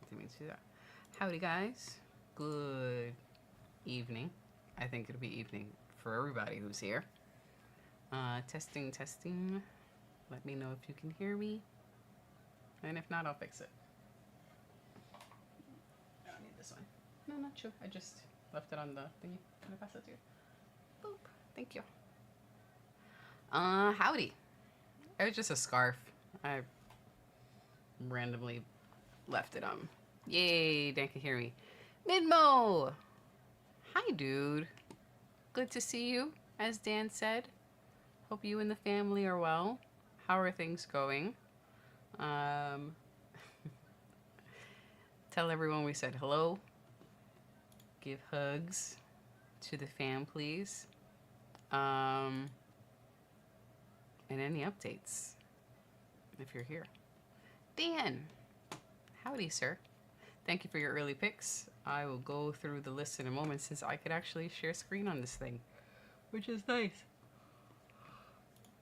Didn't mean to do that. Howdy, guys. Good evening. I think it'll be evening for everybody who's here. Testing, testing. Let me know if you can hear me. And if not, I'll fix it. I don't need this one. No, not sure. I just left it on the thingy. Can I pass it to you? Boop. Thank you. Howdy. It was just a scarf. I randomly left it on. Yay, Dan can hear me. Midmo! Hi, dude. Good to see you, as Dan said. Hope you and the family are well. How are things going? Tell everyone we said hello. Give hugs to the fam, please. And any updates, if you're here. Dan! Howdy, sir. Thank you for your early picks. I will go through the list in a moment since I could actually share screen on this thing, which is nice.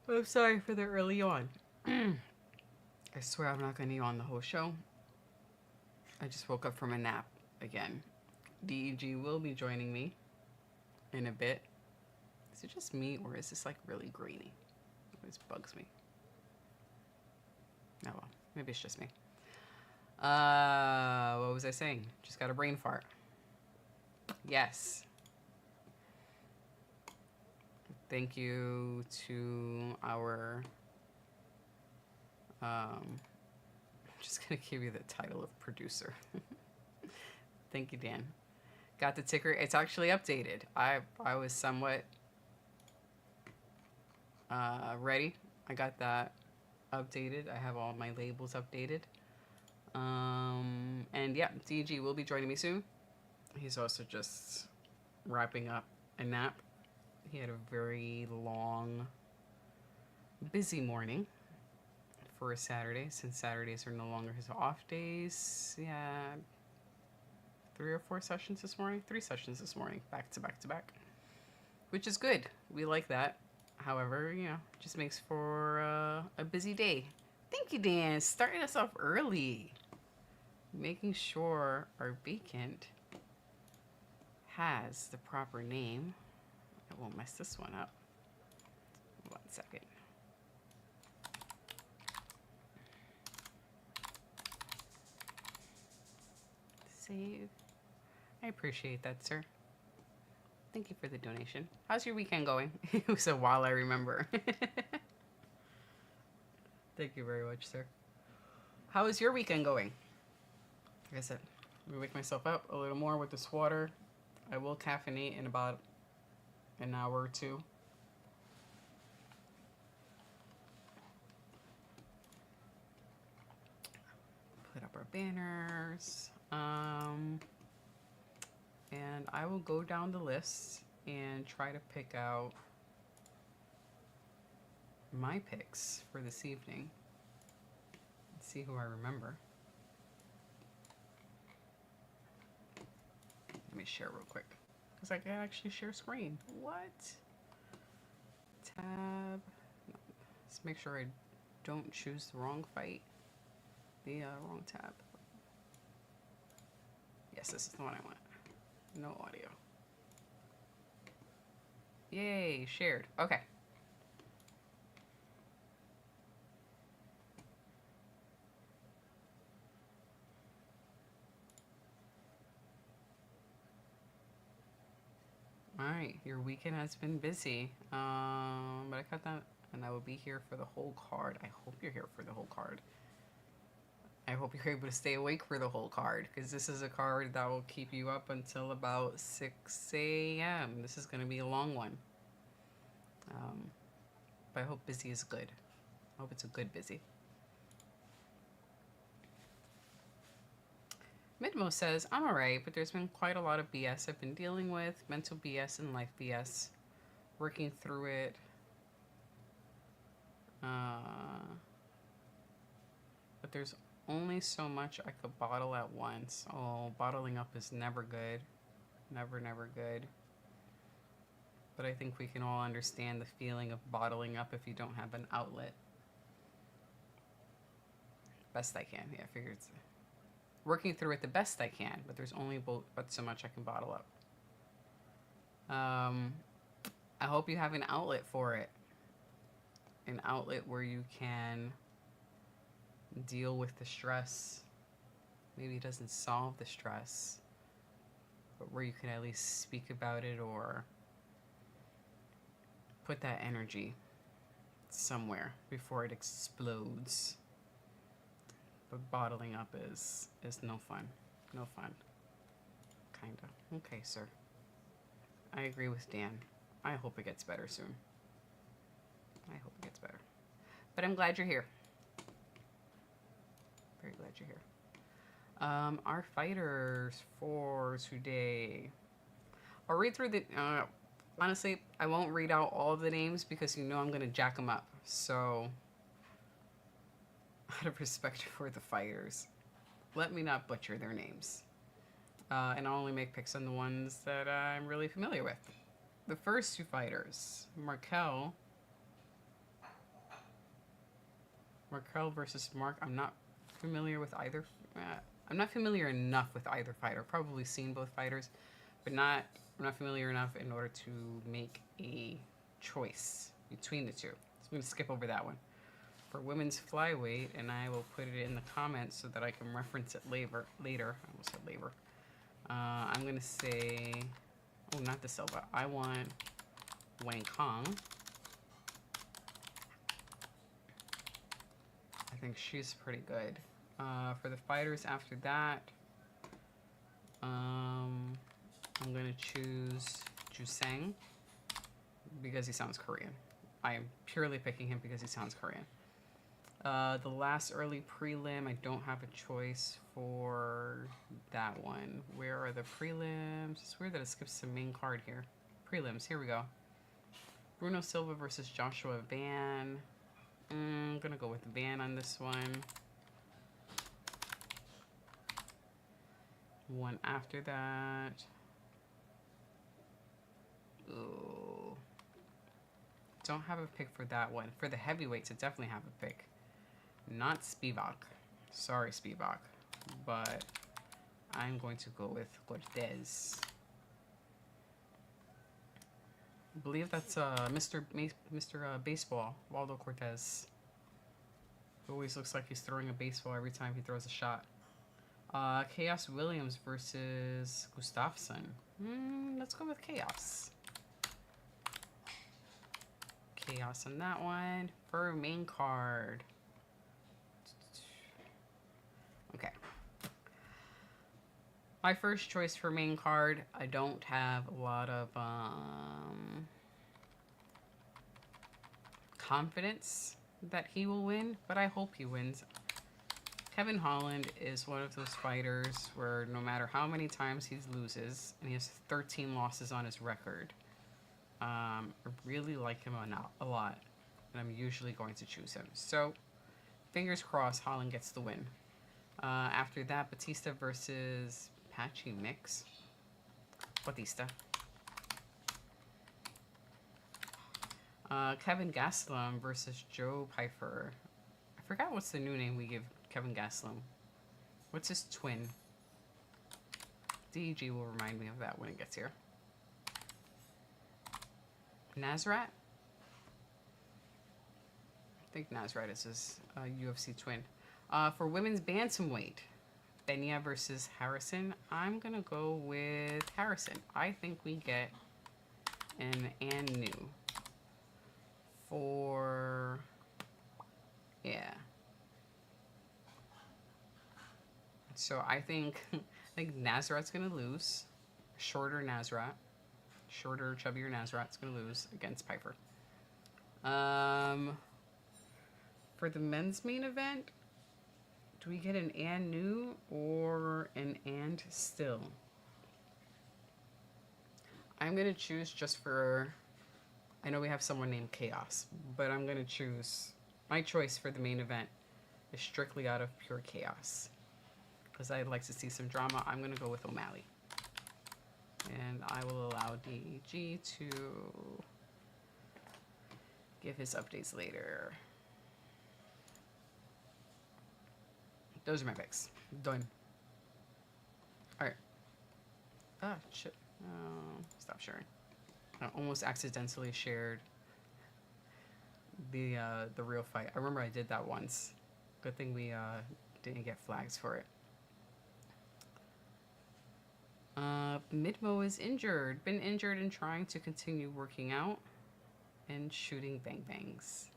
I'm sorry for the early yawn. I swear I'm not going to yawn the whole show. I just woke up from a nap again. DEG will be joining me in a bit. Is it just me or is this like really grainy? It always bugs me. Oh well, maybe it's just me. What was I saying? Just got a brain fart. Yes. Thank you to our I'm just gonna give you the title of producer. Thank you, Dan. Got the ticker. It's actually updated. I was somewhat ready. I got that updated. I have all my labels updated. And yeah, DG will be joining me soon. He's also just wrapping up a nap. He had a very long, busy morning for a Saturday, since Saturdays are no longer his off days. Yeah, 3 or 4 sessions this morning. 3 sessions this morning, back to back to back, which is good. We like that. However, you know, just makes for a busy day. Thank you, Dan. Starting us off early. Making sure our vacant has the proper name. I won't mess this one up. 1 second. Save. I appreciate that, sir. Thank you for the donation. How's your weekend going? It was a while, I remember. Thank you very much, sir. How is your weekend going? Like I said, I'm gonna wake myself up a little more with this water. I will caffeinate in about an hour or 2. Put up our banners. And I will go down the list and try to pick out my picks for this evening. Let's see who I remember. Let me share real quick, because I can actually share screen. What? Tab. No. Let's make sure I don't choose the wrong fight. The wrong tab. Yes, this is the one I want. No audio. Yay, shared. Okay. All right, your weekend has been busy, but I got that, and I will be here for the whole card. I hope you're here for the whole card. I hope you're able to stay awake for the whole card, because this is a card that will keep you up until about 6 a.m. This is going to be a long one. But I hope busy is good. I hope it's a good busy. Midmo says, I'm alright, but there's been quite a lot of BS I've been dealing with. Mental BS and life BS. Working through it. But there's only so much I could bottle at once. Oh, bottling up is never good. Never, never good. But I think we can all understand the feeling of bottling up if you don't have an outlet. Best I can. Yeah, I figured it's working through it the best I can, but there's only but so much I can bottle up. I hope you have an outlet for it. An outlet where you can deal with the stress. Maybe it doesn't solve the stress, but where you can at least speak about it or put that energy somewhere before it explodes. But bottling up is no fun. No fun. Kinda. Okay, sir. I agree with Dan. I hope it gets better soon. I hope it gets better. But I'm glad you're here. Very glad you're here. Our fighters for today. I'll read through the... honestly, I won't read out all of the names because you know I'm going to jack them up. So, out of respect for the fighters, let me not butcher their names. And I'll only make picks on the ones that I'm really familiar with. The first two fighters, Markel versus Mark. I'm not familiar with either. I'm not familiar enough with either fighter. Probably seen both fighters, but I'm not familiar enough in order to make a choice between the two. So I'm going to skip over that one. For women's flyweight, and I will put it in the comments so that I can reference it later. I almost said labor. I'm going to say, oh, not the Silva. I want Wang Kong. I think she's pretty good. For the fighters after that, I'm going to choose Jusang because he sounds Korean. I am purely picking him because he sounds Korean. The last early prelim, I don't have a choice for that one. Where are the prelims? It's weird that it skips the main card here. Prelims, here we go. Bruno Silva versus Joshua Van. I'm going to go with Van on this one. One after that. Ooh. Don't have a pick for that one. For the heavyweights, I definitely have a pick. Not Spivak. Sorry, Spivak. But I'm going to go with Cortez. I believe that's Mr. Baseball, Waldo Cortez. It always looks like he's throwing a baseball every time he throws a shot. Chaos Williams versus Gustafsson. Let's go with Chaos. Chaos on that one. For main card. Okay. My first choice for main card, I don't have a lot of confidence that he will win, but I hope he wins. Kevin Holland is one of those fighters where no matter how many times he loses, and he has 13 losses on his record, I really like him a lot, and I'm usually going to choose him. So, fingers crossed, Holland gets the win. After that, Batista versus Patchy Mix. Batista. Kevin Gastelum versus Joe Pfeiffer. I forgot what's the new name we give Kevin Gastelum. What's his twin? DEG will remind me of that when it gets here. Nasrat? I think Nasrat is his UFC twin. For women's bantamweight, Peña versus Harrison. I'm going to go with Harrison. I think we get an Anu. For... yeah. So I think Nasrat's going to lose. Shorter Nasrat. Shorter, chubbier Nasrat's going to lose against Piper. For the men's main event, do we get an Anu or an and still? I'm going to choose just for... I know we have someone named Chaos, but I'm going to choose... my choice for the main event is strictly out of pure chaos. Because I'd like to see some drama, I'm going to go with O'Malley. And I will allow DEG to give his updates later. Those are my picks. Done. Ah, shit. Stop sharing. I almost accidentally shared the real fight. I remember I did that once. Good thing we didn't get flags for it. Midmo is injured. Been injured and trying to continue working out and shooting bang bangs.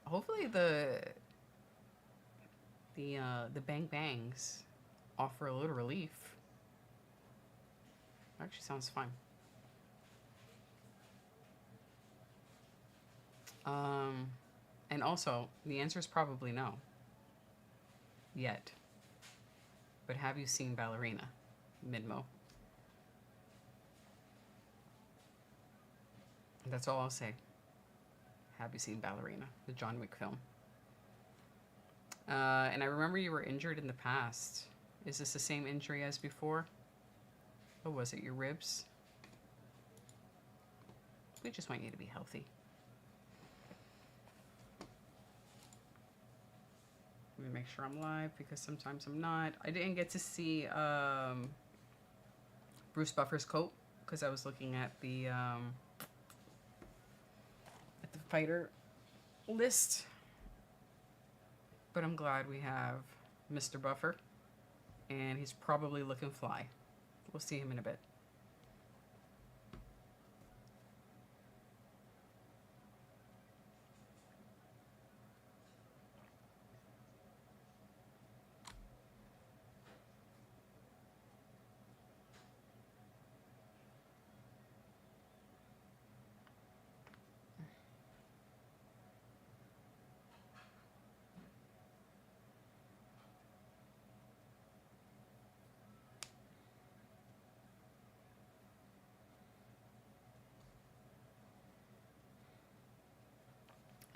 Hopefully the bang bangs offer a little relief. Actually sounds fine. And also, the answer is probably no. Yet. But have you seen Ballerina, Midmo? That's all I'll say. Have you seen Ballerina, the John Wick film? And I remember you were injured in the past. Is this the same injury as before? What was it, your ribs? We just want you to be healthy. Let me make sure I'm live because sometimes I'm not. I didn't get to see Bruce Buffer's coat because I was looking at the fighter list. But I'm glad we have Mr. Buffer, and he's probably looking fly. We'll see him in a bit.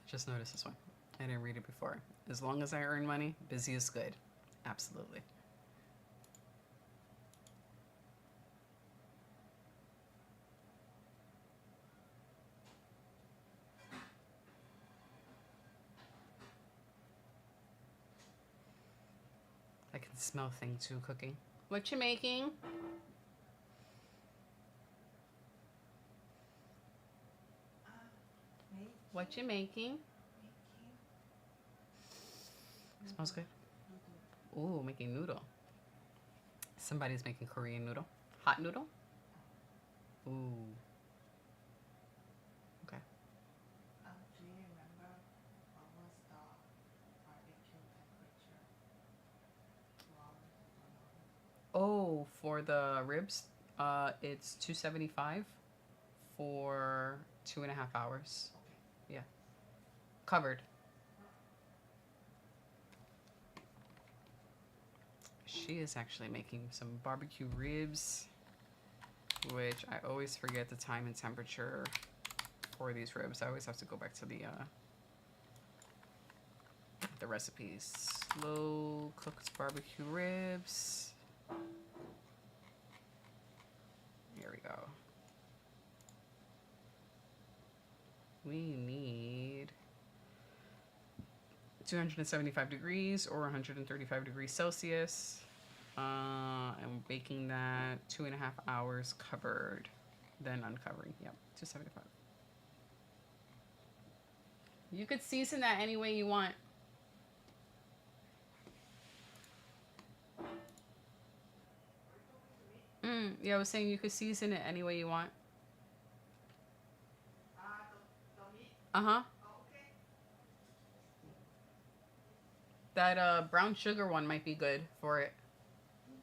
Just noticed this one. I didn't read it before. As long as I earn money, busy is good. Absolutely. I can smell things too cooking. What you making? What you making? Smells good. Ooh, making noodle. Somebody's making Korean noodle. Hot noodle? Ooh. Okay. Do you remember what was the barbecue temperature? Oh, for the ribs, it's 275 for 2.5 hours. Okay. Yeah. Covered. She is actually making some barbecue ribs, which I always forget the time and temperature for these ribs. I always have to go back to the recipes. Slow cooked barbecue ribs. Here we go. We need 275 degrees or 135 degrees Celsius. And baking that 2.5 hours covered, then uncovering. Yep, 275. You could season that any way you want. Yeah, I was saying you could season it any way you want. Uh-huh. Okay. That brown sugar one might be good for it.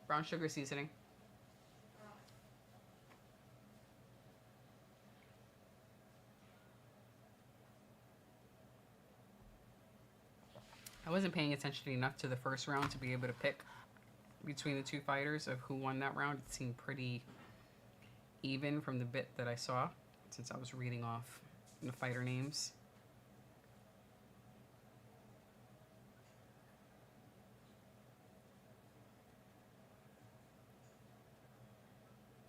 Brown sugar seasoning. I wasn't paying attention enough to the first round to be able to pick between the two fighters of who won that round. It seemed pretty even from the bit that I saw, since I was reading off the fighter names.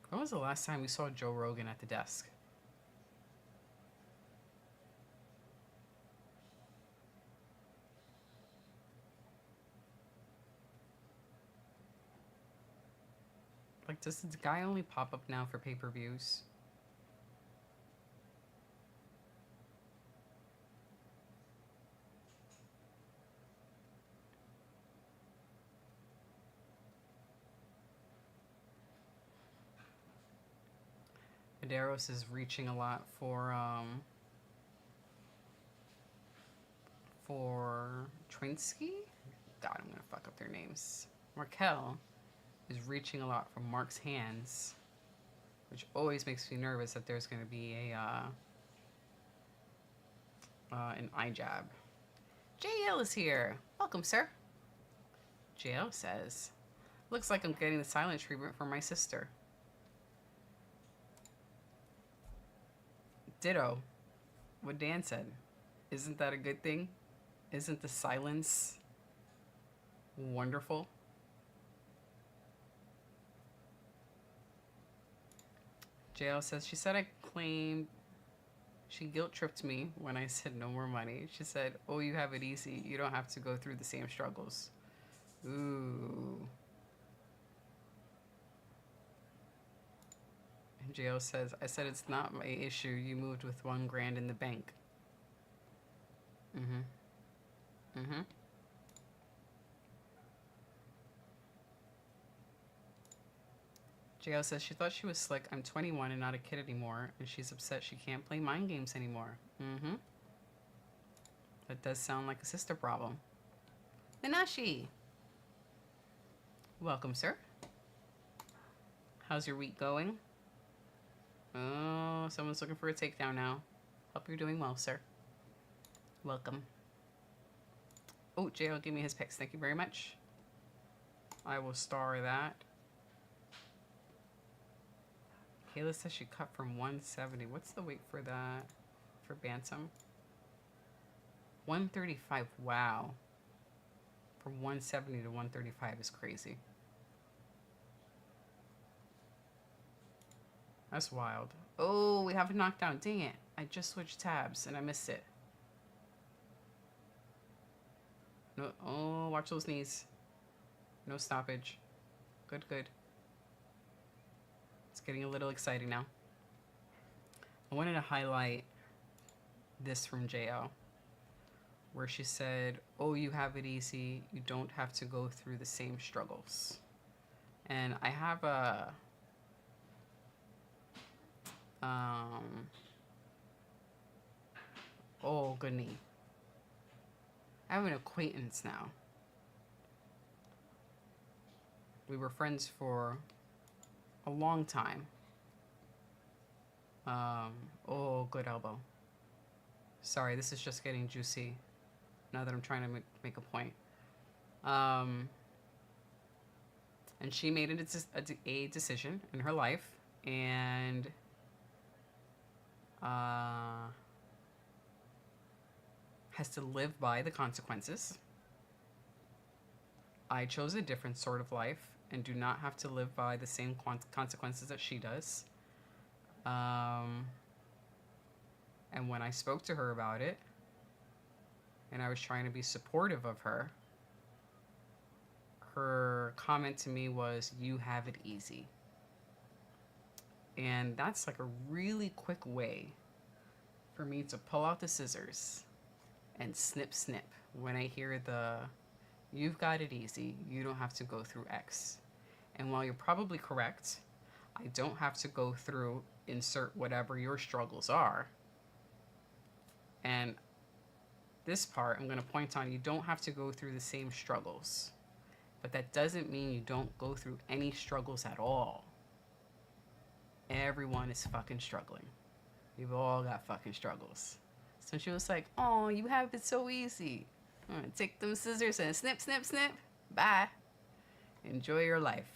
When was the last time we saw Joe Rogan at the desk? Does this guy only pop up now for pay-per-views? Medeiros is reaching a lot for Trinsky? God, I'm gonna fuck up their names. Markel is reaching a lot from Mark's hands, which always makes me nervous that there's gonna be an eye jab. JL is here. Welcome, sir. JL says, looks like I'm getting the silent treatment from my sister. Ditto what Dan said. Isn't that a good thing? Isn't the silence wonderful? JL says, she said she guilt tripped me when I said no more money. She said, oh, you have it easy. You don't have to go through the same struggles. Ooh. And JL says, I said it's not my issue. You moved with $1 grand in the bank. JL says she thought she was slick. I'm 21 and not a kid anymore, and she's upset she can't play mind games anymore. That does sound like a sister problem. Minashi! Welcome, sir. How's your week going? Oh, someone's looking for a takedown now. Hope you're doing well, sir. Welcome. Oh, JL, give me his picks. Thank you very much. I will star that. Kayla says she cut from 170. What's the weight for that? For Bantam? 135. Wow. From 170 to 135 is crazy. That's wild. Oh, we have a knockdown. Dang it. I just switched tabs and I missed it. No. Oh, watch those knees. No stoppage. Good, good. It's getting a little exciting now. I wanted to highlight this from JL, where she said, oh, you have it easy. You don't have to go through the same struggles. And I have a... oh, good knee. I have an acquaintance now. We were friends for a long time. Oh, good elbow. Sorry, this is just getting juicy now that I'm trying to make a point. And she made a decision in her life, and has to live by the consequences. I chose a different sort of life and do not have to live by the same consequences that she does. And when I spoke to her about it, and I was trying to be supportive of her, her comment to me was, you have it easy. And that's like a really quick way for me to pull out the scissors and snip, snip when I hear the, you've got it easy, you don't have to go through X. And while you're probably correct, I don't have to go through insert whatever your struggles are. And this part, I'm going to point on, you don't have to go through the same struggles. But that doesn't mean you don't go through any struggles at all. Everyone is fucking struggling. We've all got fucking struggles. So she was like, oh, you have it so easy. I'm gonna take them scissors and snip, snip, snip. Bye. Enjoy your life.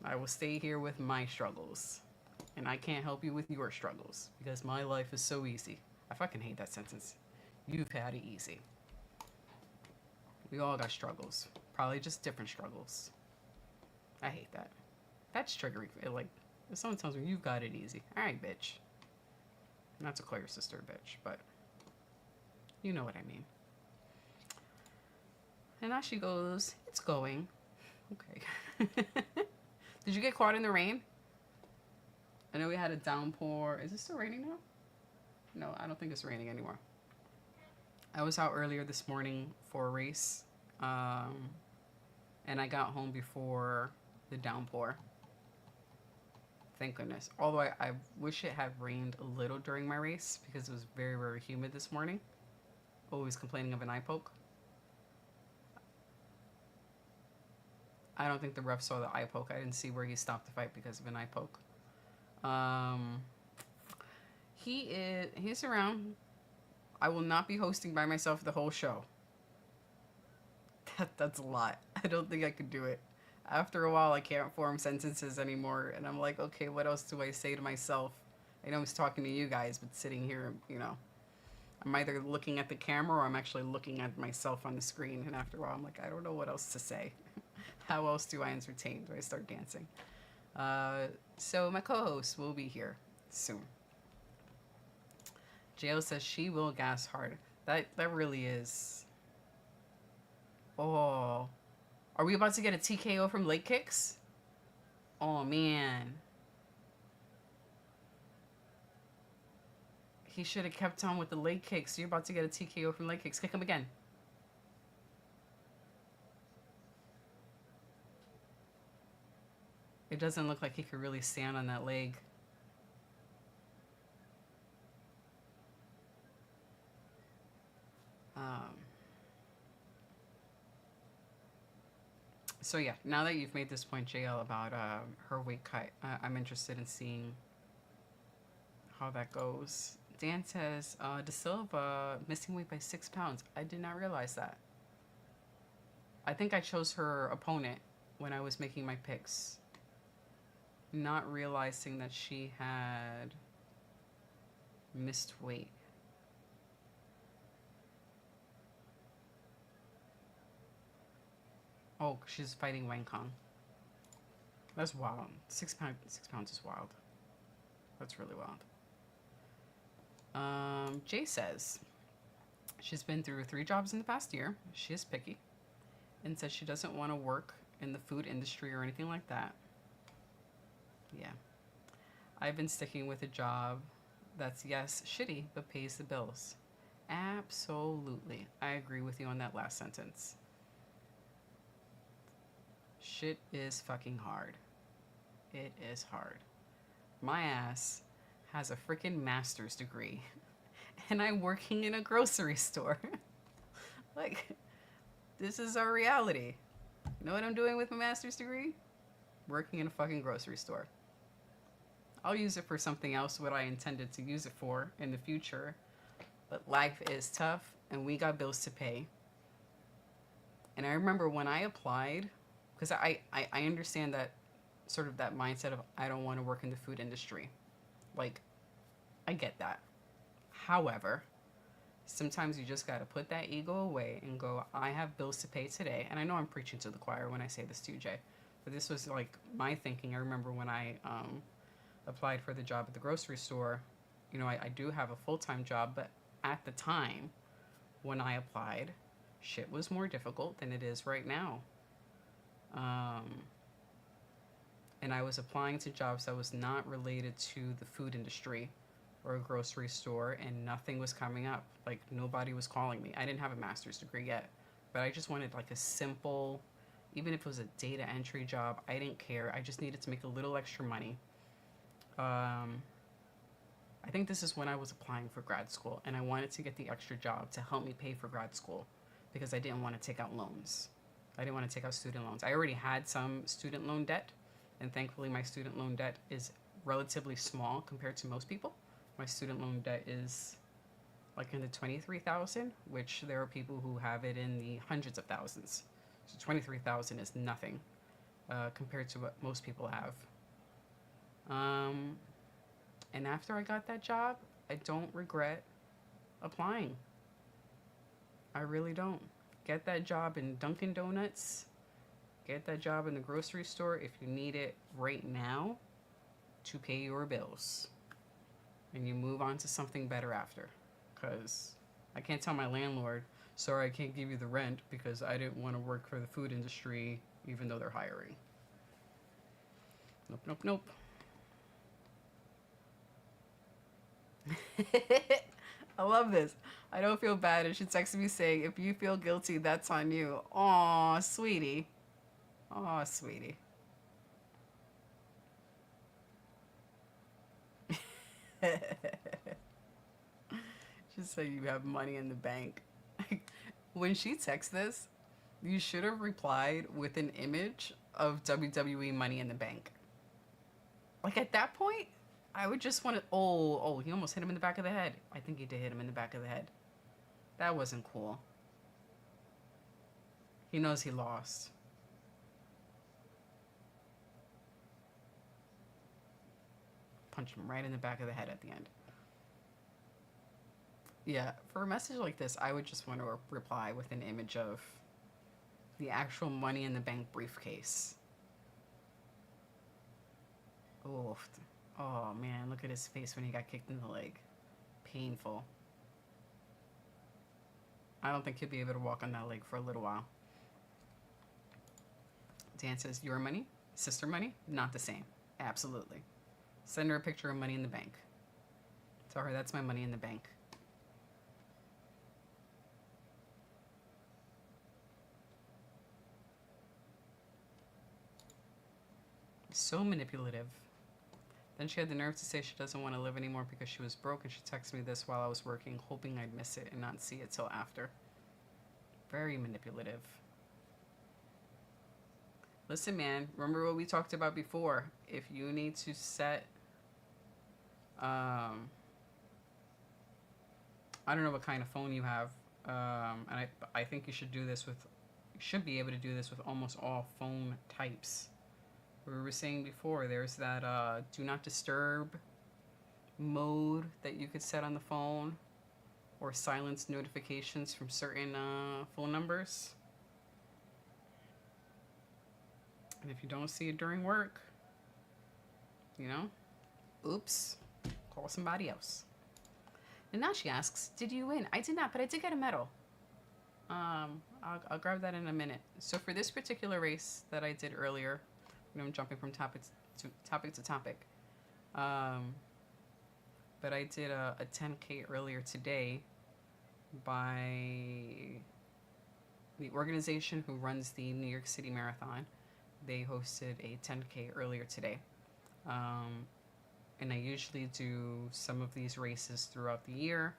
I will stay here with my struggles. And I can't help you with your struggles because my life is so easy. I fucking hate that sentence. You've had it easy. We all got struggles. Probably just different struggles. I hate that. That's triggering. Like, if someone tells me you've got it easy. All right, bitch. Not to call your sister a bitch, but you know what I mean. And now she goes, it's going. Okay. Did you get caught in the rain? I know we had a downpour. Is it still raining now? No, I don't think it's raining anymore. I was out earlier this morning for a race, and I got home before the downpour. Thank goodness. Although I wish it had rained a little during my race because it was very, very humid this morning. Always complaining of an eye poke. I don't think the ref saw the eye poke. I didn't see where he stopped the fight because of an eye poke. He's around. I will not be hosting by myself the whole show. That's a lot. I don't think I could do it. After a while, I can't form sentences anymore. And I'm like, okay, what else do I say to myself? I know I was talking to you guys, but sitting here, you know, I'm either looking at the camera or I'm actually looking at myself on the screen. And after a while, I'm like, I don't know what else to say. How else do I entertain? Do I start dancing? So my co-host will be here soon. JL says she will gas hard. That really is. Oh. Are we about to get a TKO from leg kicks? Oh, man. He should have kept on with the leg kicks. You're about to get a TKO from leg kicks. Kick him again. It doesn't look like he could really stand on that leg. So yeah, now that you've made this point, JL, about her weight cut, I'm interested in seeing how that goes. Dan says, De Silva missing weight by 6 pounds. I did not realize that. I think I chose her opponent when I was making my picks, not realizing that she had missed weight. Oh, she's fighting Wang Kong. That's wild. 6 pounds is wild. That's really wild. Jay says she's been through 3 jobs in the past year. She is picky and says she doesn't want to work in the food industry or anything like that. Yeah. I've been sticking with a job that's, yes, shitty, but pays the bills. Absolutely. I agree with you on that last sentence. Shit is fucking hard. It is hard. My ass has a freaking master's degree and I'm working in a grocery store. Like, this is our reality. You know what I'm doing with my master's degree? Working in a fucking grocery store. I'll use it for something else, what I intended to use it for in the future. But life is tough and we got bills to pay. And I remember when I applied, because I understand that sort of that mindset of I don't want to work in the food industry. Like, I get that. However, sometimes you just got to put that ego away and go, I have bills to pay today. And I know I'm preaching to the choir when I say this to you, Jay, but this was like my thinking. I remember when I applied for the job at the grocery store, you know, I do have a full-time job, but at the time when I applied, shit was more difficult than it is right now. And I was applying to jobs that was not related to the food industry or a grocery store, and nothing was coming up. Like, nobody was calling me. I didn't have a master's degree yet, but I just wanted like a simple, even if it was a data entry job, I didn't care. I just needed to make a little extra money. I think this is when I was applying for grad school, and I wanted to get the extra job to help me pay for grad school because I didn't want to take out loans. I didn't want to take out student loans. I already had some student loan debt, and thankfully my student loan debt is relatively small compared to most people. My student loan debt is like in the 23,000, which there are people who have it in the hundreds of thousands. So 23,000 is nothing compared to what most people have. And after I got that job, I don't regret applying. I really don't. Get that job in Dunkin' Donuts. Get that job in the grocery store if you need it right now to pay your bills. And you move on to something better after. Because I can't tell my landlord, sorry, I can't give you the rent because I didn't want to work for the food industry even though they're hiring. Nope, nope, nope. I love this. I don't feel bad. And she texted me saying, if you feel guilty, that's on you. Aw, sweetie. Aw, sweetie. She said you have money in the bank. When she texts this, you should have replied with an image of WWE Money in the Bank. Like at that point, I would just want to. Oh, he almost hit him in the back of the head. I think he did hit him in the back of the head. That wasn't cool. He knows he lost. Punched him right in the back of the head at the end. Yeah, for a message like this, I would just want to reply with an image of the actual Money in the Bank briefcase. Oh, oh man, look at his face when he got kicked in the leg. Painful. I don't think he'll be able to walk on that leg for a little while. Dan says, your money, sister money, not the same. Absolutely. Send her a picture of Money in the Bank. Tell her that's my money in the bank. So manipulative. Then she had the nerve to say she doesn't want to live anymore because she was broke, and she texted me this while I was working, hoping I'd miss it and not see it till after. Very manipulative. Listen, man, remember what we talked about before. If you need to set, I don't know what kind of phone you have, and I think you should do this with, you should be able to do this with almost all phone types. We were saying before, there's that do not disturb mode that you could set on the phone, or silence notifications from certain phone numbers. And if you don't see it during work, you know, oops, call somebody else. And now she asks, did you win? I did not, but I did get a medal. I'll grab that in a minute. So for this particular race that I did earlier, I'm jumping from topic to topic. But I did a 10K earlier today by the organization who runs the New York City Marathon. They hosted a 10K earlier today. And I usually do some of these races throughout the year,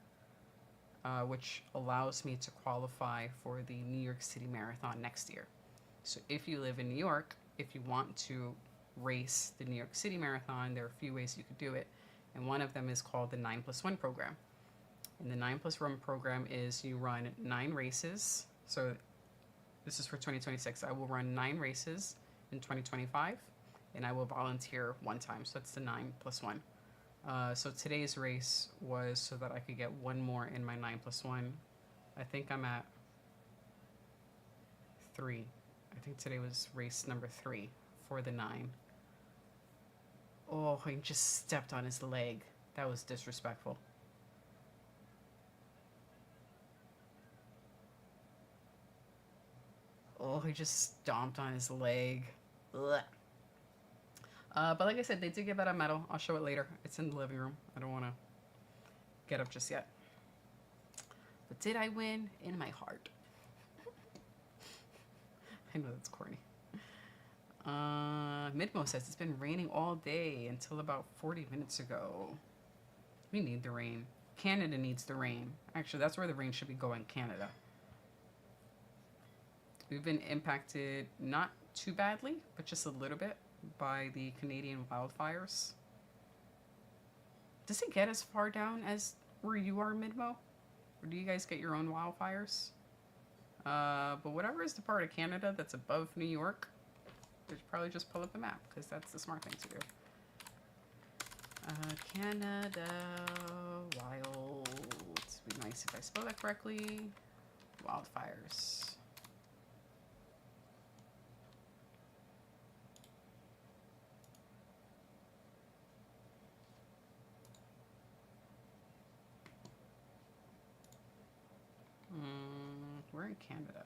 which allows me to qualify for the New York City Marathon next year. So if you live in New York, if you want to race the New York City Marathon, there are a few ways you could do it. And one of them is called the 9+1 program. And the 9+1 program is you run 9 races. So this is for 2026. I will run 9 races in 2025, and I will volunteer 1 time. So that's the 9+1. So today's race was so that I could get 1 more in my 9+1. I think I'm at 3. I think today was race number 3 for the 9. Oh, he just stepped on his leg. That was disrespectful. Oh, he just stomped on his leg. Ugh. But like I said, they did give out a medal. I'll show it later. It's in the living room. I don't want to get up just yet. But did I win? In my heart. I know that's corny. Midmo says it's been raining all day until about 40 minutes ago. We need the rain. Canada needs the rain. Actually, that's where the rain should be going, Canada. We've been impacted, not too badly, but just a little bit by the Canadian wildfires. Does it get as far down as where you are, Midmo? Or do you guys get your own wildfires? But whatever is the part of Canada that's above New York, they should probably just pull up the map, because that's the smart thing to do. Canada wild. It'd be nice if I spell that correctly. Wildfires. We're in Canada.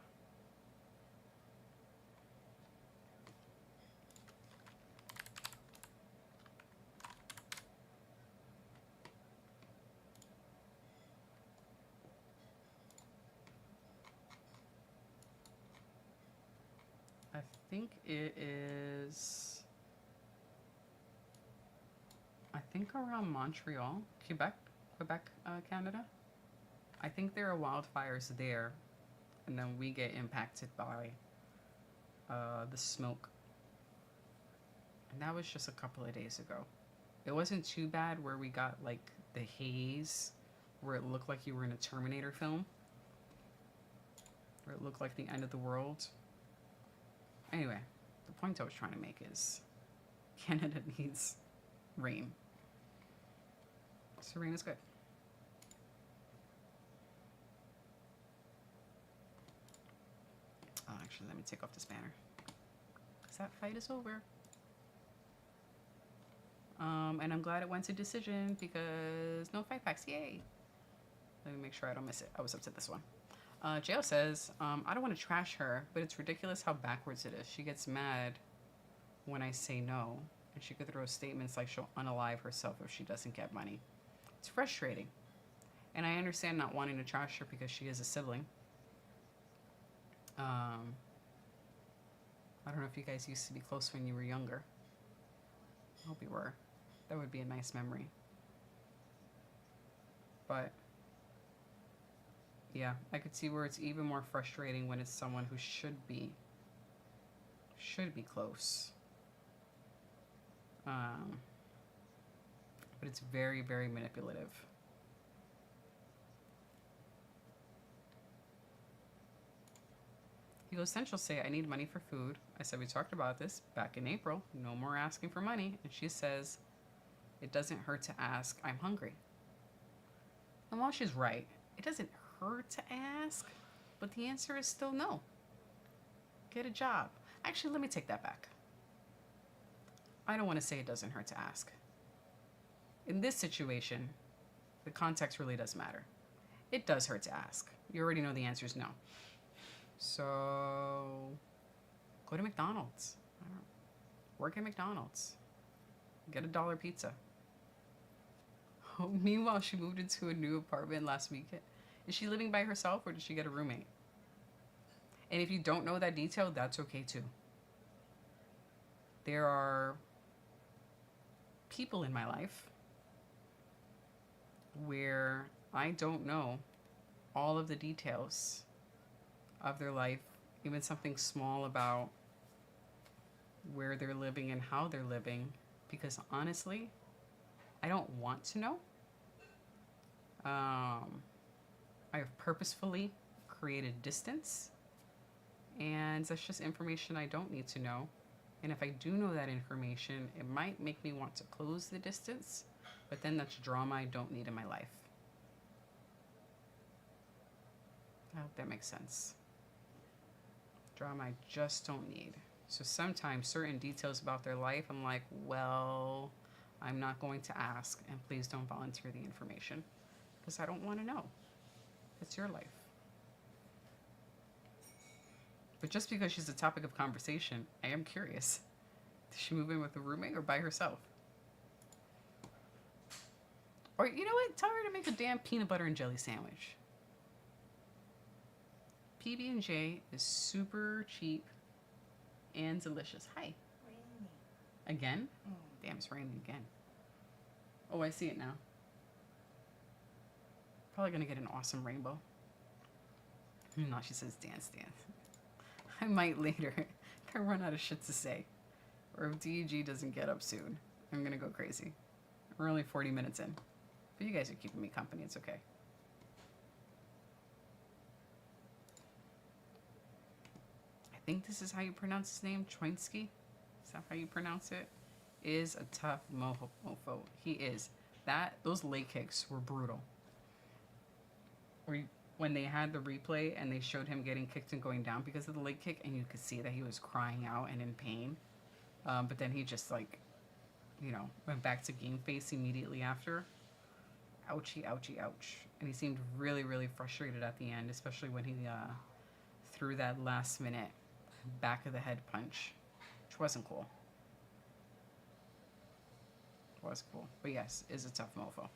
think it is, I think around Montreal, Quebec, Canada. I think there are wildfires there, and then we get impacted by the smoke. And that was just a couple of days ago. It wasn't too bad where we got like the haze, where it looked like you were in a Terminator film, where it looked like the end of the world. Anyway, the point I was trying to make is Canada needs rain. So rain is good. Oh, actually, let me take off this banner, because that fight is over. And I'm glad it went to decision, because no fight packs, yay. Let me make sure I don't miss it. I was up to this one. Jo says, I don't want to trash her, but it's ridiculous how backwards it is. She gets mad when I say no, and she could throw statements like she'll unalive herself if she doesn't get money. It's frustrating. And I understand not wanting to trash her because she is a sibling. I don't know if you guys used to be close when you were younger. I hope you were. That would be a nice memory. But yeah, I could see where it's even more frustrating when it's someone who should be close. But it's very, very manipulative. He goes, then she'll say, I need money for food. I said, we talked about this back in April. No more asking for money. And she says, it doesn't hurt to ask. I'm hungry. And while she's right, it doesn't hurt to ask, but the answer is still no. Get a job. Actually, let me take that back. I don't want to say it doesn't hurt to ask. In this situation, the context really does matter. It does hurt to ask. You already know the answer is no. So go to McDonald's. Work at McDonald's. Get a $1 pizza. Oh, meanwhile, she moved into a new apartment last weekend. Is she living by herself or did she get a roommate? And if you don't know that detail, that's okay too. There are people in my life where I don't know all of the details of their life, even something small about where they're living and how they're living, because honestly, I don't want to know. I have purposefully created distance, and that's just information I don't need to know. And if I do know that information, it might make me want to close the distance, but then that's drama I don't need in my life. I hope that makes sense. Drama I just don't need. So sometimes certain details about their life, I'm like, well, I'm not going to ask, and please don't volunteer the information because I don't want to know. It's your life. But just because she's a topic of conversation, I am curious. Did she move in with a roommate or by herself? Or you know what? Tell her to make a damn peanut butter and jelly sandwich. PB&J is super cheap and delicious. Hi. Rainy. Again? Damn, it's raining again. Oh, I see it now. Probably gonna get an awesome rainbow. No, she says dance. I might later. If I run out of shit to say. Or if DEG doesn't get up soon, I'm gonna go crazy. We're only 40 minutes in. But you guys are keeping me company, it's okay. I think this is how you pronounce his name, Choinsky. Is that how you pronounce it? Is a tough mofo. He is. Those leg kicks were brutal. When they had the replay and they showed him getting kicked and going down because of the leg kick, and you could see that he was crying out and in pain. But then he just went back to game face immediately after. Ouchie, ouchie, ouch. And he seemed really, really frustrated at the end, especially when he threw that last minute back of the head punch, which wasn't cool. Was cool. But yes, is a tough mofo.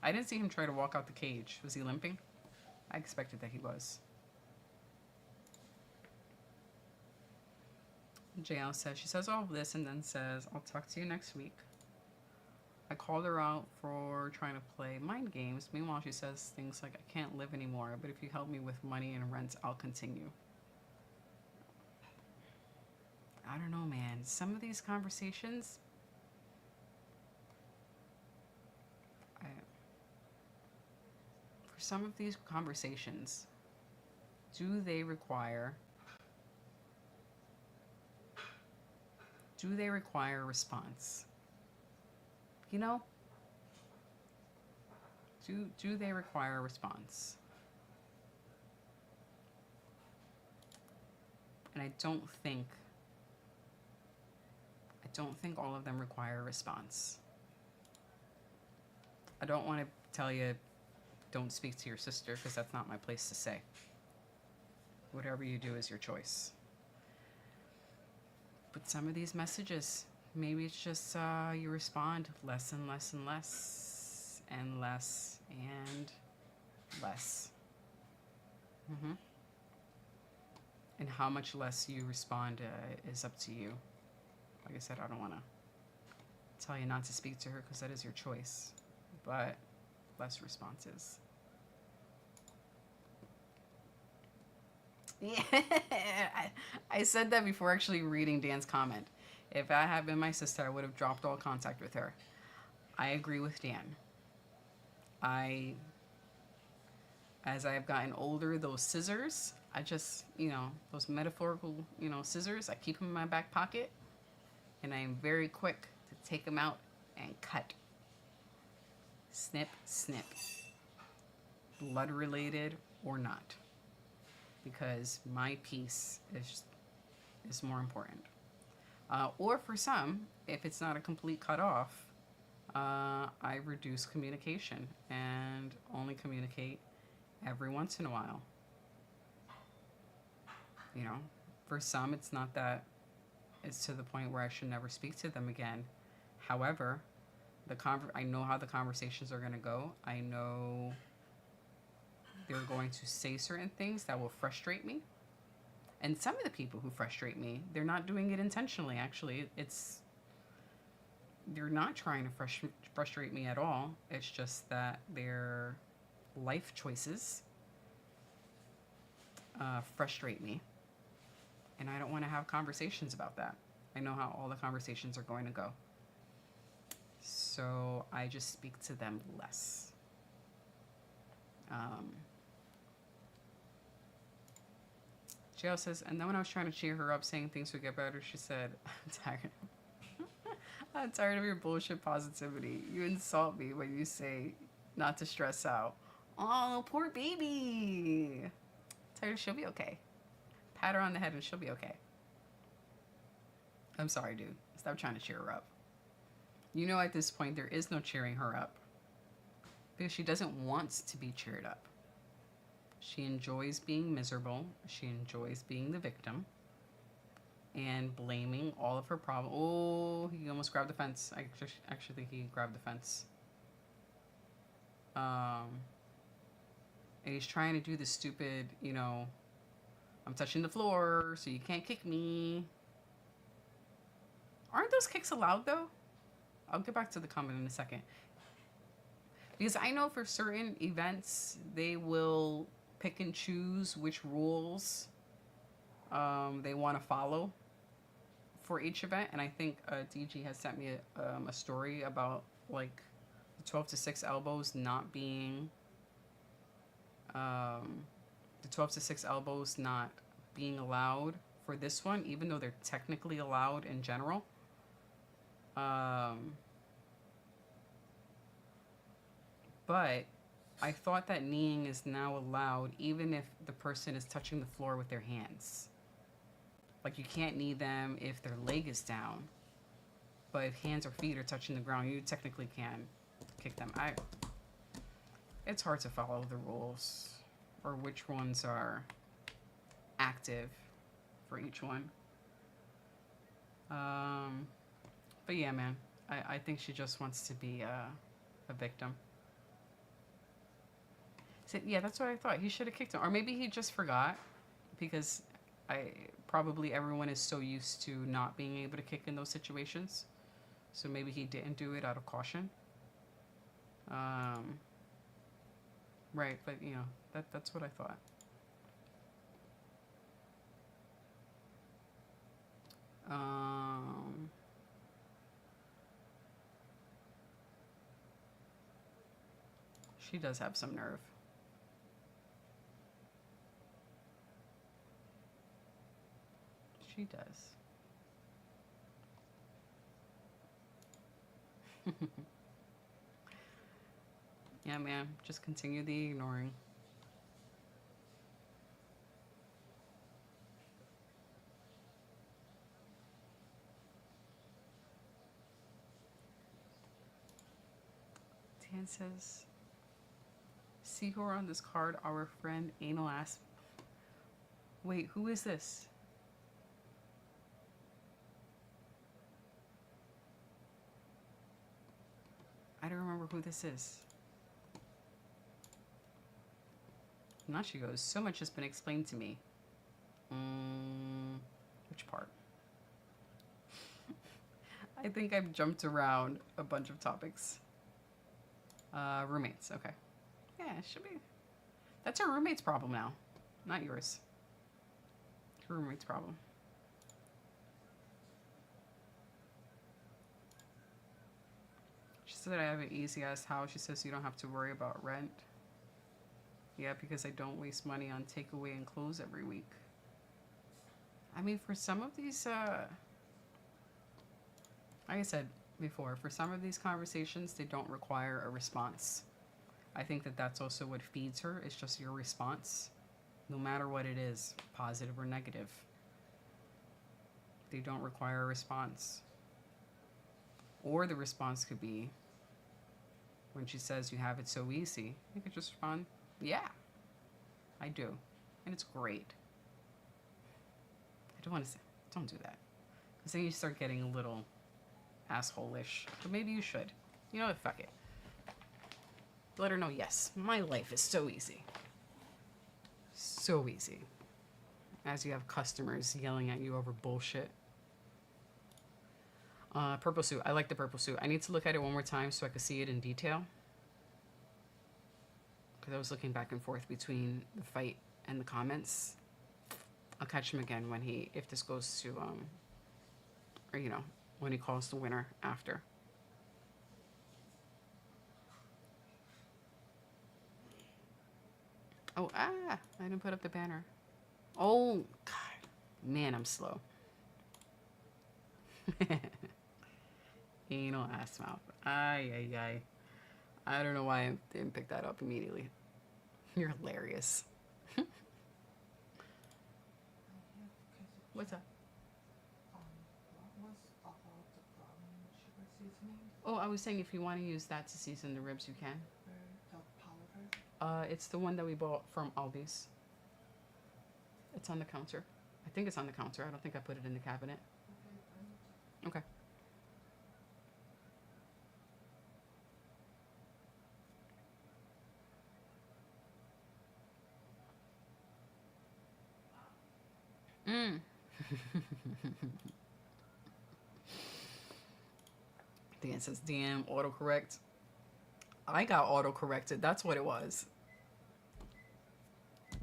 I didn't see him try to walk out the cage. Was he limping? I expected that he was. JL says, she says all of this and then says, I'll talk to you next week. I called her out for trying to play mind games. Meanwhile, she says things like, I can't live anymore, but if you help me with money and rent, I'll continue. I don't know, man. Some of these conversations, for some of these conversations, do they require a response? You know? Do they require a response? And I don't think all of them require a response. I don't want to tell you don't speak to your sister, because that's not my place to say. Whatever you do is your choice. But some of these messages, maybe it's just you respond less and less and less and less and less. And how much less you respond is up to you. Like I said, I don't want to tell you not to speak to her, because that is your choice. But less responses. Yeah, I said that before actually reading Dan's comment. If I had been my sister, I would have dropped all contact with her. I agree with Dan. As I have gotten older, those scissors, I just, those metaphorical, scissors, I keep them in my back pocket, and I am very quick to take them out and cut. Snip, snip. Blood related or not. Because my peace is more important. Or for some, if it's not a complete cutoff, I reduce communication and only communicate every once in a while. For some, it's not that it's to the point where I should never speak to them again. However, I know how the conversations are going to go. I know they're going to say certain things that will frustrate me. And some of the people who frustrate me, they're not doing it intentionally, actually. They're not trying to frustrate me at all. It's just that their life choices frustrate me. And I don't want to have conversations about that. I know how all the conversations are going to go. So I just speak to them less. JL says, and then when I was trying to cheer her up, saying things would get better, she said, I'm tired of your bullshit positivity. You insult me when you say not to stress out. Oh, poor baby. Tell her she'll be okay. Pat her on the head and she'll be okay. I'm sorry, dude. Stop trying to cheer her up. At this point, there is no cheering her up. Because she doesn't want to be cheered up. She enjoys being miserable. She enjoys being the victim. And blaming all of her problems. Oh, he almost grabbed the fence. I actually think he grabbed the fence. And he's trying to do the stupid, I'm touching the floor, so you can't kick me. Aren't those kicks allowed, though? I'll get back to the comment in a second. Because I know for certain events, they will pick and choose which rules they want to follow for each event. And I think DG has sent me a story about, like, the 12 to 6 elbows not being... the 12 to 6 elbows not being allowed for this one, even though they're technically allowed in general. But I thought that kneeing is now allowed even if the person is touching the floor with their hands. Like, you can't knee them if their leg is down. But if hands or feet are touching the ground, you technically can kick them. It's hard to follow the rules or which ones are active for each one. But yeah, man, I think she just wants to be a victim. So, yeah, that's what I thought. He should have kicked him. Or maybe he just forgot, because Probably everyone is so used to not being able to kick in those situations. So maybe he didn't do it out of caution. Right, but you know, that's what I thought. She does have some nerve. She does. Yeah, man. Just continue the ignoring. Dan says, see who are on this card? Our friend Anal Ass. Wait, who is this? I don't remember who this is. Now she goes, so much has been explained to me. Which part? I think I've jumped around a bunch of topics. Roommates, okay. Yeah, it should be. That's her roommate's problem now, not yours. Her roommate's problem. She said I have an easy ass house. She says you don't have to worry about rent. Yeah, because I don't waste money on takeaway and clothes every week. I mean, for some of these, like I said before, for some of these conversations, they don't require a response. I think that that's also what feeds her. It's just your response, no matter what it is, positive or negative. They don't require a response. Or the response could be, when she says you have it so easy, you could just respond, yeah, I do. And it's great. I don't want to say, don't do that. Because then you start getting a little asshole-ish. But maybe you should. You know what? Fuck it. Let her know, yes, my life is so easy. So easy. As you have customers yelling at you over bullshit. Purple suit. I like the purple suit. I need to look at it one more time so I can see it in detail. Because I was looking back and forth between the fight and the comments. I'll catch him again when he, if this goes to, or you know, when he calls the winner after. Oh, I didn't put up the banner. Oh, God. Man, I'm slow. Anal ass mouth. Ay. I don't know why I didn't pick that up immediately. You're hilarious. What's up? What was about the brown sugar seasoning? Oh, I was saying if you want to use that to season the ribs, you can. The powder? It's the one that we bought from Aldi's. It's on the counter. I think it's on the counter. I don't think I put it in the cabinet. Okay. Dan says, damn, autocorrect. I got autocorrected. That's what it was.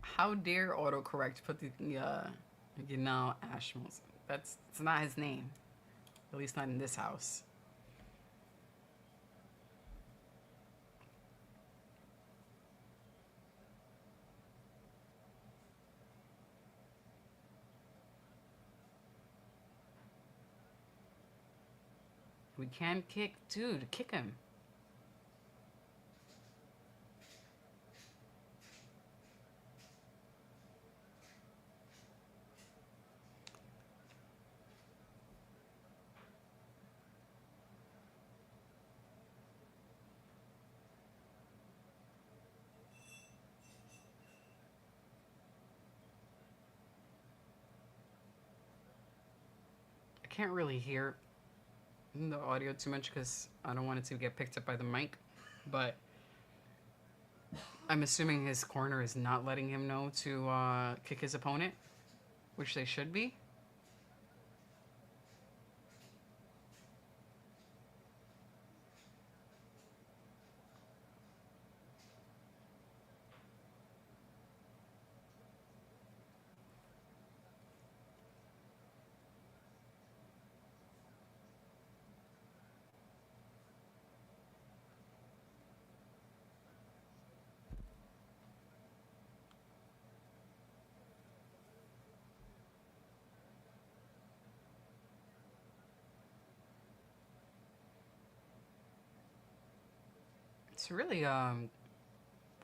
How dare autocorrect put the, you know, Ashmos. It's not his name. At least not in this house. We can kick. Dude, kick him. I can't really hear the audio too much because I don't want it to get picked up by the mic, but I'm assuming his corner is not letting him know to kick his opponent. which they should be. It's really, I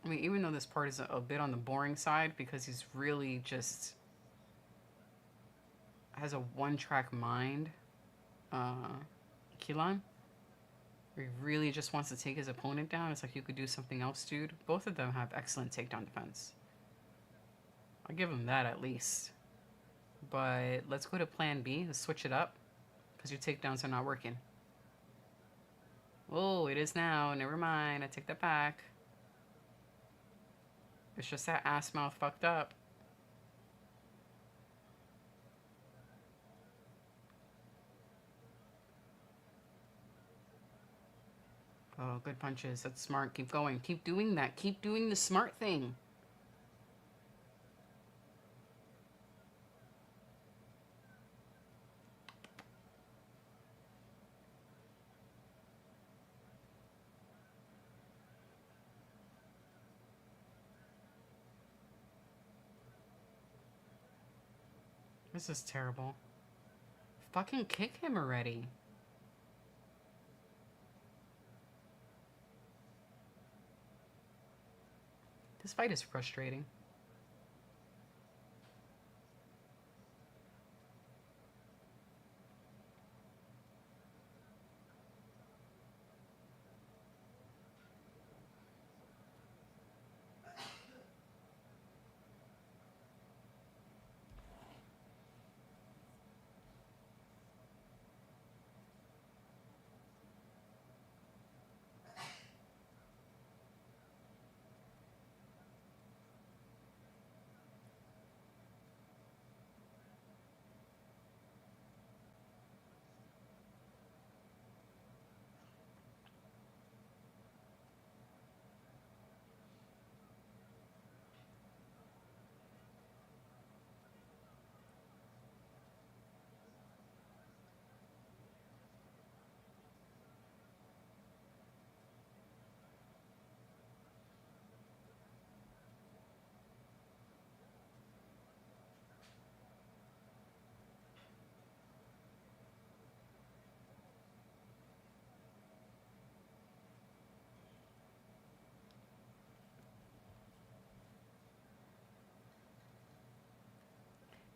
mean, even though this part is a bit on the boring side because he's really just has a one-track mind, Kilan. He really just wants to take his opponent down. It's like, you could do something else, dude. Both of them have excellent takedown defense. I'll give him that at least. But let's go to plan B. Let's switch it up because your takedowns are not working. Oh, it is now. Never mind. I take that back. It's just that ass mouth fucked up. Oh, good punches. That's smart. Keep going. Keep doing that. Keep doing the smart thing. This is terrible. Fucking kick him already. This fight is frustrating.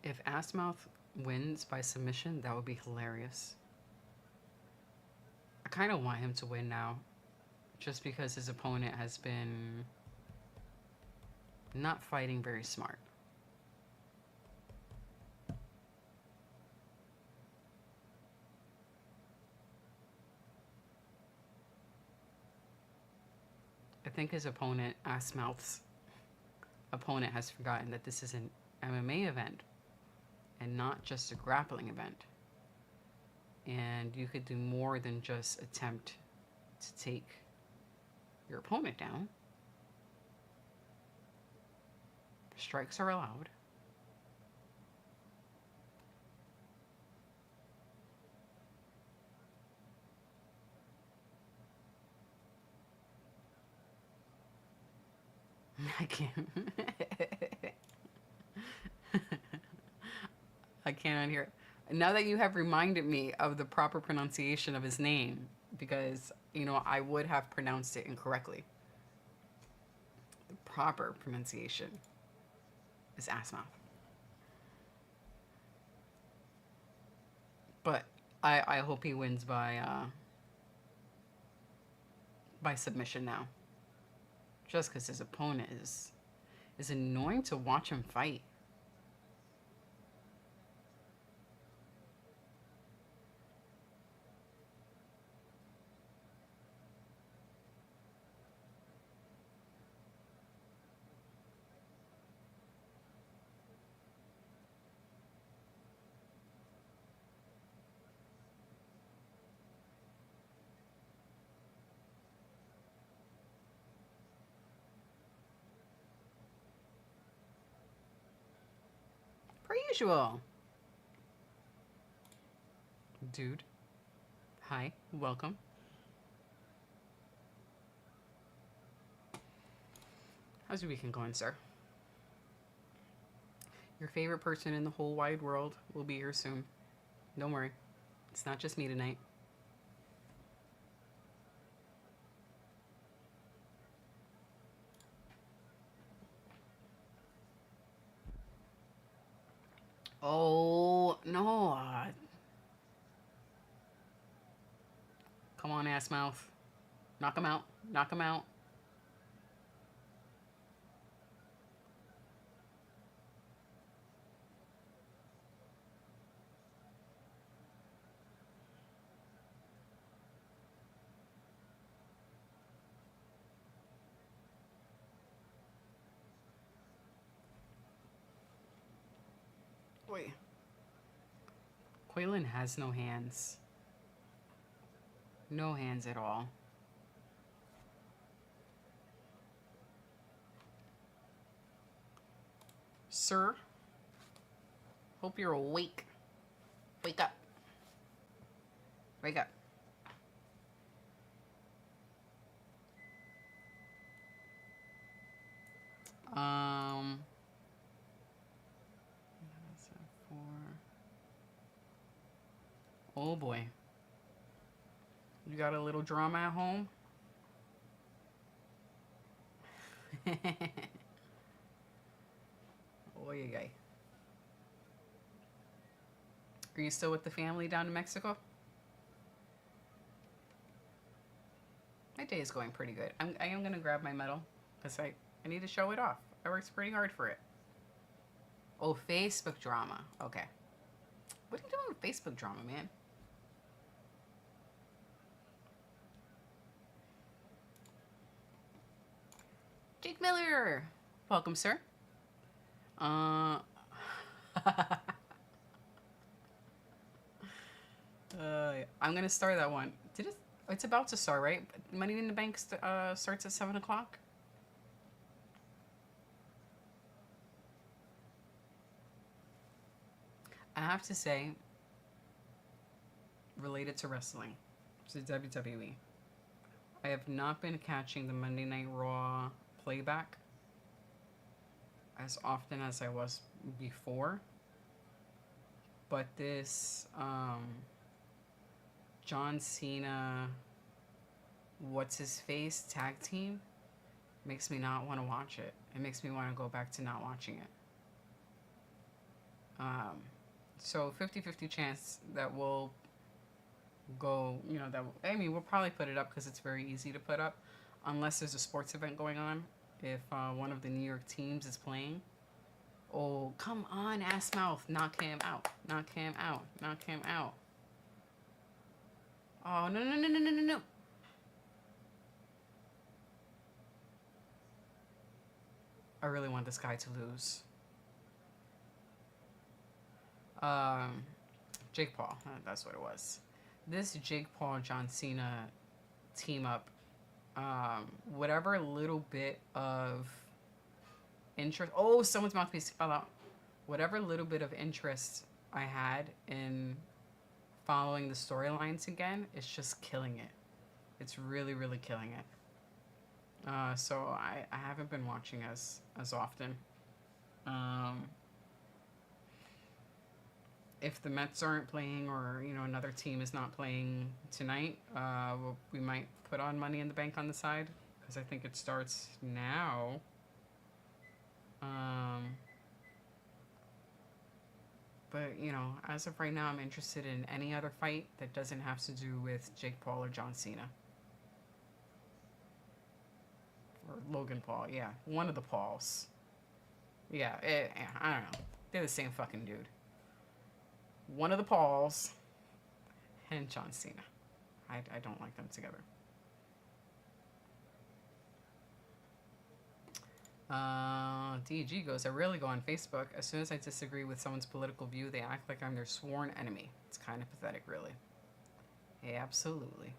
If Assmouth wins by submission, that would be hilarious. I kind of want him to win now, just because his opponent has been not fighting very smart. I think his opponent, Assmouth's opponent, has forgotten that this is an MMA event and not just a grappling event. And you could do more than just attempt to take your opponent down. Strikes are allowed. I can't. I cannot hear it. Now that you have reminded me of the proper pronunciation of his name, because, you know, I would have pronounced it incorrectly. The proper pronunciation is Assmouth. But I hope he wins by submission now. Just because his opponent is annoying to watch him fight. usual. Dude. Hi. Welcome. How's your weekend going, sir? Your favorite person in the whole wide world will be here soon. Don't worry. It's not just me tonight. Oh, no. Come on, ass mouth. Knock him out. Knock him out. Wait. Quaylen has no hands. No hands at all. Sir, hope you're awake. Wake up. Wake up. Oh boy. You got a little drama at home? Oh, yeah. Are you still with the family down in Mexico? My day is going pretty good. I am going to grab my medal because I need to show it off. I worked pretty hard for it. Oh, Facebook drama. Okay. What are you doing with Facebook drama, man? Jake Miller. Welcome, sir. I'm going to start that one. Did it? It's about to start, right? Money in the Bank starts at 7 o'clock. I have to say, related to wrestling, to WWE, I have not been catching the Monday Night Raw playback as often as I was before. But this John Cena, what's his face tag team makes me not want to watch it. It makes me want to go back to not watching it. So 50-50 chance that we'll go, you know, we'll probably put it up because it's very easy to put up unless there's a sports event going on. If one of the New York teams is playing. Oh, come on, ass mouth. Knock him out. Knock him out. Knock him out. Oh, no. I really want this guy to lose. Jake Paul. That's what it was. This Jake Paul, John Cena team up. Whatever little bit of interest. Oh, someone's mouthpiece fell out. Whatever little bit of interest I had in following the storylines again, it's just killing it. It's really, really killing it. So I haven't been watching as often. If the Mets aren't playing or, you know, another team is not playing tonight, we might put on Money in the Bank on the side because I think it starts now. But, you know, as of right now, I'm interested in any other fight that doesn't have to do with Jake Paul or John Cena. Or Logan Paul, yeah. One of the Pauls. Yeah, I don't know. They're the same fucking dude. One of the Pauls and John Cena. I don't like them together. DG goes, I rarely go on Facebook. As soon as I disagree with someone's political view, they act like I'm their sworn enemy. It's kind of pathetic, really. Yeah, absolutely.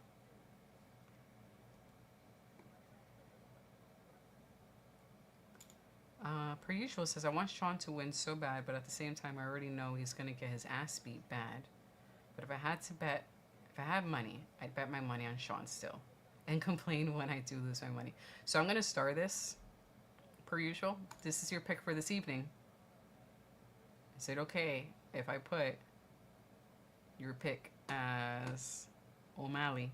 Per usual says, I want Sean to win so bad, but at the same time, I already know he's going to get his ass beat bad. But if I have money, I'd bet my money on Sean still. And complain when I do lose my money. So I'm going to star this, per usual. This is your pick for this evening. Is it okay if I put your pick as O'Malley?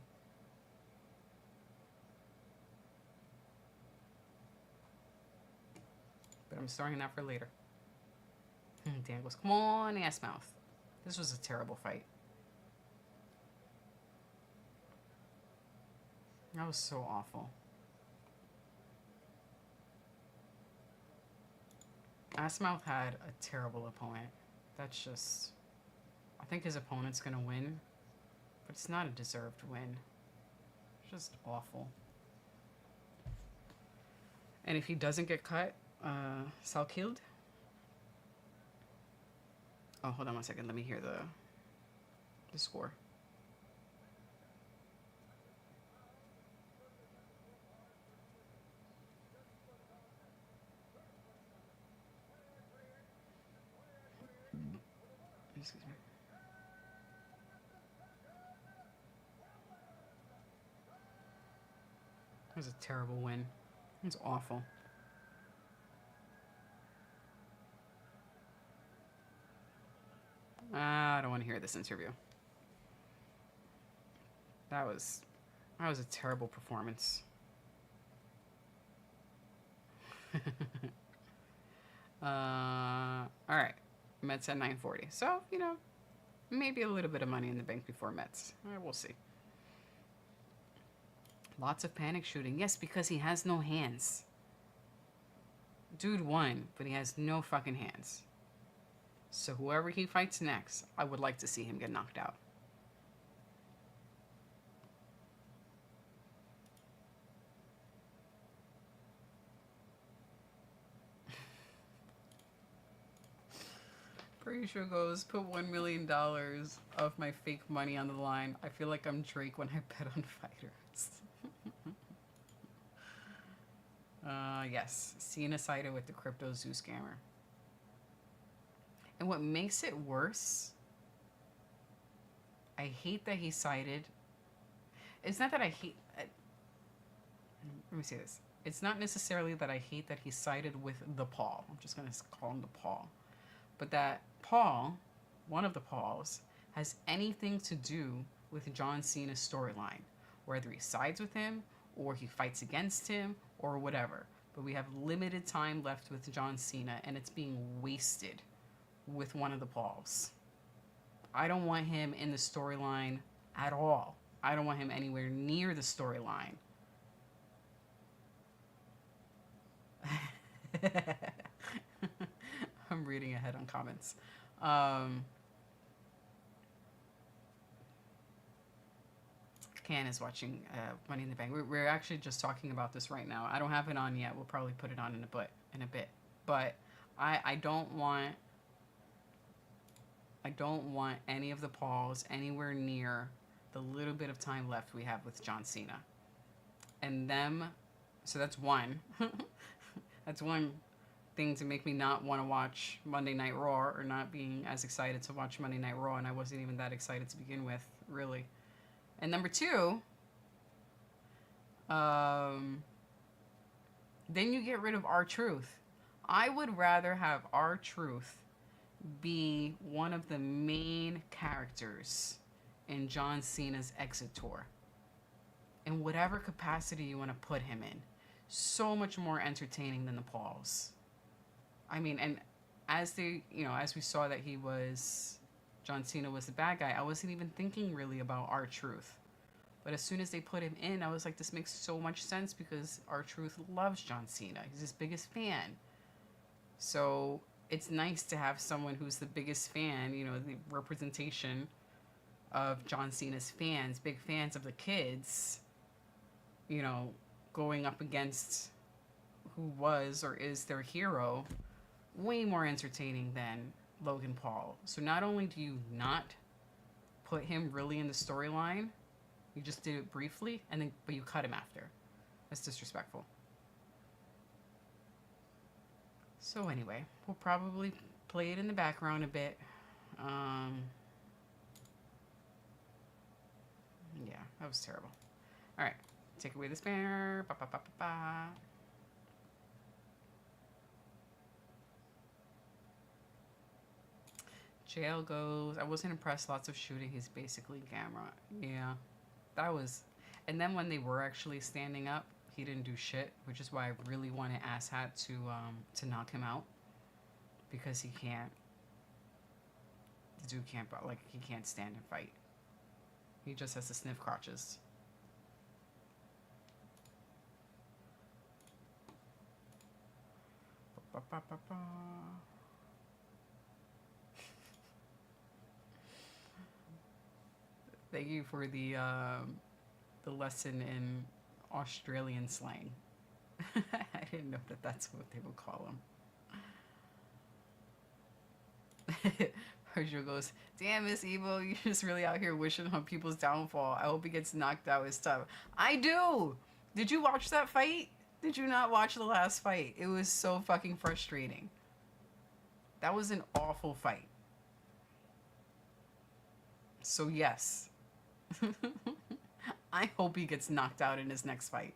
But I'm starting that for later. Dan goes, come on, ass mouth. This was a terrible fight. That was so awful. Assmouth had a terrible opponent. That's just... I think his opponent's gonna win, but it's not a deserved win. It's just awful. And if he doesn't get cut, Sal killed. Oh, hold on one second. Let me hear the score. Excuse me. That was a terrible win. It was awful. I don't want to hear this interview. That was a terrible performance. All right. Mets at 940. So, you know, maybe a little bit of money in the bank before Mets. We'll see. Lots of panic shooting. Yes, because he has no hands. Dude won, but he has no fucking hands. So whoever he fights next, I would like to see him get knocked out. Pretty sure goes, put $1 million of my fake money on the line. I feel like I'm Drake when I bet on fighters. Yes, Cena sided with the crypto zoo scammer. And what makes it worse, I hate that he sided. It's not that I hate... let me say this. It's not necessarily that I hate that he sided with the Paul. I'm just going to call him the Paul. But that Paul, one of the Pauls, has anything to do with John Cena's storyline. Whether he sides with him, or he fights against him, or whatever. But we have limited time left with John Cena, and it's being wasted with one of the Pauls. I don't want him in the storyline at all. I don't want him anywhere near the storyline. I'm reading ahead on comments. Can is watching Money in the Bank. We're actually just talking about this right now. I don't have it on yet. We'll probably put it on in a bit. But I don't want any of the Pauls anywhere near the little bit of time left we have with John Cena. And them, so that's one. That's one thing to make me not want to watch Monday Night Raw, or not being as excited to watch Monday Night Raw, and I wasn't even that excited to begin with, really. And number two, then you get rid of R-Truth. I would rather have R-Truth be one of the main characters in John Cena's exit tour. In whatever capacity you want to put him in. So much more entertaining than the Pauls. I mean, and as we saw that John Cena was the bad guy, I wasn't even thinking really about R-Truth. But as soon as they put him in, I was like, this makes so much sense because R-Truth loves John Cena. He's his biggest fan. So it's nice to have someone who's the biggest fan, you know, the representation of John Cena's fans, big fans of the kids, you know, going up against who was or is their hero. Way more entertaining than Logan Paul. So not only do you not put him really in the storyline, you just did it briefly, but you cut him after. That's disrespectful. So anyway, we'll probably play it in the background a bit. Yeah, that was terrible. All right, take away the spanner. Ba, ba, ba, ba, ba. Jail goes. I wasn't impressed. Lots of shooting. He's basically camera. Yeah, that was. And then when they were actually standing up, he didn't do shit, which is why I really wanted Asshat to knock him out, because he can't. The dude can't, like, he can't stand and fight. He just has to sniff crotches. Ba, ba, ba, ba. Thank you for the lesson in Australian slang. I didn't know that that's what they would call him. Herschel goes, damn, Miss Evo, you're just really out here wishing on people's downfall. I hope he gets knocked out. It's tough. I do! Did you watch that fight? Did you not watch the last fight? It was so fucking frustrating. That was an awful fight. So yes. I hope he gets knocked out in his next fight.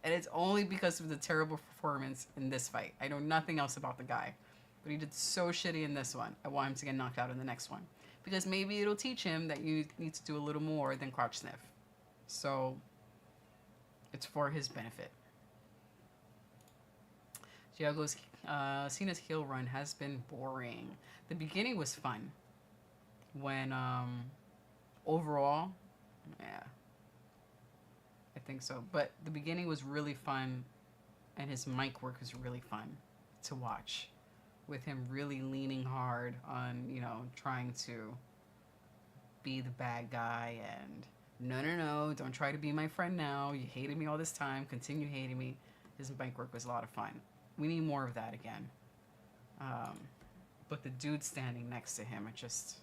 And it's only because of the terrible performance in this fight. I know nothing else about the guy. But he did so shitty in this one. I want him to get knocked out in the next one. Because maybe it'll teach him that you need to do a little more than crotch sniff. So, it's for his benefit. Thiago's Cena's heel run has been boring. The beginning was fun. When, overall, yeah. I think so. But the beginning was really fun. And his mic work was really fun to watch. With him really leaning hard on, you know, trying to be the bad guy and no, don't try to be my friend now. You hated me all this time. Continue hating me. His mic work was a lot of fun. We need more of that again. But the dude standing next to him, it just...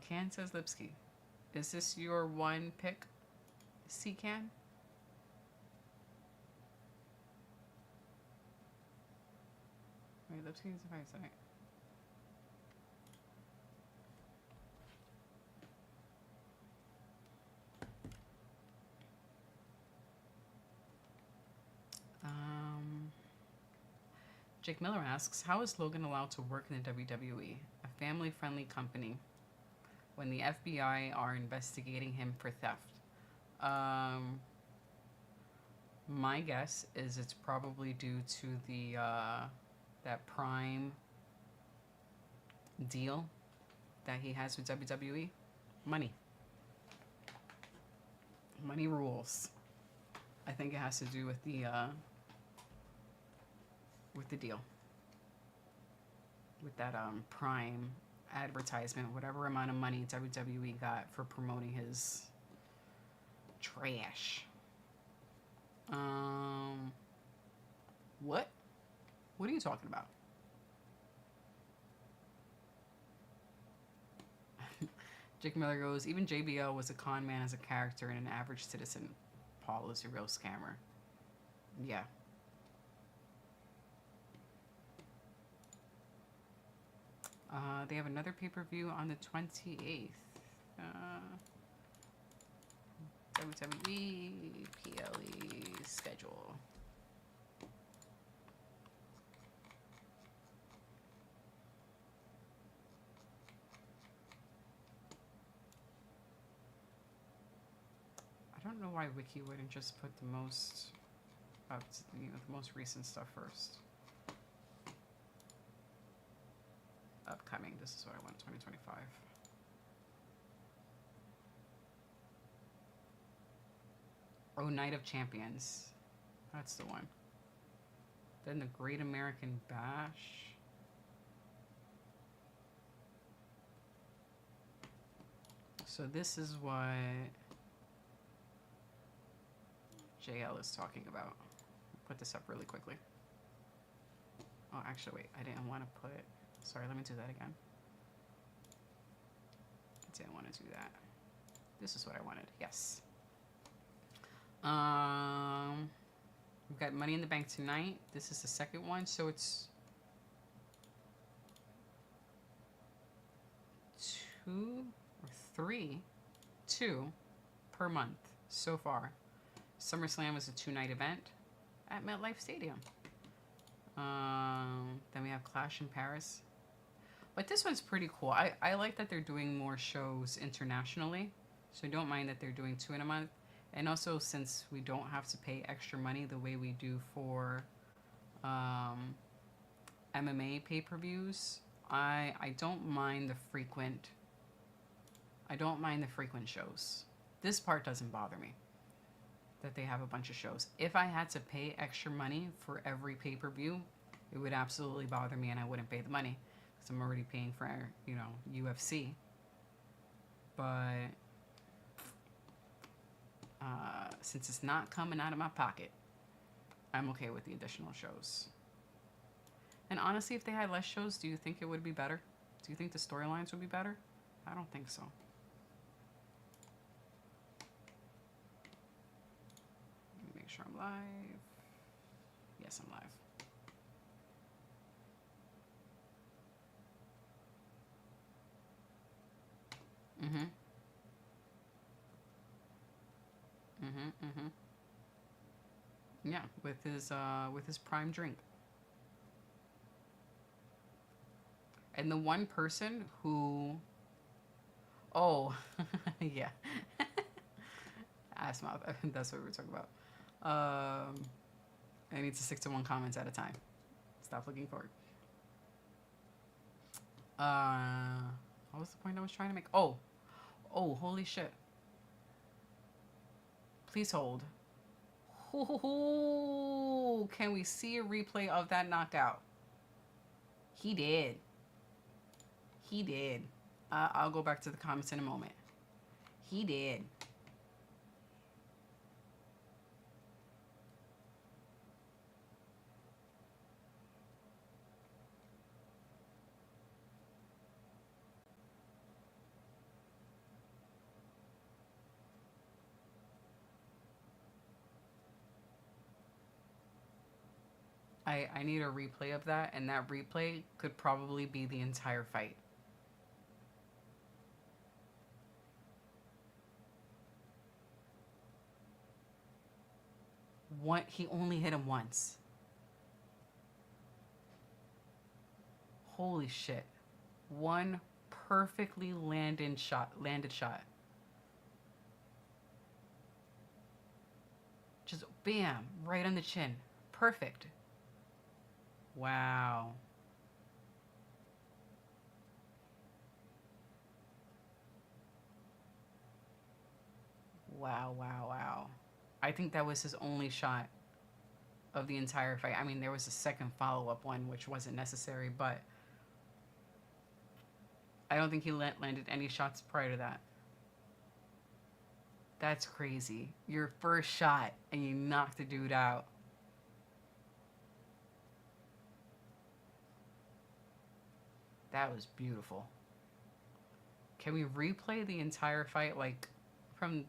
Can says Lipsky. Is this your one pick, C-Can? Wait, Lipsky is a fight site. Jake Miller asks, how is Logan allowed to work in the WWE, a family-friendly company, when the FBI are investigating him for theft? My guess is it's probably due to the that Prime deal that he has with WWE. Money. Money rules. I think it has to do with the deal. With that Prime advertisement, whatever amount of money WWE got for promoting his trash. What? What are you talking about? Jake Miller goes, even JBL was a con man as a character and an average citizen. Paul is a real scammer. Yeah. They have another pay-per-view on the 28th. WWE PLE schedule. I don't know why Wiki wouldn't just put the most up to, you know, the most recent stuff first. Upcoming. This is what I want. 2025. Oh, Night of Champions. That's the one. Then the Great American Bash. So this is what JL is talking about. Put this up really quickly. Oh, actually, wait. I didn't want to put... Sorry, let me do that again. I didn't want to do that. This is what I wanted. Yes. We've got Money in the Bank tonight. This is the second one, so it's 2 or 3, 2 per month so far. SummerSlam is a 2-night event at MetLife Stadium. Then we have Clash in Paris. But this one's pretty cool. I like that they're doing more shows internationally. So I don't mind that they're doing 2 in a month. And also, since we don't have to pay extra money the way we do for MMA pay-per-views, I don't mind the frequent shows. This part doesn't bother me, that they have a bunch of shows. If I had to pay extra money for every pay-per-view, it would absolutely bother me, and I wouldn't pay the money because I'm already paying for, UFC. But since it's not coming out of my pocket, I'm okay with the additional shows. And honestly, if they had less shows, do you think it would be better? Do you think the storylines would be better? I don't think so. Let me make sure I'm live. Yes, I'm live. Yeah, with his prime drink. And the one person who, oh, yeah, ass mouth. That's what we're talking about. I need to stick to 1 comment at a time. Stop looking forward. What was the point I was trying to make? Oh, holy shit. Please hold. Ooh, can we see a replay of that knockout? He did. He did. I'll go back to the comments in a moment. He did. I need a replay of that, and that replay could probably be the entire fight. He only hit him once. Holy shit. 1 perfectly landed shot. Just bam, right on the chin. Perfect. Wow. Wow. I think that was his only shot of the entire fight. I mean, there was a second follow-up one, which wasn't necessary, but I don't think he landed any shots prior to that. That's crazy. Your first shot, and you knocked the dude out. That was beautiful. Can we replay the entire fight, like, from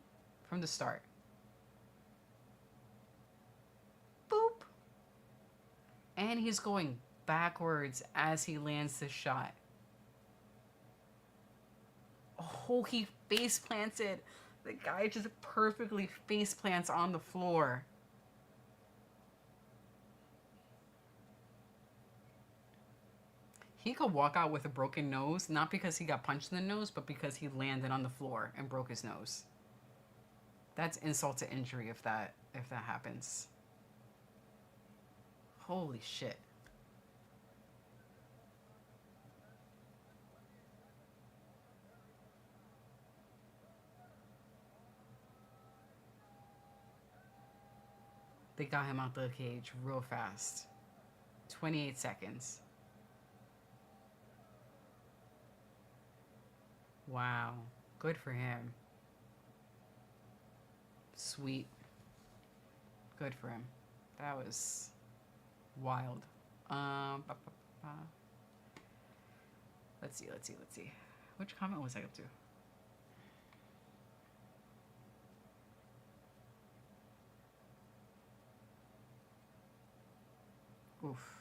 the start? Boop. And he's going backwards as he lands the shot. Oh, he face planted. The guy just perfectly face plants on the floor. He could walk out with a broken nose, not because he got punched in the nose, but because he landed on the floor and broke his nose. That's insult to injury if that happens. Holy shit. They got him out the cage real fast. 28 seconds. Wow. Good for him. Sweet. Good for him. That was wild. Let's see. Which comment was I up to? Oof.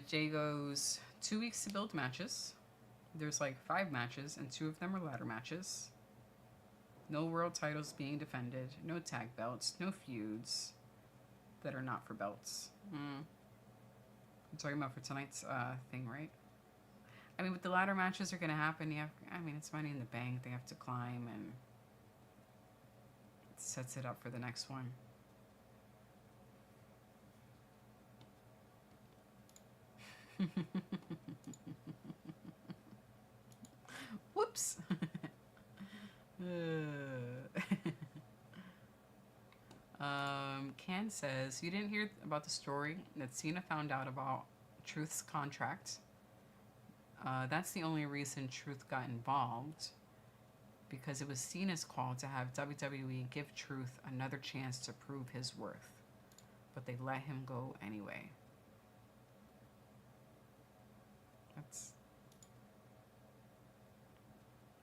Jay goes 2 weeks to build matches. There's like 5 matches, and 2 of them are ladder matches. No world titles being defended. No tag belts. No feuds that are not for belts. I'm talking about for tonight's thing, right? I mean, with the ladder matches are going to happen. It's Money in the Bank. They have to climb, and it sets it up for the next one. Whoops. Can says, you didn't hear about the story that Cena found out about Truth's contract. That's the only reason Truth got involved, because it was Cena's call to have WWE give Truth another chance to prove his worth, but they let him go anyway.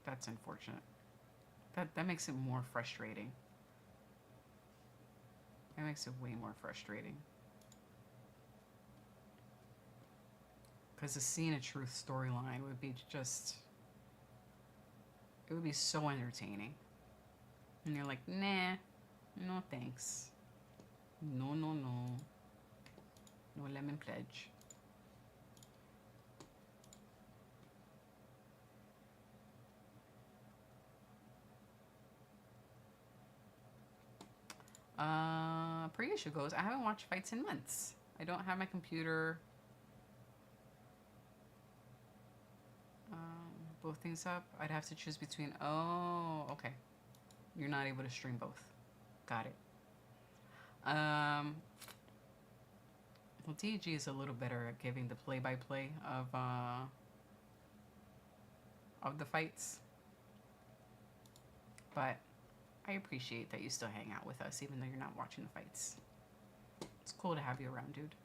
That's unfortunate. That makes it more frustrating. That makes it way more frustrating. Because the Cena Truth storyline would be just... It would be so entertaining. And you're like, nah, no thanks. No, no, no. No lemon pledge. Priya goes, I haven't watched fights in months. I don't have my computer. Both things up. I'd have to choose between... Oh, okay. You're not able to stream both. Got it. Well, DG is a little better at giving the play-by-play of the fights. But I appreciate that you still hang out with us, even though you're not watching the fights. It's cool to have you around, dude.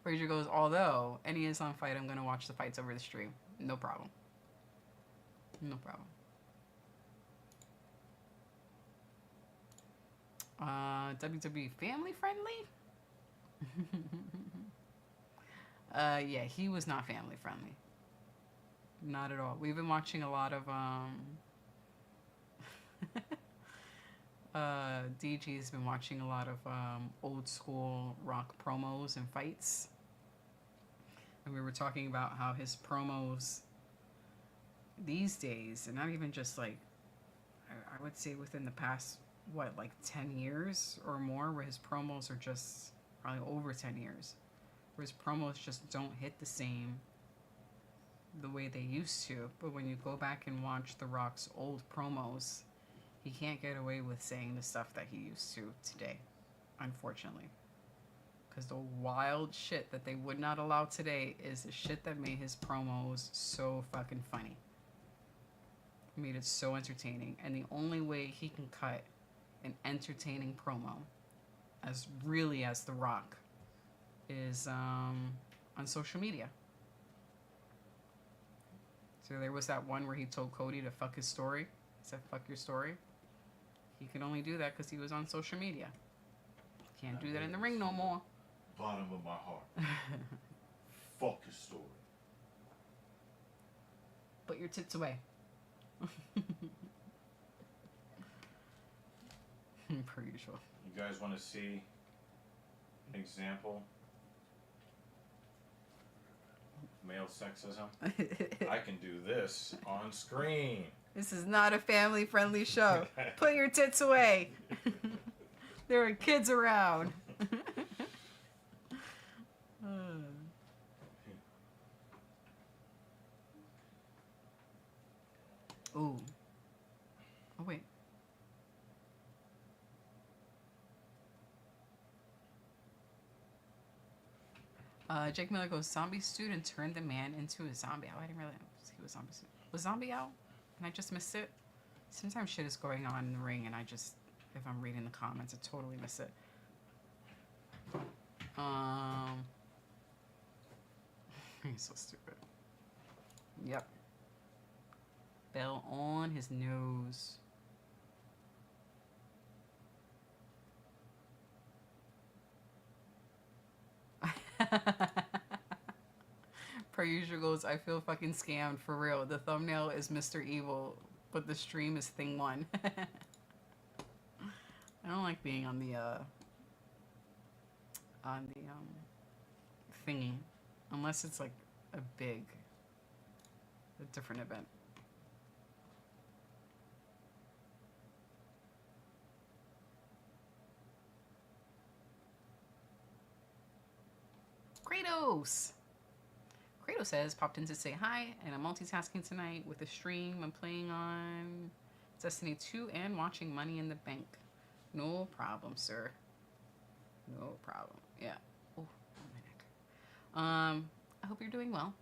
Frazier goes, although any Islam fight, I'm going to watch the fights over the stream. No problem. No problem. WWE family friendly? Yeah, he was not family friendly. Not at all. We've been watching a lot of DG's been watching a lot of old school Rock promos and fights. And we were talking about how his promos these days, and not even just like, I would say within the past, what, like 10 years or more, where his promos are just, probably over 10 years, where his promos just don't hit the same the way they used to. But when you go back and watch The Rock's old promos, he can't get away with saying the stuff that he used to today, unfortunately. Because the wild shit that they would not allow today is the shit that made his promos so fucking funny. Made it so entertaining. And the only way he can cut an entertaining promo as really as The Rock is on social media. So there was that one where he told Cody to fuck his story. He said, fuck your story. He can only do that because he was on social media. Can't do that in the ring no more. Bottom of my heart. Fuck your story. Put your tits away. Per usual. You guys want to see an example? Male sexism? I can do this on screen. This is not a family-friendly show. Put your tits away. There are kids around. Ooh. Oh, wait. Jake Miller goes, zombie student turned the man into a zombie. Oh, I didn't realize he was zombie. Was zombie out? And I just missed it? Sometimes shit is going on in the ring and I just, if I'm reading the comments, I totally miss it. He's so stupid. Yep. fell on his nose. Per usual goes, I feel fucking scammed for real. The thumbnail is Mr. Evil, but the stream is Thing 1. I don't like being on the thingy, unless it's like a different event. Kratos! Kratos says, popped in to say hi, and I'm multitasking tonight with a stream. I'm playing on Destiny 2 and watching Money in the Bank. No problem, sir. No problem. Yeah. Oh, my neck. I hope you're doing well.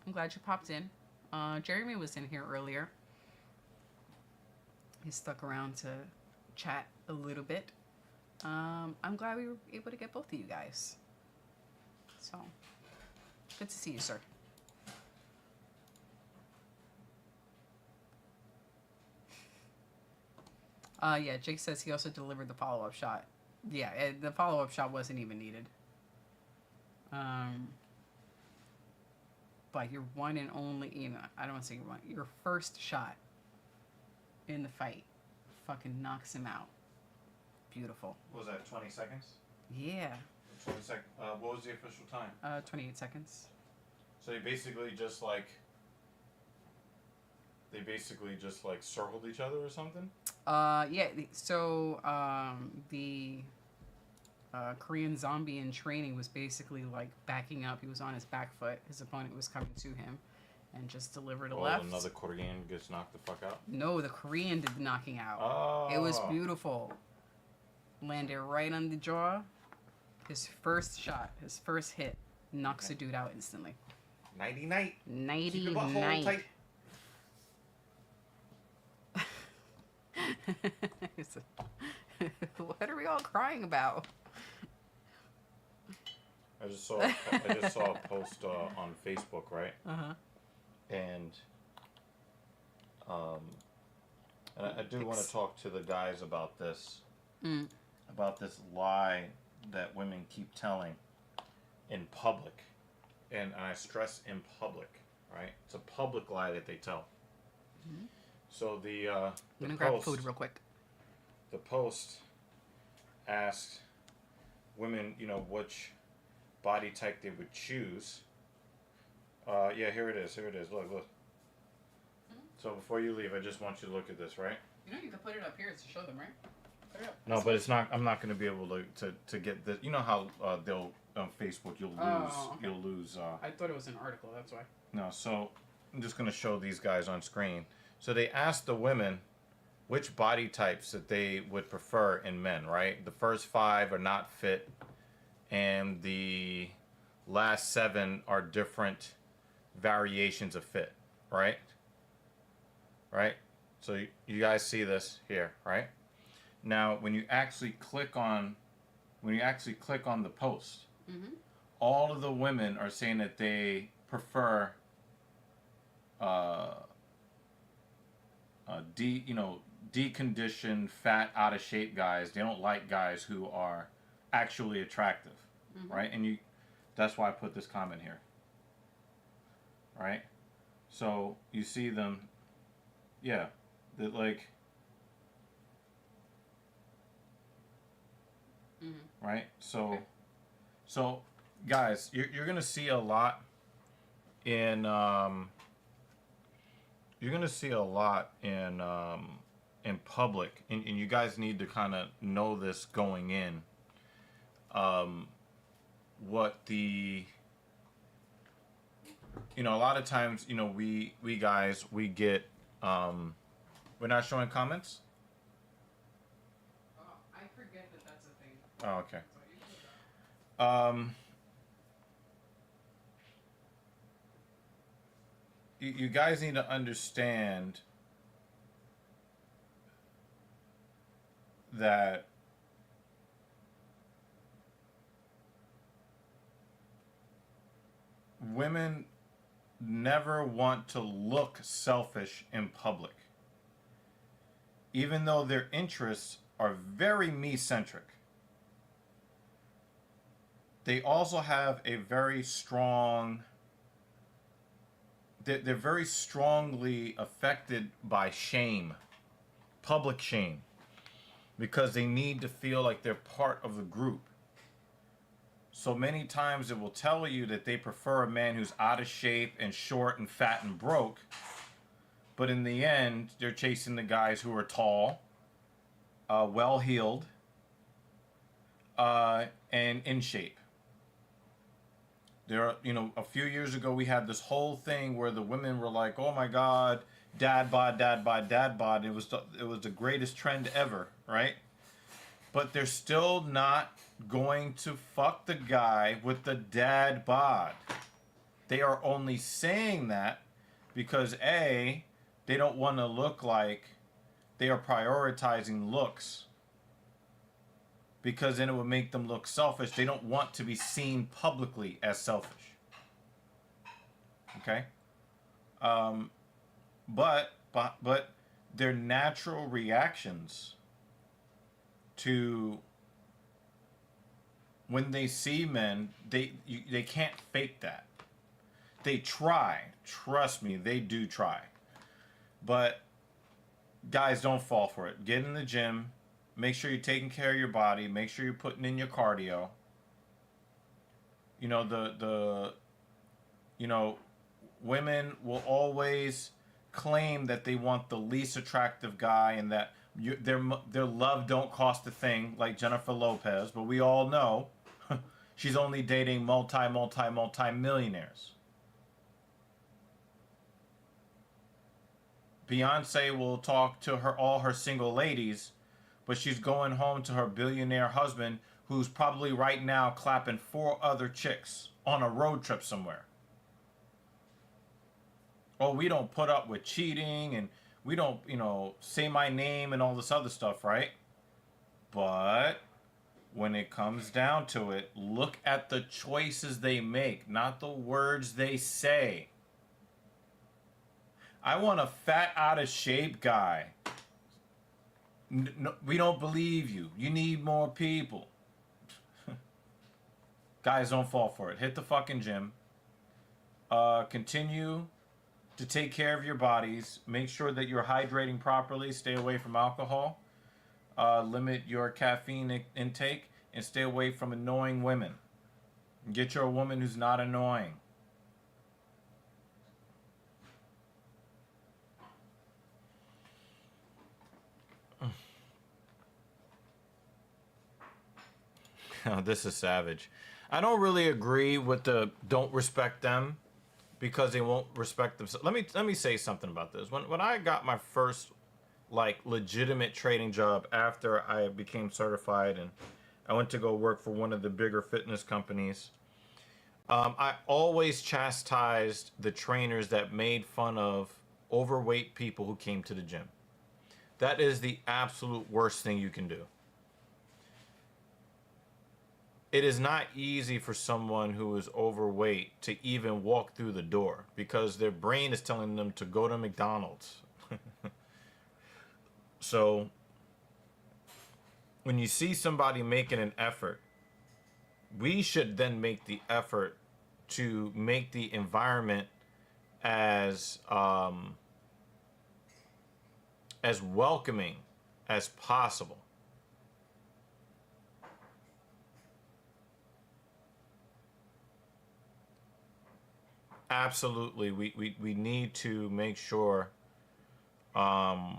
I'm glad you popped in. Jeremy was in here earlier. He stuck around to chat a little bit. I'm glad we were able to get both of you guys. So, good to see you, sir. Yeah, Jake says he also delivered the follow-up shot. Yeah, the follow-up shot wasn't even needed. But your one and only, I don't want to say your one, your first shot in the fight fucking knocks him out. Beautiful. What was that, 20 seconds? Yeah. 20 seconds. What was the official time? 28 seconds. So they basically just circled each other or something? Yeah, so the Korean zombie in training was basically like backing up. He was on his back foot. His opponent was coming to him and just delivered a left. Another Korean gets knocked the fuck out? No, the Korean did the knocking out. Oh. It was beautiful. Landed right on the jaw. His first shot, his first hit, knocks the dude out instantly. Nighty-night. Nighty-night. What are we all crying about? I just saw a post on Facebook, right? Uh-huh. And I do want to talk to the guys about this. About this lie that women keep telling in public. And I stress in public, right? It's a public lie that they tell. Mm-hmm. So I'm gonna grab food real quick. The post asked women, which body type they would choose. Yeah, here it is. Look. Mm-hmm. So before you leave, I just want you to look at this, right? You can put it up here to show them, right? Put it up. No, but it's not. I'm not going to be able to get this. You know how they'll on Facebook you'll lose. Oh, okay. You'll lose. I thought it was an article. That's why. No, so I'm just going to show these guys on screen. So they asked the women which body types that they would prefer in men, right? The first 5 are not fit, and the last 7 are different variations of fit, right? Right? So you guys see this here, right? Now, when you actually click on the post, mm-hmm. all of the women are saying that they prefer deconditioned, fat, out of shape guys. They don't like guys who are actually attractive, mm-hmm. right? And that's why I put this comment here, right? So you see them, yeah, that like, mm-hmm. right? So, okay. So guys, you're gonna see a lot in public, and you guys need to kind of know this going in. What the, a lot of times, we guys, we get, we're not showing comments? I forget that that's a thing. Oh, okay. You guys need to understand that women never want to look selfish in public, even though their interests are very me-centric. They also have a very strong, they're very strongly affected by shame, public shame, because they need to feel like they're part of the group. So many times it will tell you that they prefer a man who's out of shape and short and fat and broke, but in the end, they're chasing the guys who are tall, well-heeled, and in shape. There are, a few years ago we had this whole thing where the women were like, "Oh my God, dad bod, dad bod, dad bod." It was the greatest trend ever, right? But they're still not going to fuck the guy with the dad bod. They are only saying that because A, they don't want to look like they are prioritizing looks, because then it would make them look selfish. They don't want to be seen publicly as selfish. Okay? But their natural reactions to when they see men, they can't fake that. They try. Trust me, they do try. But guys, don't fall for it. Get in the gym. Make sure you're taking care of your body. Make sure you're putting in your cardio. Women will always claim that they want the least attractive guy and that their love don't cost a thing, like Jennifer Lopez. But we all know she's only dating multi-millionaires. Beyonce will talk to all her single ladies, but she's going home to her billionaire husband, who's probably right now clapping 4 other chicks on a road trip somewhere. Oh, we don't put up with cheating, and we don't, say my name and all this other stuff, right? But when it comes down to it, look at the choices they make, not the words they say. I want a fat, out of shape guy. No, we don't believe you. You need more people. Guys, don't fall for it. Hit the fucking gym. Continue to take care of your bodies. Make sure that you're hydrating properly. Stay away from alcohol. Limit your caffeine intake. And stay away from annoying women. Get you a woman who's not annoying. Oh, this is savage. I don't really agree with the don't respect them because they won't respect themselves. Let me say something about this. When I got my first legitimate training job after I became certified and I went to go work for one of the bigger fitness companies, I always chastised the trainers that made fun of overweight people who came to the gym. That is the absolute worst thing you can do. It is not easy for someone who is overweight to even walk through the door because their brain is telling them to go to McDonald's. So when you see somebody making an effort, we should then make the effort to make the environment as welcoming as possible. Absolutely, we need to make sure I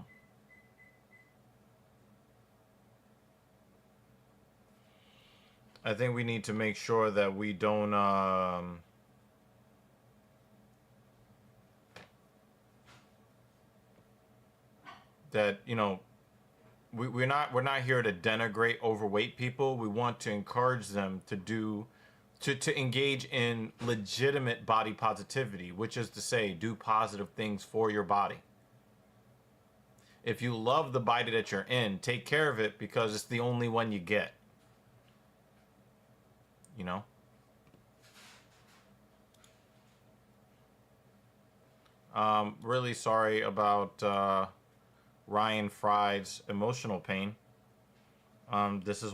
think we need to make sure that we don't that we're not here to denigrate overweight people. We want to encourage them to engage in legitimate body positivity, which is to say, do positive things for your body. If you love the body that you're in, take care of it because it's the only one you get. Really sorry about Ryan Fry's emotional pain. This is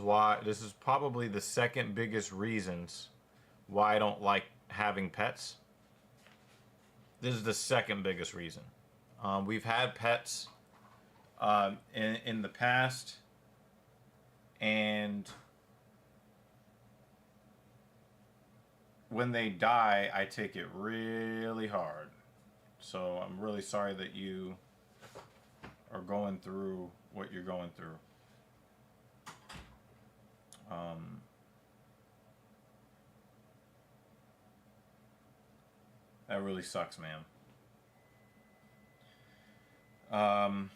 probably the second biggest reasons why I don't like having pets. This is the second biggest reason. We've had pets in the past, and when they die, I take it really hard. So I'm really sorry that you are going through what you're going through. That really sucks, man. I'm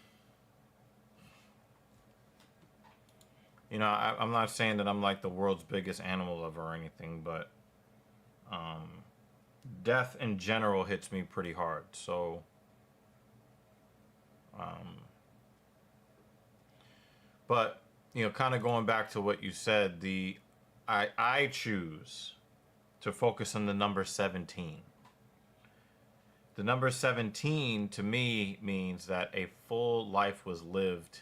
not saying that I'm like the world's biggest animal lover or anything, but death in general hits me pretty hard. So, but kind of going back to what you said, I choose to focus on the number 17. The number 17 to me means that a full life was lived.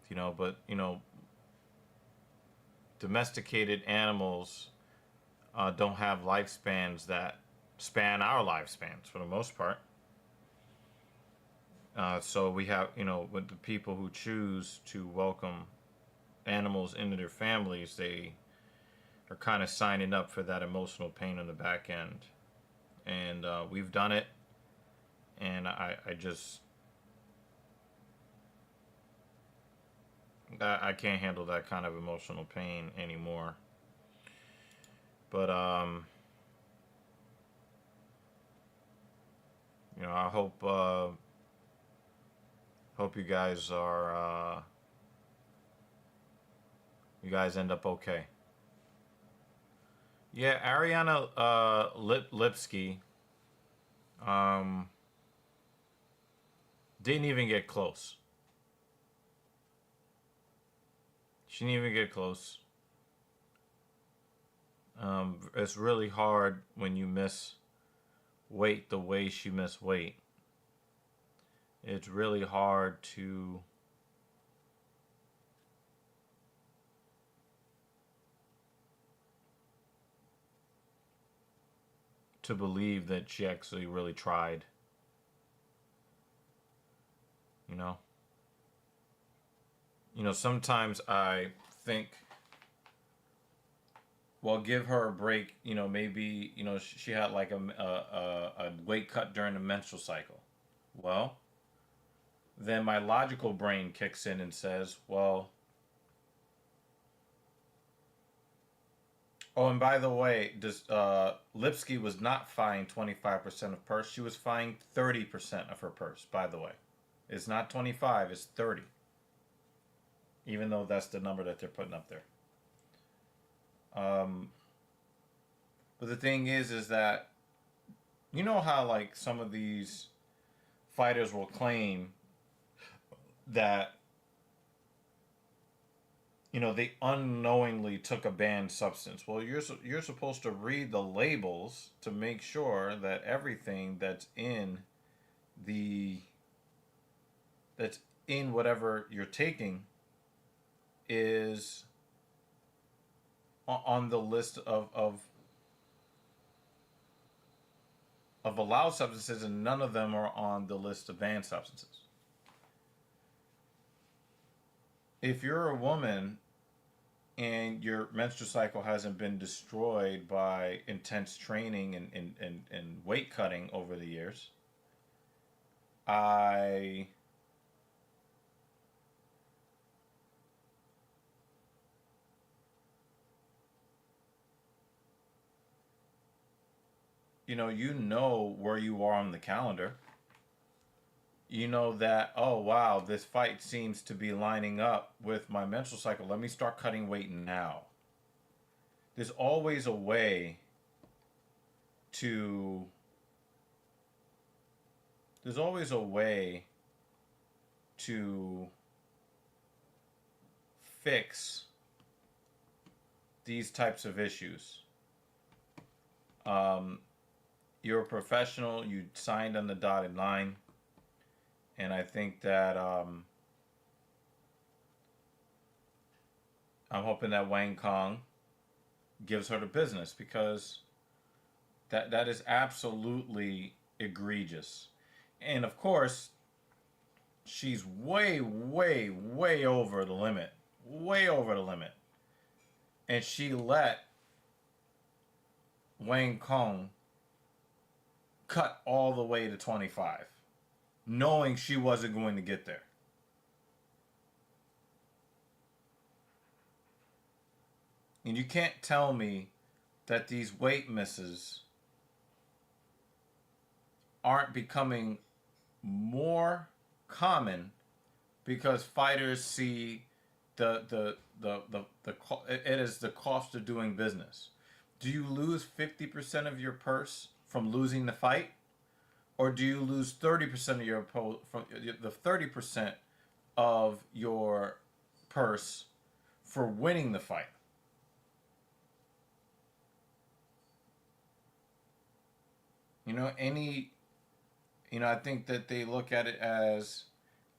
But domesticated animals don't have lifespans that span our lifespans for the most part. So we have, with the people who choose to welcome animals into their families, they are kind of signing up for that emotional pain on the back end. And we've done it. And I can't handle that kind of emotional pain anymore. But I hope you guys are you guys end up okay. Yeah, Ariana Lipsky didn't even get close. She didn't even get close. It's really hard when you miss weight the way she missed weight. It's really hard to believe that she actually really tried. Sometimes I think, well, give her a break. Maybe she had like a weight cut during the menstrual cycle. Well, then my logical brain kicks in and says, well, oh, and by the way, Lipsky was not fined 25% of purse. She was fined 30% of her purse, by the way. It's not 25, it's 30. Even though that's the number that they're putting up there. But the thing is that, how like some of these fighters will claim that, they unknowingly took a banned substance. Well, you're supposed to read the labels to make sure that everything that's in whatever you're taking is on the list of allowed substances, and none of them are on the list of banned substances. If you're a woman and your menstrual cycle hasn't been destroyed by intense training and weight cutting over the years, you know where you are on the calendar. You know that, oh wow, this fight seems to be lining up with my menstrual cycle. Let me start cutting weight now. There's always a way to fix these types of issues. You're a professional. You signed on the dotted line, and I think that I'm hoping that Wang Kong gives her the business, because that is absolutely egregious. And of course, she's way, way, way over the limit. Way over the limit. And she let Wang Kong cut all the way to 25, knowing she wasn't going to get there. And you can't tell me that these weight misses aren't becoming more common because fighters see it is the cost of doing business. Do you lose 50% of your purse from losing the fight, or do you lose 30% of your from the 30% of your purse for winning the fight? I think that they look at it as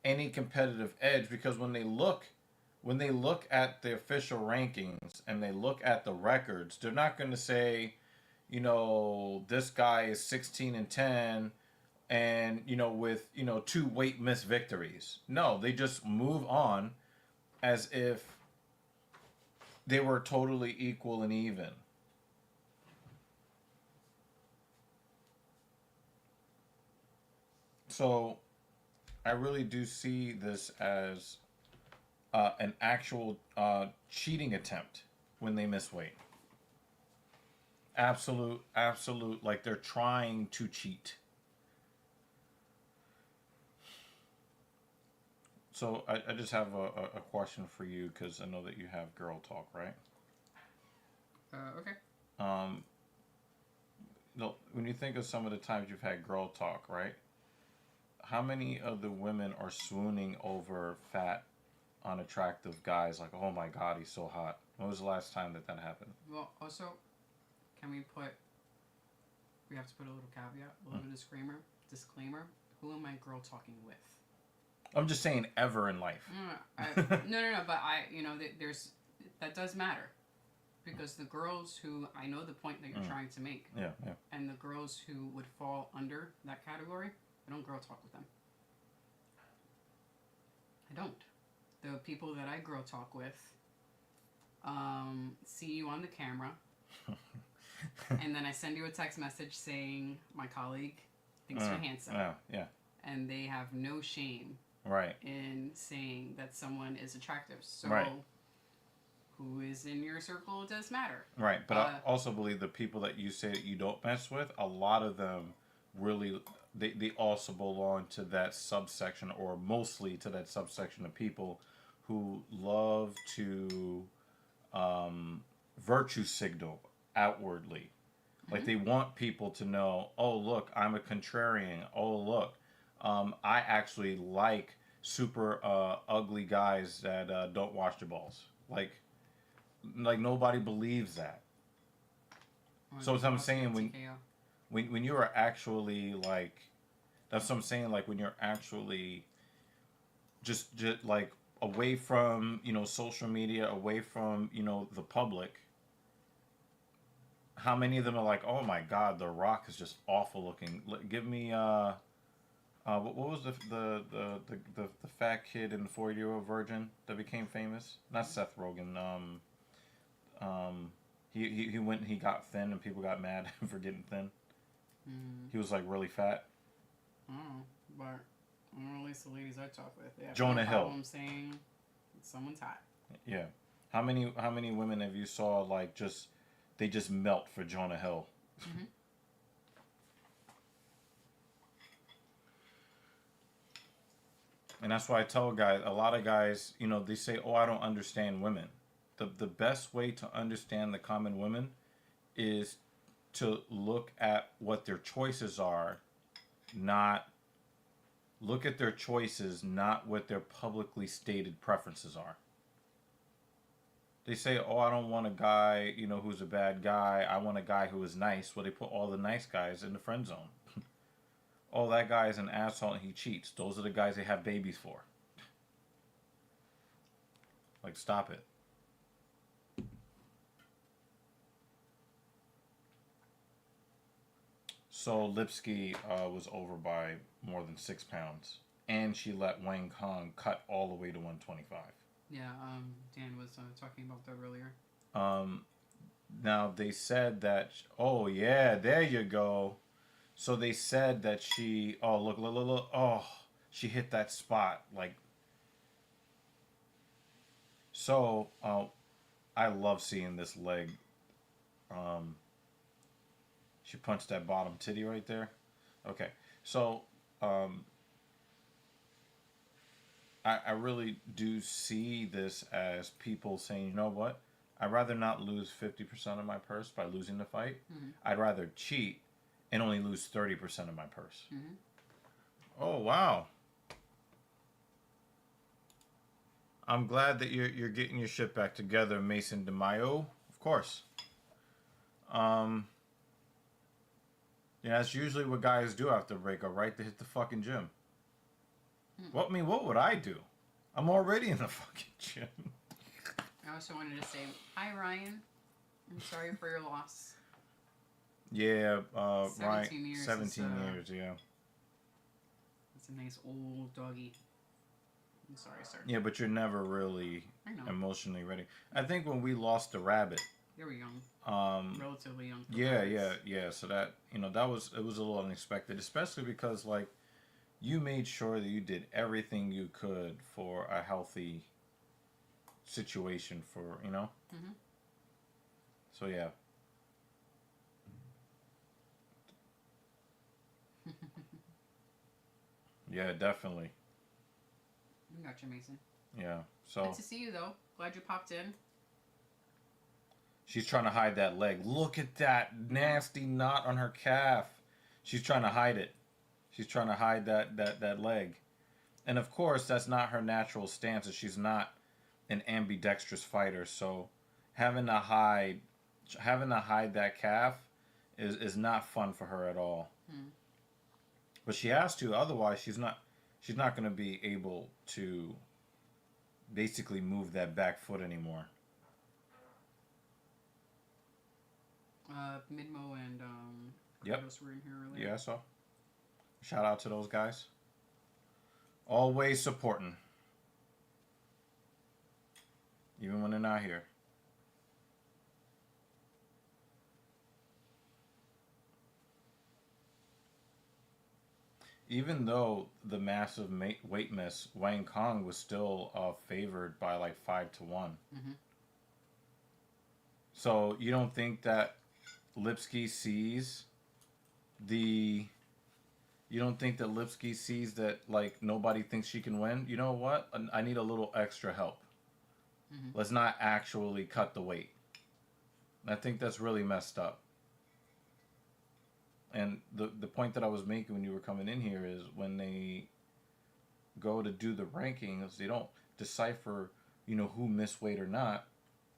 any competitive edge, because when they look at the official rankings and they look at the records, they're not going to say, this guy is 16-10 and, with, 2 weight miss victories. No, they just move on as if they were totally equal and even. So I really do see this as an actual cheating attempt when they miss weight. Absolute, like they're trying to cheat. So I just have a question for you, because I know that you have girl talk, right? Okay. No, when you think of some of the times you've had girl talk, right? How many of the women are swooning over fat, unattractive guys? Like, oh my God, he's so hot. When was the last time that happened? Well, also, we have to put a little caveat, a little disclaimer. Who am I girl talking with? I'm just saying, ever in life. No, but there's, that does matter. Because the girls who, I know the point that you're trying to make. Yeah. And the girls who would fall under that category, I don't girl talk with them. I don't. The people that I girl talk with see you on the camera, and then I send you a text message saying, my colleague thinks you're handsome. Yeah. And they have no shame in saying that someone is attractive. So who is in your circle does matter. Right, but I also believe the people that you say that you don't mess with, a lot of them really, they also belong to that subsection, or mostly to that subsection of people who love to virtue signal outwardly. Like, they want people to know, oh, look, I'm a contrarian. Oh, look, I actually like super ugly guys that don't wash their balls. Like nobody believes that. So what I'm saying, when you are actually like, that's what I'm saying, like when you're actually just like away from, social media, away from, the public, how many of them are like, oh my God, The Rock is just awful looking. Give me what was the fat kid in the 40-year-old virgin that became famous? Not Seth Rogen. He went and he got thin, and people got mad for getting thin. He was like really fat. But at least the ladies I talk with, they have Jonah no Hill. problem saying someone's hot. Yeah. How many women have you saw like they just melt for Jonah Hill? Mm-hmm. And that's why I tell guys, a lot of guys, they say, oh, I don't understand women. The best way to understand the common women is to look at what their choices are, not look at their choices, not what their publicly stated preferences are. they say, oh, I don't want a guy, who's a bad guy. I want a guy who is nice. Well, they put all the nice guys in the friend zone. Oh, that guy is an asshole and he cheats. Those are the guys they have babies for. Like, stop it. So Lipsky was over by more than 6 pounds, and she let Wang Kong cut all the way to 125. Yeah, Dan was talking about that earlier. Now they said that. Oh yeah, there you go. So they said that she. Oh look. Oh, she hit that spot like. So, I love seeing this leg. She punched that bottom titty right there. Okay, so I really do see this as people saying, you know what? I'd rather not lose 50% of my purse by losing the fight. Mm-hmm. I'd rather cheat and only lose 30% of my purse. Mm-hmm. Oh, wow. I'm glad that you're getting your shit back together, Mason DeMaio. Of course. Yeah, that's usually what guys do after a breakup, right? They hit the fucking gym. What would I do? I'm already in the fucking gym. I also wanted to say, hi, Ryan. I'm sorry for your loss. Yeah, 17 Ryan, years 17 years, yeah. It's a nice old doggy. I'm sorry, sir. Yeah, but you're never really emotionally ready. I think when we lost the rabbit, they were young. Relatively young. Yeah. So that, it was a little unexpected, especially because, like, you made sure that you did everything you could for a healthy situation for, Mm-hmm. So, yeah. Yeah, definitely. I got you, Mason. Yeah, so. Good to see you, though. Glad you popped in. She's trying to hide that leg. Look at that nasty knot on her calf. She's trying to hide it. She's trying to hide that leg. And of course, that's not her natural stance. She's not an ambidextrous fighter. So having to hide that calf is not fun for her at all. But she has to. Otherwise, she's not going to be able to basically move that back foot anymore. Midmo and Yep. Carlos were in here earlier. Yeah, I saw. Shout out to those guys. Always supporting. Even when they're not here. Even though the massive weight miss, Wang Kong was still favored by like 5-1. Mm-hmm. So you don't think that Lipsky sees that, like, nobody thinks she can win? You know what? I need a little extra help. Mm-hmm. Let's not actually cut the weight. I think that's really messed up. And the point that I was making when you were coming in here is when they go to do the rankings, they don't decipher, who missed weight or not.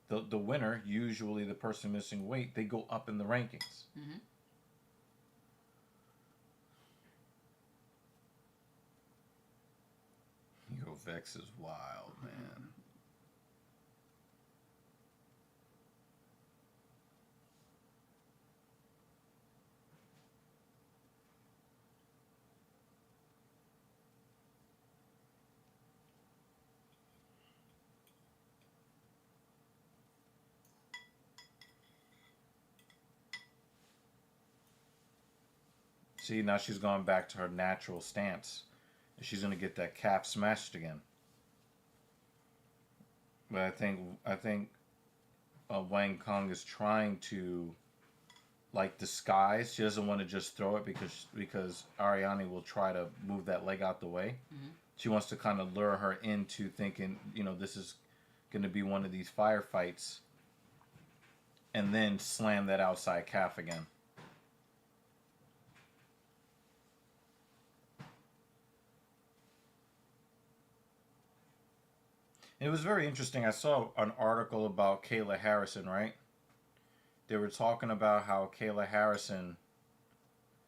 The winner, usually the person missing weight, they go up in the rankings. Mm-hmm. Yo, Vex is wild, man. See, now she's gone back to her natural stance. She's gonna get that calf smashed again. But I think Wang Kong is trying to, like, disguise. She doesn't want to just throw it because Ariane will try to move that leg out the way. Mm-hmm. She wants to kind of lure her into thinking, this is going to be one of these firefights, and then slam that outside calf again. It was very interesting. I saw an article about Kayla Harrison, right? They were talking about how Kayla Harrison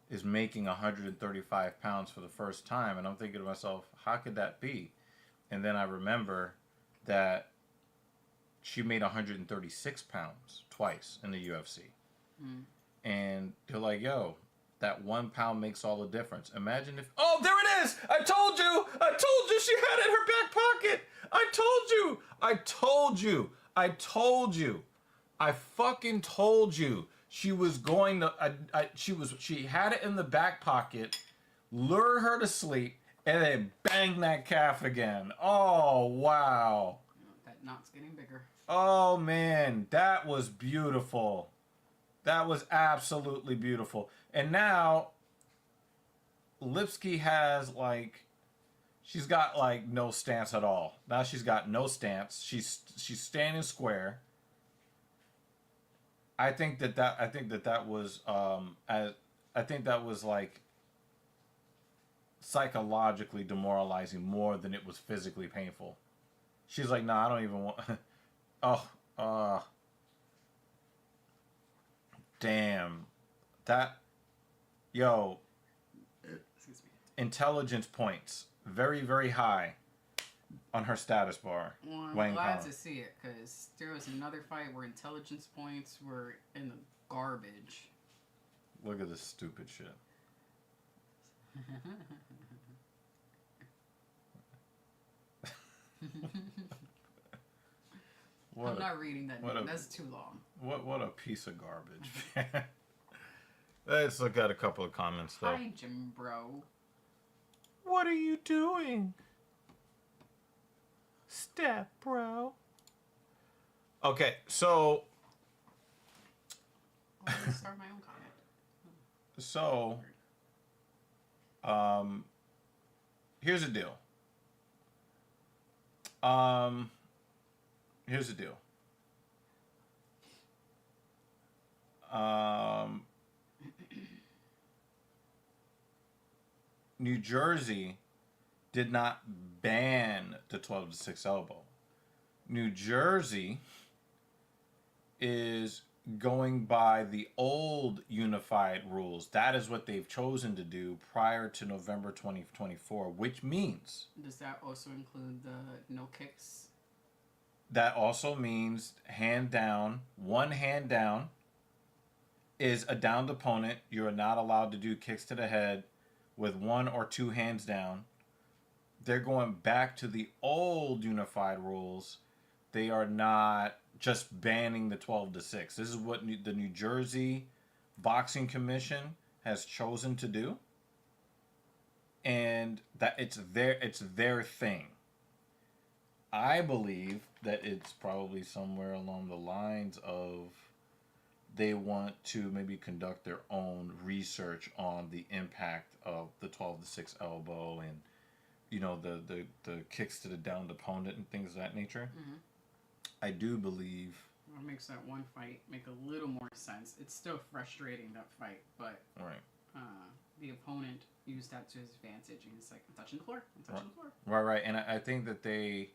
is making 135 pounds for the first time. And I'm thinking to myself, how could that be? And then I remember that she made 136 pounds twice in the UFC. Mm. And they're like, yo, that 1 pound makes all the difference. Imagine if... Oh, there it is! I told you! I told you she had it in her back pocket! I told you! I told you! I told you! I fucking told you! She was going to... She had it in the back pocket, lure her to sleep, and then bang that calf again. Oh, wow. That knot's getting bigger. Oh, man. That was beautiful. That was absolutely beautiful. And now, Lipsky has, like... She's got, like, no stance at all. Now she's got no stance. She's standing square. I think that was like psychologically demoralizing more than it was physically painful. She's like, nah, I don't even want. Damn, Excuse me. Intelligence points very, very high on her status bar. Well, I'm Wayne glad Collins. to see it, because there was another fight where intelligence points were in the garbage. Look at this stupid shit. I'm not reading that name. That's too long. What a piece of garbage. Let's look at a couple of comments though. Hi, Jim Bro. What are you doing? Step, bro. Okay, so I'm gonna start my own comment. Here's the deal. Here's the deal. New Jersey did not ban the 12-6 elbow. New Jersey is going by the old unified rules. That is what they've chosen to do prior to November 2024, which means... Does that also include the no kicks? That also means hand down, one hand down is a downed opponent. You are not allowed to do kicks to the head with one or two hands down. They're going back to the old unified rules. They are not just banning the 12-6. This is what the New Jersey Boxing Commission has chosen to do. And that it's their thing. I believe that it's probably somewhere along the lines of they want to maybe conduct their own research on the impact of the 12-6 elbow and, you know, the kicks to the downed opponent and things of that nature. Mm-hmm. I do believe... What makes that one fight make a little more sense. It's still frustrating, that fight, but Right. The opponent used that to his advantage, and he's like, I'm touching the floor. I'm touching the floor. Right. And I think that they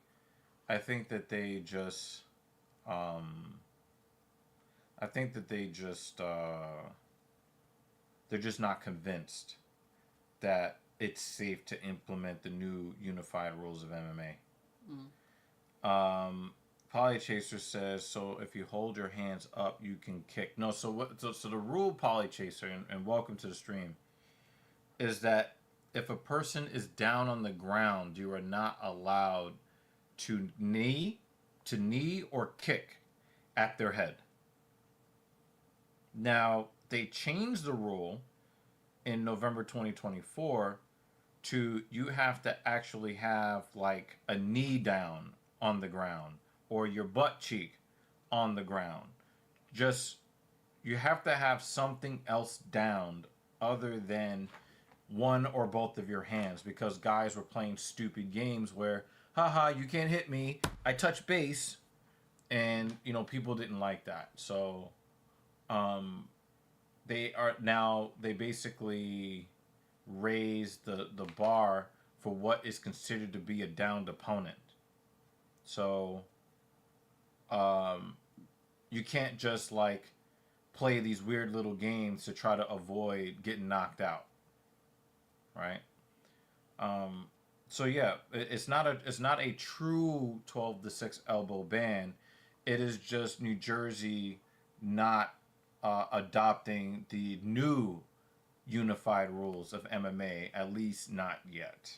just... they're just not convinced that it's safe to implement the new unified rules of MMA. Mm. Polychaser says, so if you hold your hands up, you can kick. No, so the rule, Polychaser, and welcome to the stream, is that if a person is down on the ground, you are not allowed to knee or kick at their head. Now, they changed the rule in November 2024 to you have to actually have like a knee down on the ground or your butt cheek on the ground. Just, you have to have something else down other than one or both of your hands, because guys were playing stupid games where, haha, you can't hit me, I touch base, and, you know, people didn't like that. So, they basically raised the bar for what is considered to be a downed opponent. So, you can't just like play these weird little games to try to avoid getting knocked out, right? So yeah, it's not a true 12-6 elbow ban. It is just New Jersey not adopting the new unified rules of MMA, at least not yet.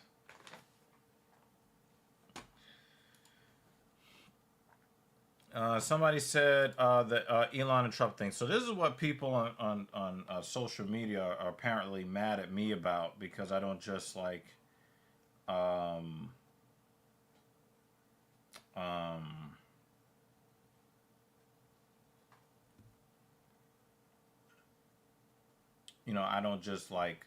Somebody said that Elon and Trump thing. So this is what people on social media are apparently mad at me about, because I don't just like I don't just like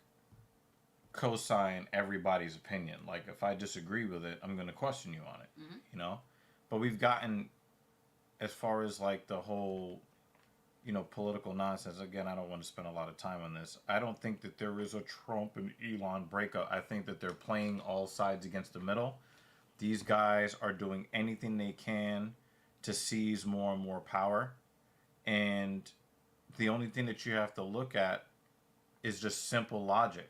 co-sign everybody's opinion. Like if I disagree with it, I'm going to question you on it. Mm-hmm. But we've gotten as far as like the whole political nonsense. Again, I don't want to spend a lot of time on this. I don't think that there is a Trump and Elon breakup. I think that they're playing all sides against the middle. These guys are doing anything they can to seize more and more power. And the only thing that you have to look at is just simple logic.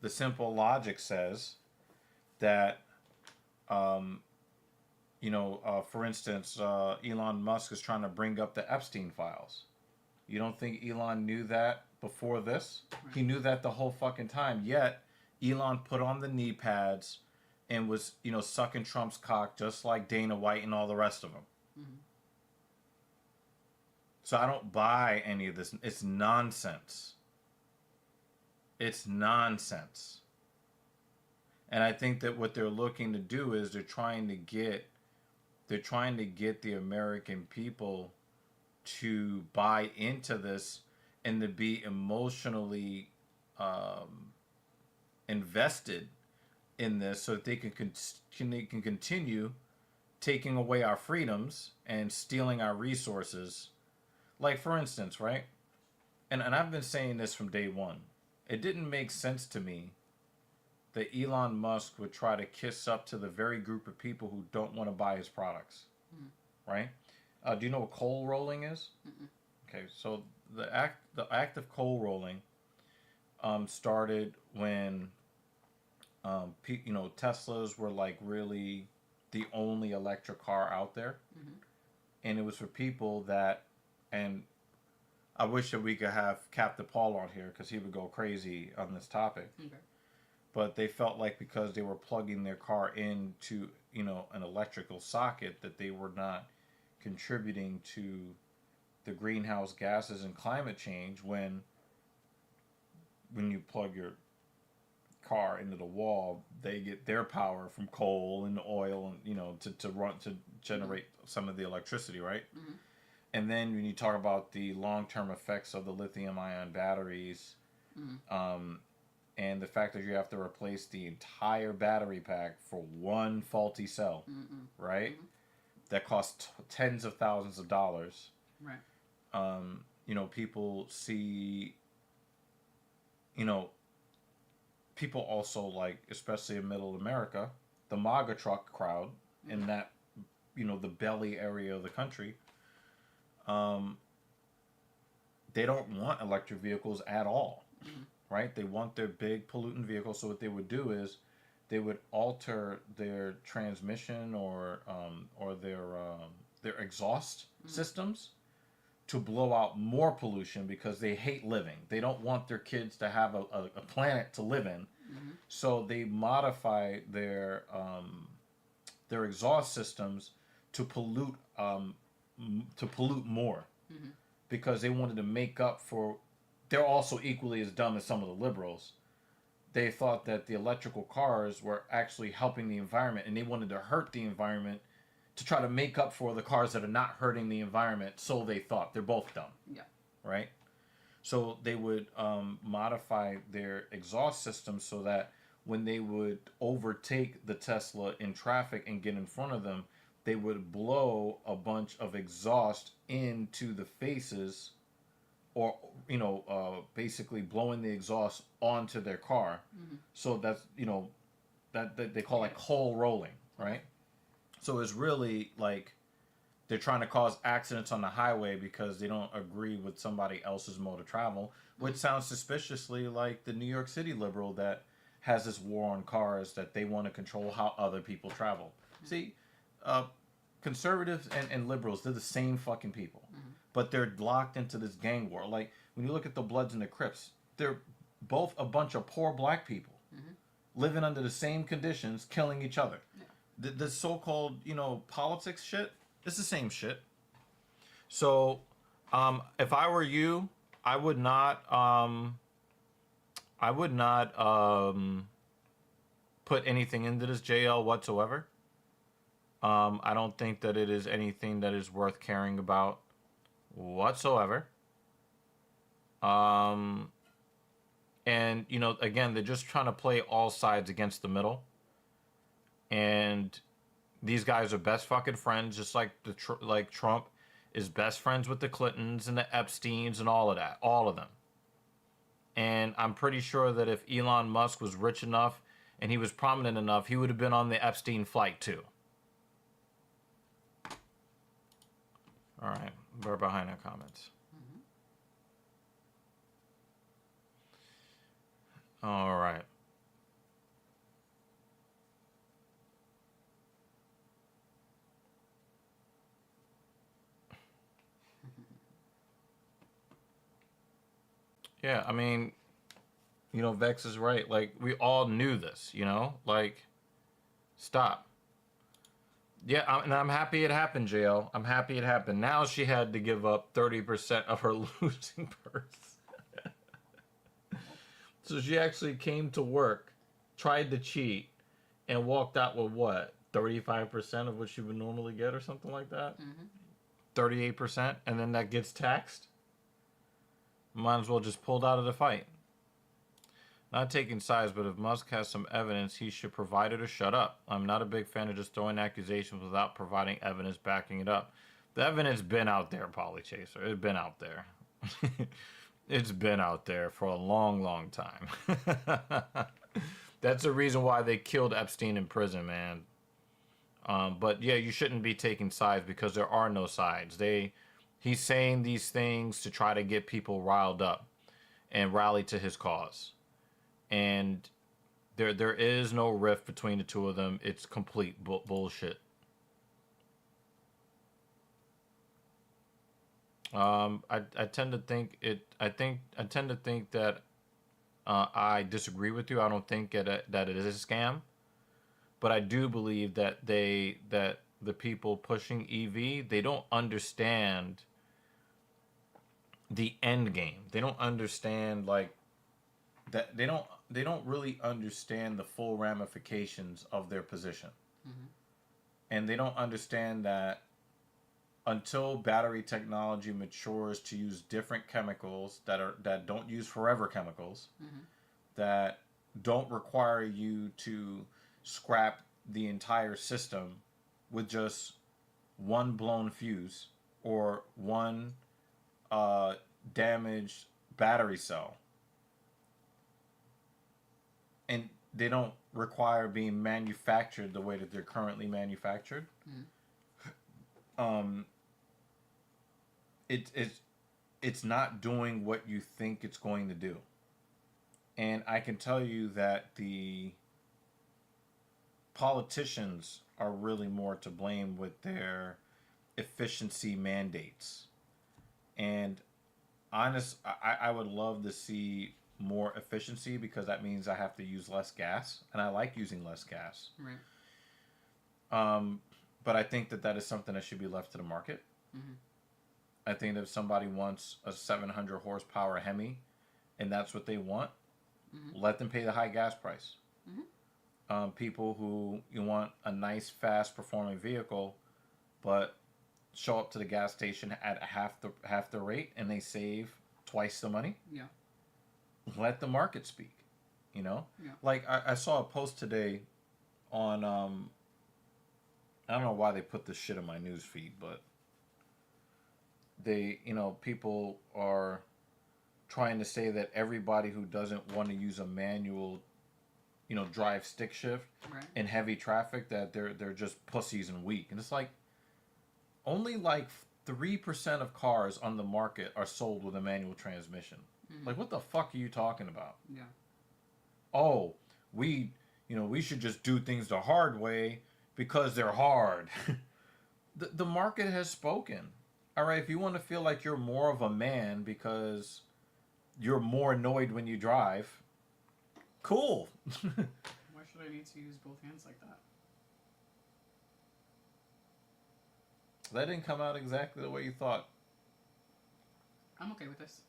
The simple logic says that, for instance, Elon Musk is trying to bring up the Epstein files. You don't think Elon knew that before this? Right. He knew that the whole fucking time. Yet, Elon put on the knee pads and was, sucking Trump's cock just like Dana White and all the rest of them. Mm-hmm. So I don't buy any of this. It's nonsense. It's nonsense. And I think that what they're looking to do is they're trying to get the American people to buy into this and to be emotionally invested in this, so that they can continue taking away our freedoms and stealing our resources. Like, for instance, right? And I've been saying this from day one. It didn't make sense to me that Elon Musk would try to kiss up to the very group of people who don't want to buy his products. Mm-hmm. Right? Do you know what coal rolling is? Mm-mm. Okay, so the act of coal rolling started when Teslas were like really the only electric car out there. Mm-hmm. And it was for people that, and I wish that we could have Captain Paul on here because he would go crazy on this topic. Okay. But they felt like because they were plugging their car into, an electrical socket, that they were not contributing to the greenhouse gases and climate change when you plug your car into the wall, they get their power from coal and oil and, to generate some of the electricity, right? Mm-hmm. And then when you talk about the long-term effects of the lithium-ion batteries, and the fact that you have to replace the entire battery pack for one faulty cell, right? Mm-hmm. That costs tens of thousands of dollars. Right. People see, people also like, especially in middle America, the MAGA truck crowd in that, the belly area of the country. They don't want electric vehicles at all, right? They want their big pollutant vehicles. So what they would do is they would alter their transmission or their exhaust systems to blow out more pollution because they hate living. They don't want their kids to have a planet to live in. Mm-hmm. So they modify their exhaust systems to pollute more, because they wanted to make up for. They're also equally as dumb as some of the liberals. They thought that the electrical cars were actually helping the environment, and they wanted to hurt the environment to try to make up for the cars that are not hurting the environment. So they thought. They're both dumb. Yeah. Right? So they would modify their exhaust system so that when they would overtake the Tesla in traffic and get in front of them, they would blow a bunch of exhaust into the faces, or basically blowing the exhaust onto their car. Mm-hmm. So that's that they call it coal rolling, right? So it's really like they're trying to cause accidents on the highway because they don't agree with somebody else's mode of travel, which sounds suspiciously like the New York City liberal that has this war on cars that they want to control how other people travel. See, conservatives and liberals, they're the same fucking people, but they're locked into this gang war. Like when you look at the Bloods and the Crips, they're both a bunch of poor black people living under the same conditions, killing each other. Yeah. The so-called, politics shit, it's the same shit. So, if I were you, I would not put anything into this JL whatsoever. I don't think that it is anything that is worth caring about whatsoever. And, again, they're just trying to play all sides against the middle. And these guys are best fucking friends, just like like Trump is best friends with the Clintons and the Epsteins and all of that, all of them. And I'm pretty sure that if Elon Musk was rich enough and he was prominent enough, he would have been on the Epstein flight too. All right, we're behind our comments. All right. Yeah, I mean, Vex is right. Like, we all knew this, Like, stop. Yeah, and I'm happy it happened, JL. I'm happy it happened. Now she had to give up 30% of her losing purse. So she actually came to work, tried to cheat, and walked out with what? 35% of what she would normally get or something like that? 38%, and then that gets taxed? Might as well just pulled out of the fight. Not taking sides, but if Musk has some evidence, he should provide it or shut up. I'm not a big fan of just throwing accusations without providing evidence backing it up. The evidence been out there, Polychaser. It's been out there. It's been out there for a long, long time. That's the reason why they killed Epstein in prison, man. But yeah, you shouldn't be taking sides because there are no sides. He's saying these things to try to get people riled up and rally to his cause. And there is no rift between the two of them. It's complete bullshit. I tend to think that I disagree with you. I don't think that it is a scam, but I do believe that the people pushing EV, they don't understand the end game. They don't understand like that. They don't really understand the full ramifications of their position, and they don't understand that until battery technology matures to use different chemicals that don't use forever chemicals, that don't require you to scrap the entire system with just one blown fuse or one damaged battery cell, and they don't require being manufactured the way that they're currently manufactured. It's not doing what you think it's going to do. And I can tell you that the politicians are really more to blame with their efficiency mandates. And I would love to see more efficiency because that means I have to use less gas, and I like using less gas. Right. But I think that is something that should be left to the market. I think that if somebody wants a 700 horsepower Hemi, and that's what they want, let them pay the high gas price. People who you want a nice, fast performing vehicle, but show up to the gas station at half the rate and they save twice the money. Yeah. Let the market speak. Yeah. Like I saw a post today on I don't know why they put this shit in my news feed, but they, people are trying to say that everybody who doesn't want to use a manual drive stick shift in heavy traffic that they're just pussies and weak. And it's like only like 3% of cars on the market are sold with a manual transmission. Like, what the fuck are you talking about? Yeah. Oh, we should just do things the hard way because they're hard. The market has spoken. All right, if you want to feel like you're more of a man because you're more annoyed when you drive, cool. Why should I need to use both hands like that? That didn't come out exactly the way you thought. I'm okay with this.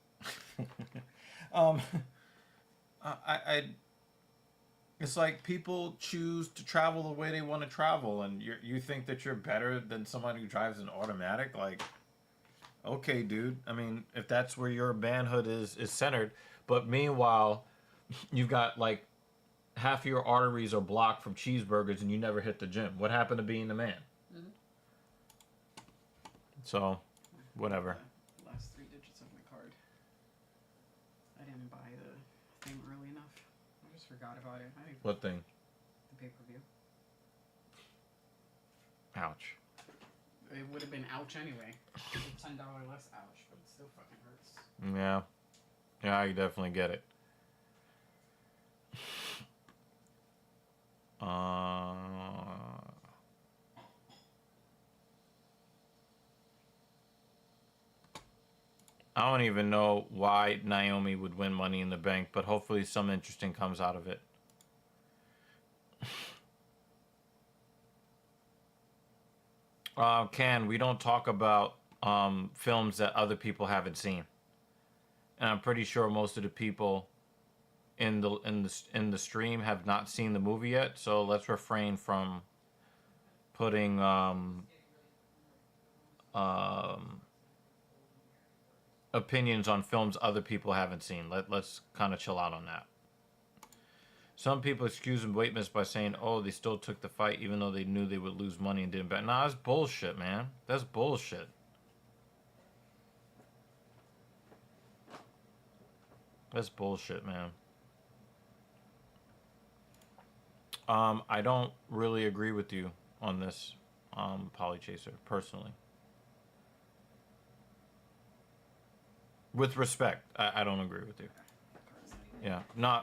It's like people choose to travel the way they want to travel, and you think that you're better than someone who drives an automatic. Like, okay, dude. I mean, if that's where your manhood is centered, but meanwhile, you've got like half of your arteries are blocked from cheeseburgers, and you never hit the gym. What happened to being a man? Mm-hmm. So, whatever. The last 3 digits of my card. I didn't buy the thing early enough. I just forgot about it. What thing? The pay-per-view. Ouch. It would have been ouch anyway. It's $10 less ouch, but it still fucking hurts. Yeah. Yeah, I definitely get it. I don't even know why Naomi would win Money in the Bank, but hopefully some interesting comes out of it. We don't talk about films that other people haven't seen, and I'm pretty sure most of the people in the stream have not seen the movie yet. So let's refrain from putting opinions on films other people haven't seen. Let's kind of chill out on that. Some people excuse weight miss by saying, oh, they still took the fight even though they knew they would lose money and didn't bet. Nah, that's bullshit, man. That's bullshit. That's bullshit, man. I don't really agree with you on this, Polychaser, personally. With respect, I don't agree with you. Yeah, no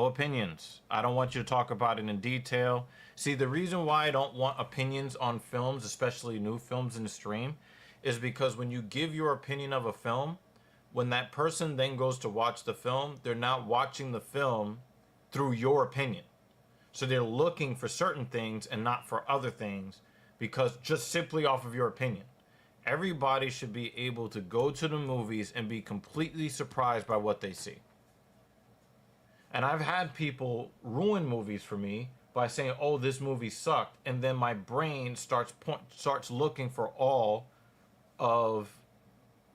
opinions. I don't want you to talk about it in detail. See, the reason why I don't want opinions on films, especially new films in the stream, is because when you give your opinion of a film, when that person then goes to watch the film, they're not watching the film through your opinion. So they're looking for certain things and not for other things because just simply off of your opinion. Everybody should be able to go to the movies and be completely surprised by what they see. And I've had people ruin movies for me by saying, "Oh, this movie sucked," and then my brain starts looking for all of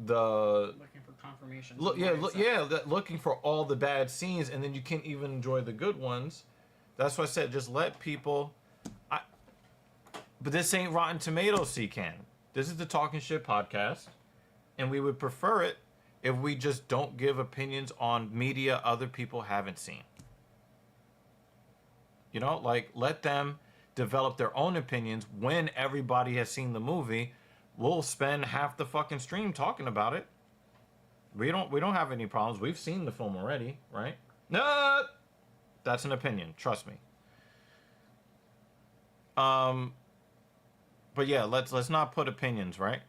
the looking for confirmation. Looking for all the bad scenes, and then you can't even enjoy the good ones. That's why I said just let people. But this ain't Rotten Tomatoes, C-Can. This is the Talking Shit podcast, and we would prefer it if we just don't give opinions on media other people haven't seen. You know, like, let them develop their own opinions. When everybody has seen the movie, we'll spend half the fucking stream talking about it. We don't have any problems. We've seen the film already, right? No, that's an opinion. Trust me. But yeah, let's not put opinions, right?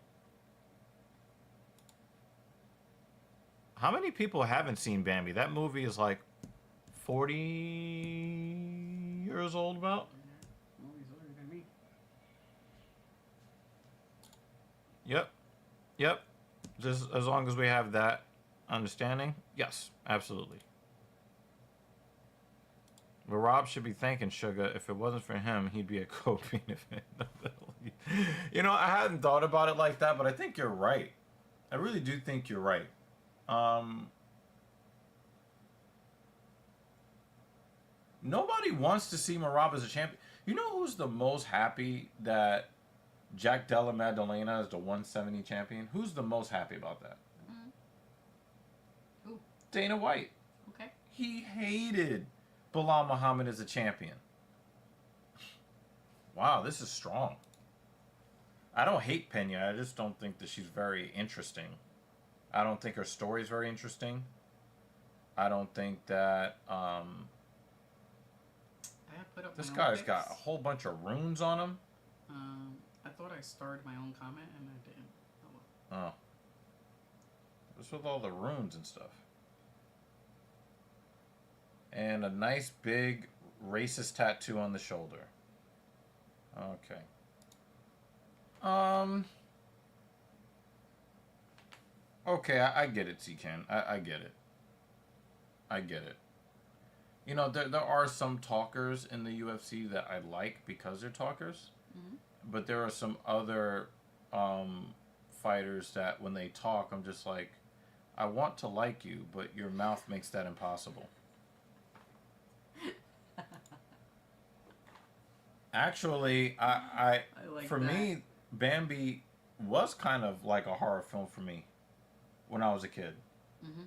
How many people haven't seen Bambi? That movie is like 40 years old, about. Oh, he's older than me. Yep. Just as long as we have that understanding, yes, absolutely. But Rob should be thanking Sugar. If it wasn't for him, he'd be a co-main event. You know, I hadn't thought about it like that, but I think you're right. I really do think you're right. Nobody wants to see Merab as a champion. You know who's the most happy that Jack Della Maddalena is the 170 champion? Who's the most happy about that? Who? Dana White. Okay. He hated Bilal Muhammad is a champion. Wow, this is strong. I don't hate Peña. I just don't think that she's very interesting. I don't think her story is very interesting. I don't think that put up this my own guy's picks. got a whole bunch of runes on him. I thought I starred my own comment and I didn't. Oh, well. Oh. What's with all the runes and stuff? And a nice big racist tattoo on the shoulder. Okay. Okay, I get it, C-Ken. I get it. I get it. You know, there are some talkers in the UFC that I like because they're talkers. Mm-hmm. But there are some other fighters that when they talk, I'm just like, I want to like you, but your mouth makes that impossible. Actually, I like for that. me, Bambi was kind of like a horror film for me when I was a kid. Mm-hmm.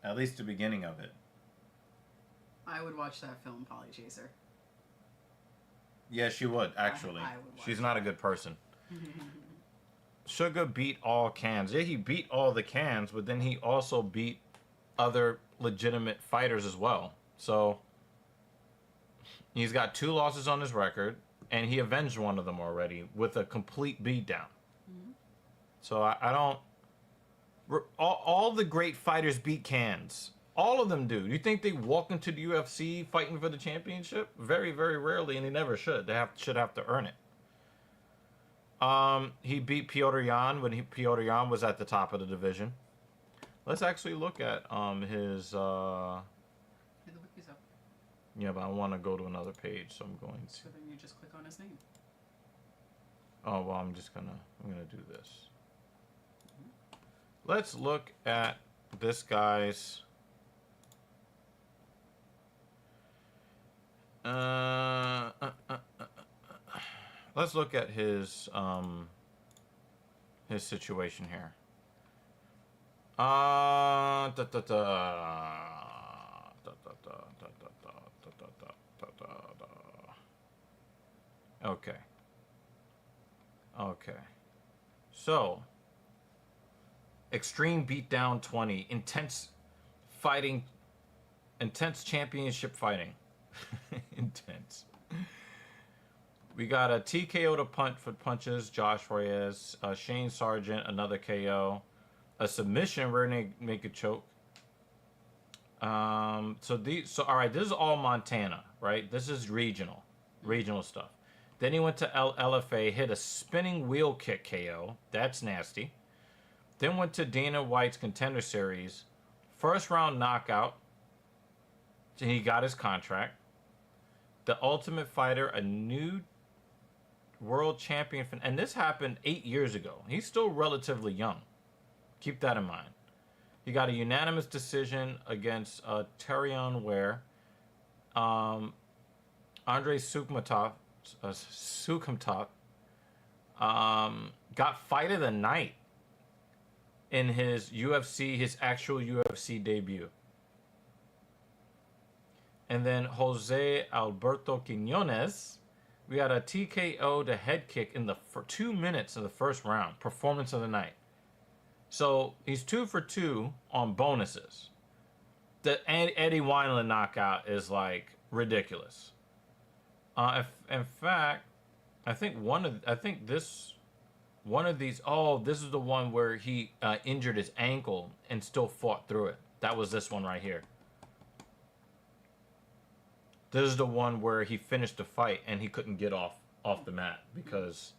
At least the beginning of it. I would watch that film, Polly Chaser. Yeah, she would, actually. I would watch She's not a good person. Sugar beat all cans. Yeah, he beat all the cans, but then he also beat other legitimate fighters as well. So he's got 2 losses on his record, and he avenged one of them already with a complete beatdown. Mm-hmm. So I don't... All the great fighters beat cans. All of them do. You think they walk into the UFC fighting for the championship? Very, very rarely, and they never should. They should have to earn it. He beat Piotr Jan when Piotr Jan was at the top of the division. Let's actually look at his... The wiki's up. Yeah, but I want to go to another page, so I'm going to... So then you just click on his name. Oh, well, I'm gonna do this. Let's look at this guy's... let's look at his situation here. Okay. Okay. So, Extreme Beatdown 20, intense fighting, intense championship fighting. Intense. We got a TKO to punt for punches, Josh Reyes, Shane Sargent, another KO, a submission, we're gonna make a choke. So all right, this is all Montana, right? This is regional stuff. Then he went to LFA, hit a spinning wheel kick KO. That's nasty. Then went to Dana White's Contender Series, first round knockout. So he got his contract. The Ultimate Fighter, a new world champion, and this happened 8 years ago. He's still relatively young. Keep that in mind. He got a unanimous decision against Terion Ware. Andrei Sukhmatov got fight of the night in his actual UFC debut. And then Jose Alberto Quinones, we got a TKO to head kick for 2 minutes of the first round. Performance of the night. So he's 2 for 2 on bonuses. The Eddie Wineland knockout is like ridiculous. In fact, I think this is the one where he injured his ankle and still fought through it. That was this one right here. This is the one where he finished the fight and he couldn't get off the mat because,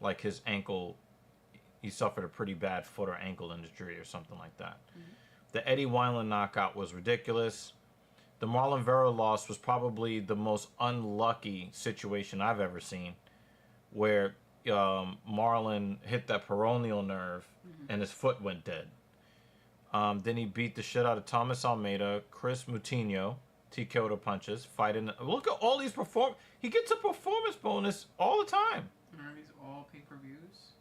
like, his ankle, he suffered a pretty bad foot or ankle injury or something like that. Mm-hmm. The Eddie Wineland knockout was ridiculous. The Marlon Vera loss was probably the most unlucky situation I've ever seen, where Marlon hit that peroneal nerve and his foot went dead. Then he beat the shit out of Thomas Almeida, Chris Moutinho, TKO to punches, fighting. Look at all these he gets a performance bonus all the time. Are these all pay-per-views?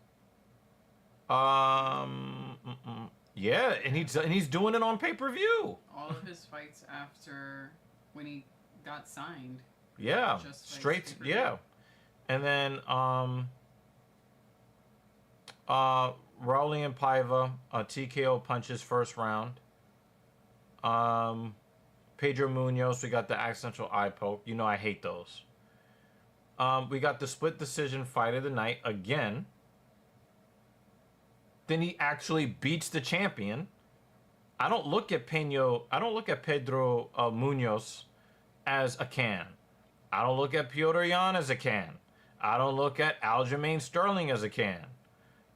Yeah, and he's doing it on pay-per-view. All of his fights after when he got signed. Yeah, Just straight. pay-per-view. Yeah, and then Raulian Paiva TKO punches first round. Pedro Munoz, we got the accidental eye poke. You know I hate those. We got the split decision fight of the night again. Then he actually beats the champion. I don't look at Peña. I don't look at Pedro Munoz as a can. I don't look at Petr Yan as a can. I don't look at Aljamain Sterling as a can.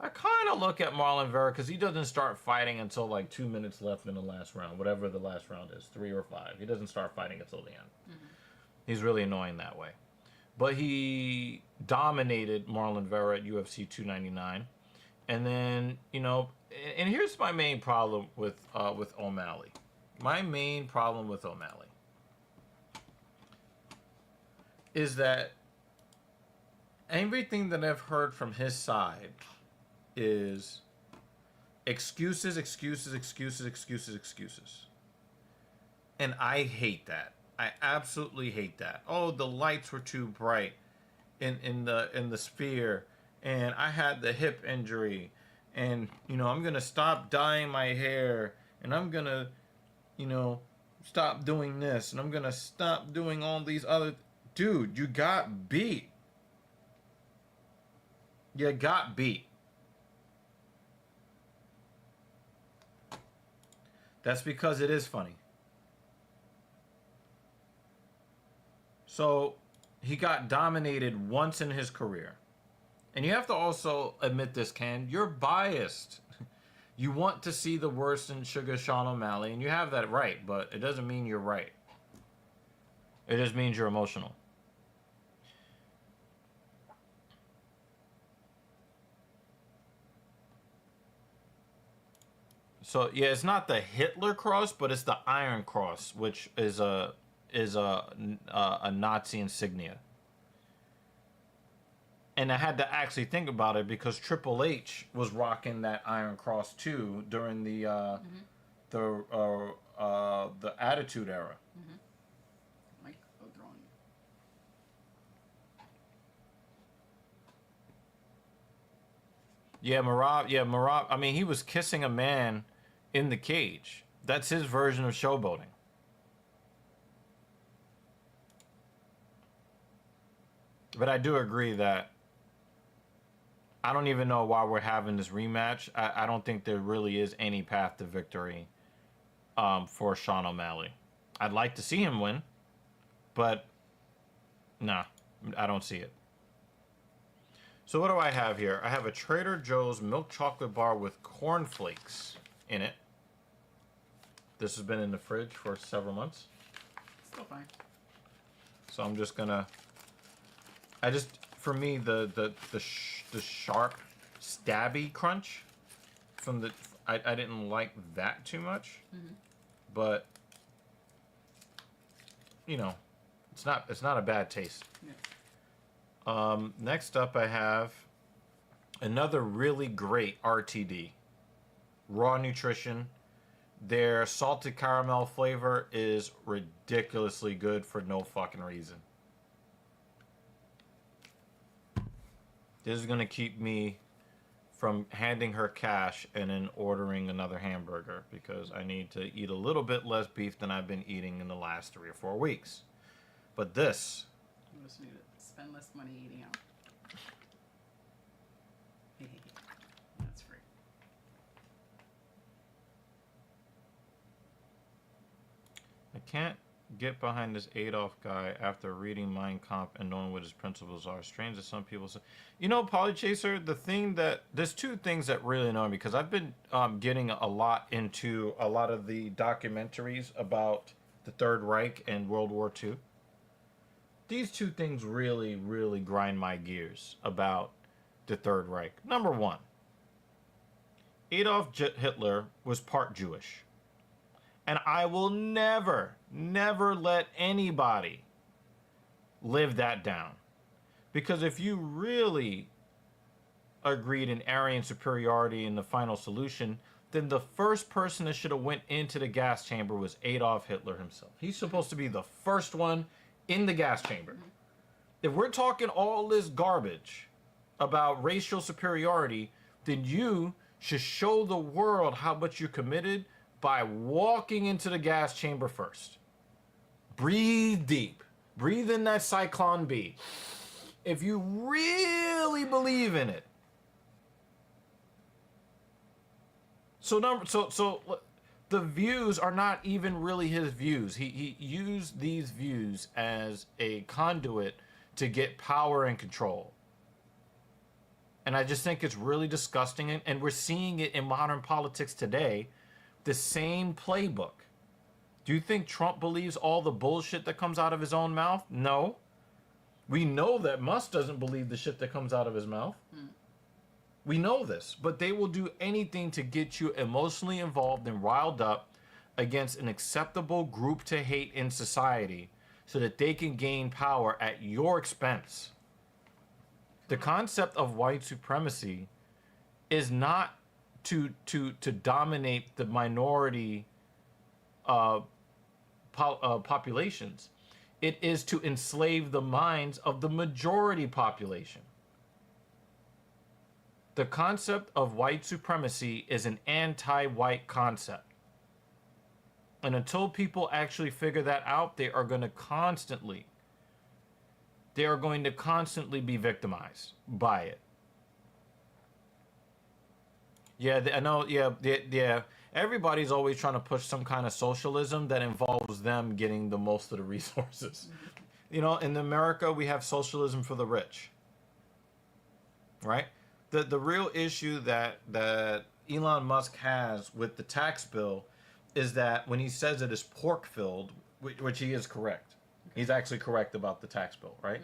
I kind of look at Marlon Vera because he doesn't start fighting until like 2 minutes left in the last round, whatever the last round is, 3 or 5. He doesn't start fighting until the end. Mm-hmm. He's really annoying that way. But he dominated Marlon Vera at UFC 299. And then, you know, and here's my main problem with O'Malley. My main problem with O'Malley is that everything that I've heard from his side is excuses. And I hate that. I absolutely hate that. Oh, the lights were too bright in the sphere, and I had the hip injury, and you know, I'm gonna stop dyeing my hair, and I'm gonna, you know, stop doing this, and I'm gonna stop doing all these other. Dude, you got beat. You got beat. That's because it is funny. So he got dominated once in his career. And you have to also admit this, Ken. You're biased. You want to see the worst in Sugar Sean O'Malley, and you have that right, but it doesn't mean you're right. It just means you're emotional. So yeah, it's not the Hitler cross, but it's the Iron Cross, which is a Nazi insignia. And I had to actually think about it because Triple H was rocking that Iron Cross too during the Attitude Era. Mm-hmm. Like throwing. Yeah, Merab. I mean, he was kissing a man in the cage. That's his version of showboating. But I do agree that I don't even know why we're having this rematch. I don't think there really is any path to victory for Sean O'Malley. I'd like to see him win, but nah, I don't see it. So what do I have here? I have a Trader Joe's milk chocolate bar with cornflakes in it. This has been in the fridge for several months. Still fine. So I'm just gonna. For me, the sharp, stabby crunch from the. I didn't like that too much, but you know, it's not a bad taste. Yeah. Next up, I have another really great RTD, Raw Nutrition. Their salted caramel flavor is ridiculously good for no fucking reason. This is going to keep me from handing her cash and then ordering another hamburger because I need to eat a little bit less beef than I've been eating in the last 3 or 4 weeks. But this... You just need to spend less money eating out. That's free. I can't get behind this Adolf guy after reading Mein Kampf and knowing what his principles are. Strange that some people say. You know, Polychaser, there's 2 things that really annoy me because I've been getting a lot into a lot of the documentaries about the Third Reich and World War II. These 2 things really, really grind my gears about the Third Reich. Number 1, Adolf Hitler was part Jewish. And I will never, never let anybody live that down. Because if you really agreed in Aryan superiority in the final solution, then the first person that should have went into the gas chamber was Adolf Hitler himself. He's supposed to be the first one in the gas chamber. If we're talking all this garbage about racial superiority, then you should show the world how much you're committed by walking into the gas chamber first. Breathe deep. Breathe in that Cyclone B. If you really believe in it. So the views are not even really his views. He used these views as a conduit to get power and control. And I just think it's really disgusting. And we're seeing it in modern politics today. The same playbook. Do you think Trump believes all the bullshit that comes out of his own mouth? No. We know that Musk doesn't believe the shit that comes out of his mouth. We know this, but they will do anything to get you emotionally involved and riled up against an acceptable group to hate in society so that they can gain power at your expense. The concept of white supremacy is not to dominate the minority populations. It is to enslave the minds of the majority population. The concept of white supremacy is an anti-white concept. And until people actually figure that out, they are going to constantly be victimized by it. Yeah, I know. Yeah. Everybody's always trying to push some kind of socialism that involves them getting the most of the resources. You know, in America, we have socialism for the rich. Right? The real issue that Elon Musk has with the tax bill is that when he says it is pork filled, which he is correct. He's actually correct about the tax bill, right?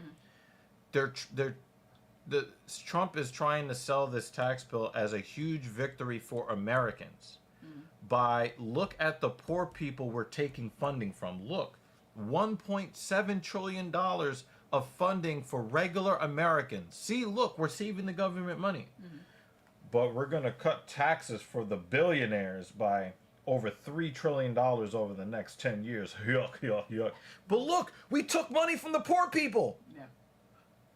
Trump is trying to sell this tax bill as a huge victory for Americans by look at the poor people we're taking funding from. Look, $1.7 trillion of funding for regular Americans. See, look, we're saving the government money. But we're going to cut taxes for the billionaires by over $3 trillion over the next 10 years. Yuck, yuck, yuck. But look, we took money from the poor people. Yeah.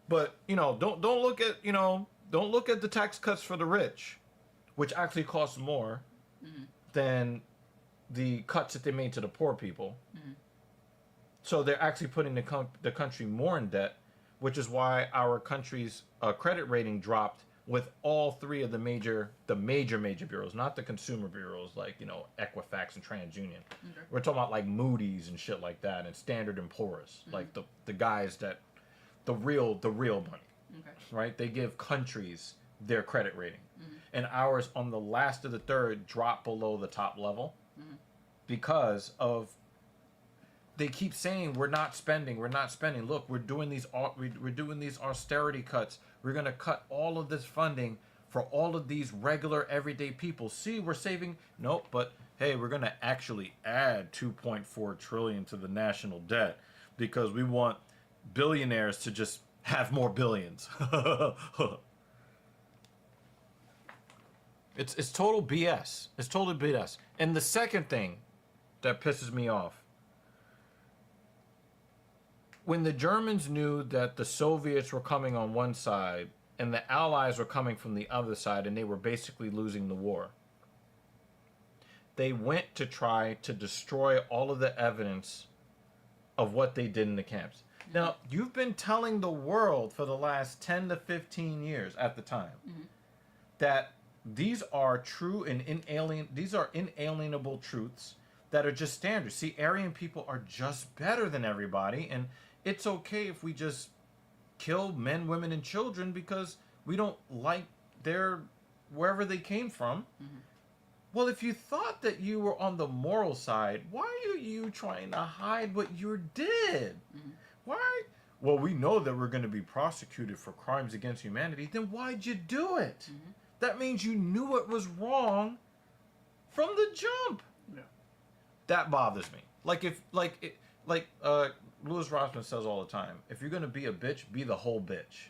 But, don't look at, don't look at the tax cuts for the rich, which actually costs more than the cuts that they made to the poor people. So they're actually putting the country more in debt, which is why our country's credit rating dropped with all three of the major bureaus, not the consumer bureaus like, Equifax and TransUnion. Okay. We're talking about like Moody's and shit like that, and Standard & Poor's, like the guys that the real money. Okay. Right? They give countries their credit rating. And ours on the last of the third dropped below the top level because of they keep saying we're not spending. Look, we're doing these austerity cuts. We're going to cut all of this funding for all of these regular everyday people. See, we're saving. Nope, but hey, we're going to actually add 2.4 trillion to the national debt because we want billionaires to just have more billions. It's total BS. It's total BS. And the second thing that pisses me off, when the Germans knew that the Soviets were coming on one side and the Allies were coming from the other side and they were basically losing the war, they went to try to destroy all of the evidence of what they did in the camps. Now, you've been telling the world for the last 10 to 15 years at the time that these are true and inalienable truths that are just standard. See, Aryan people are just better than everybody, and it's okay if we just kill men, women, and children because we don't like their wherever they came from. Well, if you thought that you were on the moral side, why are you trying to hide what you did? Why? Well, we know that we're going to be prosecuted for crimes against humanity. Then why'd you do it? That means you knew it was wrong from the jump. Yeah. That bothers me. Louis Rossman says all the time, if you're going to be a bitch, be the whole bitch.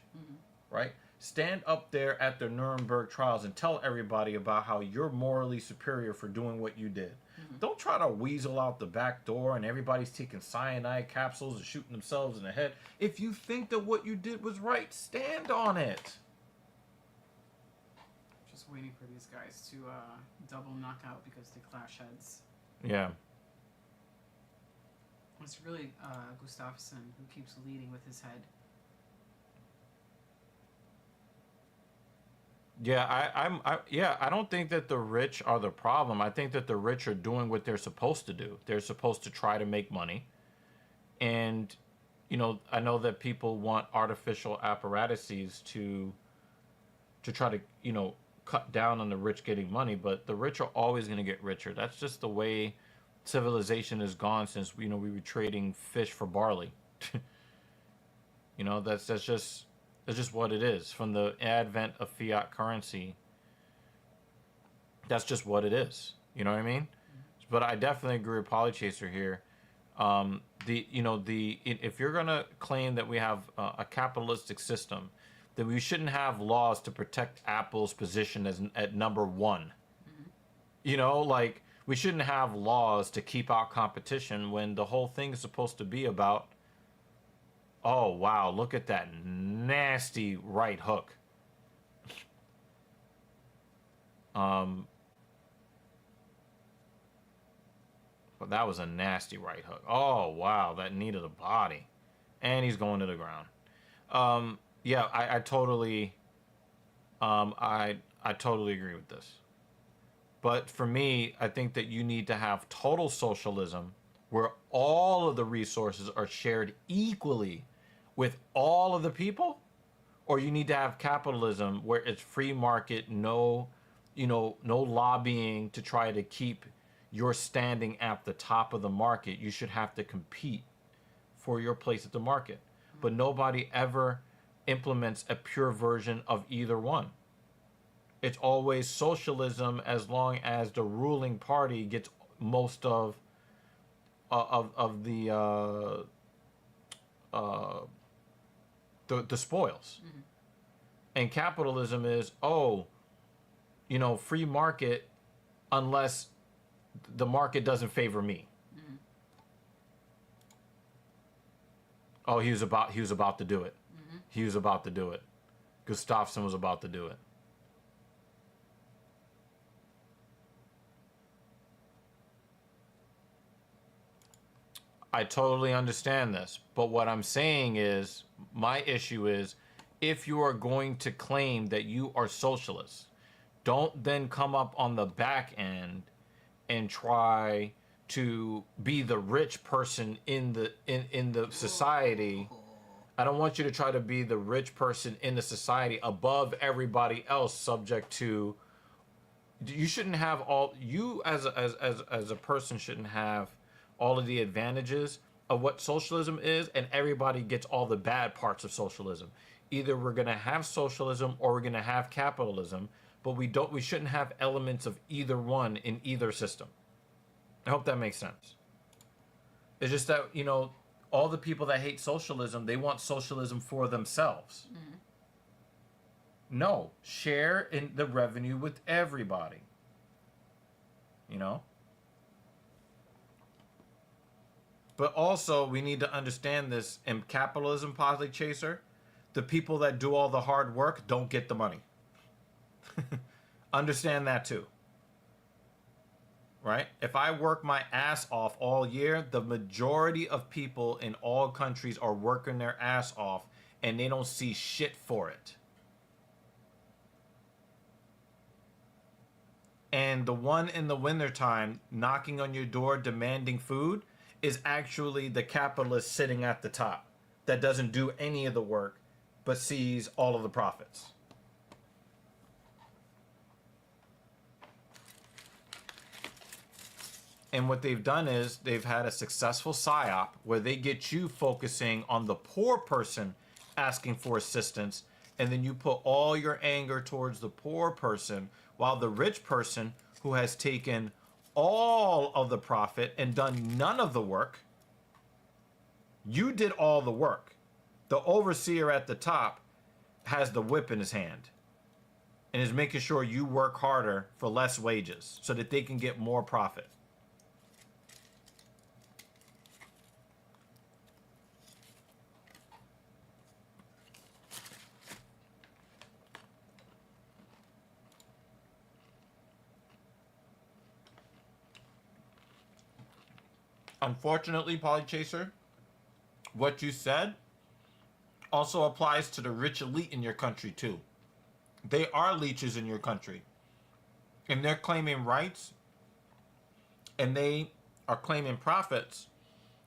Right? stand up there at the Nuremberg trials and tell everybody about how you're morally superior for doing what you did. Don't try to weasel out the back door and everybody's taking cyanide capsules and shooting themselves in the head. If you think that what you did was right, stand on it. Just waiting for these guys to double knockout because they clash heads. Yeah. It's really Gustafsson who keeps leading with his head. Yeah, I don't think that the rich are the problem. I think that the rich are doing what they're supposed to do. They're supposed to try to make money. And, you know, I know that people want artificial apparatuses to try to, you know, cut down on the rich getting money, but the rich are always going to get richer. That's just the way civilization has gone since, you know, we were trading fish for barley. You know, that's just what it is. From the advent of fiat currency, that's just what it is. You know what I mean? But I definitely agree with Polychaser here. If you're gonna claim that we have a capitalistic system, then we shouldn't have laws to protect Apple's position as at number one. You know, like we shouldn't have laws to keep out competition when the whole thing is supposed to be about. Oh, wow, look at that nasty right hook. But that was a nasty right hook. Oh, wow, that knee to the body. And he's going to the ground. Yeah, I totally I totally agree with this. But for me, I think that you need to have total socialism where all of the resources are shared equally with all of the people, or you need to have capitalism where it's free market, no lobbying to try to keep your standing at the top of the market. You should have to compete for your place at the market. But nobody ever implements a pure version of either one. It's always socialism as long as the ruling party gets most of the spoils. And capitalism is, free market unless the market doesn't favor me. Oh, he was about to do it. He was about to do it. Gustafsson was about to do it. I totally understand this, but what I'm saying is, my issue is, if you are going to claim that you are socialist, don't then come up on the back end and try to be the rich person in the society. I don't want you to try to be the rich person in the society above everybody else, subject to. You shouldn't have all. You as a person shouldn't have all of the advantages of what socialism is, and everybody gets all the bad parts of socialism. Either we're going to have socialism or we're going to have capitalism, but we shouldn't have elements of either one in either system. I hope that makes sense. It's just that, all the people that hate socialism, they want socialism for themselves. No, share in the revenue with everybody. But also, we need to understand this in capitalism, Polychaser. The people that do all the hard work don't get the money. Understand that too. Right? If I work my ass off all year, the majority of people in all countries are working their ass off and they don't see shit for it. And the one in the wintertime knocking on your door demanding food is actually the capitalist sitting at the top that doesn't do any of the work but sees all of the profits. And what they've done is they've had a successful psyop where they get you focusing on the poor person asking for assistance, and then you put all your anger towards the poor person, while the rich person who has taken all of the profit and done none of the work, you did all the work. The overseer at the top has the whip in his hand and is making sure you work harder for less wages so that they can get more profit. Unfortunately, Polychaser, what you said also applies to the rich elite in your country too. They are leeches in your country. And they're claiming rights and they are claiming profits.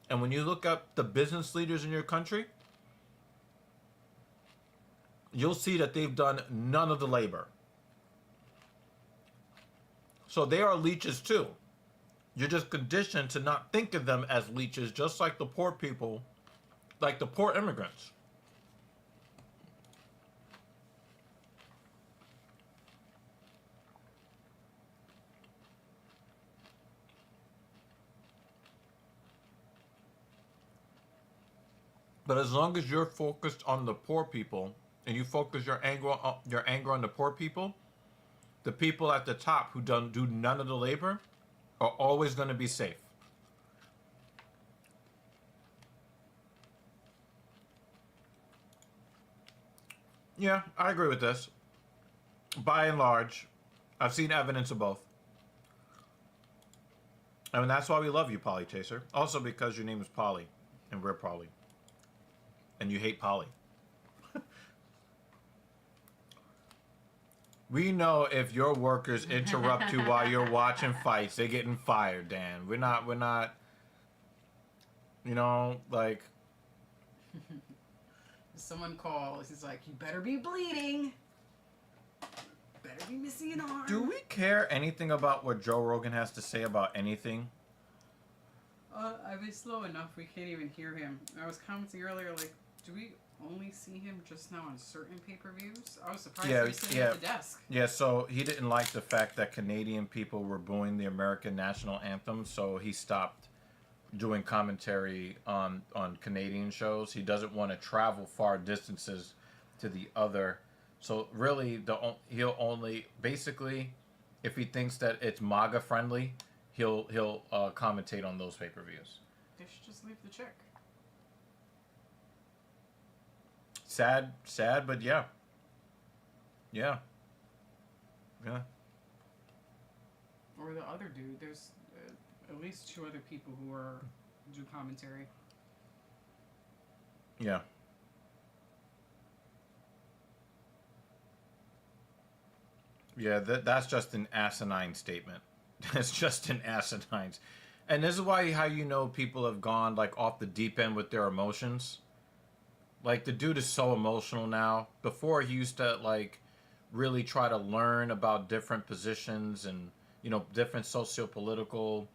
And when you look up the business leaders in your country, you'll see that they've done none of the labor. So they are leeches too. You're just conditioned to not think of them as leeches, just like the poor people, like the poor immigrants. But as long as you're focused on the poor people and you focus your anger on the poor people, the people at the top who do none of the labor are always going to be safe. Yeah, I agree with this. By and large, I've seen evidence of both. I mean, that's why we love you, Polly Chaser. Also because your name is Polly, and we're Polly. And you hate Polly. We know if your workers interrupt you while you're watching fights, they're getting fired, Dan. We're not, you know, like... Someone calls, he's like, you better be bleeding. Better be missing an arm. Do we care anything about what Joe Rogan has to say about anything? I've been slow enough, we can't even hear him. I was commenting earlier, like, do we only see him just now on certain pay-per-views? I was surprised he was sitting at the desk. Yeah, so he didn't like the fact that Canadian people were booing the American national anthem, so he stopped doing commentary on Canadian shows. He doesn't want to travel far distances to the other. So really, he'll only, basically, if he thinks that it's MAGA friendly, he'll commentate on those pay-per-views. They should just leave the chick. Sad, but yeah. Or the other dude. There's at least two other people who do commentary. Yeah. Yeah, that's just an asinine statement. That's just an asinine. And this is how you know people have gone like off the deep end with their emotions. Like, the dude is so emotional now. Before, he used to, like, really try to learn about different positions and, you know, different socio-political.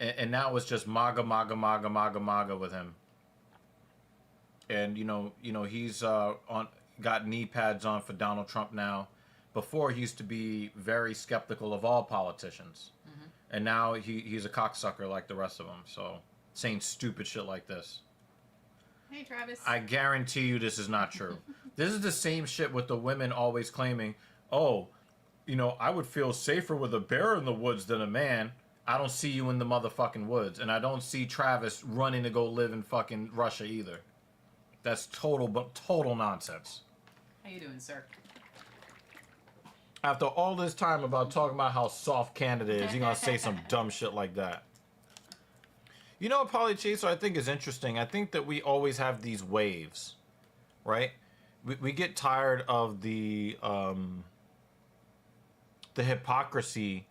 And now it's just MAGA, MAGA, MAGA, MAGA, MAGA with him. And, you know, he's got knee pads on for Donald Trump now. Before, he used to be very skeptical of all politicians. Mm-hmm. And now he's a cocksucker like the rest of them. So, saying stupid shit like this. Hey, Travis. I guarantee you this is not true. This is the same shit with the women always claiming, oh, you know, I would feel safer with a bear in the woods than a man. I don't see you in the motherfucking woods. And I don't see Travis running to go live in fucking Russia either. That's total nonsense. How you doing, sir? After all this time about talking about how soft Canada is, you're going to say some dumb shit like that. You know what, Polly Chaser, I think is interesting. I think that we always have these waves, right? We get tired of the hypocrisy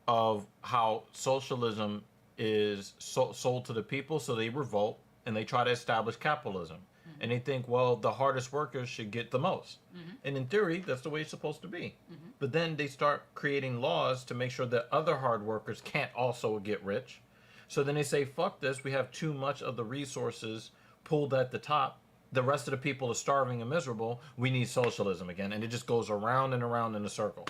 of how socialism is sold to the people, so they revolt and they try to establish capitalism. Mm-hmm. And they think, well, the hardest workers should get the most. Mm-hmm. And in theory, that's the way it's supposed to be. Mm-hmm. But then they start creating laws to make sure that other hard workers can't also get rich. So then they say, fuck this, we have too much of the resources pulled at the top. The rest of the people are starving and miserable. We need socialism again. And it just goes around and around in a circle.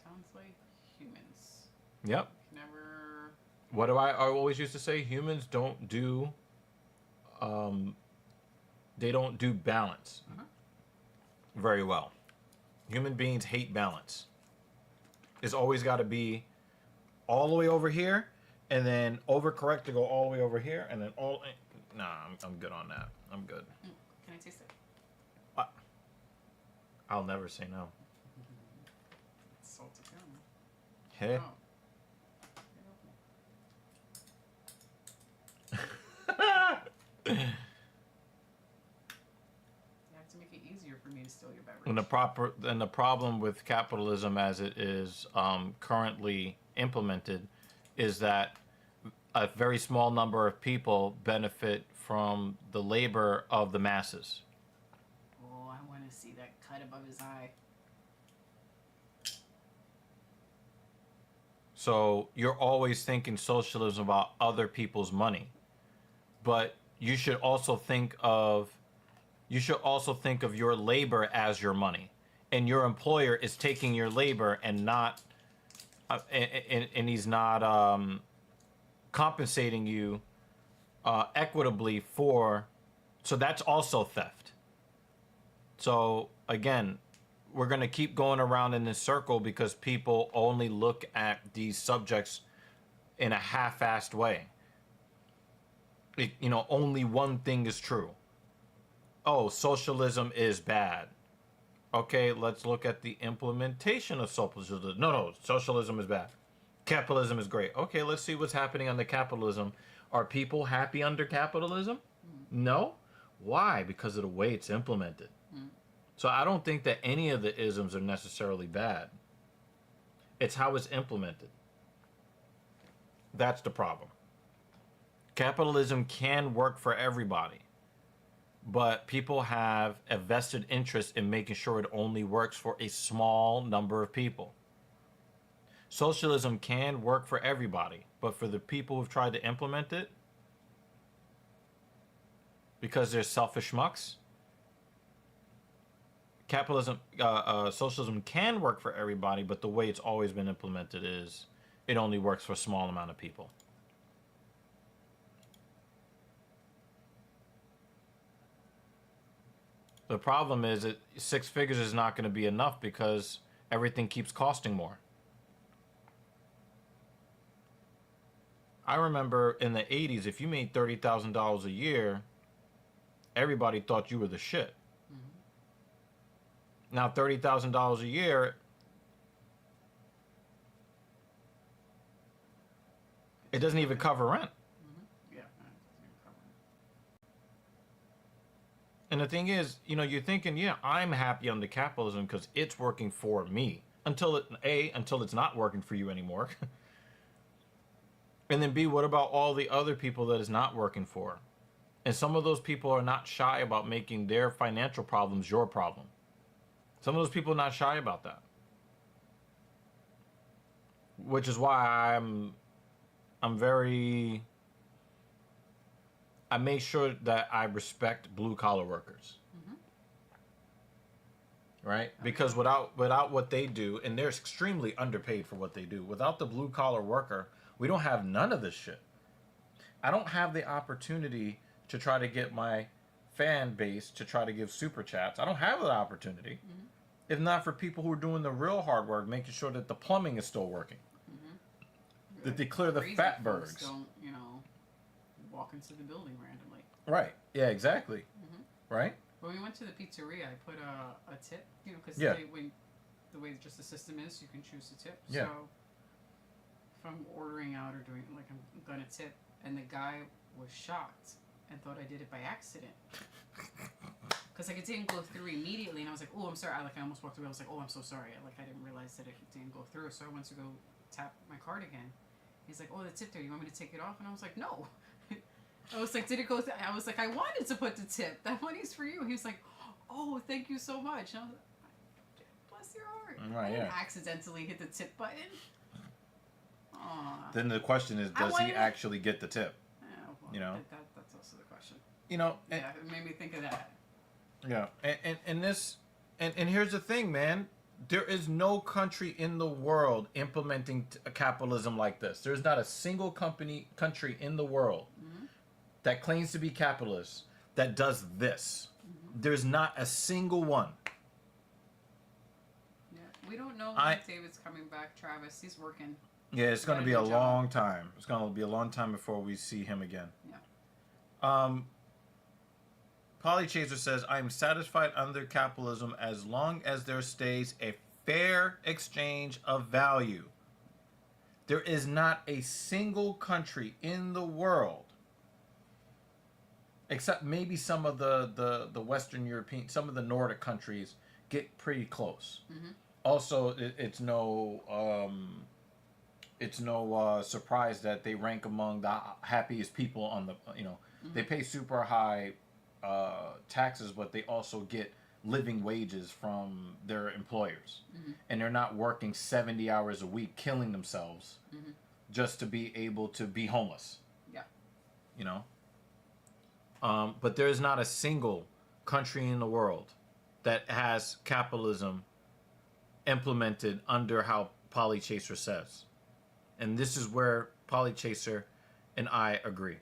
Sounds like humans. Yep. Never... What do I always used to say? Humans don't do They don't do balance very well. Human beings hate balance. It's always got to be all the way over here, and then overcorrect to go all the way over here, and then all. Nah, I'm good on that. I'm good. Can I taste it? I'll never say no. It's salted caramel. Hey. Oh. You have to make it easier for me to steal your beverage. And the problem with capitalism as it is currently implemented is that a very small number of people benefit from the labor of the masses. Oh, I want to see that cut above his eye. So you're always thinking socialism about other people's money, but you should also think of your labor as your money, and your employer is taking your labor and not and he's not compensating you equitably for. So that's also theft. So again, we're going to keep going around in this circle because people only look at these subjects in a half-assed way. Only one thing is true. Oh, socialism is bad. Okay, let's look at the implementation of socialism. No, socialism is bad. Capitalism is great. Okay, let's see what's happening under capitalism. Are people happy under capitalism? No. Why? Because of the way it's implemented. So I don't think that any of the isms are necessarily bad. It's how it's implemented. That's the problem. Capitalism can work for everybody, but people have a vested interest in making sure it only works for a small number of people. Socialism can work for everybody, but for the people who've tried to implement it, because they're selfish schmucks, socialism can work for everybody, but the way it's always been implemented is it only works for a small amount of people. The problem is that 6 figures is not going to be enough because everything keeps costing more. I remember in the 80s, if you made $30,000 a year, everybody thought you were the shit. Now, $30,000 a year, it doesn't even cover rent. Yeah, it doesn't even cover it. And the thing is, you're thinking, yeah, I'm happy under capitalism because it's working for me. Until it's not working for you anymore. And then B, what about all the other people that it's not working for? And some of those people are not shy about making their financial problems your problem. Some of those people are not shy about that. Which is why I make sure that I respect blue collar workers. Right? Because without what they do, and they're extremely underpaid for what they do, without the blue collar worker, we don't have none of this shit. I don't have the opportunity to try to get my fan base to try to give super chats. I don't have that opportunity. If not for people who are doing the real hard work, making sure that the plumbing is still working. That they clear the fat birds. Don't, walk into the building randomly. Right. Yeah, exactly. Right? When we went to the pizzeria, I put a tip, because the way just the system is, you can choose to tip. Yeah. So if I'm ordering out or doing, I'm going to tip, and the guy was shocked and thought I did it by accident. Because it didn't go through immediately, and I was like, "Oh, I'm sorry." I almost walked away. I was like, "Oh, I'm so sorry." I didn't realize that it didn't go through. So I went to go tap my card again. He's like, "Oh, the tip there. You want me to take it off?" And I was like, "No." I was like, "Did it go?" I was like, "I wanted to put the tip. That money's for you." He was like, "Oh, thank you so much." And I was like, "Bless your heart." Right, I didn't yeah. accidentally hit the tip button. Aww. Then the question is, does he actually get the tip? Yeah, well, that's also the question. And, Yeah, it made me think of that. Yeah, and here's the thing, man. There is no country in the world implementing capitalism like this. There's not a single country in the world that claims to be capitalist that does this. There's not a single one. Yeah, we don't know I- when David's coming back, Travis. He's working. Yeah, it's going to Got a be a good job. long time. It's going to be a long time before we see him again. Yeah. Polly Chaser says, I am satisfied under capitalism as long as there stays a fair exchange of value. There is not a single country in the world, except maybe some of the Western European, some of the Nordic countries get pretty close. Mm-hmm. Also, it's no surprise that they rank among the happiest people on the, they pay super high taxes, but they also get living wages from their employers. And they're not working 70 hours a week, killing themselves just to be able to be homeless. Yeah. But there is not a single country in the world that has capitalism implemented under how Polly Chaser says. And this is where Polly Chaser and I agree.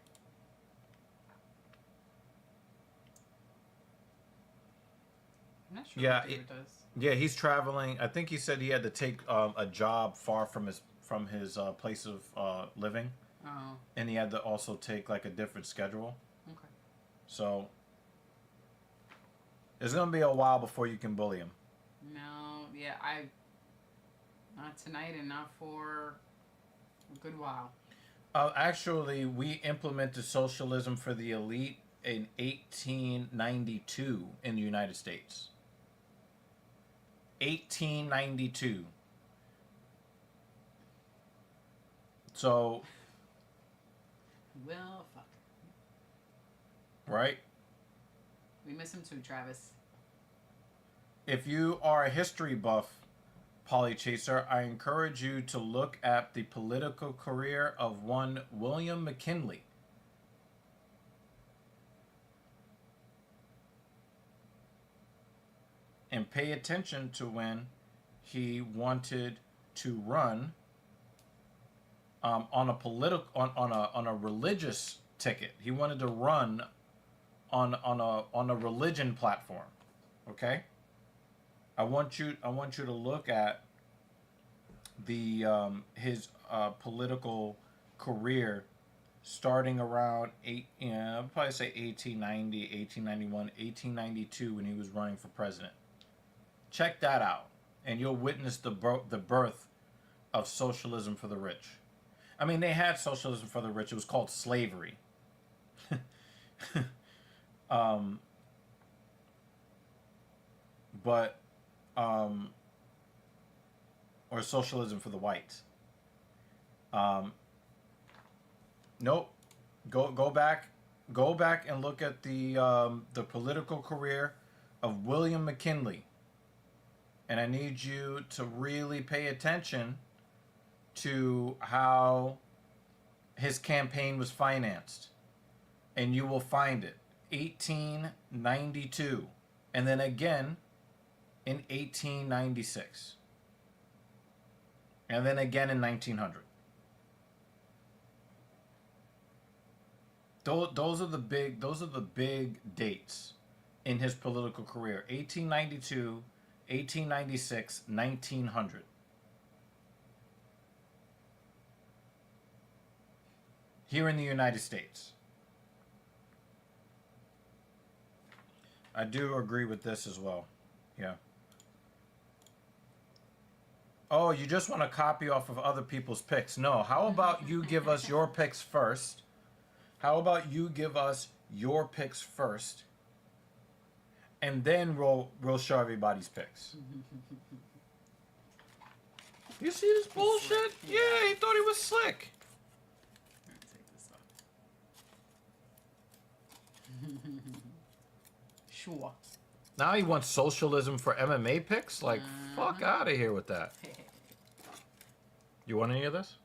I'm not sure Yeah, what David does. Yeah, he's traveling. I think he said he had to take a job far from his place of living, Oh, and he had to also take like a different schedule. okay. So it's gonna be a while before you can bully him. No, yeah, not tonight and not for a good while. Actually, we implemented socialism for the elite in 1892 in the United States. 1892. So, Well, fuck. right? We miss him too, Travis. If you are a history buff, Polly Chaser, I encourage you to look at the political career of one William McKinley. And pay attention to when he wanted to run on a political on a religious ticket. He wanted to run on a religion platform. Okay? I want you to look at the his political career starting around I'd probably say 1890, 1891, 1892 when he was running for president. Check that out, and you'll witness the birth of socialism for the rich. I mean, they had socialism for the rich. It was called slavery. But or socialism for the whites. Nope. Go back and look at the political career of William McKinley. And I need you to really pay attention to how his campaign was financed. And you will find it. 1892. And then again in 1896. And then again in 1900. Those are the big dates in his political career. 1892, 1896, 1900. Here in the United States. I do agree with this as well. Yeah. Oh, you just want to copy off of other people's picks. No, how about you give us your picks first? How about you give us your picks first? And then we'll show everybody's picks. You see this bullshit? Slick, Yeah, he thought he was slick. I'm gonna take this off. Sure. Now he wants socialism for MMA picks? Like, fuck out of here with that. You want any of this?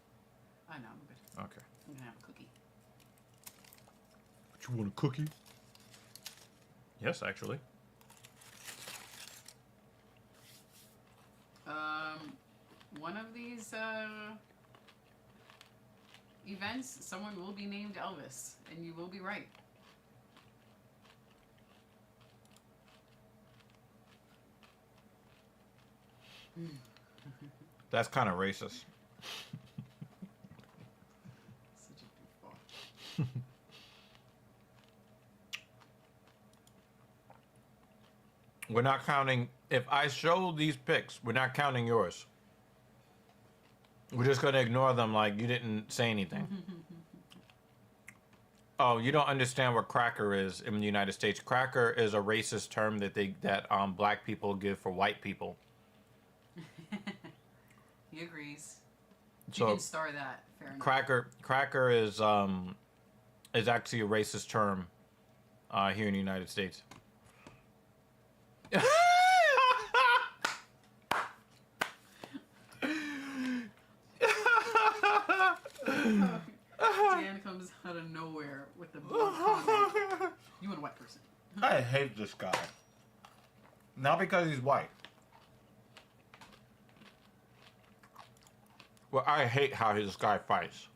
I know, I'm good. Okay. I'm gonna have a cookie. You want a cookie? Yes, actually. One of these events, someone will be named Elvis, and you will be right. That's kind of racist. Such a goofball. We're not counting. If I show these pics, we're not counting yours. We're just going to ignore them like you didn't say anything. Oh, you don't understand what cracker is in the United States. Cracker is a racist term that black people give for white people. He agrees. So you can star that. Fair enough. Cracker is actually a racist term here in the United States. Dan comes out of nowhere with the blunt comment. You and a white person. I hate this guy. Not because he's white. Well, I hate how this guy fights.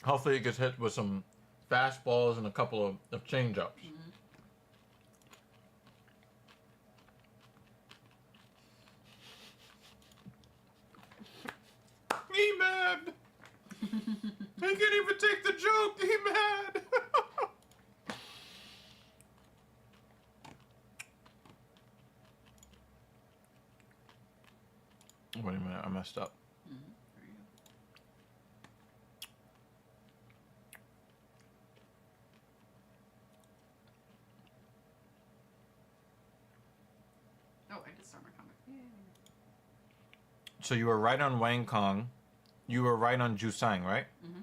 Hopefully he gets hit with some fastballs and a couple of change-ups. He mad. He can't even take the joke. He mad. Wait a minute, I messed up. There you go. Oh, I did start my comic. Yay. So you were right on Wang Kong. You were right on Jusang, right? Mm-hmm.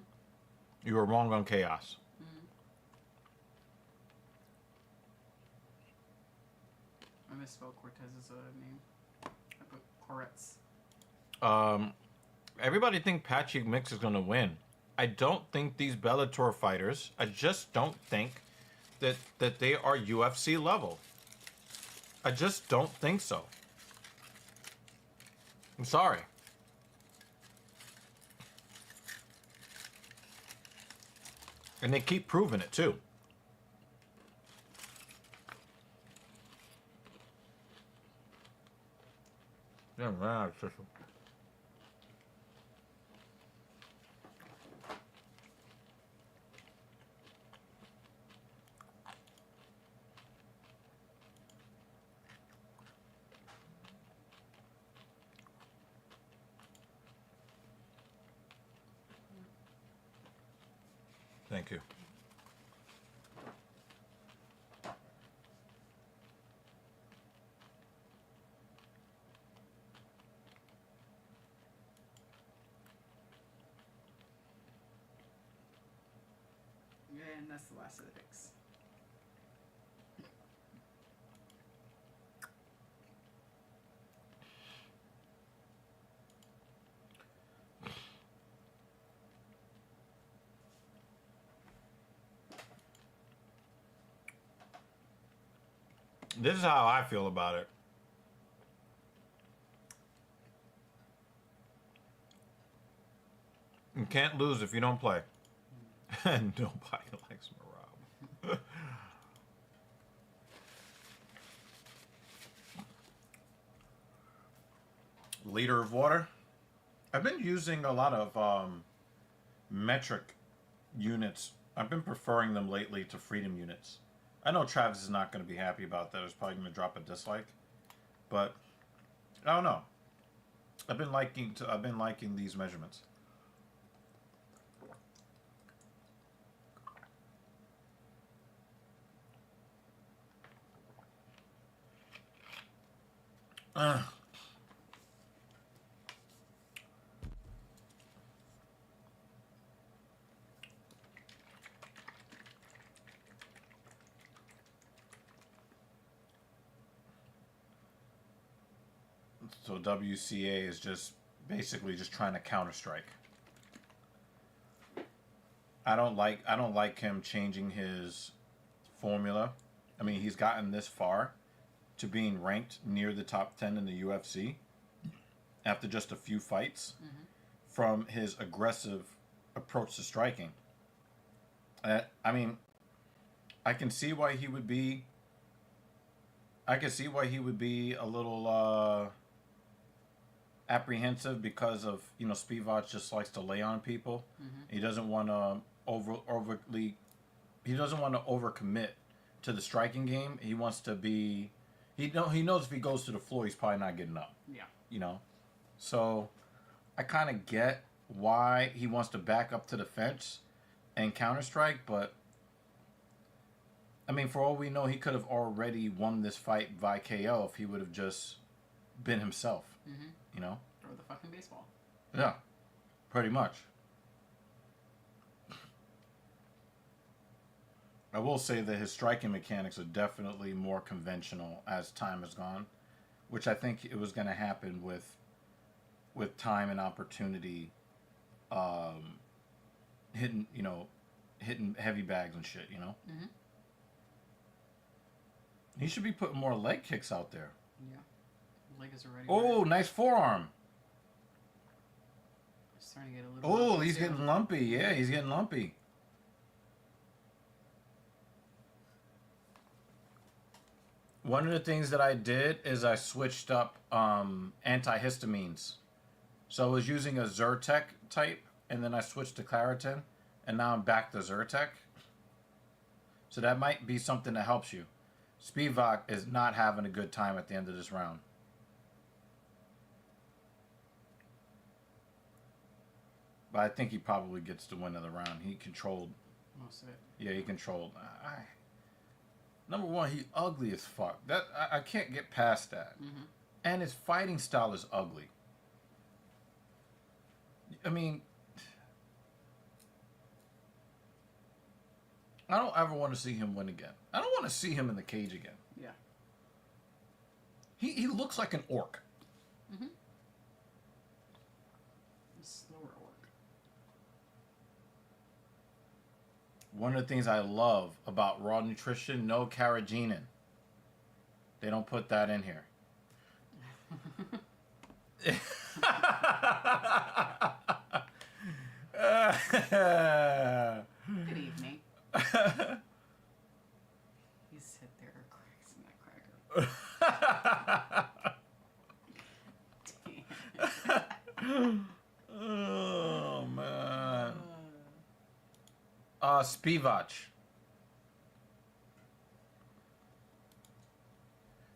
You were wrong on Chaos. I misspelled Cortez's name. I put Coretz. Everybody think Patchy Mix is going to win. I don't think these Bellator fighters, I just don't think that they are UFC level. I just don't think so. I'm sorry. And they keep proving it too. Yeah, man, it's just... Thank you. And that's the last of the picks. This is how I feel about it. You can't lose if you don't play. And nobody likes Merab. Liter of water. I've been using a lot of metric units. I've been preferring them lately to freedom units. I know Travis is not going to be happy about that. He's probably going to drop a dislike, but I don't know. I've been liking these measurements. So WCA is just basically just trying to counter strike. I don't like him changing his formula. I mean, he's gotten this far to being ranked near the top 10 in the UFC after just a few fights from his aggressive approach to striking. I mean, I can see why he would be. I can see why he would be a little apprehensive because of, you know, Spivak just likes to lay on people. He doesn't want to he doesn't want to overcommit to the striking game. He wants to be, he knows if he goes to the floor, he's probably not getting up. Yeah. You know? So I kind of get why he wants to back up to the fence and counter-strike, but I mean, for all we know, he could have already won this fight by KO if he would have just been himself. You know? Throw the fucking baseball. Yeah, pretty much. I will say that his striking mechanics are definitely more conventional as time has gone, which I think it was going to happen with time and opportunity, hitting heavy bags and shit, you know? He should be putting more leg kicks out there. Yeah. Leg is already. Oh, nice forearm. Starting to get a little. Oh, he's getting lumpy. Yeah, he's getting lumpy. One of the things that I did is I switched up antihistamines. So I was using a Zyrtec type, and then I switched to Claritin, and now I'm back to Zyrtec. So that might be something that helps you. Spivak is not having a good time at the end of this round. But I think he probably gets the win of the round. He controlled. Most of it. Yeah, he controlled. Number one, he ugly as fuck. That I can't get past that. And his fighting style is ugly. I mean, I don't ever want to see him win again. I don't want to see him in the cage again. Yeah. He looks like an orc. Slower orc. One of the things I love about raw nutrition, no carrageenan. They don't put that in here. Good evening. You said there are cracks in that cracker. Damn. Oh man. Spivak.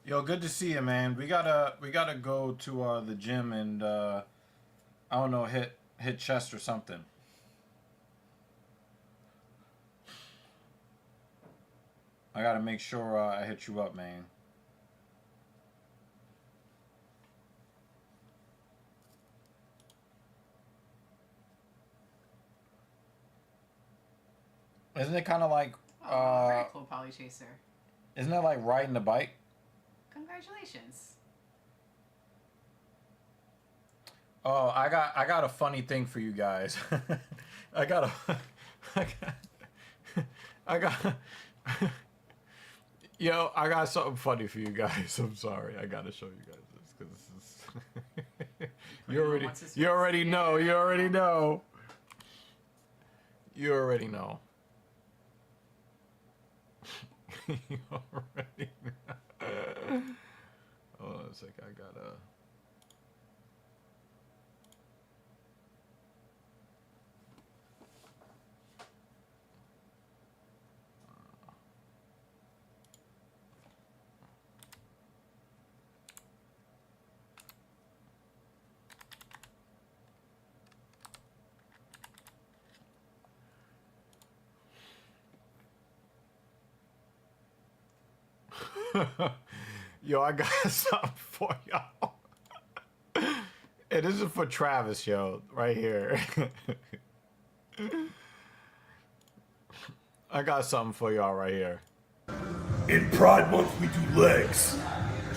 Yo, good to see you, man. We gotta go to the gym and I don't know, hit chest or something. I gotta make sure I hit you up, man. Isn't it kind of like very cool, Polly Chaser. Isn't that like riding the bike? Congratulations. Oh, I got a funny thing for you guys. I got Yo, I got something funny for you guys. I'm sorry. I gotta show you guys this because this is you already know. You already know. You already know. You already know. Hold on a sec. I gotta. Yo, I got something for y'all. And this is for Travis, yo, right here. I got something for y'all right here. In Pride Month, we do legs.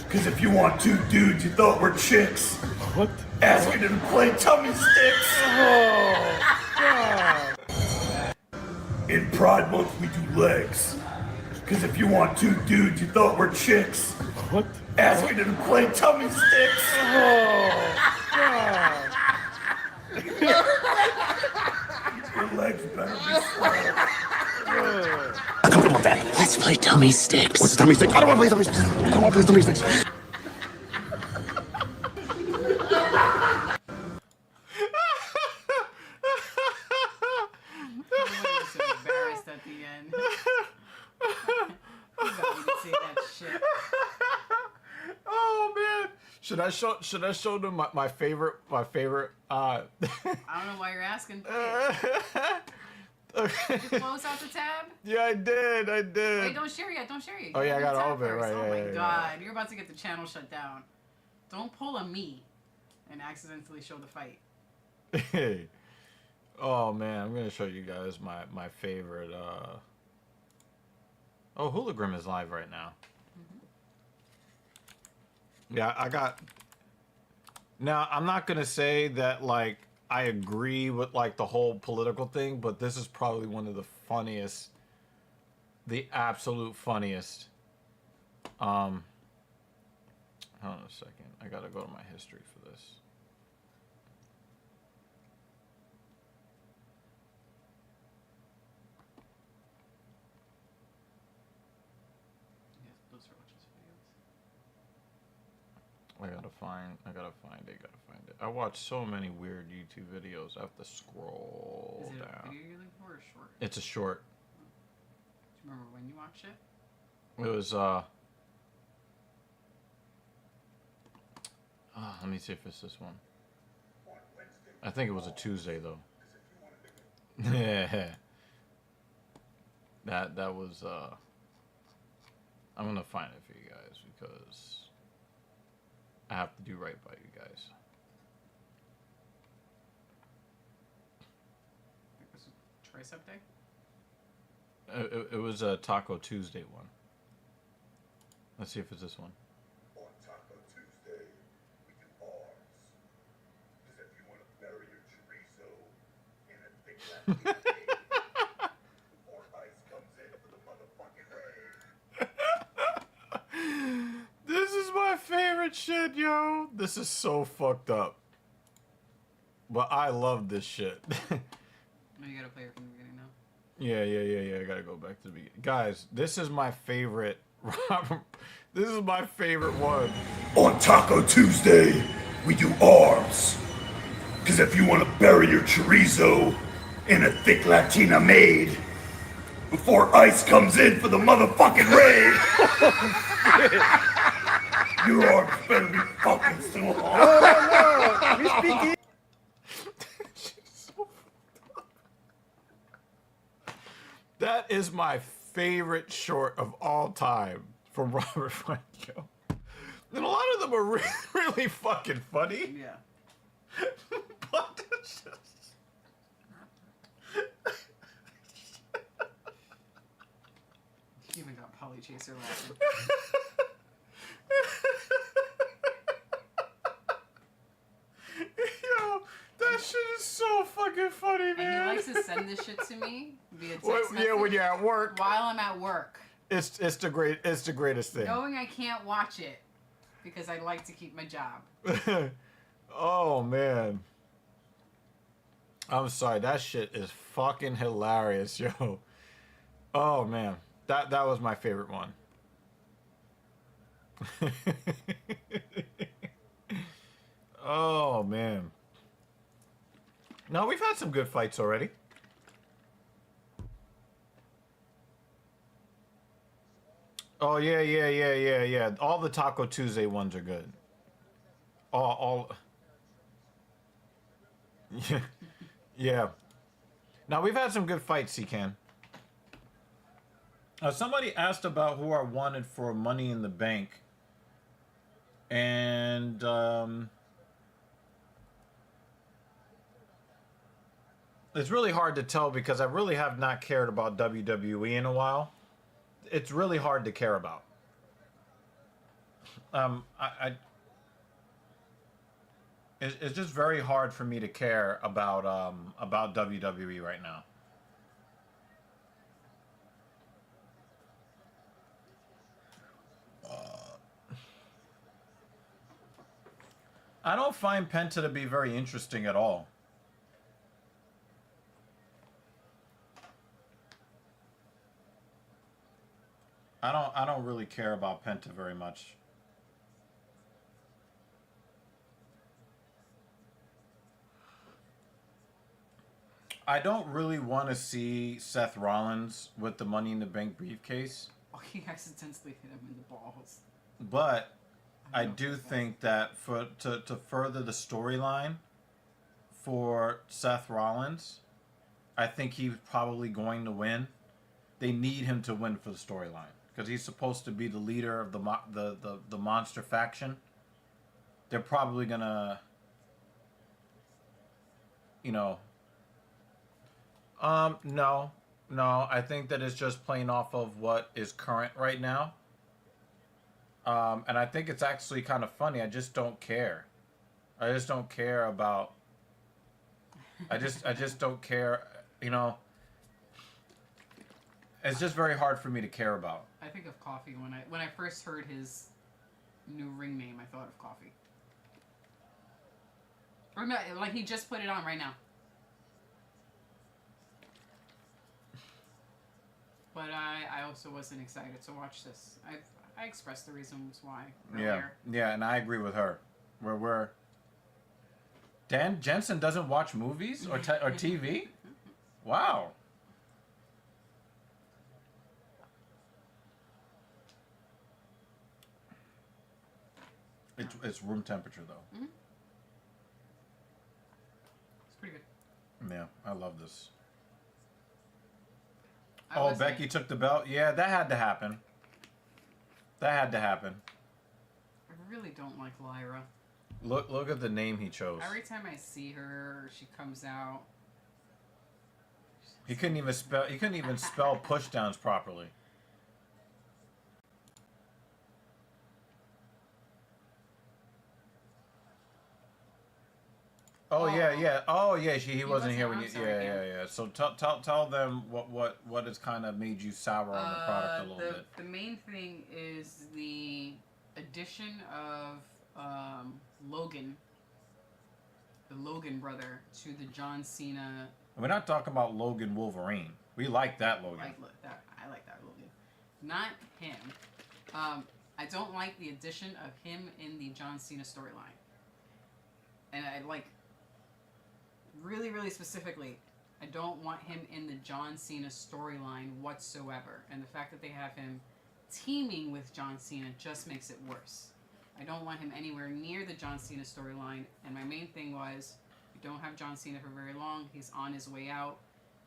Because if you want two dudes you thought were chicks, What? ask her to play tummy sticks. Oh, God. In Pride Month, we do legs. Because if you want two dudes you thought were chicks, What? ask her to play tummy sticks. Oh, God. Your legs better be swell. don't want that. Let's play tummy sticks. What's the tummy stick? I don't want to play tummy sticks. I don't want to play tummy sticks. Everybody was so embarrassed at the end. You got me to say that shit. Oh man. Should I show them my favorite I don't know why you're asking. Did you close out the tab? Yeah, I did. Wait, don't share yet. Don't share yet. Oh, yeah, I Open the gotta tab open it, first. right, Oh yeah, my yeah, god, you're about to get the channel shut down. Don't pull a me and accidentally show the fight. Oh man, I'm gonna show you guys my favorite. Oh, Hooligrim is live right now. Yeah, I got. Now I'm not gonna say that like I agree with like the whole political thing, but this is probably one of the funniest, the absolute funniest. Hold on a second. I gotta go to my history for this. Yes, those are watching videos. I gotta find it. I watch so many weird YouTube videos. I have to scroll Is it a down. video you're looking for or a short? It's a short. Do you remember when you watched it? It was let me see if it's this one. I think it was a Tuesday though. Yeah. That was I'm gonna find it for you guys because I have to do right by you guys. It was tricep day? It was a Taco Tuesday one. Let's see if it's this one. On Taco Tuesday, we do arms. Because if you want to bury your chorizo in a thick latte before ice comes in for the motherfucking rain. This is my favorite shit, yo. This is so fucked up. But I love this shit. No, you gotta play it from the beginning now. Yeah. I gotta go back to the beginning. Guys, this is my favorite. This is my favorite one. On Taco Tuesday, we do arms. Because if you want to bury your chorizo in a thick Latina maid before ice comes in for the motherfucking rain, your arms better be fucking still hard. We speak. That is my favorite short of all time from Robert Franco. And a lot of them are really, really fucking funny. Yeah. But it's just... You even got Polly Chaser laughing. Yo, that shit is so fucking funny, man. And he likes to send this shit to me via text Well, message yeah, when you're at work, while I'm at work. it's the greatest thing. Knowing I can't watch it because I like to keep my job. Oh man. I'm sorry, that shit is fucking hilarious, yo. Oh man. That was my favorite one. Oh man. No, we've had some good fights already. Oh yeah. All the Taco Tuesday ones are good. All Yeah. Yeah. Now we've had some good fights, Secan. Somebody asked about who I wanted for Money in the Bank. And it's really hard to tell because I really have not cared about WWE in a while. It's really hard to care about. It's just very hard for me to care about WWE right now. I don't find Penta to be very interesting at all. really care about Penta very much. I don't really want to see Seth Rollins with the Money in the Bank briefcase. Oh, he accidentally hit him in the balls. But I do think that to further the storyline for Seth Rollins, I think he's probably going to win. They need him to win for the storyline because he's supposed to be the leader of the monster faction. They're probably gonna, you know. No. I think that it's just playing off of what is current right now. And I think it's actually kind of funny. I just don't care. I just don't care about. I just don't care. You know. It's just very hard for me to care about. I think of Coffee when I first heard his new ring name. I thought of Coffee. Or no, like he just put it on right now. But I also wasn't excited to watch this. I expressed the reasons why earlier. Yeah, and I agree with her. We're Dan Jensen doesn't watch movies or TV? Wow. It's room temperature though. Mm-hmm. It's pretty good. Yeah, I love this. Becky took the belt. Yeah, that had to happen. That had to happen. I really don't like Lyra. Look at the name he chose. Every time I see her, or she comes out. He couldn't even spell pushdowns properly. Oh yeah. Oh yeah. He wasn't here when you. Yeah. So tell them what has kind of made you sour on the product a little bit. The main thing is the addition of Logan, the Logan brother, to the John Cena. We're not talking about Logan Wolverine. We like that Logan. I like that Logan. Not him. I don't like the addition of him in the John Cena storyline. And I like. Really, really specifically, I don't want him in the John Cena storyline whatsoever. And the fact that they have him teaming with John Cena just makes it worse. I don't want him anywhere near the John Cena storyline. And my main thing was, we don't have John Cena for very long. He's on his way out,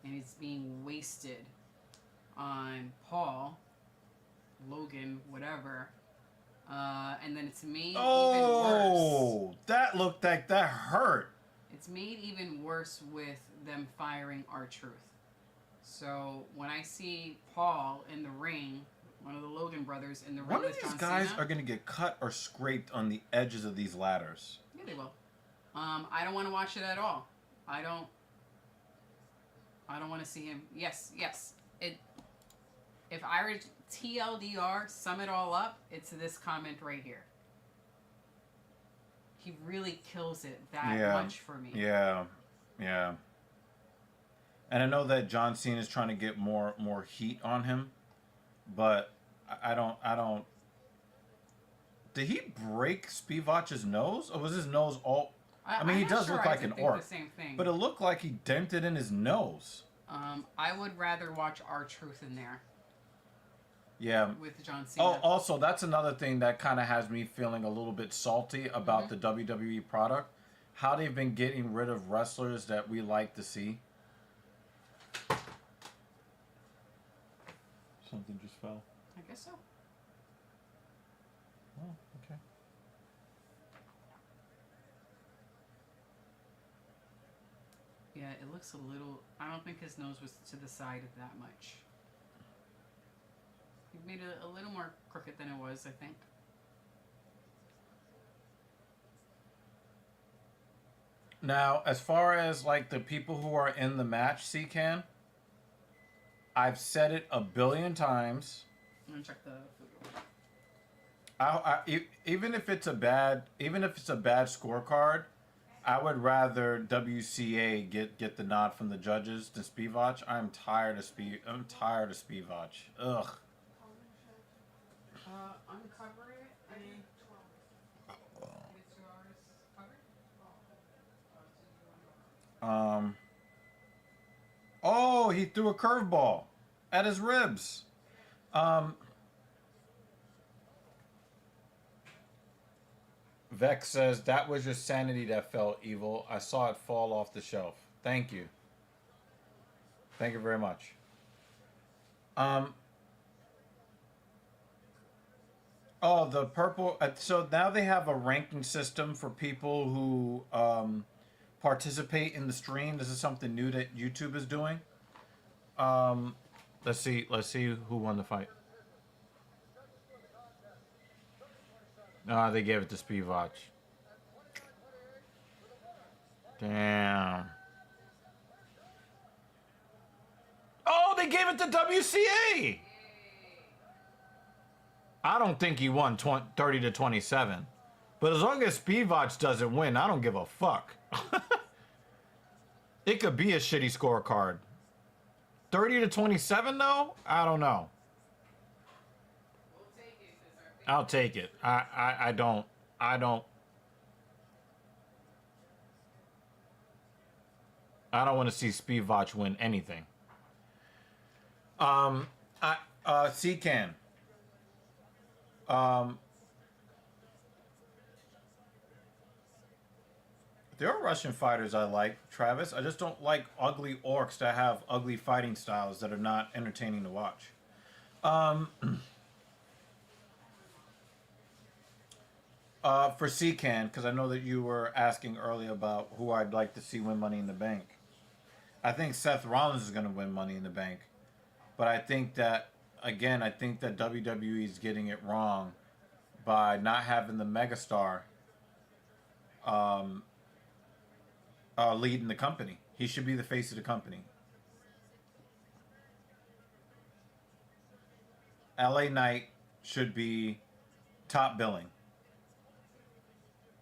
and he's being wasted on Paul, Logan, whatever. And then it's made even worse. Oh, that looked like that hurt. It's made even worse with them firing R-Truth. So when I see Paul in the ring, one of the Logan brothers in the ring with John Cena... One of these guys are going to get cut or scraped on the edges of these ladders. Yeah, they will. I don't want to watch it at all. I don't want to see him... Yes. If I were TLDR, sum it all up, it's this comment right here. He really kills it that much for me. Yeah. And I know that John Cena is trying to get more heat on him, but I don't. Did he break Spivac's nose, or was his nose all? I mean, he does look like an orc, the same thing. But it looked like he dented in his nose. I would rather watch R-Truth in there. Yeah. With John Cena. Oh, also, that's another thing that kind of has me feeling a little bit salty about the WWE product. How they've been getting rid of wrestlers that we like to see. Something just fell. I guess so. Oh, okay. Yeah, it looks a little... I don't think his nose was to the side that much. He made it a little more crooked than it was, I think. Now, as far as like the people who are in the match, CCAN, I've said it a billion times. I'm gonna check the food. Even if it's a bad scorecard, I would rather WCA get the nod from the judges than Spivak. I'm tired of Spivak. Ugh. Uncover it and get 2 hours covered. Oh, he threw a curveball at his ribs. Vex says, that was your sanity that felt evil. I saw it fall off the shelf. Thank you. Thank you very much. Oh, the purple. So now they have a ranking system for people who participate in the stream. This is something new that YouTube is doing. Let's see who won the fight. They gave it to Spivak. Damn. Oh, they gave it to WCA. I don't think he won 30 to 27. But as long as Spivak doesn't win, I don't give a fuck. It could be a shitty scorecard. 30 to 27 though? I don't know. I'll take it. I don't want to see Spivak win anything. Secan. There are Russian fighters I like, Travis. I just don't like ugly orcs that have ugly fighting styles that are not entertaining to watch. For Secan, because I know that you were asking earlier about who I'd like to see win Money in the Bank. I think Seth Rollins is going to win Money in the Bank. But I think that, again, I think that WWE is getting it wrong by not having the megastar leading the company. He should be the face of the company. LA Knight should be top billing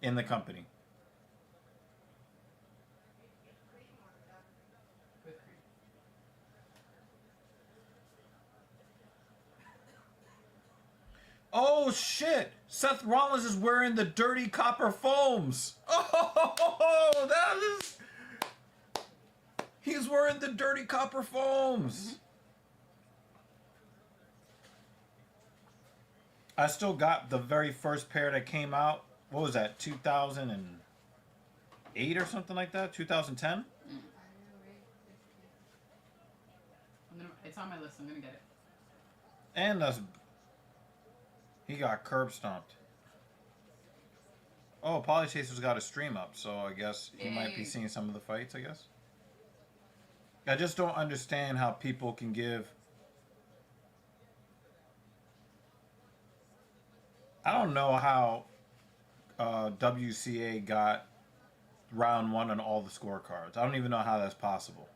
in the company. Oh shit! Seth Rollins is wearing the dirty copper foams. Oh, that is. He's wearing the dirty copper foams. I still got the very first pair that came out. What was that? 2008 or something like that? 2010? It's on my list. I'm gonna get it. And he got curb stomped. Oh, Polly Chaser's got a stream up, so I guess he might be seeing some of the fights, I guess. I just don't understand how people can give... I don't know how WCA got round one on all the scorecards. I don't even know how that's possible.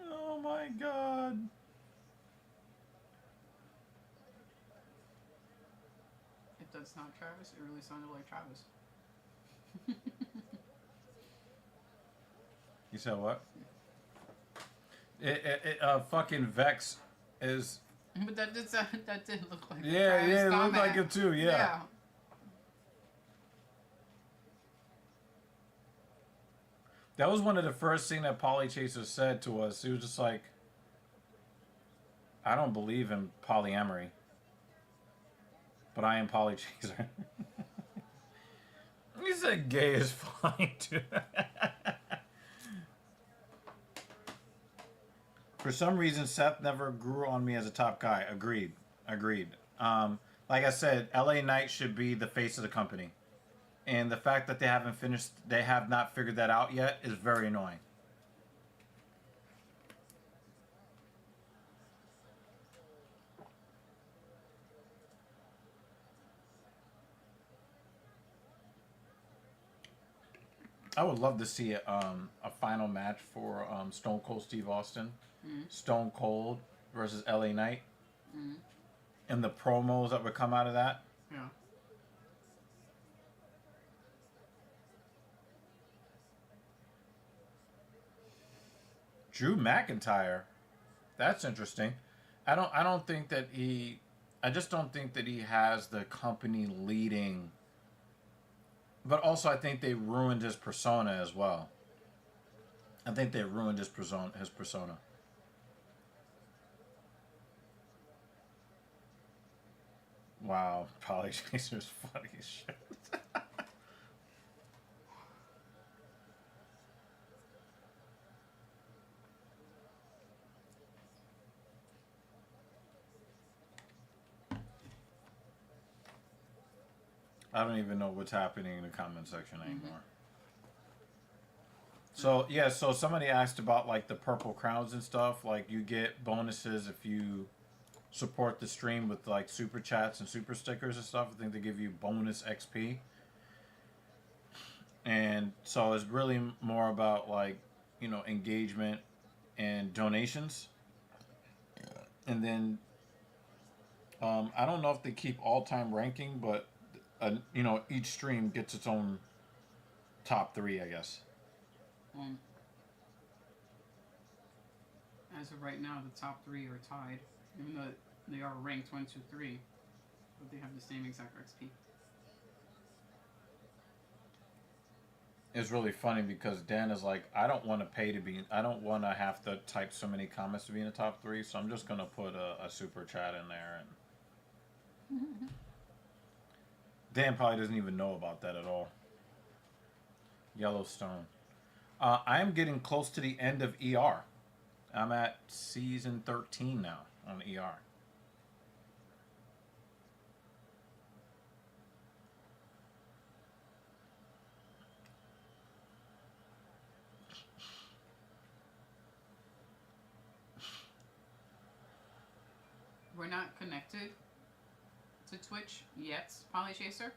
Oh my God. If that's not Travis, it really sounded like Travis. You said what? Fucking Vex is... But that did look like Yeah, Travis yeah, it looked comment. like it too, yeah. That was one of the first things that Polly Chaser said to us. He was just like, I don't believe in polyamory, but I am Polly Chaser. He said gay is fine too. For some reason, Seth never grew on me as a top guy. Agreed. Like I said, LA Knight should be the face of the company. And the fact that they have not figured that out yet is very annoying. I would love to see a final match for Stone Cold Steve Austin, Stone Cold versus LA Knight, and the promos that would come out of that. Yeah. Drew McIntyre, that's interesting. I don't think that he, I just don't think that he has the company leading. But also, I think they ruined his persona as well. I think they ruined his persona. Wow, Polly Chaser's funny as shit. I don't even know what's happening in the comment section anymore. So yeah, so somebody asked about like the purple crowns and stuff. Like you get bonuses if you support the stream with like super chats and super stickers and stuff. I think they give you bonus XP. And so it's really more about like, you know, engagement and donations. And then I don't know if they keep all-time ranking, but you know, each stream gets its own top 3, I guess. As of right now, the top 3 are tied, even though they are ranked 1, 2, 3, but they have the same exact XP. It's really funny because Dan is like, I don't want to have to type so many comments to be in the top 3, so I'm just gonna put a super chat in there. And Dan probably doesn't even know about that at all. Yellowstone. I am getting close to the end of ER. I'm at season 13 now on ER. We're not connected to Twitch yet, Polychaser.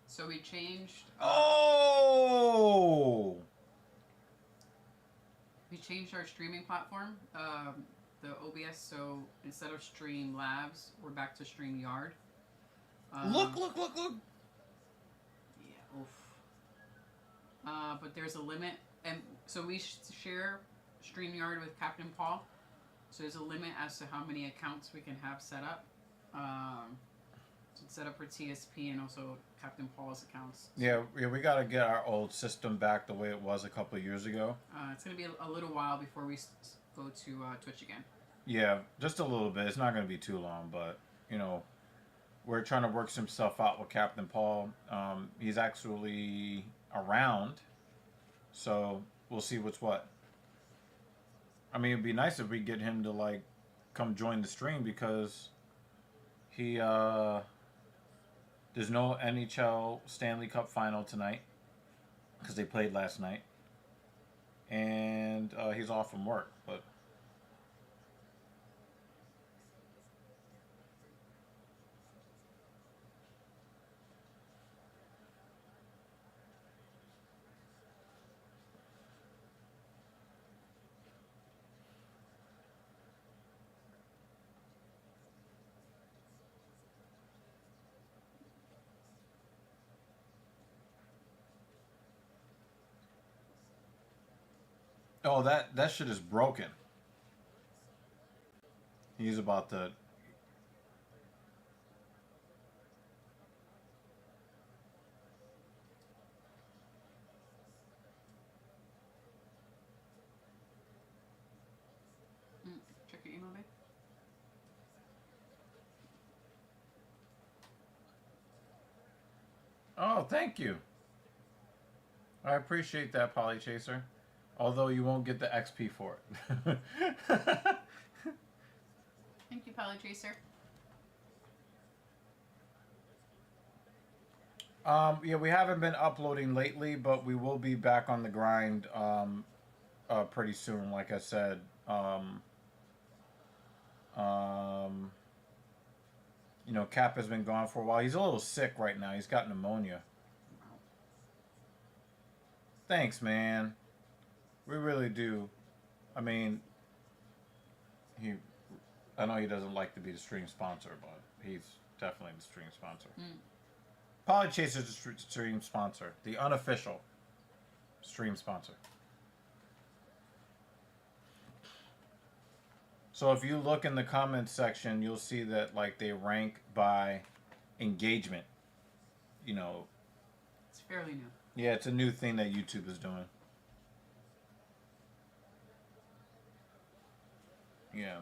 So we changed. Oh! We changed our streaming platform, the OBS. So instead of Streamlabs, we're back to StreamYard. Look! Yeah, oof. But there's a limit, and so we share StreamYard with Captain Paul. So there's a limit as to how many accounts we can have set up. So it's set up for TSP and also Captain Paul's accounts. Yeah, we got to get our old system back the way it was a couple of years ago. It's going to be a little while before we go to Twitch again. Yeah, just a little bit. It's not going to be too long, but, you know, we're trying to work some stuff out with Captain Paul. He's actually around, so we'll see what's what. I mean, it'd be nice if we get him to, like, come join the stream because he, there's no NHL Stanley Cup final tonight because they played last night. And he's off from work, but... Oh, that shit is broken. He's about to... Check your email, babe. Oh, thank you. I appreciate that, Polychaser. Although you won't get the XP for it. Thank you, Polychaser. Yeah, we haven't been uploading lately, but we will be back on the grind pretty soon. Like I said, you know, Cap has been gone for a while. He's a little sick right now. He's got pneumonia. Thanks, man. We really do. I mean, I know he doesn't like to be the stream sponsor, but he's definitely the stream sponsor. Polychaser's the stream sponsor. The unofficial stream sponsor. So if you look in the comments section, you'll see that like they rank by engagement. You know. It's fairly new. Yeah, it's a new thing that YouTube is doing. Yeah.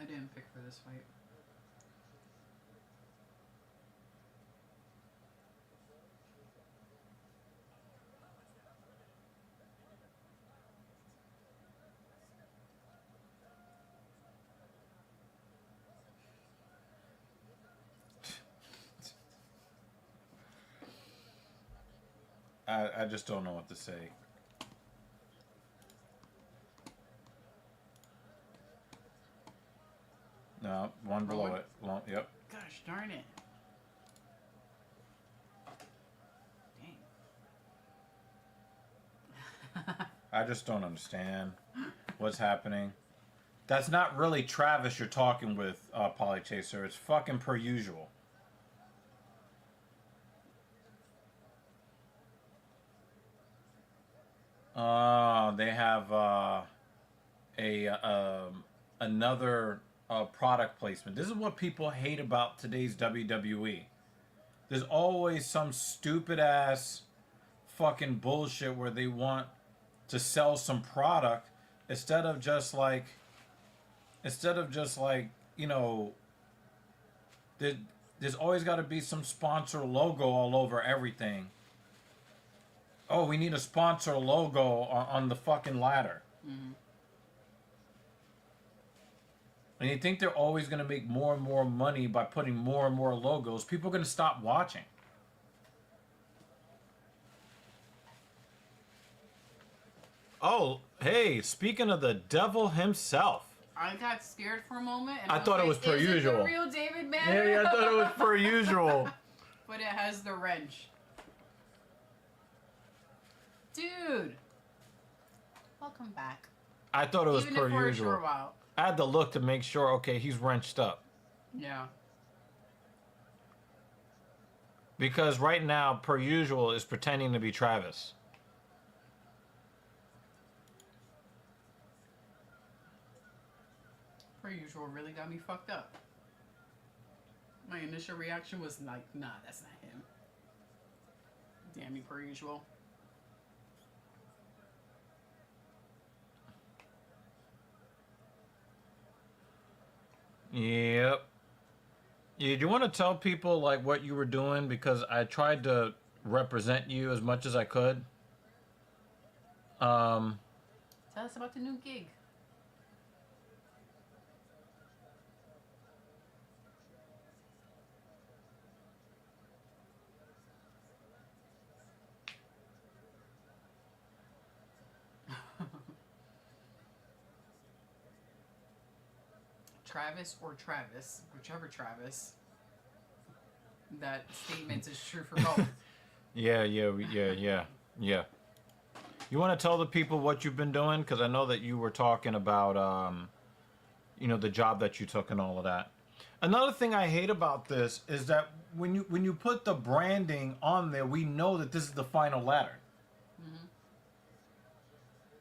I didn't pick for this fight. I just don't know what to say. No, one below Rolling? it. Yep. Gosh darn it. Dang. I just don't understand what's happening. That's not really Travis you're talking with, Polychaser. It's fucking per usual. They have another product placement. This is what people hate about today's WWE. There's always some stupid ass fucking bullshit where they want to sell some product instead of just like, you know, there's always got to be some sponsor logo all over everything. Oh, we need a sponsor logo on the fucking ladder. Mm-hmm. And you think they're always going to make more and more money by putting more and more logos. People are going to stop watching. Oh, hey, speaking of the devil himself. I got scared for a moment. And I thought it was per is usual. It the real David Banner? Yeah, I thought it was per usual. But it has the wrench. Dude. Welcome back. I thought it was Even per if for usual. a short while. I had to look to make sure, okay, he's wrenched up. Yeah. Because right now, per usual, is pretending to be Travis. Per usual really got me fucked up. My initial reaction was like, nah, that's not him. Damn you, per usual. Yep. Yeah, do you want to tell people like what you were doing? Because I tried to represent you as much as I could. Tell us about the new gig. Travis or Travis, whichever Travis. That statement is true for both. Yeah. You want to tell the people what you've been doing? Because I know that you were talking about, you know, the job that you took and all of that. Another thing I hate about this is that when you put the branding on there, we know that this is the final ladder. Mm-hmm.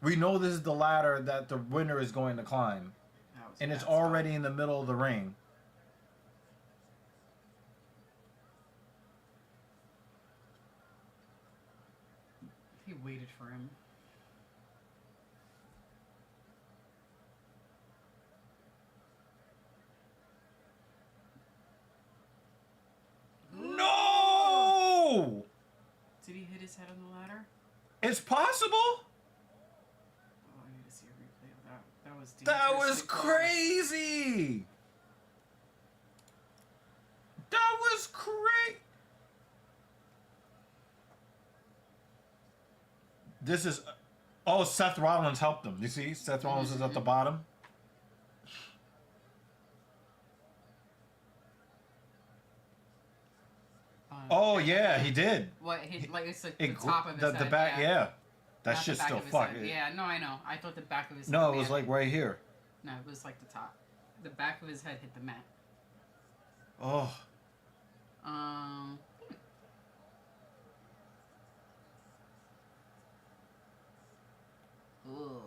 We know this is the ladder that the winner is going to climb. And it's already in the middle of the ring. He waited for him. No! Did he hit his head on the ladder? It's possible? Oh, I need to see a replay of that. That was That was dangerously close. crazy! That was great! This is... Oh, Seth Rollins helped him. You see? Seth Rollins is at the bottom. Oh yeah, he did. What? Like it's like It the top of his head. the back, yeah. That Not the shit's back still of his fucking. head. Yeah, no, I know. I thought the back of his head. No, it was like right here. No, it was like the top. The back of his head hit the mat. Oh. Um. Ooh.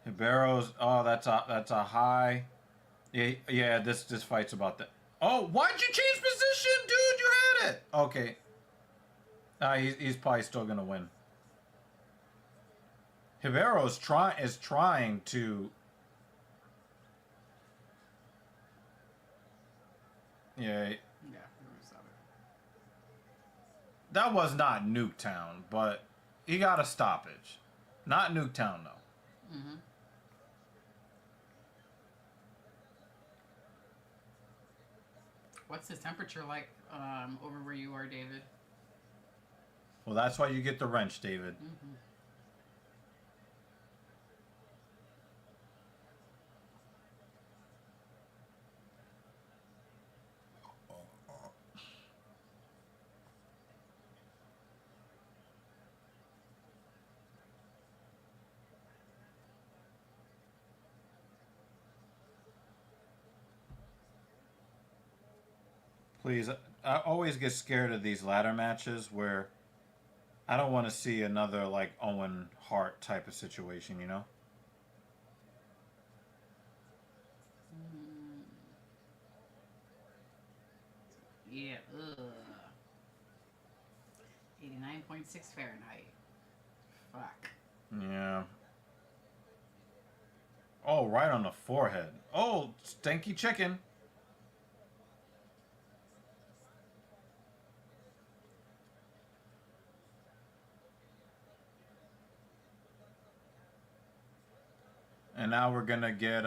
Ribero's. Oh, that's a high. Yeah. This fight's about that. Oh, why'd you change position, dude? You had it. Okay. He's probably still gonna win. Ribero's trying to. Yeah. Yeah. That was not Nuketown, but he got a stoppage. Not Nuketown though. Mm-hmm. What's the temperature like over where you are, David? Well, that's why you get the wrench, David. Mm-hmm. Please, I always get scared of these ladder matches where I don't want to see another like Owen Hart type of situation, you know? Yeah. Ugh. 89.6 Fahrenheit. Fuck. Yeah. Oh, right on the forehead. Oh, stinky chicken. And now we're gonna get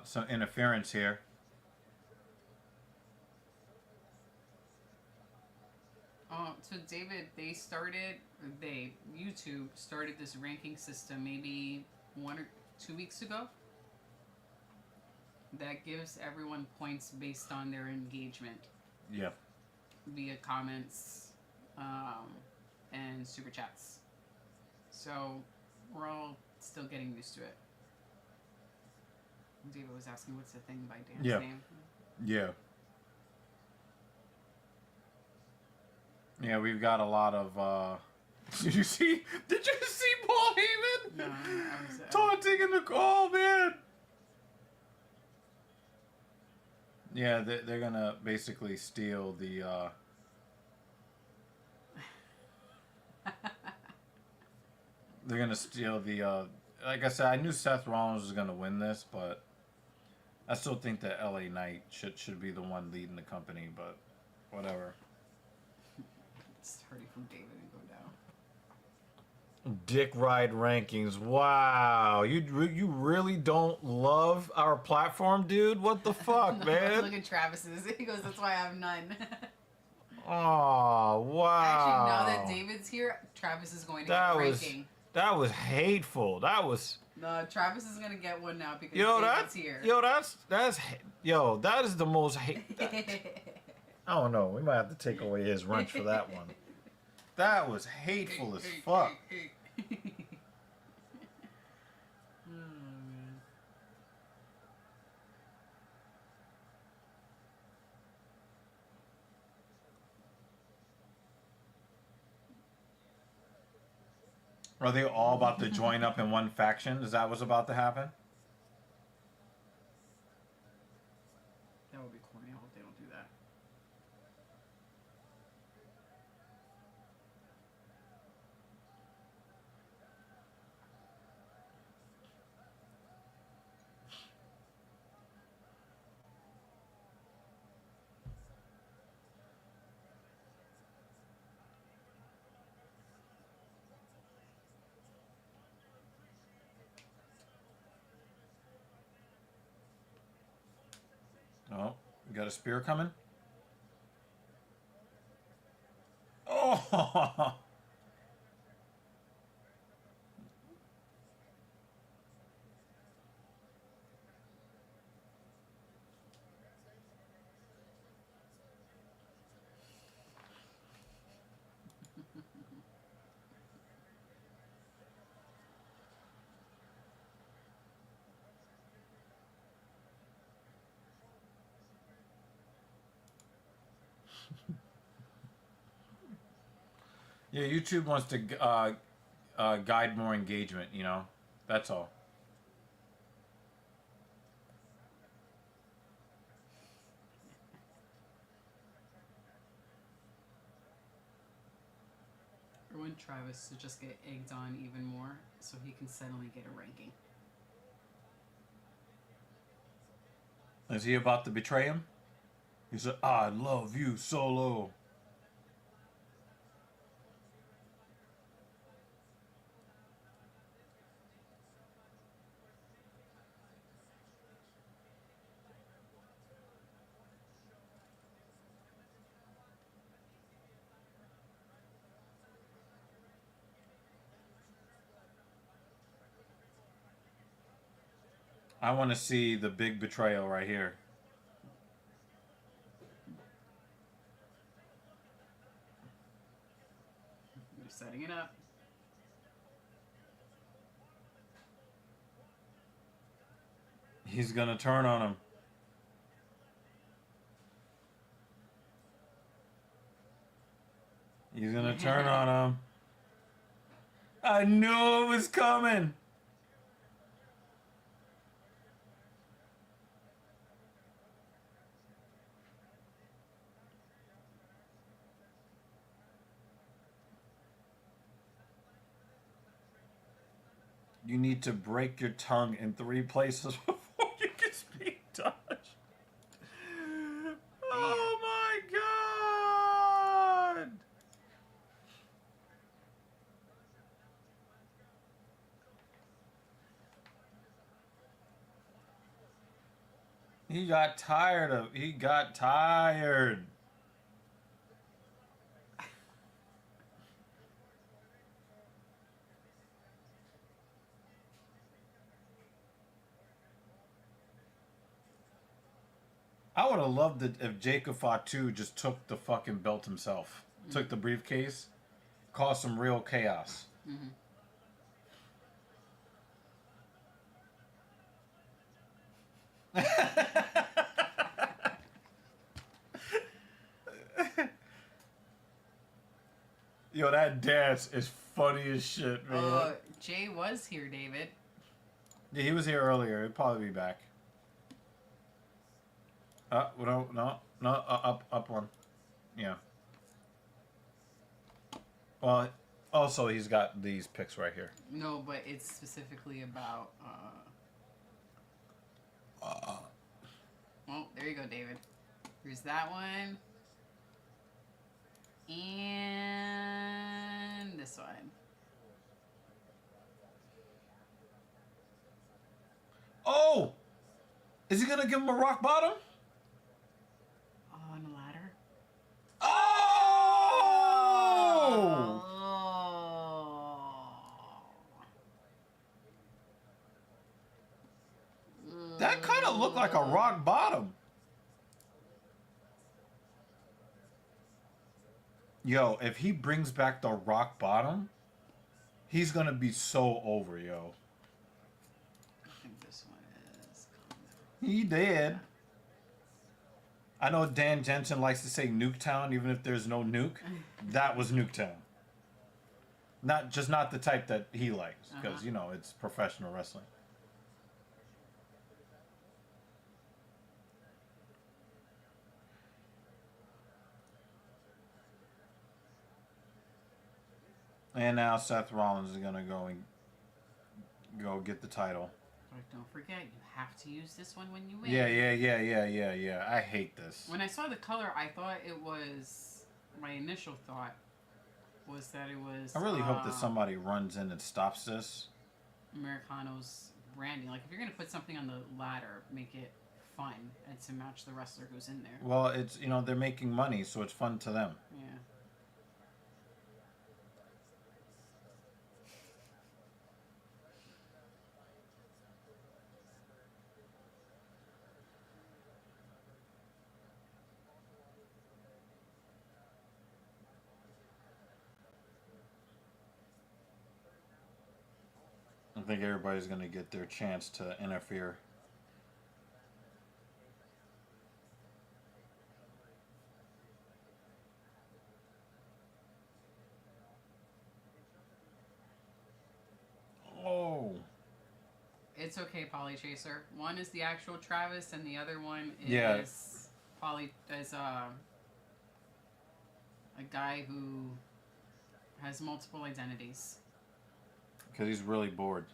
some interference here. So David, YouTube started this ranking system maybe 1 or 2 weeks ago that gives everyone points based on their engagement. Yep. Via comments and super chats. So we're all still getting used to it. David was asking what's the thing by Dan's name. Yeah. Yeah, we've got a lot of Did you see Paul Heyman? No, I was taunting in the call, man. Yeah, they're gonna basically steal the they're gonna steal the like I said, I knew Seth Rollins was gonna win this, but I still think that LA Knight should be the one leading the company, but whatever. Starting from David and go down. Dick ride rankings. Wow, you really don't love our platform, dude? What the fuck, man? Look at Travis's. He goes, "That's why I have none." Oh wow! Actually, now that David's here, Travis is going to get a ranking. That was hateful. That was. No, Travis is gonna get one now because David's here. That is the most hate. I don't know. We might have to take away his wrench for that one. That was hateful as fuck. Are they all about to join up in one faction? Is that what's about to happen? That would be corny. I hope they don't do that. Oh, you got a spear coming? Oh! Yeah, YouTube wants to guide more engagement, you know? That's all. I want Travis to just get egged on even more so he can suddenly get a ranking. Is he about to betray him? He said, I love you, Solo. I want to see the big betrayal right here. They're setting it up. He's gonna turn on him. He's gonna turn on him. I knew it was coming. You need to break your tongue in 3 places before you can speak Dutch. Oh my god! He got tired. I would have loved it if Jacob Fatu just took the fucking belt himself. Took the briefcase, caused some real chaos. Mm-hmm. Yo, that dance is funny as shit, man. Jay was here, David. Yeah, he was here earlier. He'll probably be back. No, up one. Yeah. Well, also he's got these pics right here. No, but it's specifically about. Well, there you go, David. Here's that one. And this one. Oh! Is he gonna give him a rock bottom? On a ladder. Oh! That kind of looked like a rock bottom. Yo, if he brings back the rock bottom, he's gonna be so over, yo. I think this one is. He did. I know Dan Jensen likes to say Nuketown, even if there's no nuke. That was Nuketown. Not the type that he likes, because you know it's professional wrestling. And now Seth Rollins is gonna go get the title. But don't forget, you have to use this one when you win. Yeah. I hate this. When I saw the color, I thought it was. My initial thought was that it was. I really hope that somebody runs in and stops this. Americano's branding. Like, if you're gonna put something on the ladder, make it fun and to match the wrestler who's in there. Well, it's they're making money, so it's fun to them. Yeah. I think everybody's gonna get their chance to interfere. It's okay, Polly Chaser. One is the actual Travis, and the other one is Yeah. A guy who has multiple identities. Because he's really bored.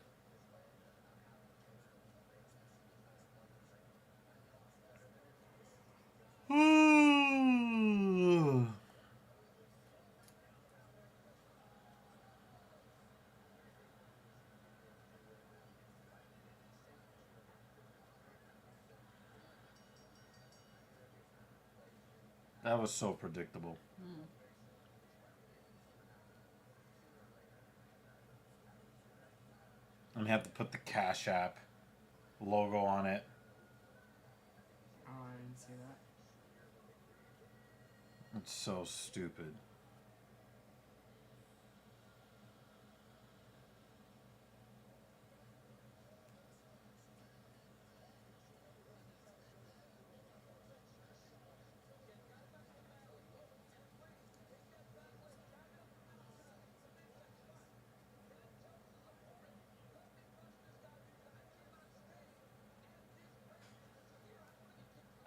That was so predictable. And have to put the Cash App logo on it. Oh, I didn't see that. It's so stupid.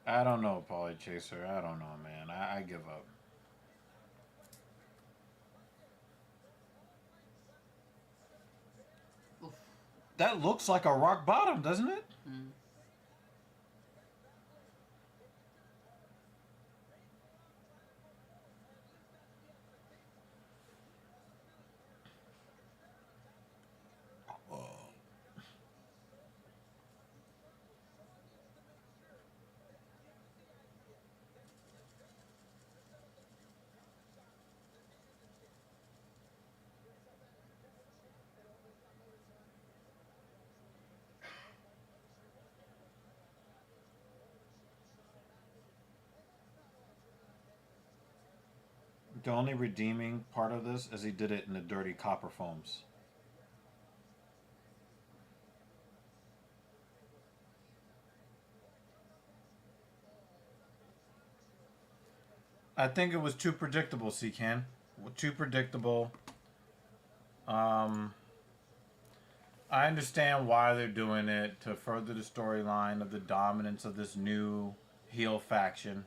I don't know, Polly Chaser. I don't know, man. I give up. Oof. That looks like a rock bottom, doesn't it? Mm. The only redeeming part of this is he did it in the dirty copper foams. I think it was too predictable, Secan. Too predictable. I understand why they're doing it, to further the storyline of the dominance of this new heel faction.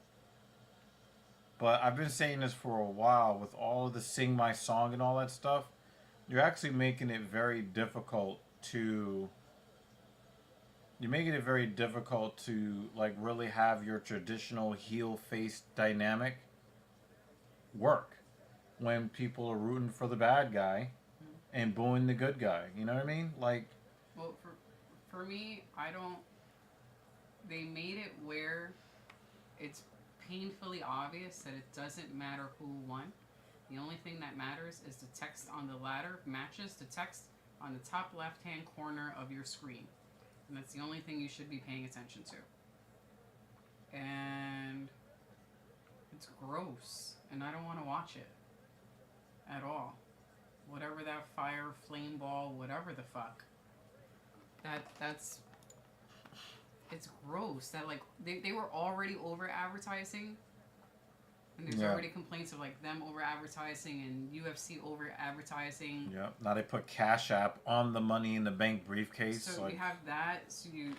But I've been saying this for a while, with all of the Sing My Song and all that stuff, you're actually making it very difficult to... You're making it very difficult to, like, really have your traditional heel-face dynamic work when people are rooting for the bad guy and booing the good guy. You know what I mean? Like... Well, for me, I don't... They made it where it's painfully obvious that it doesn't matter who won. The only thing that matters is the text on the ladder matches the text on the top left-hand corner of your screen. And that's the only thing you should be paying attention to. And it's gross. And I don't want to watch it. At all. Whatever that fire, flame ball, whatever the fuck. That's... It's gross that, like, they were already over advertising, and there's already complaints of, like, them over advertising and UFC over advertising. Yeah. Now they put Cash App on the Money in the Bank briefcase. So you have that. So you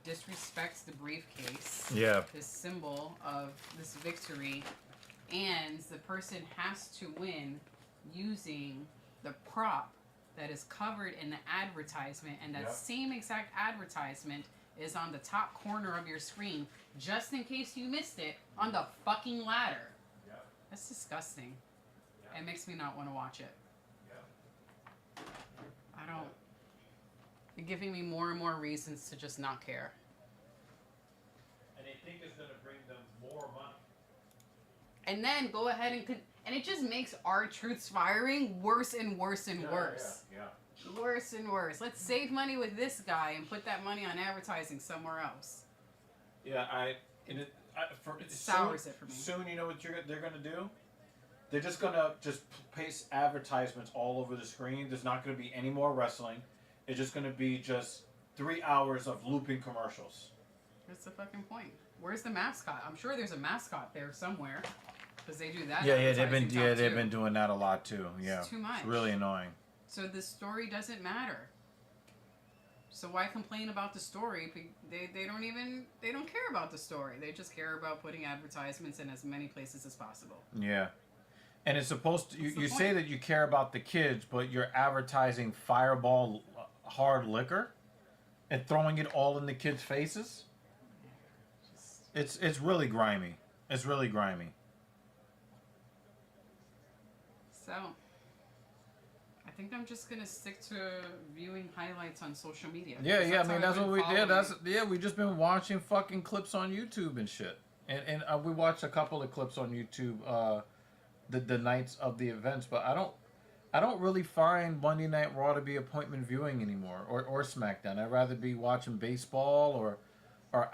disrespect the briefcase. Yeah. This symbol of this victory, and the person has to win using the prop that is covered in the advertisement, and that same exact advertisement is on the top corner of your screen, just in case you missed it, on the fucking ladder. Yep. That's disgusting. Yep. It makes me not want to watch it. Yep. I don't... You're giving me more and more reasons to just not care. And they think it's going to bring them more money. And then go ahead and it just makes our truths firing worse and worse and worse. Yeah. Worse and worse. Let's save money with this guy and put that money on advertising somewhere else. Yeah, It sours it for me. Soon, you know what they're going to do? They're just going to paste advertisements all over the screen. There's not going to be any more wrestling. It's just going to be just 3 hours of looping commercials. What's the fucking point? Where's the mascot? I'm sure there's a mascot there somewhere, because they do that. They've been doing that a lot too. Yeah, it's too much. It's really annoying. So the story doesn't matter. So why complain about the story? They don't care about the story. They just care about putting advertisements in as many places as possible. Yeah. And it's supposed to, you say point? that you care about the kids, but you're advertising Fireball hard liquor and throwing it all in the kids' faces? It's really grimy. It's really grimy. So, I think I'm just gonna stick to viewing highlights on social media. Yeah, I mean that's what we did. Following. We just been watching fucking clips on YouTube and shit. And we watched a couple of clips on YouTube the nights of the events, but I don't really find Monday Night Raw to be appointment viewing anymore, or SmackDown. I'd rather be watching baseball or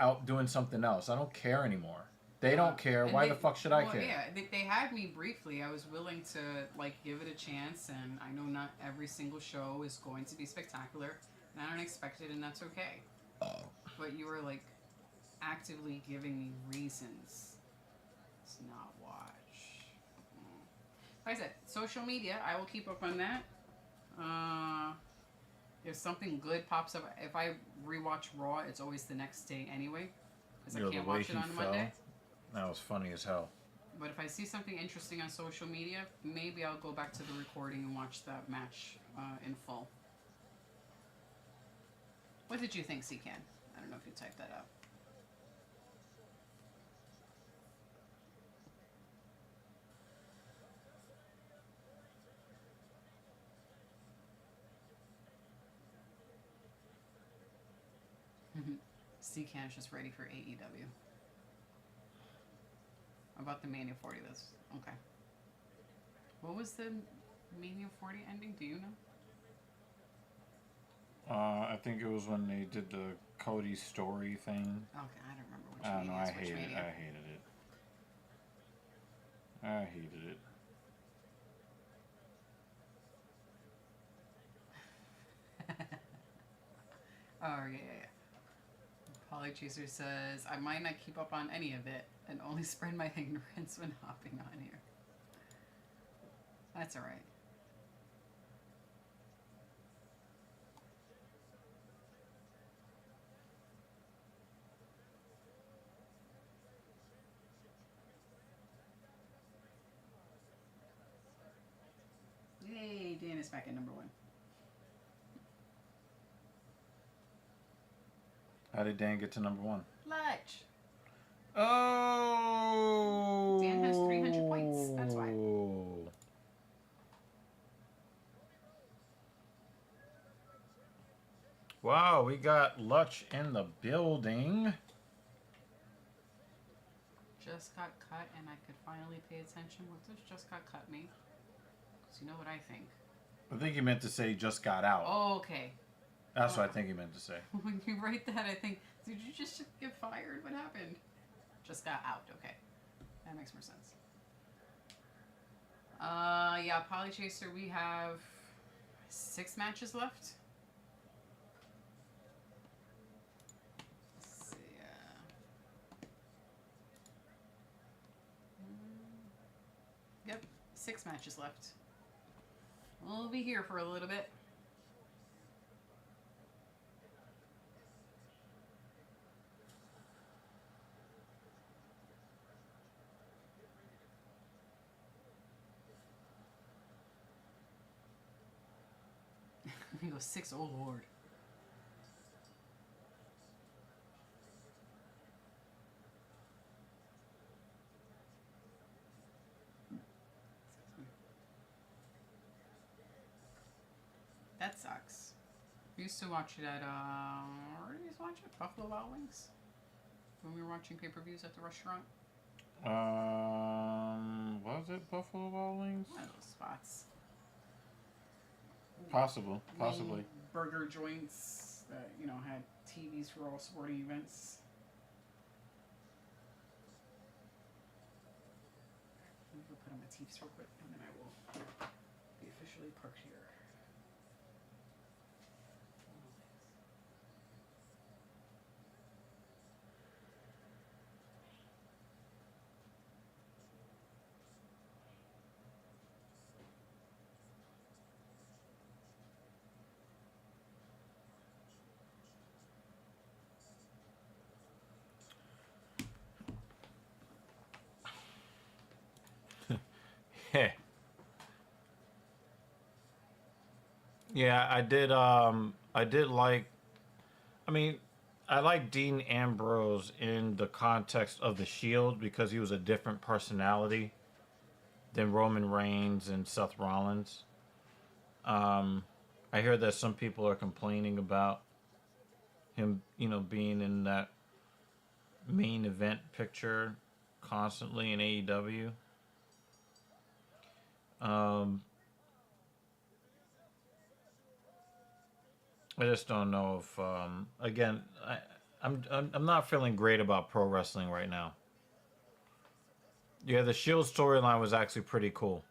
out doing something else. I don't care anymore. They don't care. Why the fuck should I care? Yeah, they had me briefly. I was willing to give it a chance, and I know not every single show is going to be spectacular, and I don't expect it, and that's okay. But you were actively giving me reasons to not watch. Like I said, social media, I will keep up on that. If something good pops up, if I rewatch Raw, it's always the next day anyway, because I can't watch it on Monday. That was funny as hell. But if I see something interesting on social media, maybe I'll go back to the recording and watch that match in full. What did you think, Secan? I don't know if you typed that up. Secan's just ready for AEW. About the Mania 40, that's okay. What was the Mania 40 ending? Do you know? I think it was when they did the Cody story thing. Okay, I don't remember which I don't know. Mania. I hated it. Oh, yeah. Polychaser says, I might not keep up on any of it and only spread my ignorance when hopping on here. That's alright. Yay, Dan is back at number 1. How did Dan get to number 1? Lutch. Oh. Dan has 300 points. That's why. Wow, we got Lutch in the building. Just got cut and I could finally pay attention. What does just got cut mean? Because you know what I think. I think he meant to say just got out. Oh, okay. That's what I think he meant to say. When you write that, I think, did you just get fired? What happened? Just got out. Okay. That makes more sense. Yeah, Polychaser, we have 6 matches left. Let's see. Yep, 6 matches left. We'll be here for a little bit. He goes 6, oh Lord. That sucks. We used to watch it at, where did we watch it? Buffalo Wild Wings? When we were watching pay-per-views at the restaurant? Was it Buffalo Wild Wings? One of those spots. Possibly. Little burger joints that, had TVs for all sporting events. Let me put on my TVs real quick, and then I will be officially parked here. Yeah, I did. I did like. I mean, I like Dean Ambrose in the context of the Shield because he was a different personality than Roman Reigns and Seth Rollins. Um, I hear that some people are complaining about him, being in that main event picture constantly in AEW. Um, I just don't know if, again, I'm not feeling great about pro wrestling right now. Yeah, the Shield storyline was actually pretty cool.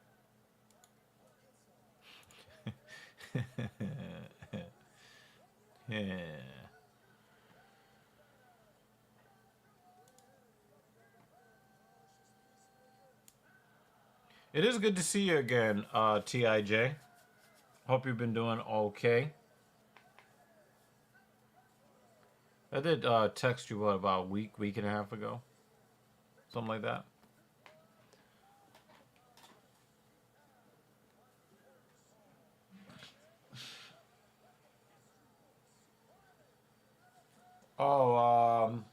Yeah. It is good to see you again, TIJ. Hope you've been doing okay. I did text you, what, about a week and a half ago? Something like that. Oh,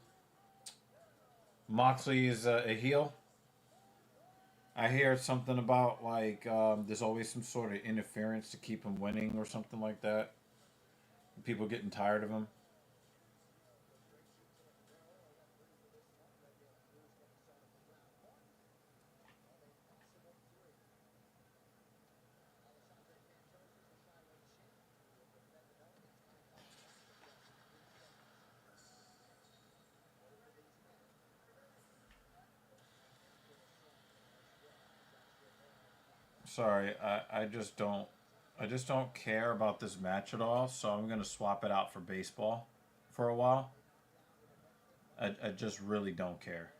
Moxley is a heel. I hear something about like there's always some sort of interference to keep him winning or something like that. People getting tired of him. Sorry, I just don't care about this match at all, so I'm gonna swap it out for baseball for a while. I just really don't care.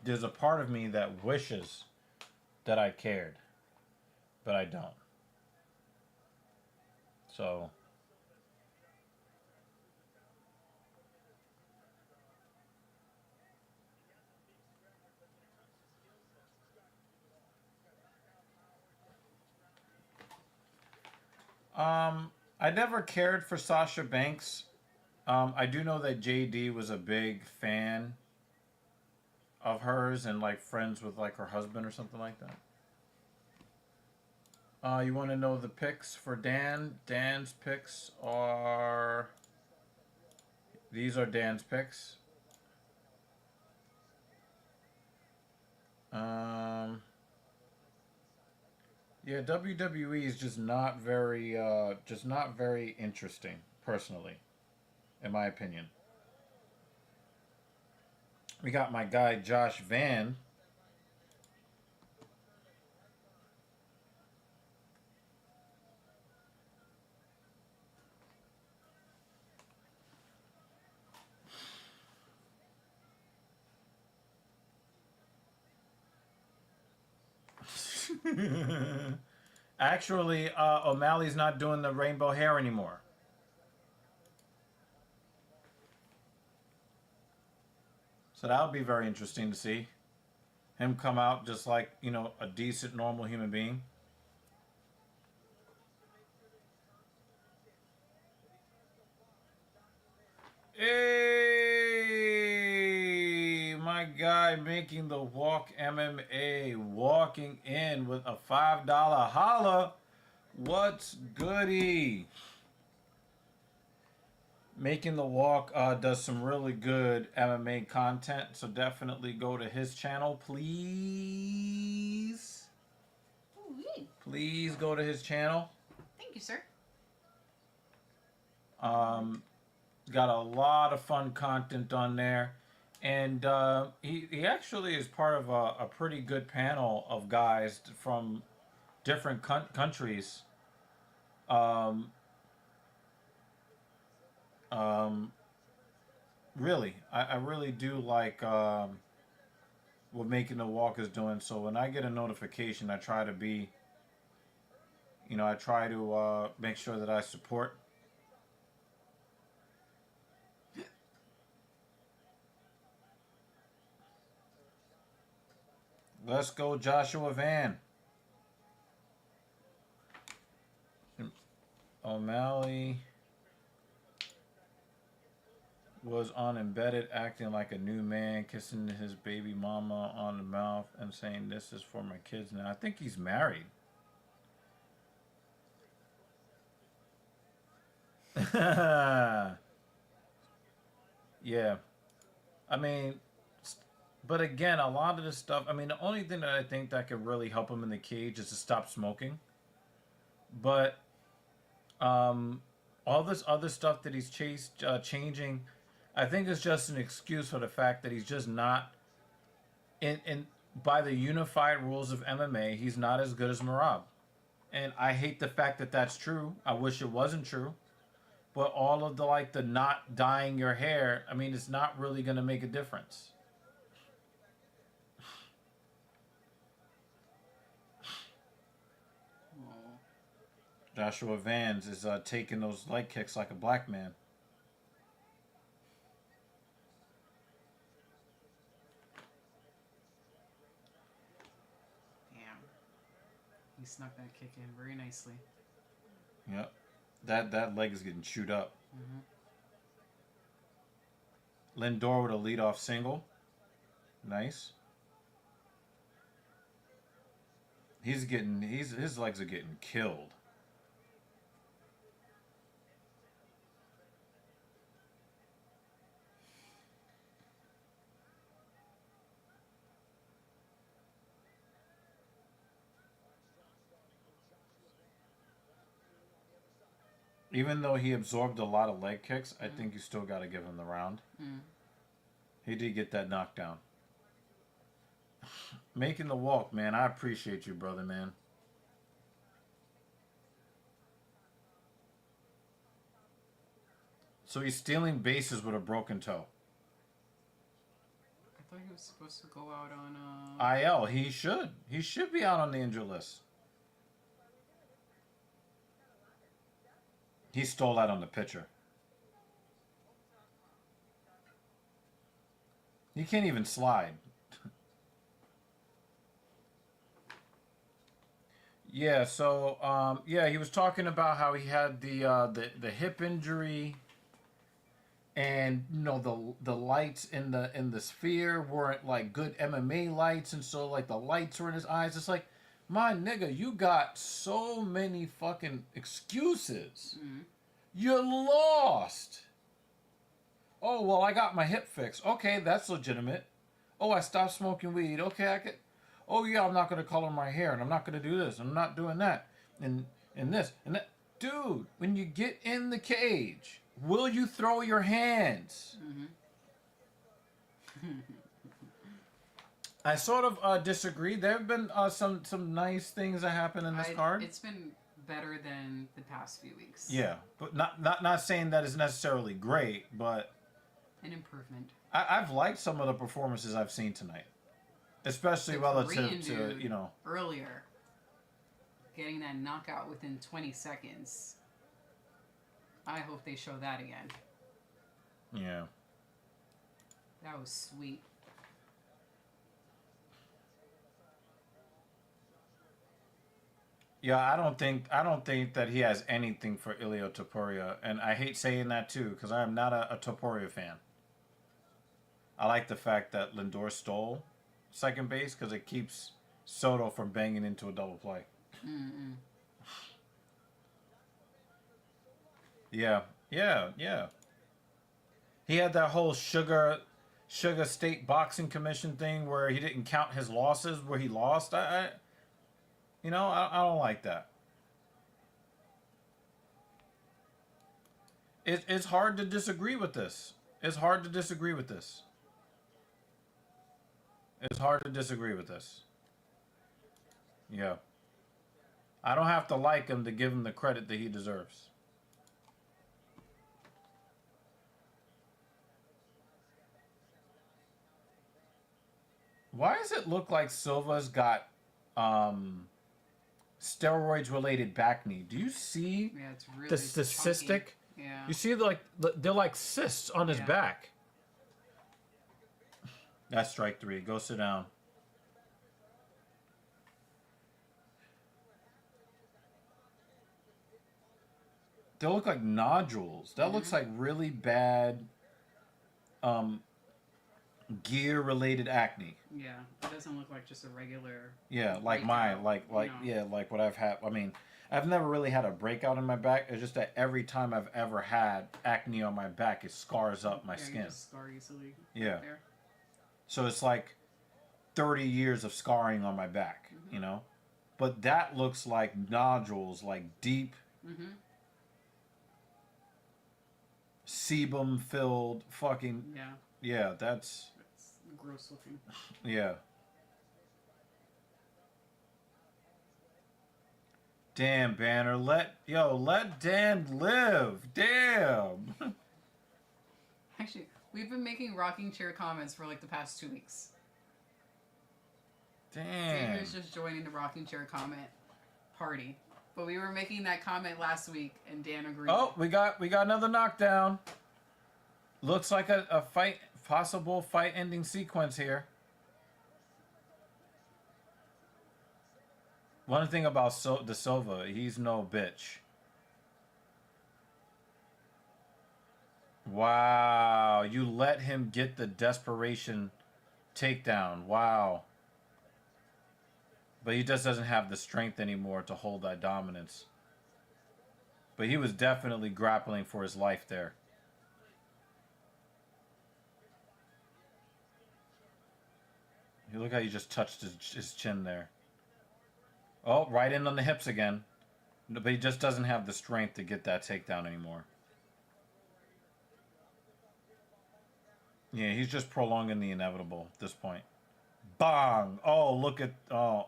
There's a part of me that wishes that I cared, but I don't. So, I never cared for Sasha Banks. I do know that JD was a big fan of hers and like friends with like her husband or something like that. You want to know the picks for Dan? Dan's picks are these are Dan's picks. Um, yeah, WWE is just not very interesting, personally, in my opinion. We got my guy Josh Van. Actually, O'Malley's not doing the rainbow hair anymore. So that'll be very interesting to see him come out just like, a decent, normal human being. Hey, my guy making the walk MMA, walking in with a $5 holla. What's goody? Making the walk does some really good MMA content, so definitely go to his channel, please. Ooh-wee. Please go to his channel. Thank you, sir. Um, got a lot of fun content on there. And he actually is part of a pretty good panel of guys from different countries. Um, um, really, I really do like what Making the Walk is doing. So when I get a notification, I try to be, I try to make sure that I support. Let's go, Joshua Van. O'Malley was on Embedded acting like a new man, kissing his baby mama on the mouth and saying, "This is for my kids now." I think he's married. Yeah. I mean, but again, a lot of this stuff, I mean, the only thing that I think that could really help him in the cage is to stop smoking. But all this other stuff that he's changing, I think is just an excuse for the fact that he's just not in by the unified rules of MMA, he's not as good as Merab. And I hate the fact that that's true. I wish it wasn't true. But all of the not dyeing your hair, I mean, it's not really going to make a difference. Joshua Vans is taking those leg kicks like a black man. Damn. He snuck that kick in very nicely. Yep. That leg is getting chewed up. Lindor with a leadoff single. Nice. His legs are getting killed. Even though he absorbed a lot of leg kicks, I think you still got to give him the round. He did get that knockdown. Making the walk, man. I appreciate you, brother, man. So he's stealing bases with a broken toe. I thought he was supposed to go out on IL. He should. He should be out on the injured list. He stole that on the pitcher. He can't even slide. Yeah, so yeah, he was talking about how he had the hip injury, and you know the lights in the sphere weren't like good MMA lights, and so like the lights were in his eyes. It's like, my nigga, you got so many fucking excuses. You lost. Oh, well, I got my hip fixed. Okay, that's legitimate. Oh, I stopped smoking weed. Okay, I could. Oh, yeah, I'm not going to color my hair, and I'm not going to do this, and I'm not doing that, and this, and that. Dude, when you get in the cage, will you throw your hands? I sort of disagree. There have been some nice things that happen in this card. It's been better than the past few weeks. Yeah, but not saying that is necessarily great, but an improvement. I've liked some of the performances I've seen tonight, especially the relative to, you know, earlier getting that knockout within 20 seconds. I hope they show that again. Yeah, that was sweet. Yeah, I don't think that he has anything for Ilio Topuria, and I hate saying that too because I am not a Topuria fan. I like the fact that Lindor stole second base because it keeps Soto from banging into a double play. Yeah. He had that whole Sugar State Boxing Commission thing where he didn't count his losses where he lost. I don't like that. It's hard to disagree with this. It's hard to disagree with this. Yeah. I don't have to like him to give him the credit that he deserves. Why does it look like Silva's got steroids related back knee? Do you see it's really the cystic? chunky. Yeah. You see they're like cysts on his back. That's strike 3. Go sit down. They look like nodules. That looks like really bad gear-related acne. Yeah, it doesn't look like just a regular. Yeah, like mine. Like what I've had. I mean, I've never really had a breakout in my back. It's just that every time I've ever had acne on my back, it scars up my skin. You just scar easily. Yeah. There. So it's like 30 years of scarring on my back, you know? But that looks like nodules, like deep sebum filled fucking. Yeah, that's gross looking. Yeah. Damn, Banner. Let Dan live. Damn. Actually, we've been making rocking chair comments for like the past 2 weeks. Damn. Xavier's just joining the rocking chair comment party. But we were making that comment last week and Dan agreed. Oh, we got another knockdown. Looks like a possible fight ending sequence here. One thing about De Silva, he's no bitch. Wow, you let him get the desperation takedown. Wow. But he just doesn't have the strength anymore to hold that dominance. But he was definitely grappling for his life there. You look how he just touched his chin there. Oh, right in on the hips again. But he just doesn't have the strength to get that takedown anymore. Yeah, he's just prolonging the inevitable at this point. Bang! Oh, look at... Oh.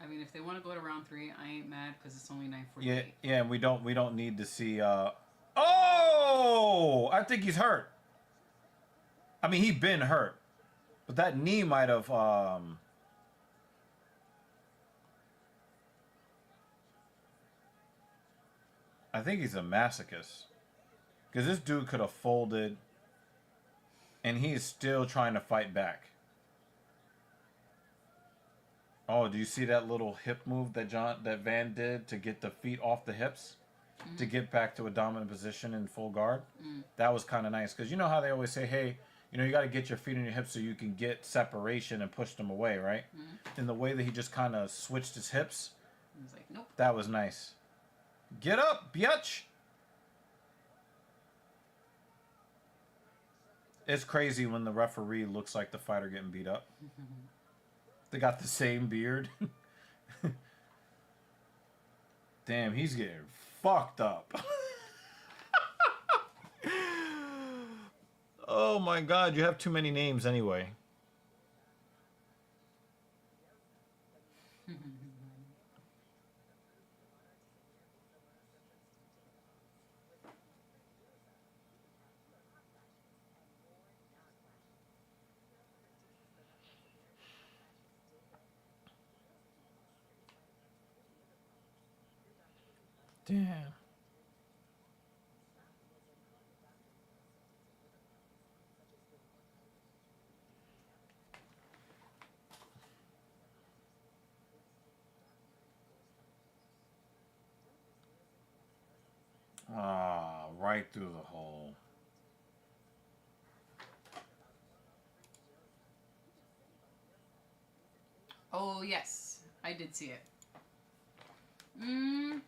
I mean, if they want to go to round 3, I ain't mad because it's only 9:48. Yeah, and we don't need to see... Oh! I think he's hurt. I mean, he been hurt. But that knee might have... I think he's a masochist. Because this dude could have folded... And he's still trying to fight back. Oh, do you see that little hip move that Van did to get the feet off the hips? To get back to a dominant position in full guard? That was kind of nice. Because you know how they always say, hey... You know, you got to get your feet on your hips so you can get separation and push them away, right? In the way that he just kind of switched his hips. I was like, nope. That was nice. Get up, biatch! It's crazy when the referee looks like the fighter getting beat up. They got the same beard. Damn, he's getting fucked up. Oh my god, you have too many names anyway. Damn. Ah, right through the hole. Oh, yes. I did see it. I'm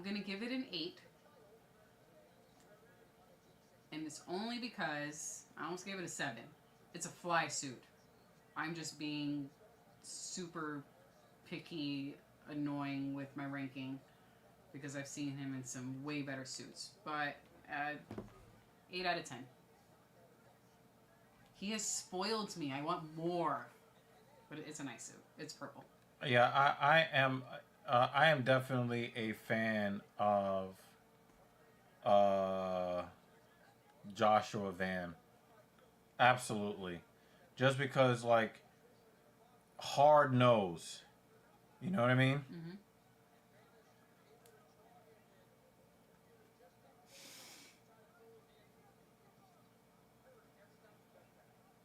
going to give it an 8. And it's only because I almost gave it a 7. It's a fly suit. I'm just being super picky, annoying with my ranking because I've seen him in some way better suits. But 8 out of 10. He has spoiled me. I want more. But it's a nice suit. It's purple. Yeah, I am definitely a fan of Joshua Van. Absolutely. Just because, like, hard nose. You know what I mean? Mm-hmm.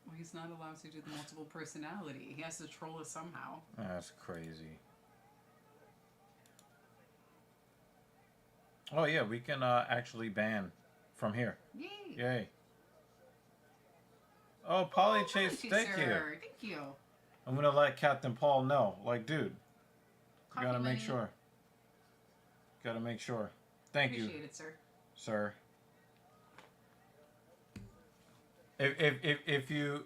Oh, he's not allowed to do the multiple personality. He has to troll us somehow. That's crazy. Oh yeah, we can actually ban from here. Yay! Yay. Oh, Polly Chase, thank you. Thank you. I'm gonna let Captain Paul know. Like, dude, Coffee gotta make money. sure. Gotta make sure. Thank you, Appreciate it, sir. sir. If you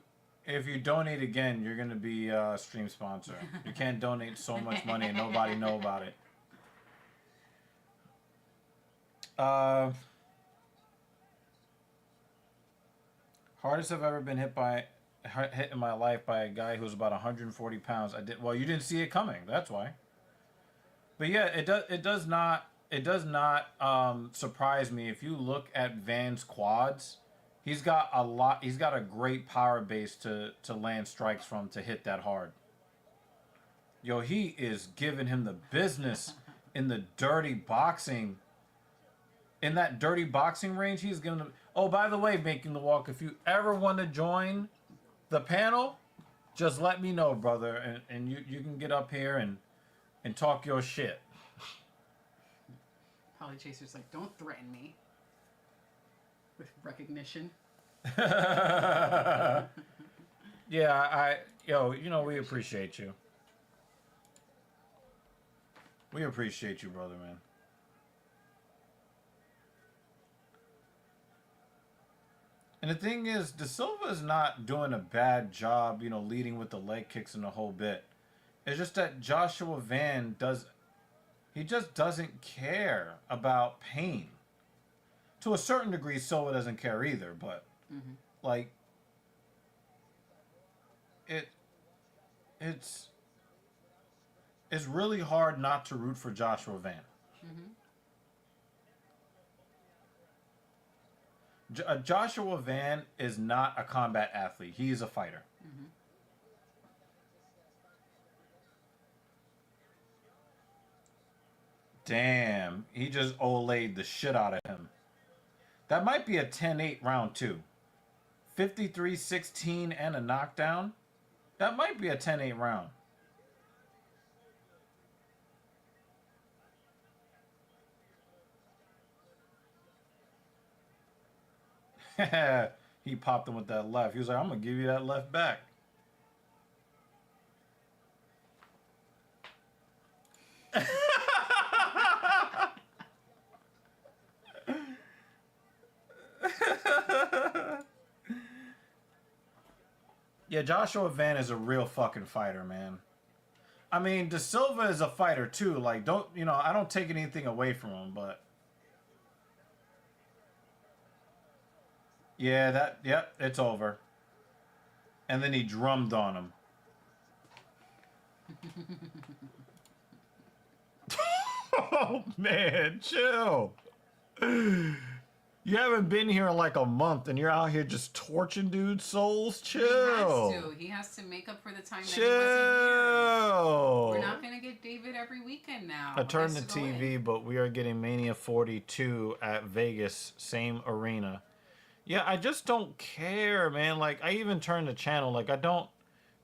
donate again, you're gonna be a stream sponsor. You can't donate so much money and nobody know about it. Hardest I've ever been hit in my life by a guy who's about 140 pounds. Well, you didn't see it coming. That's why. But yeah, it does not surprise me if you look at Van's quads. He's got a great power base to land strikes from, to hit that hard. Yo, he is giving him the business in the dirty boxing. In that dirty boxing range, he's giving him. Oh, by the way, Making the Walk, if you ever want to join the panel, just let me know, brother, and you can get up here and talk your shit. Holly Chaser's like, don't threaten me with recognition. Yeah, we appreciate you. We appreciate you, brother, man. And the thing is, De Silva is not doing a bad job, leading with the leg kicks and the whole bit. It's just that Joshua Van he just doesn't care about pain. To a certain degree, Silva doesn't care either, but like it's really hard not to root for Joshua Van. Joshua Van is not a combat athlete. He is a fighter. Damn, he just olayed the shit out of him. That might be a 10-8 round 2. 53-16 and a knockdown. That might be a 10-8 round. He popped him with that left. He was like, I'm going to give you that left back. Yeah, Joshua Van is a real fucking fighter, man. I mean, De Silva is a fighter too. Like, I don't take anything away from him, but yeah, it's over. And then he drummed on him. Oh man, chill. You haven't been here in like a month, and you're out here just torching dudes' souls. Chill. He has to make up for the time that Chill. he wasn't here. We're not gonna get David every weekend now. I turned the TV, but we are getting Mania 42 at Vegas, same arena. Yeah, I just don't care, man. Like, I even turned the channel. Like, I don't.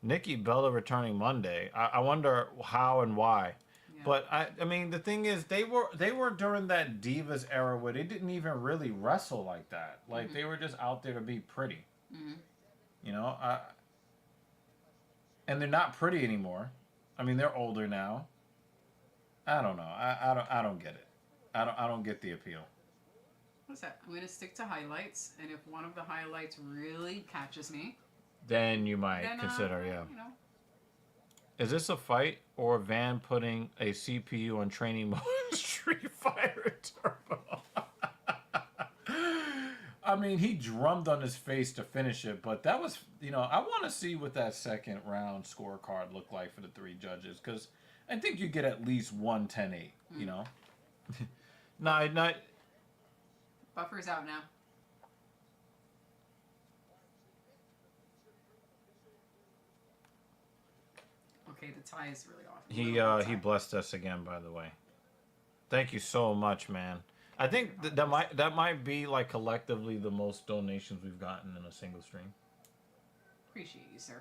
Nikki Bella returning Monday. I wonder how and why. Yeah. But I mean, the thing is, they were during that Divas era where they didn't even really wrestle like that. Like, they were just out there to be pretty. And they're not pretty anymore. I mean, they're older now. I don't know. I don't get it. I don't get the appeal. What's that? I'm gonna stick to highlights, and if one of the highlights really catches me, then you might consider, yeah. Is this a fight or Van putting a CPU on training mode Street Fighter Turbo? I mean, he drummed on his face to finish it, but that was, I want to see what that second round scorecard looked like for the three judges, because I think you get at least 1-10-8, Not. Buffer's out now. Okay, the tie is really off. He blessed us again, by the way. Thank you so much, man. I think that might be like collectively the most donations we've gotten in a single stream. appreciate you, sir.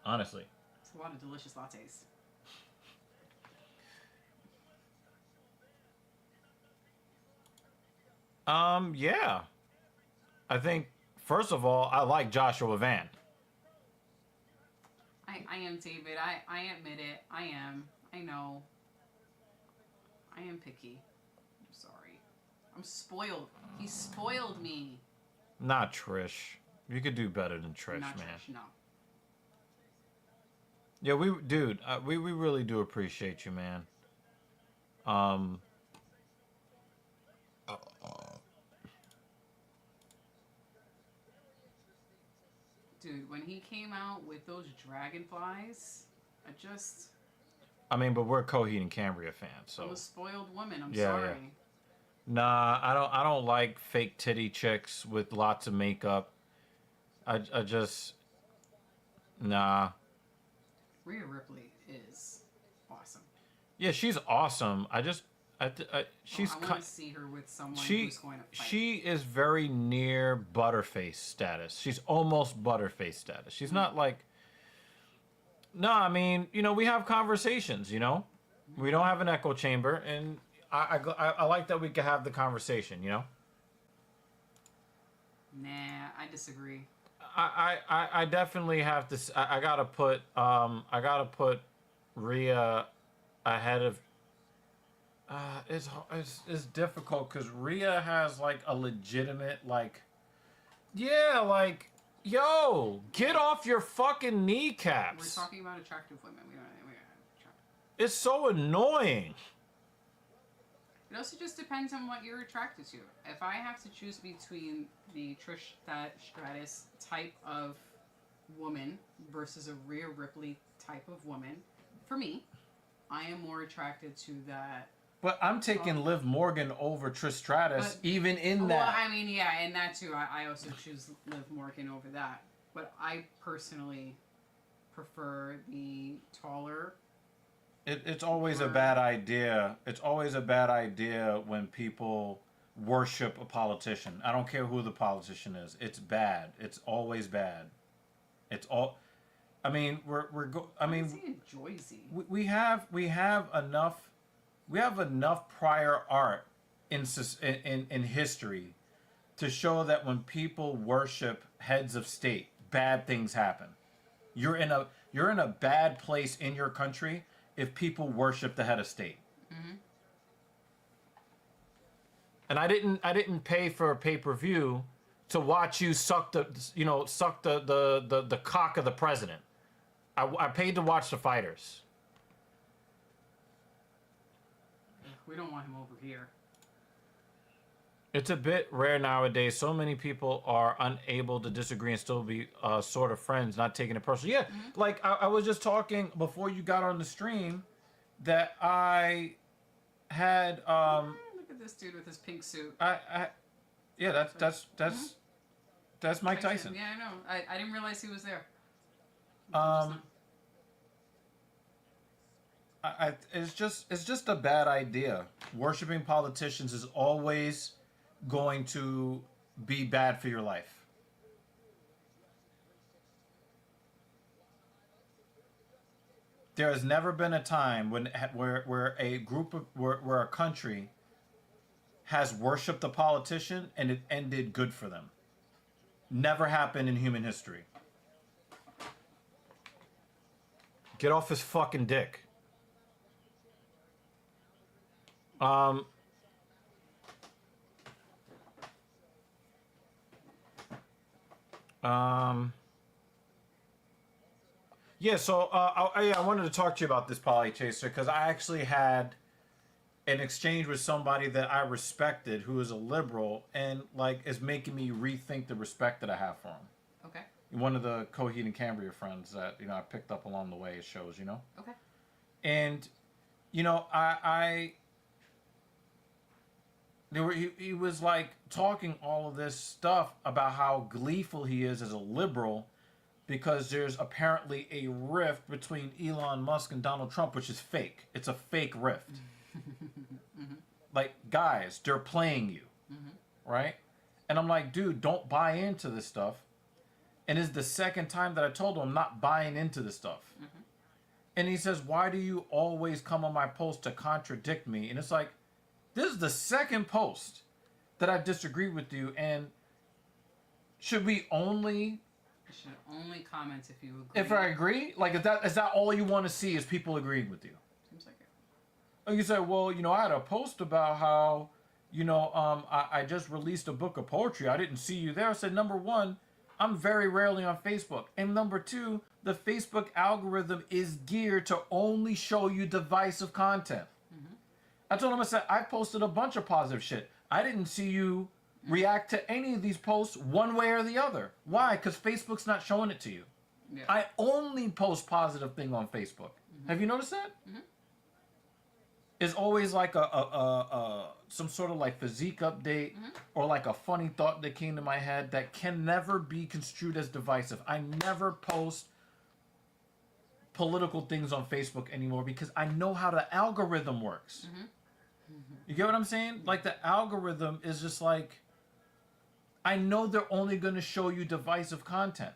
Honestly. It's a lot of delicious lattes. Yeah. I think, first of all, I like Joshua Van. I am, David. I admit it. I am. I know. I am picky. I'm sorry. I'm spoiled. He spoiled me. Not Trish. You could do better than Trish, Not man. Trish, no. Yeah, we really do appreciate you, man. Dude, when he came out with those dragonflies, I mean, but we're Coheed and Cambria fans, so. I'm a spoiled woman. I'm Yeah, sorry. yeah. Nah, I don't like fake titty chicks with lots of makeup. I just, nah. Rhea Ripley is awesome. Yeah, she's awesome. She's I want to see her with someone she who's going to fight. she is very near Butterface status. She's almost Butterface status. She's not like. No, I mean, we have conversations. We don't have an echo chamber, and I like that we can have the conversation. Nah, I disagree. I definitely have to. I gotta put Rhea ahead of. It's difficult because Rhea has like a legitimate yo, get off your fucking kneecaps. We're talking about attractive women. We don't attractive. It's so annoying. It also just depends on what you're attracted to. If I have to choose between the Trish Stratus type of woman versus a Rhea Ripley type of woman, for me, I am more attracted to that. But I'm taking Liv Morgan over Trish Stratus, even in that. Well, I mean, yeah, in that too. I also choose Liv Morgan over that. But I personally prefer the taller. It's always a bad idea. It's always a bad idea when people worship a politician. I don't care who the politician is. It's bad. It's always bad. It's all. I mean, I mean, we have enough. We have enough prior art in history to show that when people worship heads of state, bad things happen. You're in a bad place in your country if people worship the head of state. Mm-hmm. And I didn't pay for a pay-per-view to watch you suck the cock of the president. I paid to watch the fighters. We don't want him over here. It's a bit rare nowadays. So many people are unable to disagree and still be sort of friends, not taking it personally. Yeah, like I was just talking before you got on the stream that I had. Look at this dude with his pink suit. Yeah, that's Mike Tyson. Yeah, I know. I didn't realize he was there. It's just a bad idea. Worshipping politicians is always going to be bad for your life. There has never been a time where a country has worshipped a politician and it ended good for them. Never happened in human history. Get off his fucking dick. Yeah, so I wanted to talk to you about this Poly Chaser because I actually had an exchange with somebody that I respected who is a liberal and is making me rethink the respect that I have for him. Okay. One of the Coheed and Cambria friends that I picked up along the way it shows, Okay. And he was talking all of this stuff about how gleeful he is as a liberal because there's apparently a rift between Elon Musk and Donald Trump, which is fake. It's a fake rift. Mm-hmm. Guys, they're playing you. Mm-hmm. Right? And I'm like, dude, don't buy into this stuff. And it's the second time that I told him I'm not buying into this stuff. Mm-hmm. And he says, why do you always come on my post to contradict me? And it's like, this is the second post that I've disagreed with you. And should we only... You should only comment if you agree. If I agree? Like, is that all you want to see is people agreeing with you? Seems like it. Like you said, well, I had a post about how, I just released a book of poetry. I didn't see you there. I said, number one, I'm very rarely on Facebook. And number two, the Facebook algorithm is geared to only show you divisive content. Mm-hmm. I told him, I said, I posted a bunch of positive shit. I didn't see you react to any of these posts one way or the other. Why? Because Facebook's not showing it to you. Yeah. I only post positive thing on Facebook. Mm-hmm. Have you noticed that? Mm-hmm. It's always like a some sort of like physique update or like a funny thought that came to my head that can never be construed as divisive. I never post political things on Facebook anymore because I know how the algorithm works. Mm-hmm. Mm-hmm. You get what I'm saying? Like the algorithm is just like, I know they're only going to show you divisive content.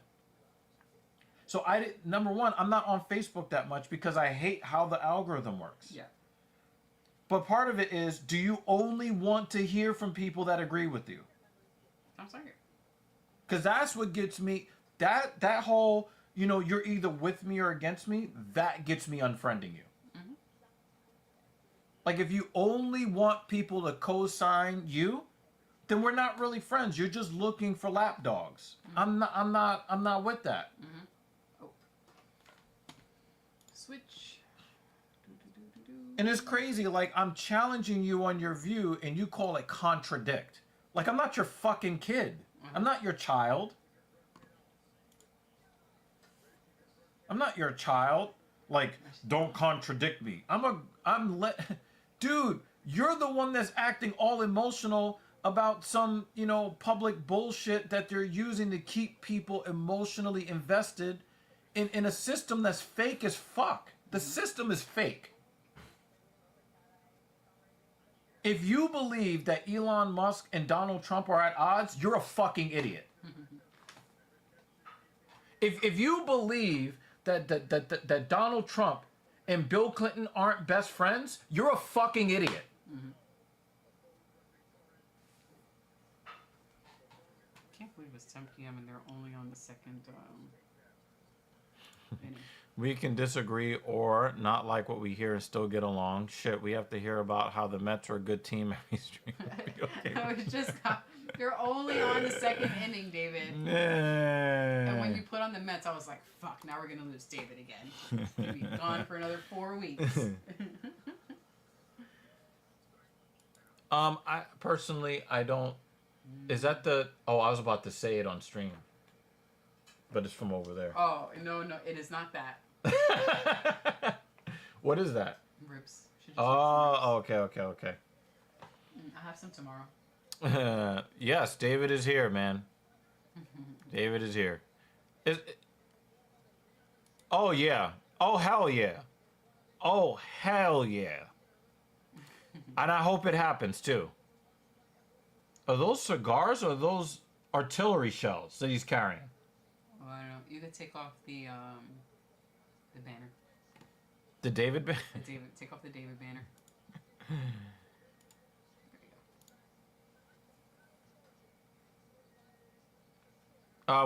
So number one, I'm not on Facebook that much because I hate how the algorithm works. Yeah. But part of it is, do you only want to hear from people that agree with you? I'm sorry. Because that's what gets me, that whole, you're either with me or against me, that gets me unfriending you. Mm-hmm. Like if you only want people to co-sign you, then we're not really friends. You're just looking for lapdogs. Mm-hmm. I'm not with that. Mm-hmm. Oh. Switch. And it's crazy, like, I'm challenging you on your view, and you call it contradict. Like, I'm not your fucking kid. I'm not your child. I'm not your child. Like, don't contradict me. Dude, you're the one that's acting all emotional about some, public bullshit that they're using to keep people emotionally invested in a system that's fake as fuck. The system is fake. If you believe that Elon Musk and Donald Trump are at odds, you're a fucking idiot. If you believe that Donald Trump and Bill Clinton aren't best friends, you're a fucking idiot. Mm-hmm. Can't believe it's 10 p.m. and they're only on the second inning. We can disagree or not like what we hear and still get along. Shit, we have to hear about how the Mets are a good team every stream. Okay. They're only on the second inning, David. And when you put on the Mets, I was like, fuck, now we're going to lose David again. He'll be gone for another 4 weeks. I personally, I don't... Is that the... Oh, I was about to say it on stream. But it's from over there. Oh, no, it is not that. What is that? Ribs. Oh, okay. I'll have some tomorrow. Yes, David is here, man. David is here. Oh, yeah. Oh, hell yeah. Oh, hell yeah. And I hope it happens, too. Are those cigars or are those artillery shells that he's carrying? Well, I don't know. You could take off the banner. The David banner? Take off the David banner.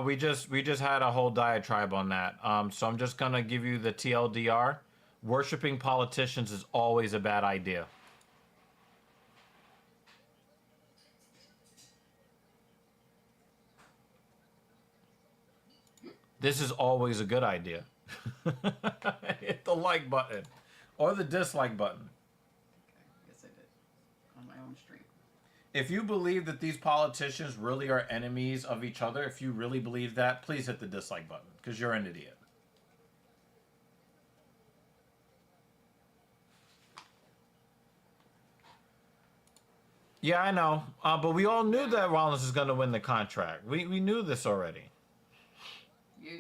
We just had a whole diatribe on that. So I'm just gonna give you the TLDR. Worshipping politicians is always a bad idea. This is always a good idea. Hit the like button. Or the dislike button. Okay, yes I did. On my own stream. If you believe that these politicians really are enemies of each other, if you really believe that, please hit the dislike button. Because you're an idiot. Yeah, I know. But we all knew that Rollins was going to win the contract. We knew this already.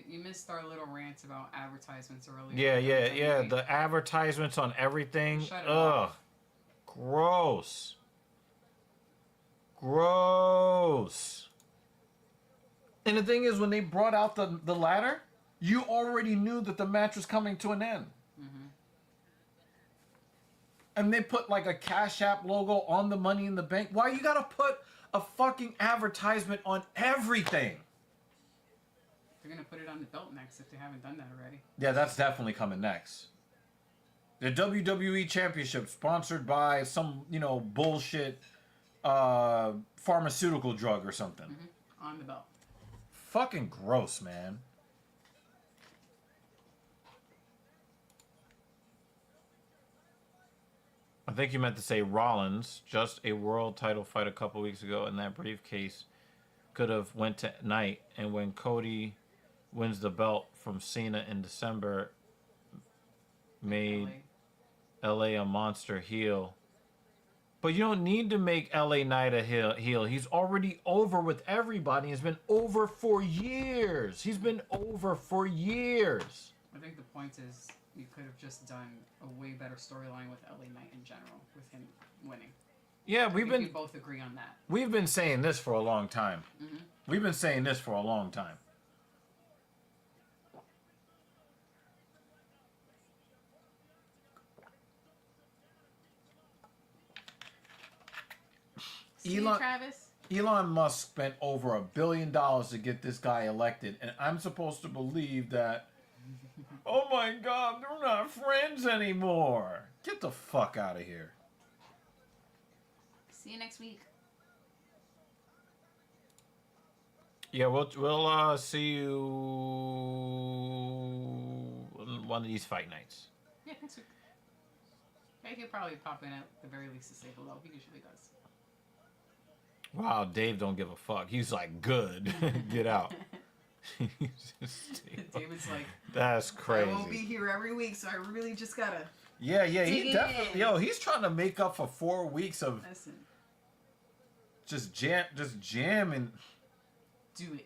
You missed our little rants about advertisements earlier. Yeah. The advertisements on everything. Shut it off. Gross. And the thing is, when they brought out the ladder, you already knew that the match was coming to an end. Mm-hmm. And they put like a Cash App logo on the Money in the Bank. Why you gotta put a fucking advertisement on everything? They're gonna put it on the belt next if they haven't done that already. Yeah, that's definitely coming next. The WWE Championship, sponsored by some, bullshit pharmaceutical drug or something. Mm-hmm. On the belt. Fucking gross, man. I think you meant to say Rollins, just a world title fight a couple weeks ago, and that briefcase could have went to night. And when Cody wins the belt from Cena in December, made LA a monster heel. But you don't need to make LA Knight a heel. He's already over with everybody. He's been over for years. I think the point is you could have just done a way better storyline with LA Knight in general, with him winning. Yeah, we both agree on that. We've been saying this for a long time. Mm-hmm. We've been saying this for a long time. See you, Travis? Elon Musk spent over $1 billion to get this guy elected, and I'm supposed to believe that, oh my God, they're not friends anymore. Get the fuck out of here. See you next week. Yeah, we'll see you on one of these fight nights. Yeah, next week. He'll probably pop in at the very least to say hello. He usually does. Wow, Dave don't give a fuck. He's like, good. Get out. David's like, that's crazy. I won't be here every week, so I really just gotta. Yeah, he definitely. He's trying to make up for 4 weeks of. Listen. Just jamming. Do it, David.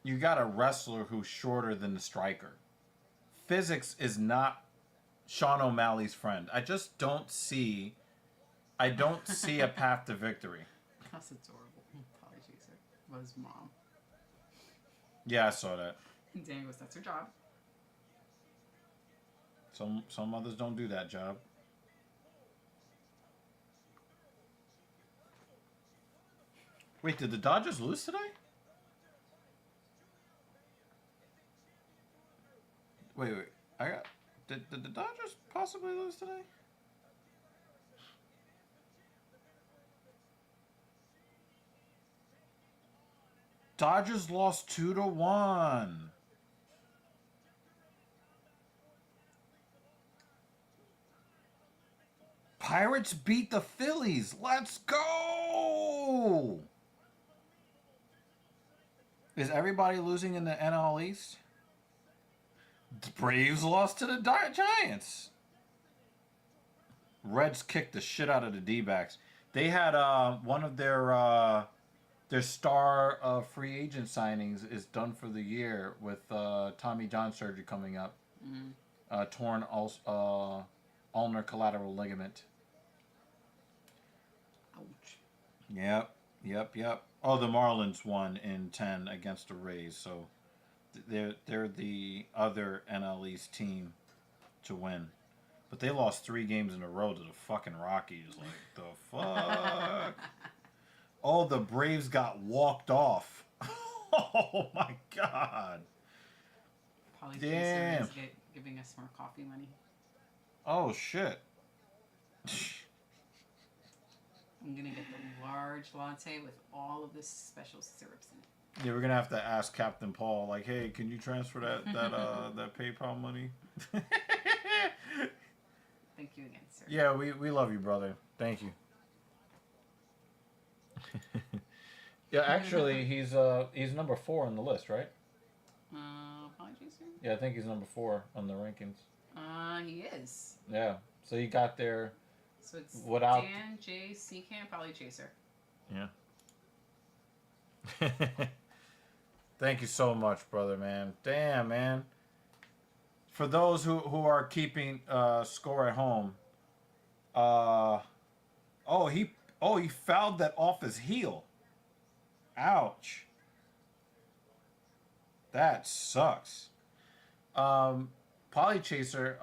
You got a wrestler who's shorter than the striker. Physics is not Sean O'Malley's friend. I just don't see a path to victory. That's adorable. Apologies, sir. Was mom. Yeah, I saw that. Danny goes, that's her job. Some others don't do that job. Wait, did the Dodgers lose today? Wait. Did the Dodgers possibly lose today? Dodgers lost 2-1. Pirates beat the Phillies. Let's go! Is everybody losing in the NL East? The Braves lost to the Giants. Reds kicked the shit out of the D-backs. They had one of their star free agent signings is done for the year with Tommy John surgery coming up. Mm-hmm. Torn ulnar collateral ligament. Ouch. Yep. Oh, the Marlins won in 10 against the Rays, so they're the other NL East team to win. But they lost 3 games in a row to the fucking Rockies. Like, the fuck? Oh, the Braves got walked off. Oh, my God. Damn. Is giving us more coffee money. Oh, shit. I'm going to get the large latte with all of this special syrups in it. Yeah, we're going to have to ask Captain Paul, like, hey, can you transfer that PayPal money? Thank you again, sir. Yeah, we love you, brother. Thank you. Yeah, actually, he's number 4 on the list, right? Apologies, sir? Yeah, I think he's number 4 on the rankings. He is. Yeah, so he got there. So it's without Dan, Jay, C-Cam, probably Chaser. Yeah. Thank you so much, brother, man. Damn, man. For those who are keeping score at home, He fouled that off his heel. Ouch. That sucks. Polychaser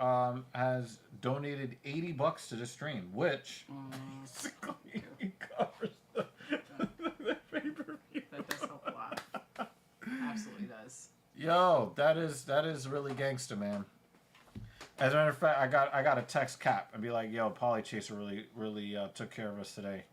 has donated $80 to the stream, which basically covers the pay-per-view. That does help a lot. Absolutely does. Yo, that is really gangster, man. As a matter of fact, I got to text Cap and be like, yo, Polychaser really took care of us today.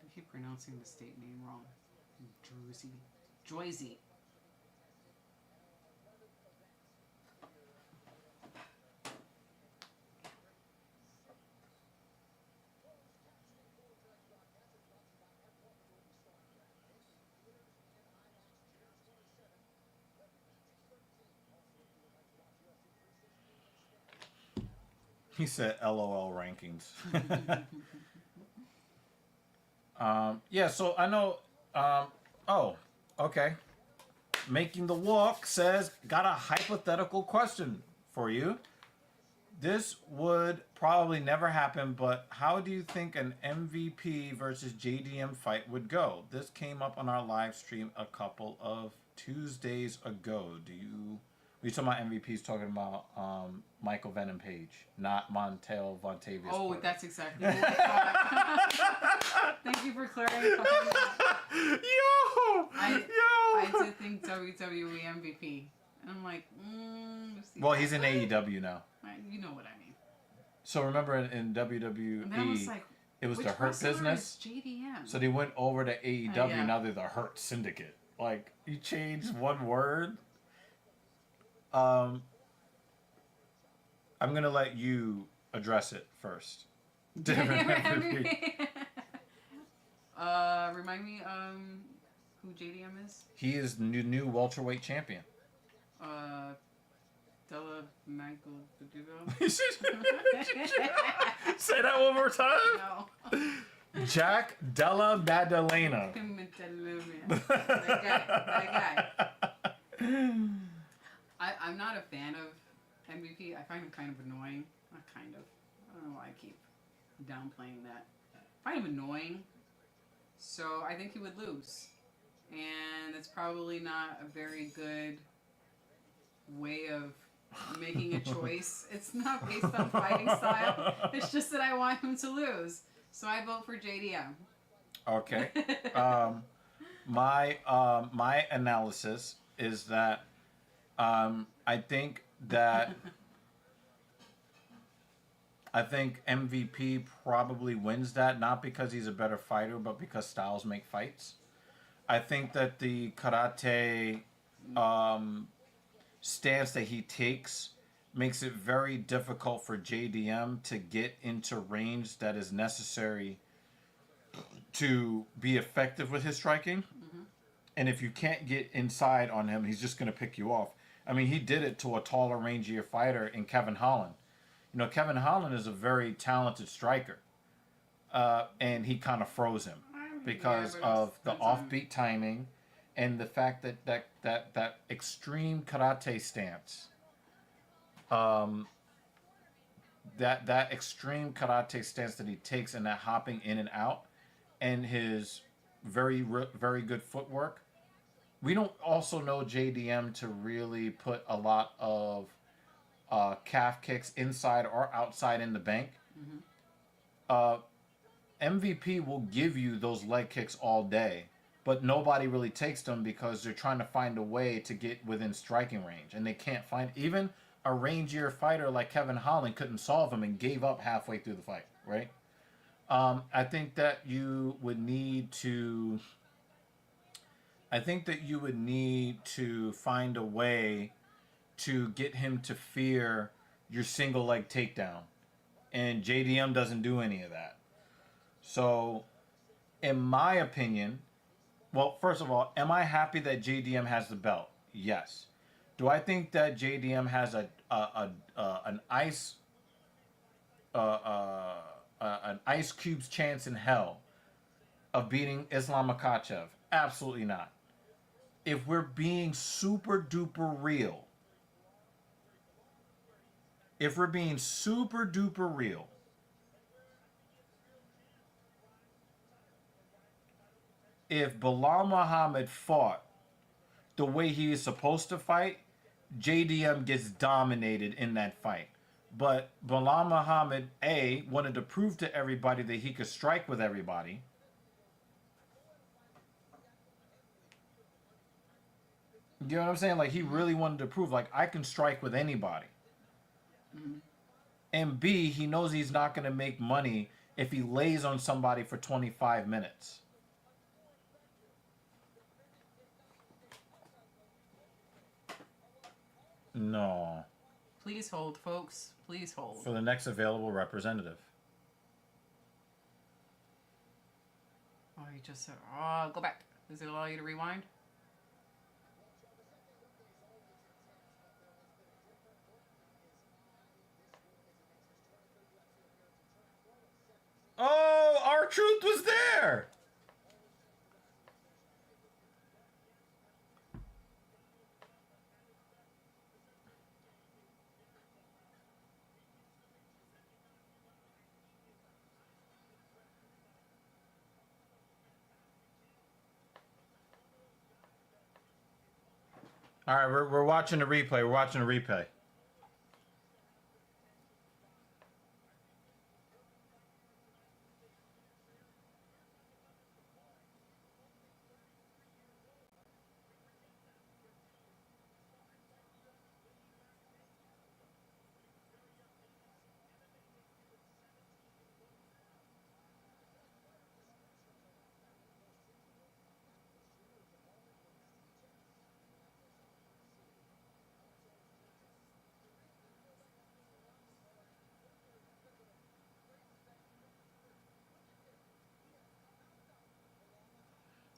I keep pronouncing the state name wrong. Jersey. He said LOL rankings. Yeah, so I know. Okay. Making the Walk says, got a hypothetical question for you. This would probably never happen, but how do you think an MVP versus JDM fight would go? This came up on our live stream a couple of Tuesdays ago. We talking about MVPs talking about Michael Venom Page, not Montel Vontavious. Oh, Porter. that's exactly what I thought. Thank you for clarifying that. I did think WWE MVP. And I'm like, Well, he's in AEW now. You know what I mean. So remember in WWE, And then I was like, it was which the Hurt wrestler Business. is JDM? So they went over to AEW. Yeah. Now they're the Hurt Syndicate. Like, you changed one word. I'm gonna let you address it first. Remind me who JDM is? He is new welterweight champion. Della Michael Say that one more time. No. Jack Della Maddalena. that guy. I'm not a fan of MVP. I find him kind of annoying. Not kind of. I don't know why I keep downplaying that. I find him annoying. So I think he would lose. And it's probably not a very good way of making a choice. It's not based on fighting style. It's just that I want him to lose. So I vote for JDM. Okay. My analysis is that I think MVP probably wins that, not because he's a better fighter, but because styles make fights. I think that the karate stance that he takes makes it very difficult for JDM to get into range that is necessary to be effective with his striking. Mm-hmm. And if you can't get inside on him, he's just going to pick you off. I mean, he did it to a taller, rangier fighter in Kevin Holland. You know, Kevin Holland is a very talented striker. And he kind of froze him because of the offbeat timing and the fact that extreme karate stance. That extreme karate stance that he takes and that hopping in and out and his very good footwork. We don't also know JDM to really put a lot of calf kicks inside or outside in the bank. Mm-hmm. MVP will give you those leg kicks all day, but nobody really takes them because they're trying to find a way to get within striking range, and they can't find. Even a rangier fighter like Kevin Holland couldn't solve him and gave up halfway through the fight, right? I think that you would need to find a way to get him to fear your single leg takedown. And JDM doesn't do any of that. So, in my opinion, well, first of all, am I happy that JDM has the belt? Yes. Do I think that JDM has an ice cube's chance in hell of beating Islam Makhachev? Absolutely not. If we're being super duper real, if Bilal Muhammad fought the way he is supposed to fight, JDM gets dominated in that fight. But Bilal Muhammad, A, wanted to prove to everybody that he could strike with everybody. You know what I'm saying? Like, he really wanted to prove, like, I can strike with anybody. Mm-hmm. And B, he knows he's not going to make money if he lays on somebody for 25 minutes. No. Please hold, folks. Please hold. For the next available representative. Oh, you just said, oh, go back. Does it allow you to rewind? Oh, R-Truth was there. All right, we're watching the replay. We're watching the replay.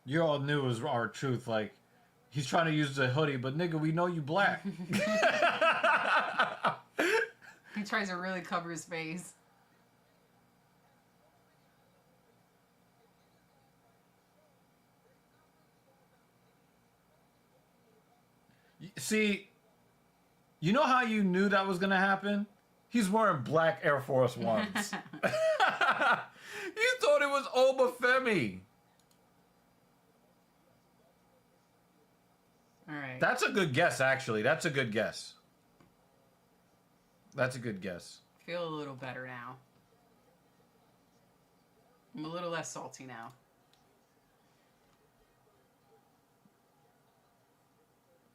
You all knew it was R-Truth. Like, he's trying to use the hoodie, but nigga, we know you black. He tries to really cover his face. See, you know how you knew that was going to happen? He's wearing black Air Force Ones. You thought it was Obafemi. All right. That's a good guess, actually. That's a good guess. That's a good guess. Feel a little better now. I'm a little less salty now.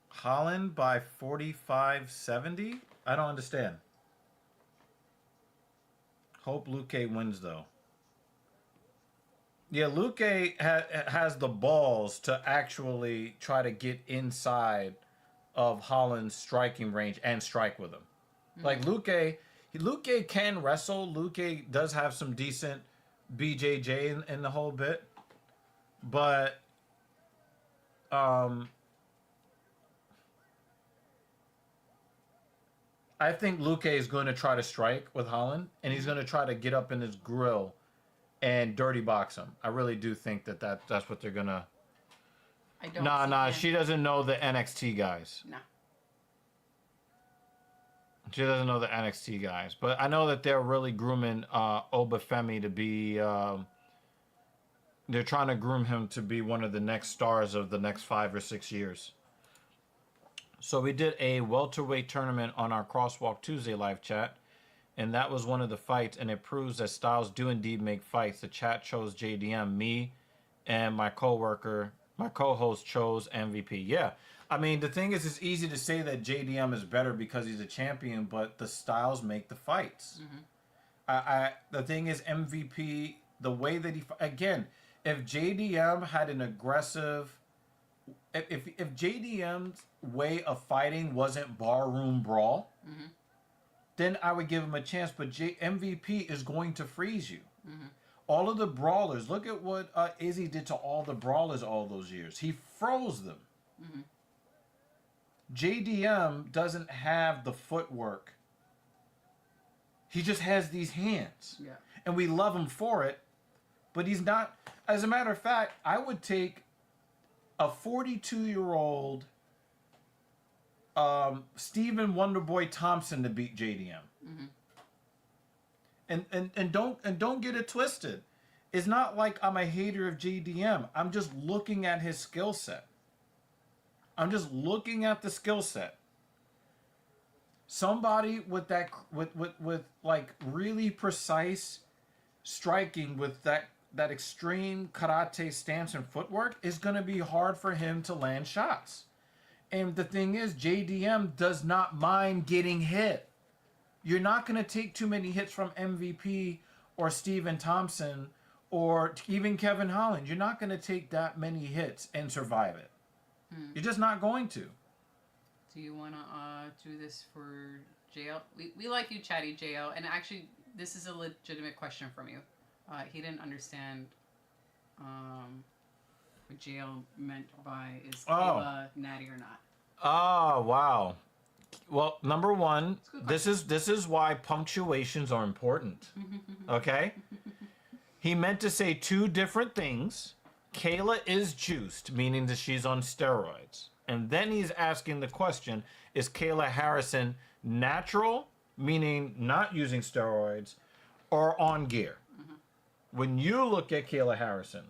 Holland by 45-70? I don't understand. Hope Luque wins, though. Yeah, Luque has the balls to actually try to get inside of Holland's striking range and strike with him. Mm-hmm. Like, Luque can wrestle. Luque does have some decent BJJ in the whole bit. But, I think Luque is going to try to strike with Holland, and he's going to try to get up in his grill and dirty box him. I really do think that's what they're going to... I don't Nah, she doesn't know the NXT guys. No. She doesn't know the NXT guys. But I know that they're really grooming Obafemi to be... they're trying to groom him to be one of the next stars of the next 5 or 6 years. So we did a welterweight tournament on our Crosswalk Tuesday live chat, and that was one of the fights, and it proves that styles do indeed make fights. The chat chose JDM, me, and my co-host chose MVP. Yeah, I mean, the thing is, it's easy to say that JDM is better because he's a champion, but the styles make the fights. Mm-hmm. The thing is, MVP, the way that again, if JDM had an aggressive... If JDM's way of fighting wasn't barroom brawl, mm-hmm. then I would give him a chance. But MVP is going to freeze you. Mm-hmm. All of the brawlers, look at what Izzy did to all the brawlers all those years. He froze them. Mm-hmm. JDM doesn't have the footwork. He just has these hands. Yeah. And we love him for it. but he's not. As a matter of fact, I would take a 42-year-old Stephen Wonderboy Thompson to beat JDM. And don't get it twisted. It's not like I'm a hater of JDM. I'm just looking at his skill set. I'm just looking at the skill set. Somebody with that with like really precise striking with that extreme karate stance and footwork is going to be hard for him to land shots. And the thing is, JDM does not mind getting hit. You're not going to take too many hits from MVP or Steven Thompson or even Kevin Holland. You're not going to take that many hits and survive it. You're just not going to. Do you want to do this for JL? We like you, Chatty JL. And actually, this is a legitimate question from you. He didn't understand what JL meant by is Kayla natty or not. Oh, wow. Well, number one, this is why punctuations are important. Okay? He meant to say two different things. Kayla is juiced, meaning that she's on steroids. And then he's asking the question, is Kayla Harrison natural, meaning not using steroids, or on gear? When you look at Kayla Harrison,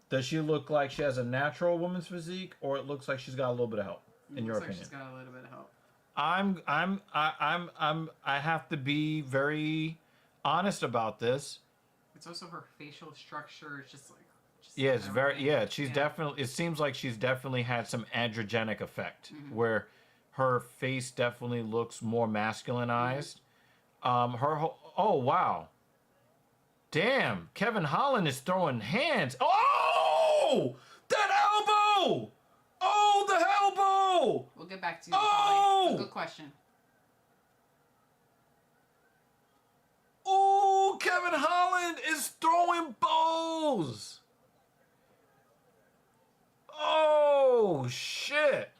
does she look like she has a natural woman's physique, or it looks like she's got a little bit of help, in your opinion? She's got a little bit of help. I have to be very honest about this. It's also her facial structure. It's just like. Yeah, it's very. Yeah, she's definitely. It seems like she's definitely had some androgenic effect, where her face definitely looks more masculinized. Oh wow. Damn, Kevin Holland is throwing hands. Oh, that elbow! Oh, the elbow! We'll get back to you. Oh! It's a good question. Oh, Kevin Holland is throwing bows. Oh, shit.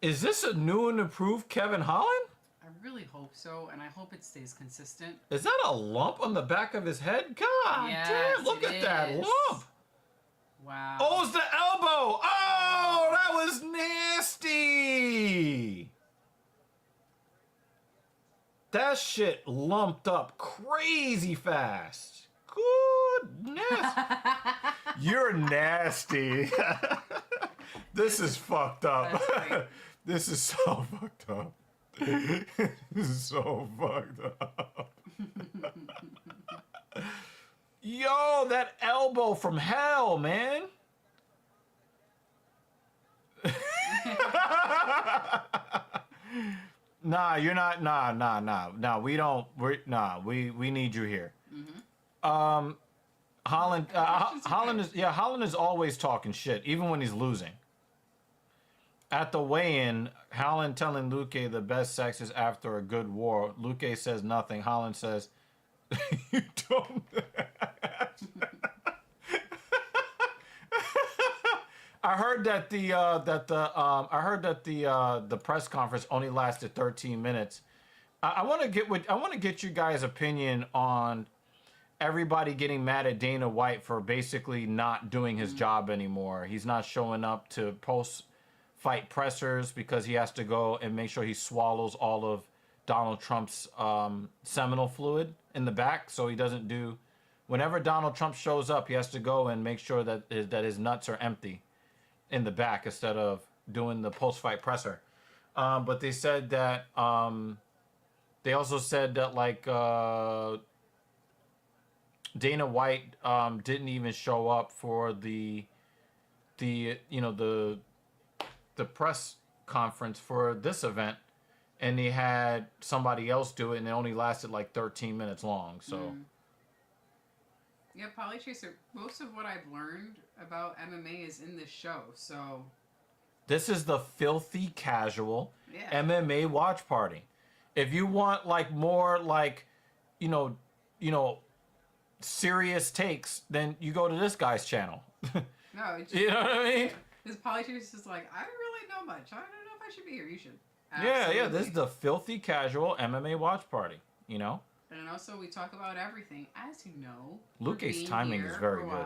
Is this a new and improved Kevin Holland? I really hope so, and I hope it stays consistent. Is that a lump on the back of his head? God damn, look at that lump. Wow. Oh, it's the elbow. Oh, that was nasty. That shit lumped up crazy fast. Goodness. You're nasty. This is fucked up. This is so fucked up. This is so fucked up. Yo, that elbow from hell, man. Nah, you're not. Nah. We don't. We need you here. Holland is always talking shit, even when he's losing. At the weigh-in, Holland telling Luke the best sex is after a good war. Luke says nothing. Holland says, "You don't." I heard that the press conference only lasted 13 minutes. I want to get you guys' opinion on everybody getting mad at Dana White for basically not doing his job anymore. He's not showing up to post-fight pressers because he has to go and make sure he swallows all of Donald Trump's seminal fluid in the back, so he doesn't do. Whenever Donald Trump shows up, he has to go and make sure that his nuts are empty in the back instead of doing the post-fight presser. But they said that they also said that like Dana White didn't even show up for the press conference for this event, and they had somebody else do it, and it only lasted like 13 minutes long. So. Yeah, Polychaser, most of what I've learned about MMA is in this show, so... This is the filthy casual MMA watch party. If you want, like, more, like, serious takes, then you go to this guy's channel. No, it's just, you know what I mean? His politics is like, I don't really know much. I don't know if I should be here. You should. Yeah. This is the filthy casual MMA watch party. You know. And also, we talk about everything, as you know. Luke's timing is very good.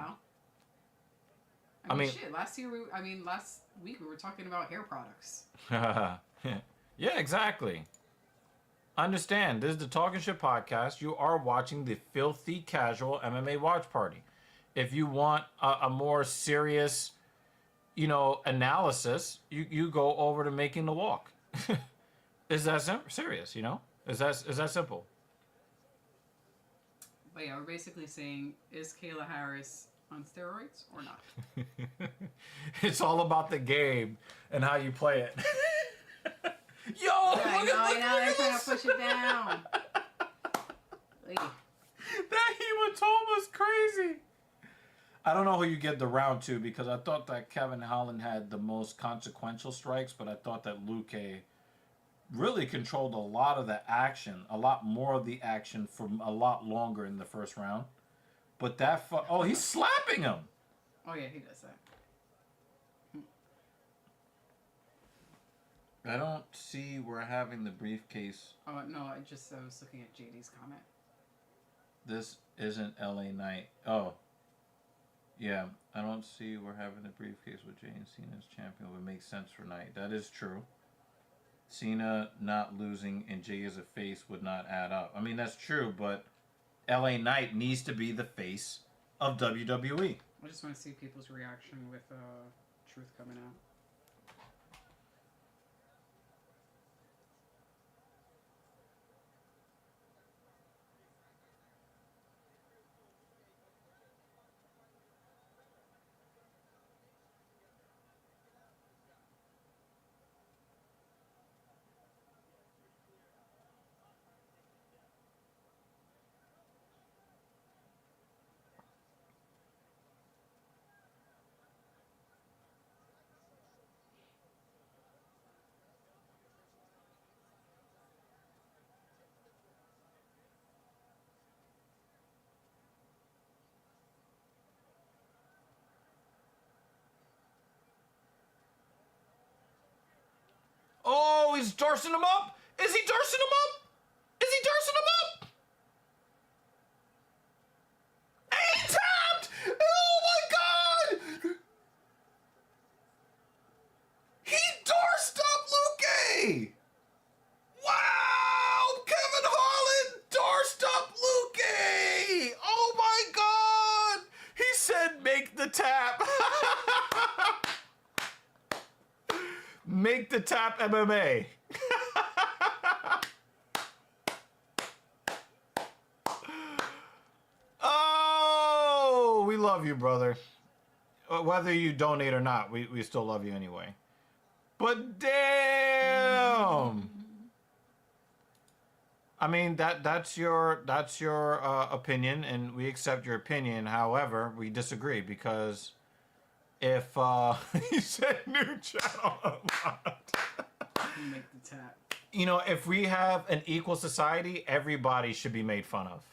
I mean, shit. Last week we were talking about hair products. Yeah, exactly. Understand, this is the Talking Shit podcast. You are watching the filthy casual MMA watch party. If you want a more serious, analysis, you go over to Making the Walk. Is that serious? Is that simple? But yeah, we're basically saying, is Kayla Harris on steroids or not? It's all about the game and how you play it. Yo, I know, they're trying to push it down. That hematoma was crazy. I don't know who you give the round to because I thought that Kevin Holland had the most consequential strikes, but I thought that Luke really controlled a lot of the action, a lot more of the action for a lot longer in the first round. But he's slapping him. Oh yeah, he does that. I don't see we're having the briefcase. Oh no, I was looking at JD's comment. This isn't LA Knight. Oh. Yeah, I don't see we're having the briefcase with Jay and Cena as champion would make sense for Knight. That is true. Cena not losing and Jay as a face would not add up. I mean, that's true, but LA Knight needs to be the face of WWE. I just want to see people's reaction with Truth coming out. Oh, he's dorsing him up. Is he dorsing him up? Is he dorsing him up? And he tapped! Oh my God! He dorsed up Luke! Wow! Kevin Holland dorsed up Luke! Oh my God! He said make the tap. Make the tap MMA. Oh, we love you, brother. Whether you donate or not, we still love you anyway. But damn. I mean that's your opinion, and we accept your opinion. However, we disagree because if he said new channel unlocked. Make the tap. If we have an equal society, everybody should be made fun of.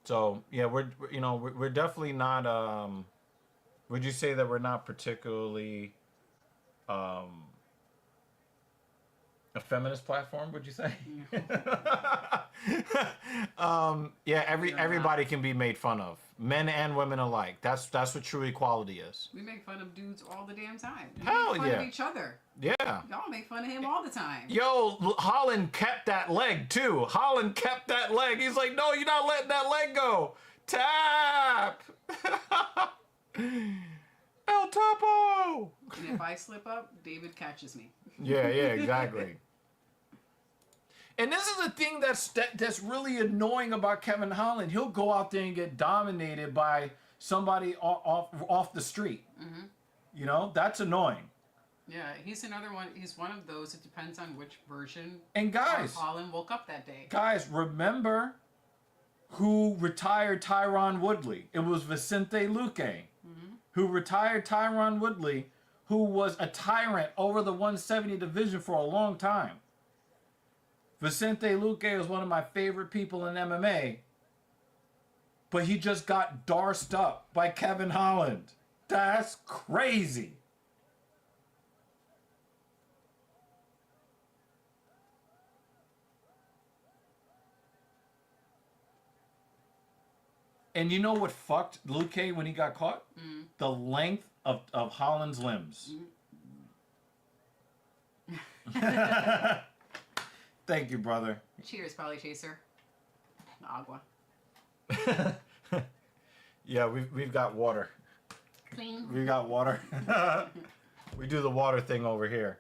So yeah, we're definitely not. Would you say that we're not particularly a feminist platform? Would you say? Yeah. Everybody can be made fun of, men and women alike. That's what true equality is. We make fun of dudes all the damn time. We Hell make fun yeah. of each other. Yeah. Y'all make fun of him all the time. Yo, Holland kept that leg too. Holland kept that leg. He's like, no, you're not letting that leg go. Tap. El Topo. And if I slip up, David catches me. Yeah, exactly. And this is the thing that's really annoying about Kevin Holland. He'll go out there and get dominated by somebody off the street. Mm-hmm. That's annoying. Yeah, he's another one. He's one of those. It depends on which version. And guys, Holland woke up that day. Guys, remember who retired Tyron Woodley? It was Vicente Luque, who retired Tyron Woodley, who was a tyrant over the 170 division for a long time. Vicente Luque was one of my favorite people in MMA, but he just got dorsed up by Kevin Holland. That's crazy. And you know what fucked Luque when he got caught? The length of Holland's limbs. Thank you, brother. Cheers, Polly Chaser. Agua. Yeah, we've got water. Clean. We got water. We do the water thing over here.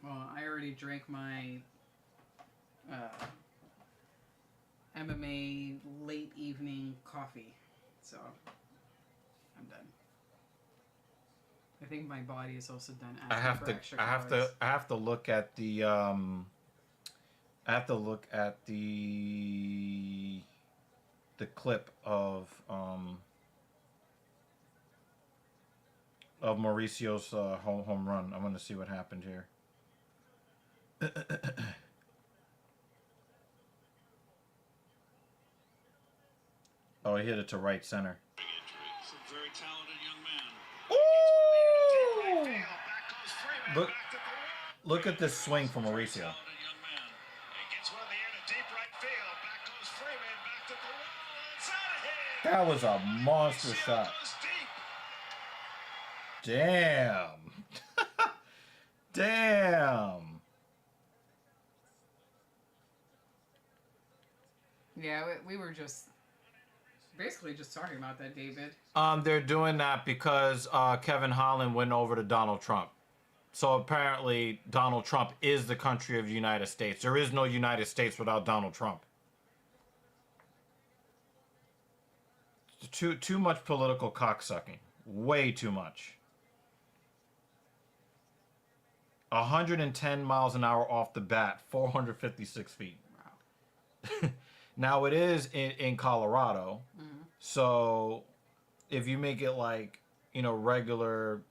Well, I already drank my MMA late evening coffee, so I'm done. I think my body is also done. I have to look at the clip of Mauricio's home run. I want to see what happened here. Oh, he hit it to right center. It's a very talented young man. Ooh! Look at this swing from Mauricio. That was a monster shot. Damn. Damn. Yeah, we were just basically just talking about that, David. They're doing that because Kevin Holland went over to Donald Trump. So apparently Donald Trump is the country of the United States. There is no United States without Donald Trump. Too much political cocksucking. Way too much. 110 miles an hour off the bat, 456 feet. Wow. Now it is in Colorado. So if you make it like, regular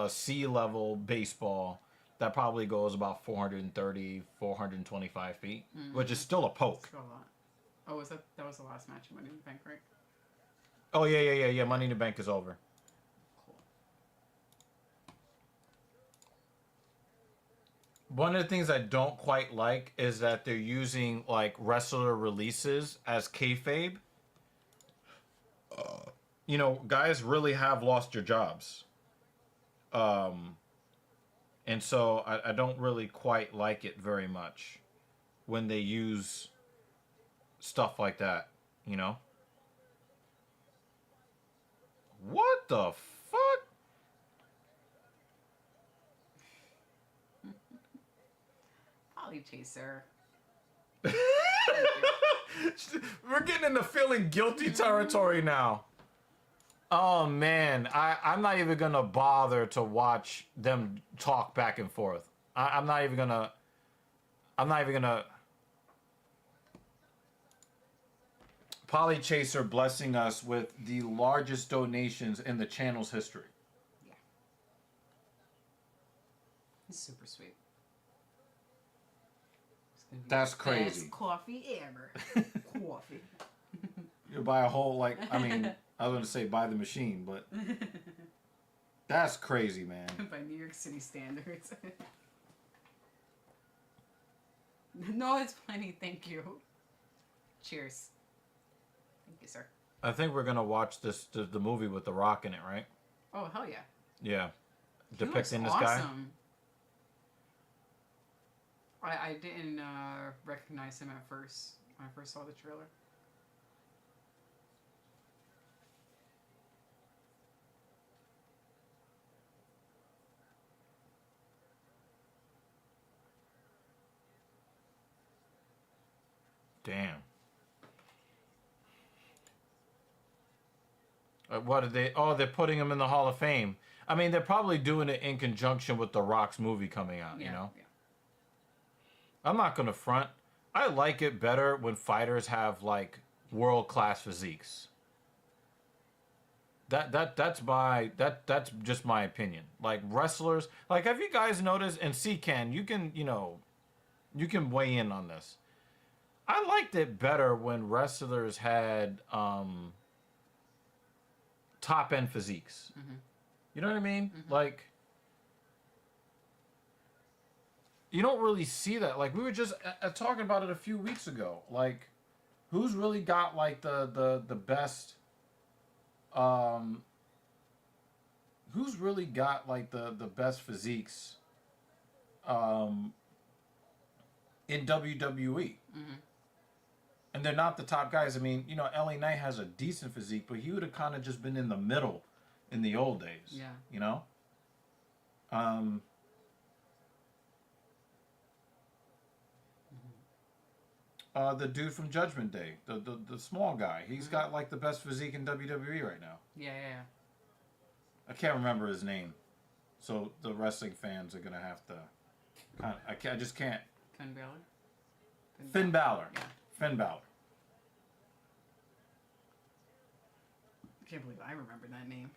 sea level baseball, that probably goes about 430, 425 feet, which is still a poke. Still a lot. Oh, that was the last match in Money in the Bank, right? Oh, yeah. Money in the Bank is over. Cool. One of the things I don't quite like is that they're using like wrestler releases as kayfabe. Guys really have lost their jobs. And so I don't really quite like it very much when they use stuff like that, What the fuck? Polly Chaser. We're getting into feeling guilty territory now. Oh man, I'm not even gonna bother to watch them talk back and forth. I'm not even gonna. Polly Chaser blessing us with the largest donations in the channel's history. Yeah. It's super sweet. It's gonna be That's the crazy. best coffee ever. Coffee. You buy a whole I was gonna say buy the machine, but that's crazy, man. By New York City standards. No, it's plenty. Thank you. Cheers. Thank you, sir. I think we're gonna watch the movie with The Rock in it, right? Oh, hell yeah. Yeah, He looks depicting this guy. awesome. I didn't recognize him at first when I first saw the trailer. Damn. What are they? Oh, they're putting him in the Hall of Fame. I mean, they're probably doing it in conjunction with The Rock's movie coming out, Yeah. I'm not going to front. I like it better when fighters have, like, world-class physiques. That's just my opinion. Like, wrestlers... Like, have you guys noticed... And C-Can, you can weigh in on this. I liked it better when wrestlers had... top end physiques. You know what I mean? Like, you don't really see that. Like, we were just talking about it a few weeks ago. Like, who's really got like the best? Who's really got like the best physiques? In WWE. And they're not the top guys. I mean, you know, LA Knight has a decent physique, but he would have kind of just been in the middle in the old days. Yeah. You know? The dude from Judgment Day, the small guy, he's got like the best physique in WWE right now. Yeah. I can't remember his name, so the wrestling fans are gonna have to. I just can't. Finn Balor. Finn Balor. Yeah. Finn Balor. I can't believe I remember that name.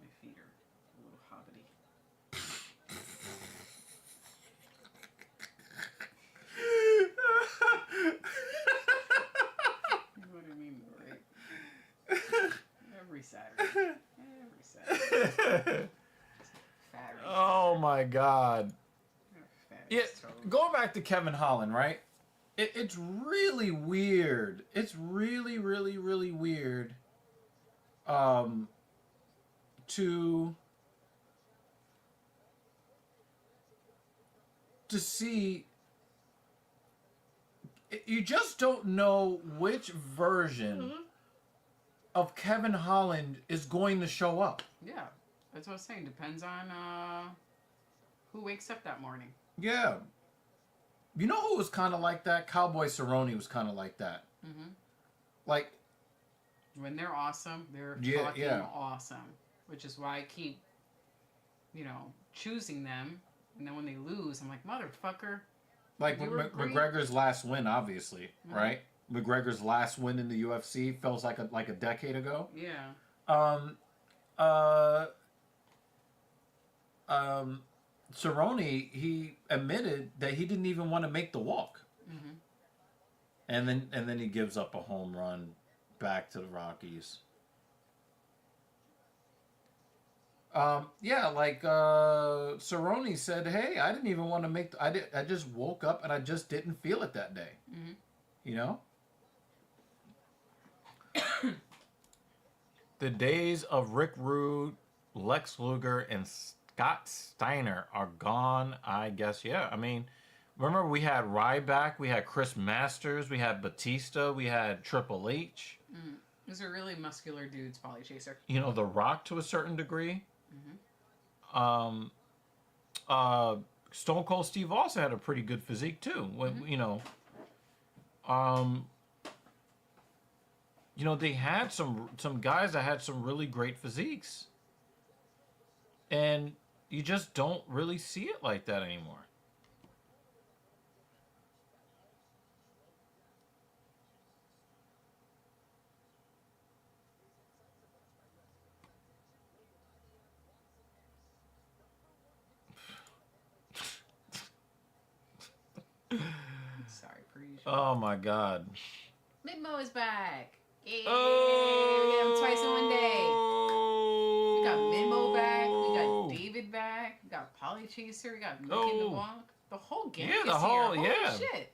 My feet are a little hobbity. You know what I mean, right? Every Saturday. Fat Oh my God. fat Yeah, toes. going back to Kevin Holland, right? It's really weird. It's really, really, really weird. To see. You just don't know which version of Kevin Holland is going to show up. Yeah, that's what I was saying. Depends on who wakes up that morning. Yeah. You know who was kind of like that? Cowboy Cerrone was kind of like that. Like, When they're awesome, they're Yeah, fucking yeah. awesome. Which is why I keep, choosing them. And then when they lose, I'm like, motherfucker. like You were great. McGregor's last win, obviously, right? McGregor's last win in the UFC feels like a decade ago. Yeah. Cerrone, he admitted that he didn't even want to make the walk, and then he gives up a home run back to the Rockies. Cerrone said, "Hey, I didn't even want to make. I just woke up and I just didn't feel it that day. You know." The days of Rick Rude, Lex Luger, and Scott Steiner are gone, I guess. Yeah, I mean, remember we had Ryback, we had Chris Masters, we had Batista, we had Triple H. These are really muscular dudes, Polly Chaser. You know, The Rock to a certain degree. Stone Cold Steve Austin had a pretty good physique too. They had some guys that had some really great physiques. And you just don't really see it like that anymore. Sorry, per usual. Oh my God. Midmo is back. Yay! We got him twice in one day. We got Midmo back. We got David back. We got Polly Chaser. We got Mickey the Walk. The whole gang is here. Holy shit.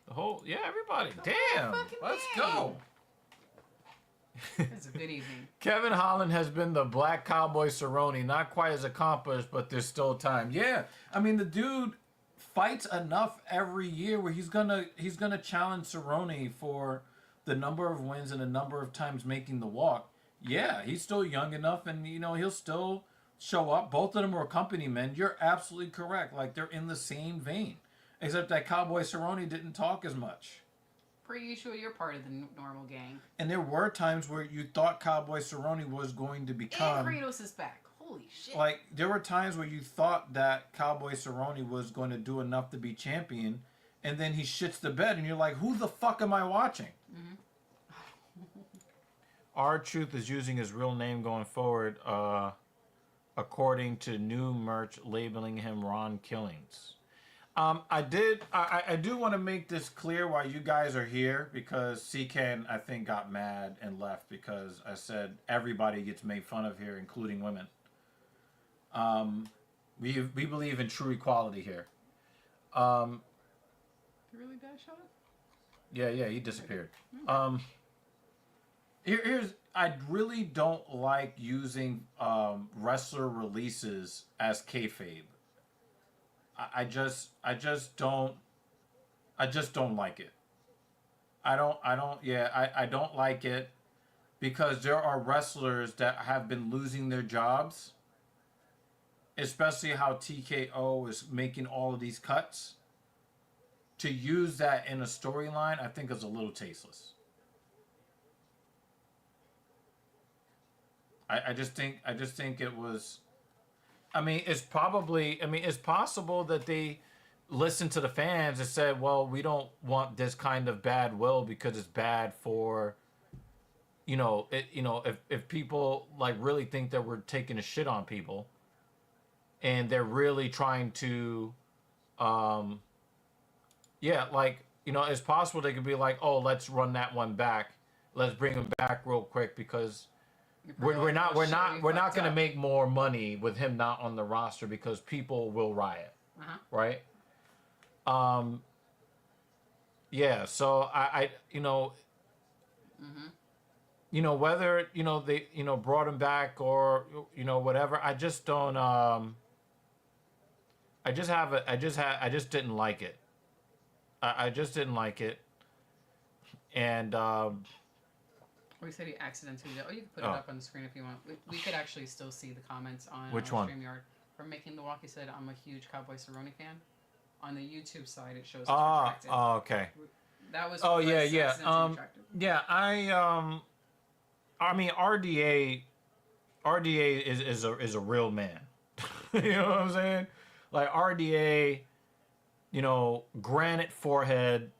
Everybody. The Damn. whole fucking Let's gang. go. It's a good evening. Kevin Holland has been the Black Cowboy Cerrone. Not quite as accomplished, but there's still time. Yeah. I mean, the dude fights enough every year where he's gonna challenge Cerrone for the number of wins and the number of times making the walk. Yeah, he's still young enough, and he'll still show up. Both of them are company men. You're absolutely correct. Like, they're in the same vein, except that Cowboy Cerrone didn't talk as much. Per usual, you're part of the normal gang. And there were times where you thought Cowboy Cerrone was going to become. And Kratos is back. Holy shit. Like, there were times where you thought that Cowboy Cerrone was going to do enough to be champion, and then he shits the bed, and you're like, who the fuck am I watching? R-Truth is using his real name going forward, according to new merch labeling him Ron Killings. I do want to make this clear while you guys are here because CCAN, I think, got mad and left because I said everybody gets made fun of here, including women. We believe in true equality here. Really bad shot? Yeah, he disappeared. Here's I really don't like using wrestler releases as kayfabe. I just don't like it. I don't like it because there are wrestlers that have been losing their jobs, especially how TKO is making all of these cuts. To use that in a storyline, I think is a little tasteless. I just think it was. It's possible that they listened to the fans and said, well, we don't want this kind of bad will because it's bad for, if people like really think that we're taking a shit on people and they're really trying to, it's possible they could be like, oh, let's run that one back. Let's bring him back real quick because we're not going to make more money with him not on the roster because people will riot, right? So I whether they brought him back or whatever, I just don't I just didn't like it. I just didn't like it, and We said he accidentally did. Oh, you can put it up on the screen if you want. We could actually still see the comments on Which one? StreamYard. From Making the Walk, he said, I'm a huge Cowboy Cerrone fan. On the YouTube side, it shows it's retracted. Oh, okay. That was yeah. retracted. Yeah, RDA is a real man. You know what I'm saying? Like RDA, granite forehead.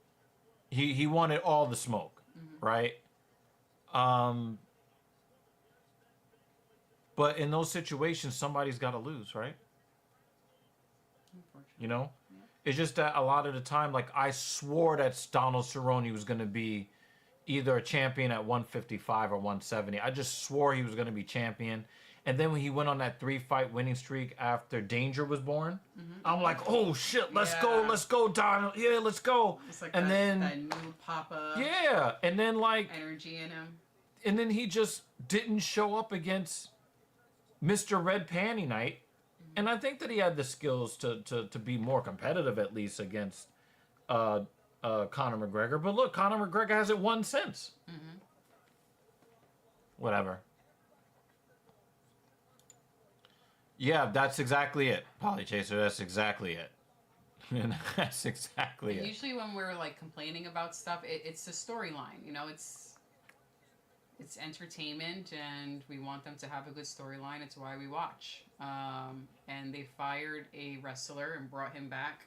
He wanted all the smoke, right? But in those situations, somebody's got to lose, right? It's just that a lot of the time, like I swore that Donald Cerrone was going to be either a champion at 155 or 170. I just swore he was going to be champion. And then when he went on that 3-fight winning streak after Danger was born, I'm like, oh shit, let's go, Donald. Yeah, let's go. It's like and then that new pop-up. Yeah, and then like energy in him. And then he just didn't show up against Mr. Red Panty Night. And I think that he had the skills to be more competitive, at least, against Conor McGregor. But look, Conor McGregor hasn't won since. Whatever. Yeah, that's exactly it, Polly Chaser. That's exactly it. That's exactly it. Usually when we're like complaining about stuff, it's the storyline. It's entertainment, and we want them to have a good storyline. It's why we watch. And they fired a wrestler and brought him back.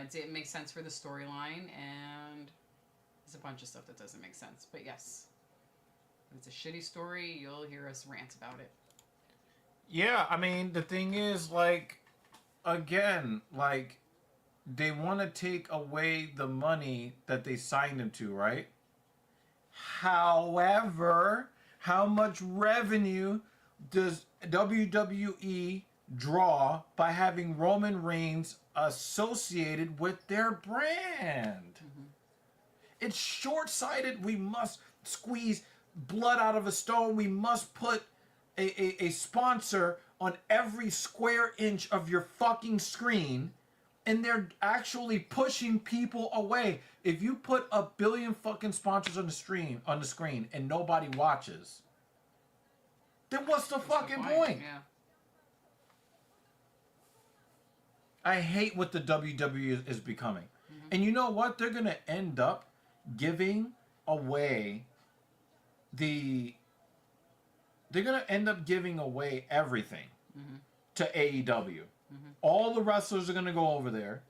It didn't make sense for the storyline, and there's a bunch of stuff that doesn't make sense. But yes, if it's a shitty story, you'll hear us rant about it. Yeah, the thing is, like, again, like, they want to take away the money that they signed him to, right? However, how much revenue does WWE draw by having Roman Reigns associated with their brand? It's short-sighted. We must squeeze blood out of a stone. We must put a sponsor on every square inch of your fucking screen, and they're actually pushing people away. If you put 1 billion fucking sponsors on the screen and nobody watches, then what's the fucking point? Yeah. I hate what the WWE is becoming. And you know what? They're going to end up giving away everything to AEW. All the wrestlers are going to go over there,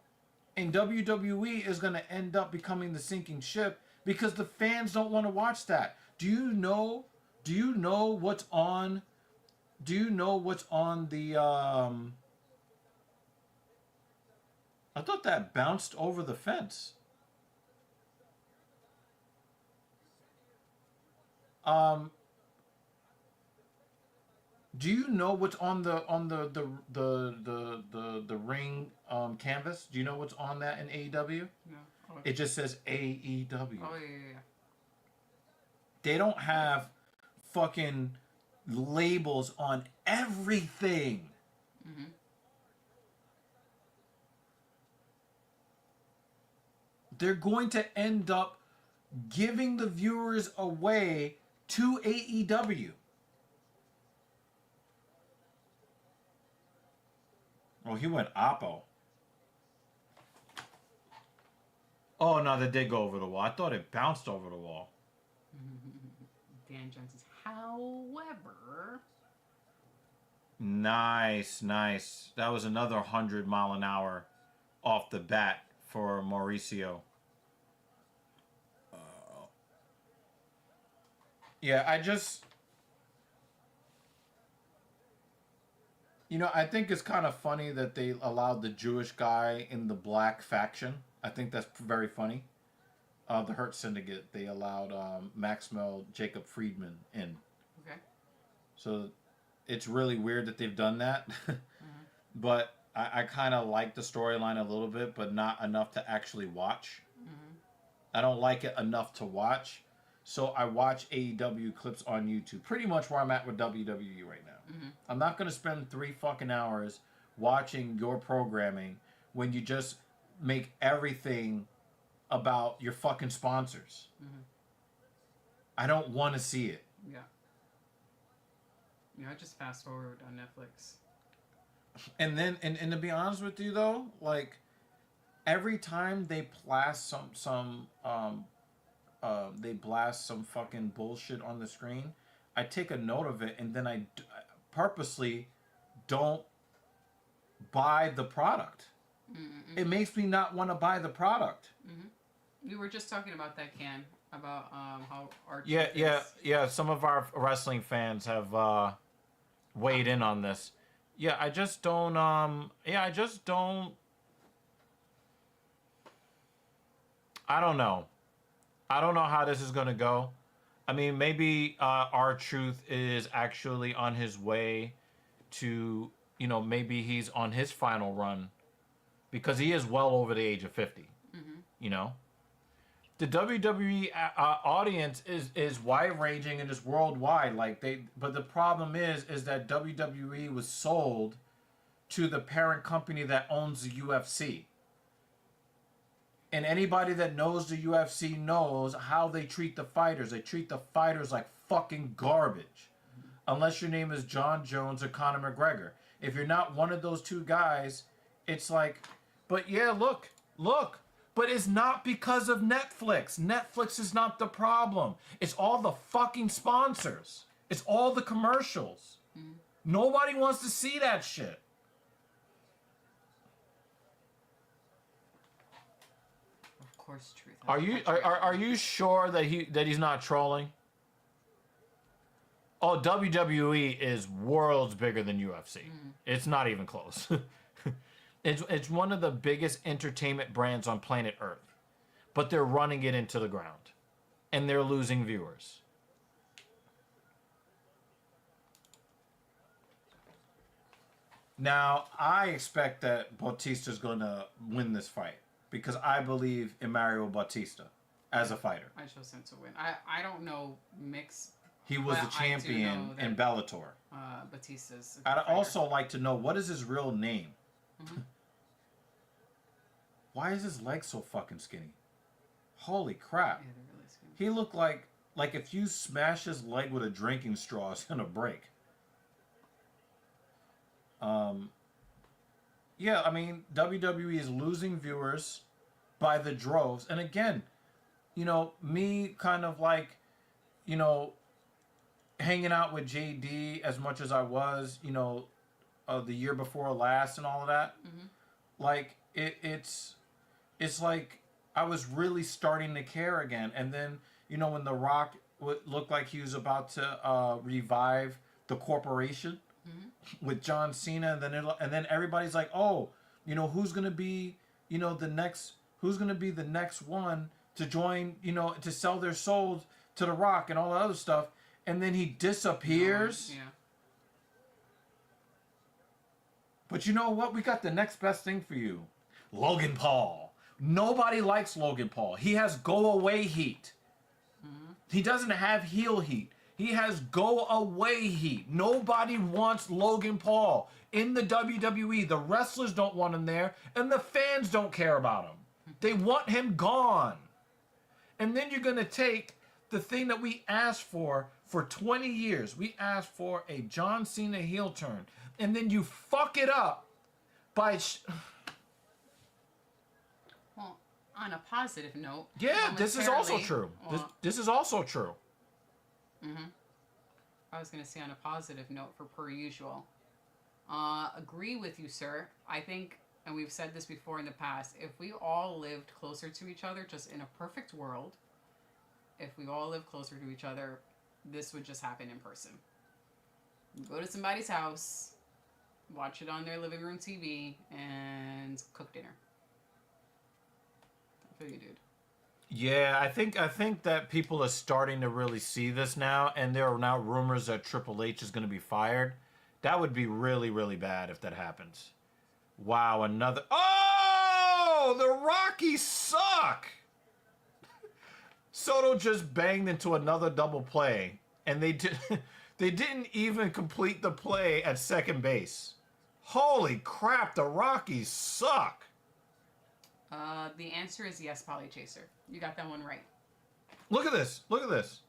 and WWE is going to end up becoming the sinking ship because the fans don't want to watch that. Do you know what's on the thought that bounced over the fence. Do you know what's on the ring canvas? Do you know what's on that in AEW? No. Oh, It just says AEW. oh yeah. They don't have fucking labels on everything. Mm-hmm. They're going to end up giving the viewers away to AEW. Oh, he went Oppo. Oh, no, they did go over the wall. I thought it bounced over the wall. Dan Jones says, however... Nice, nice. That was another 100-mile-an-hour off the bat for Mauricio. Yeah, I just... You know, I think it's kind of funny that they allowed the Jewish guy in the black faction. I think that's very funny. The Hurt Syndicate, they allowed Maxwell Jacob Friedman in. Okay. So it's really weird that they've done that. But I kind of like the storyline a little bit, but not enough to actually watch. I don't like it enough to watch. So I watch AEW clips on YouTube. Pretty much where I'm at with WWE right now. I'm not going to spend 3 fucking hours watching your programming when you just make everything about your fucking sponsors. I don't want to see it. Yeah. I just fast forward on Netflix. And then, and to be honest with you though, like every time they blast some fucking bullshit on the screen, I take a note of it and then I purposely don't buy the product. It makes me not want to buy the product. We were just talking about that, Ken, about how our Yeah. Some of our wrestling fans have weighed in on this. Yeah, I just don't. I don't know. I don't know how this is gonna go. I mean, maybe R-Truth is actually on his way to, maybe he's on his final run because he is well over the age of 50. The WWE audience is wide ranging and is worldwide. But the problem is that WWE was sold to the parent company that owns the UFC. And anybody that knows the UFC knows how they treat the fighters. They treat the fighters like fucking garbage. Unless your name is John Jones or Conor McGregor. If you're not one of those two guys, it's like, but yeah, look. But it's not because of Netflix. Netflix is not the problem. It's all the fucking sponsors. It's all the commercials. Nobody wants to see that shit. Of course, Truth. Are you sure that he's not trolling? Oh, WWE is worlds bigger than UFC. It's not even close. It's one of the biggest entertainment brands on planet Earth. But they're running it into the ground. And they're losing viewers. Now, I expect that Bautista's going to win this fight. Because I believe in Mario Bautista as a fighter. I chose him to win. I don't know mix. He was the champion in Bellator. Batista's. I'd also like to know, what is his real name? Why is his leg so fucking skinny? Holy crap. Yeah, they're really skinny. He looked like if you smash his leg with a drinking straw, it's gonna break. Yeah, I mean, WWE is losing viewers by the droves. And again, me kind of hanging out with JD as much as I was, the year before last and all of that. It's like I was really starting to care again. And then, when The Rock looked like he was about to revive the corporation with John Cena, and then everybody's like, oh, who's gonna be who's going to be the next one to join, to sell their souls to The Rock and all that other stuff. And then he disappears. Yeah. But you know what? We got the next best thing for you. Logan Paul. Nobody likes Logan Paul. He has go away heat. He doesn't have heel heat. He has go away heat. Nobody wants Logan Paul in the WWE. The wrestlers don't want him there, and the fans don't care about him. They want him gone. And then you're going to take the thing that we asked for 20 years. We asked for a John Cena heel turn. And then you fuck it up by... Well, on a positive note... Yeah, this is also true. This is also true. I was going to say on a positive note for per usual. Agree with you, sir. I think, and we've said this before in the past, if we all lived closer to each other, just in a perfect world, if we all lived closer to each other, this would just happen in person. You go to somebody's house, watch it on their living room TV, and cook dinner. I feel you, dude. Yeah, I think that people are starting to really see this now, and there are now rumors that Triple H is going to be fired. That would be really, really bad if that happens. Wow, another... Oh! The Rockies suck! Soto just banged into another double play, and they didn't even complete the play at second base. Holy crap, the Rockies suck! The answer is yes, Polly Chaser. You got that one right. Look at this. Look at this.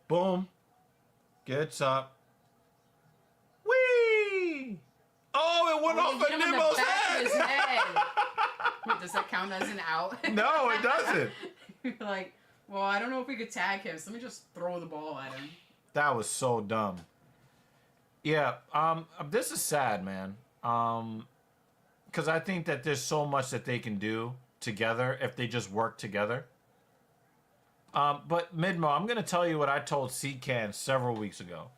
Boom. Gets up. Whee! Oh, it went off of Nimmo's head. Wait, does that count as an out? No, it doesn't. You're like, well, I don't know if we could tag him, so let me just throw the ball at him. That was so dumb. Yeah, this is sad, man. Because I think that there's so much that they can do together if they just work together. But Midmo, I'm going to tell you what I told C-Can several weeks ago.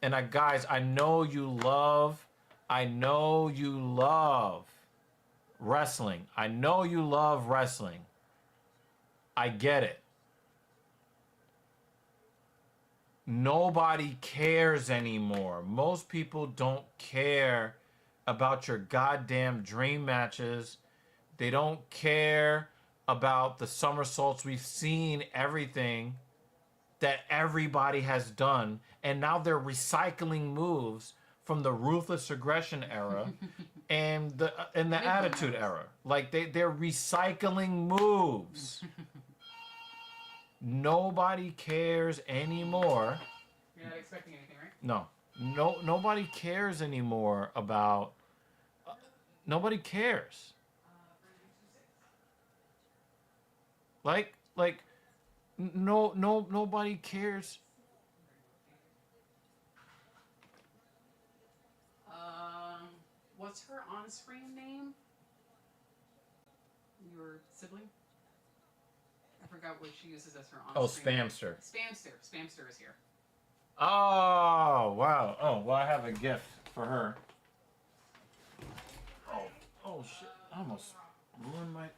And guys, I know you love wrestling. I know you love wrestling. I get it. Nobody cares anymore. Most people don't care about your goddamn dream matches. They don't care about the somersaults. We've seen everything that everybody has done, and now they're recycling moves from the ruthless aggression era and the attitude era. Like they're recycling moves. Nobody cares anymore. You're not expecting anything, right? No, nobody cares anymore about. Nobody cares. Nobody cares. What's her on-screen name? Your sibling? I forgot what she uses as her on-screen name. Spamster. Spamster is here. Oh, wow. Oh, well, I have a gift for her. Oh shit. I almost ruined my...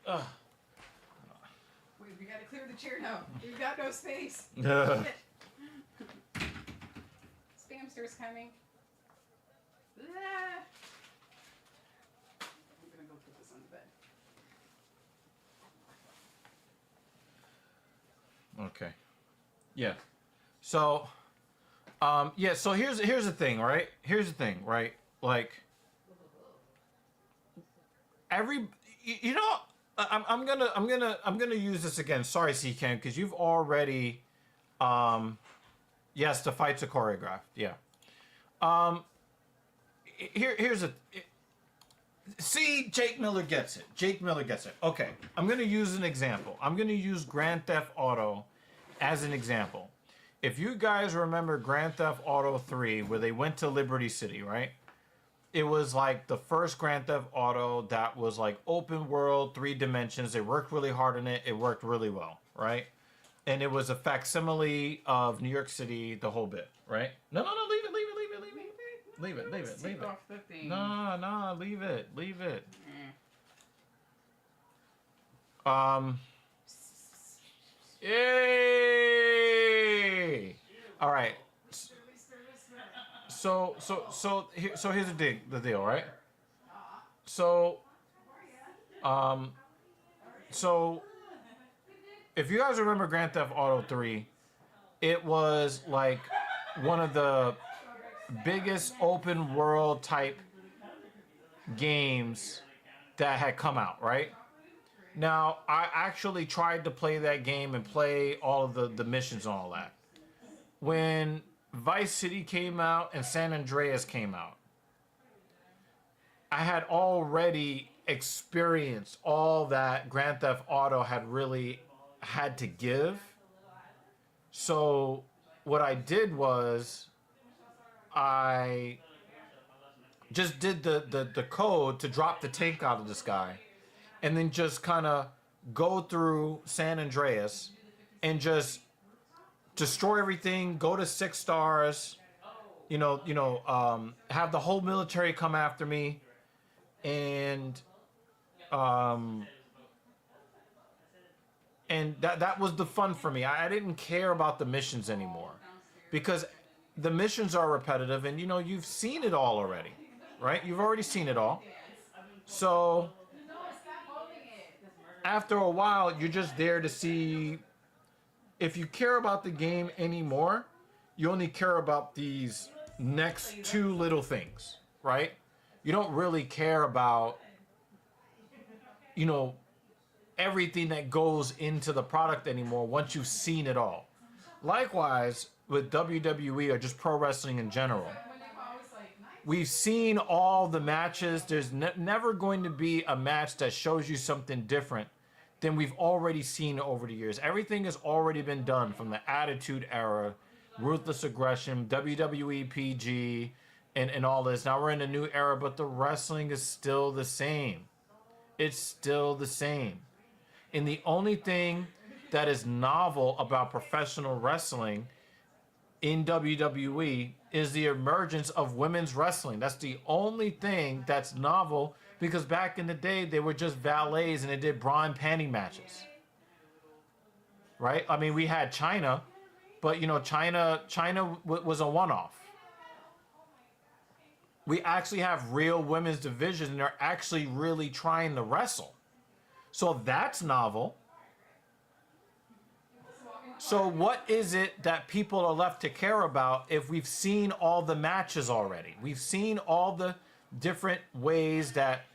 Ugh. Wait, we gotta clear the chair now. We've got no space. Spamster's coming. Ah. I'm gonna go put this on the bed. Okay. Yeah. So, so here's the thing, right? Here's the thing, right? Like, I'm gonna use this again. Sorry, C-Cam, because you've already, yes, the fights are choreographed. Yeah. Here's a. See, Jake Miller gets it. Okay, I'm gonna use an example. I'm gonna use Grand Theft Auto as an example. If you guys remember Grand Theft Auto 3, where they went to Liberty City, right? It was like the first Grand Theft Auto that was like open world, 3 dimensions. They worked really hard on it. It worked really well, right? And it was a facsimile of New York City, the whole bit, right? No, leave it. Leave it. Take off the thing. No, leave it. Yay! All right. So here's the deal, right? So if you guys remember Grand Theft Auto 3, it was like one of the biggest open world type games that had come out, right? Now, I actually tried to play that game and play all of the missions and all that. When Vice City came out and San Andreas came out, I had already experienced all that Grand Theft Auto had really had to give. So what I did was I just did the code to drop the tank out of the sky and then just kind of go through San Andreas and just destroy everything, go to 6 stars, have the whole military come after me, and that was the fun for me. I didn't care about the missions anymore because the missions are repetitive and you've seen it all already, right? You've already seen it all. So after a while, you're just there to see. If you care about the game anymore, you only care about these next 2 little things, right? You don't really care about, everything that goes into the product anymore once you've seen it all. Likewise, with WWE or just pro wrestling in general, we've seen all the matches. There's never going to be a match that shows you something different than we've already seen over the years. Everything has already been done from the Attitude Era, Ruthless Aggression, WWE PG, and all this. Now we're in a new era, but the wrestling is still the same. It's still the same. And the only thing that is novel about professional wrestling in WWE is the emergence of women's wrestling. That's the only thing that's novel, because back in the day, they were just valets and they did bra and panty matches. Right? I mean, we had China, but, China was a one-off. We actually have real women's divisions, and they're actually really trying to wrestle. So that's novel. So what is it that people are left to care about if we've seen all the matches already? We've seen all the different ways that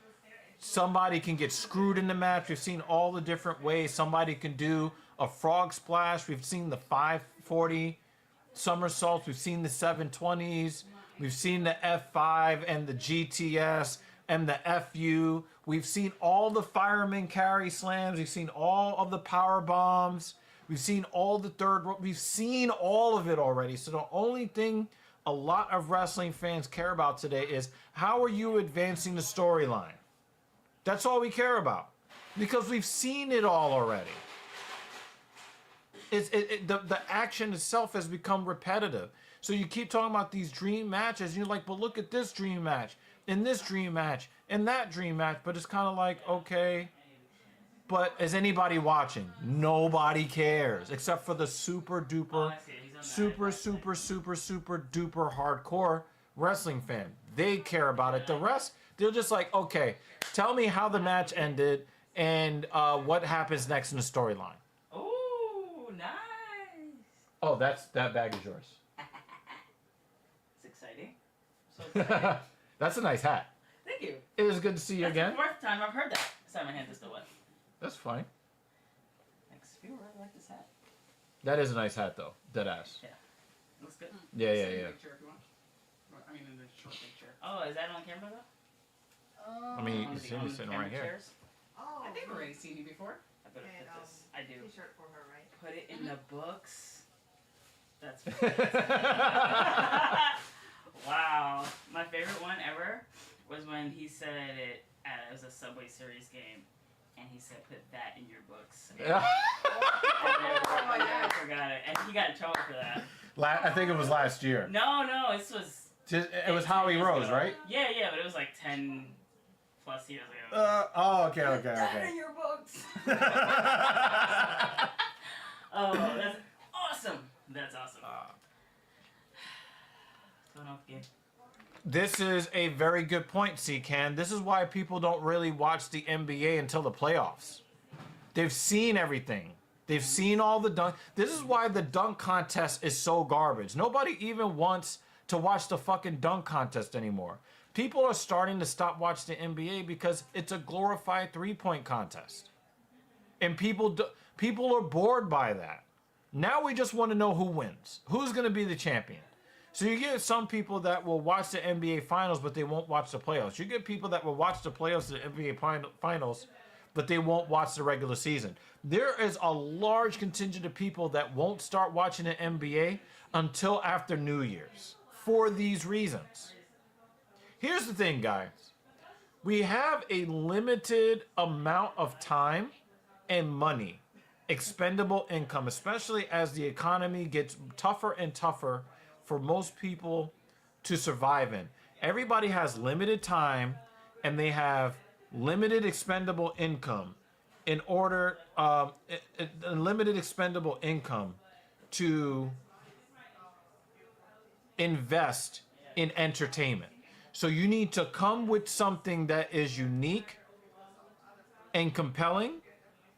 somebody can get screwed in the match. We've seen all the different ways somebody can do a frog splash. We've seen the 540 somersaults. We've seen the 720s. We've seen the F5 and the GTS and the FU. We've seen all the fireman carry slams. We've seen all of the power bombs. We've seen all the third. We've seen all of it already. So the only thing a lot of wrestling fans care about today is, how are you advancing the storyline? That's all we care about, because we've seen it all already. The action itself has become repetitive. So you keep talking about these dream matches, and you're like, but look at this dream match, and this dream match, and that dream match. But it's kind of like, okay, but is anybody watching? Nobody cares, except for the super duper hardcore wrestling fan. They care about it. The rest, they're just like, okay, tell me how the match ended and what happens next in the storyline. Oh, nice. Oh, that bag is yours. It's exciting. So exciting. That's a nice hat. Thank you. It was good to see you That's again. the fourth time I've heard that. Simon hand this to what? That's fine. Thanks. People really like this hat. That is a nice hat, though. Dead ass. Yeah. Looks good. Yeah. Picture if you want. I mean, in the short picture. Oh, is that on camera though? I mean, you On can the- see on me the sitting camera right here. chairs? Oh, I think I've already seen you before. I better and, put this. I do. T-shirt for her, right? Put it in the books. That's wow. My favorite one ever was when he said it was a Subway Series game, and he said, "Put that in your books." I never forgot it, and he got in trouble for that. I think it was last year. No, this was It was Howie Rose, right? Yeah, but it was like 10 plus years ago. Okay. That in your books. Oh, that's awesome. That's awesome. What's going on with you? This is a very good point, C-Can. This is why people don't really watch the NBA until the playoffs. They've seen everything. They've seen all the dunk. This is why the dunk contest is so garbage. Nobody even wants to watch the fucking dunk contest anymore. People are starting to stop watching the NBA because it's a glorified three-point contest. And people are bored by that. Now we just want to know who wins. Who's going to be the champion? So you get some people that will watch the NBA Finals, but they won't watch the playoffs. You get people that will watch the playoffs of the NBA Finals, but they won't watch the regular season. There is a large contingent of people that won't start watching the NBA until after New Year's for these reasons. Here's the thing, guys. We have a limited amount of time and money, expendable income, especially as the economy gets tougher and tougher for most people to survive in. Everybody has limited time and they have limited expendable income in order, limited expendable income to invest in entertainment. So you need to come with something that is unique and compelling,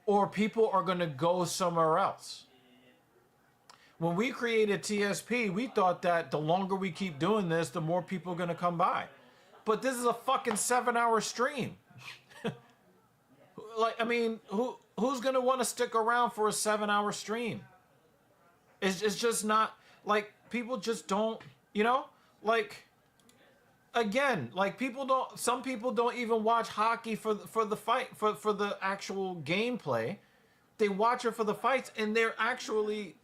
or people are going to go somewhere else. When we created TSP, we thought that the longer we keep doing this, the more people are going to come by. But this is a fucking 7-hour stream. Like, I mean, who's going to want to stick around for a 7-hour stream? It's just not, like, people just don't, like, again, like, some people don't even watch hockey for the fight, for the actual gameplay. They watch it for the fights, and they're actually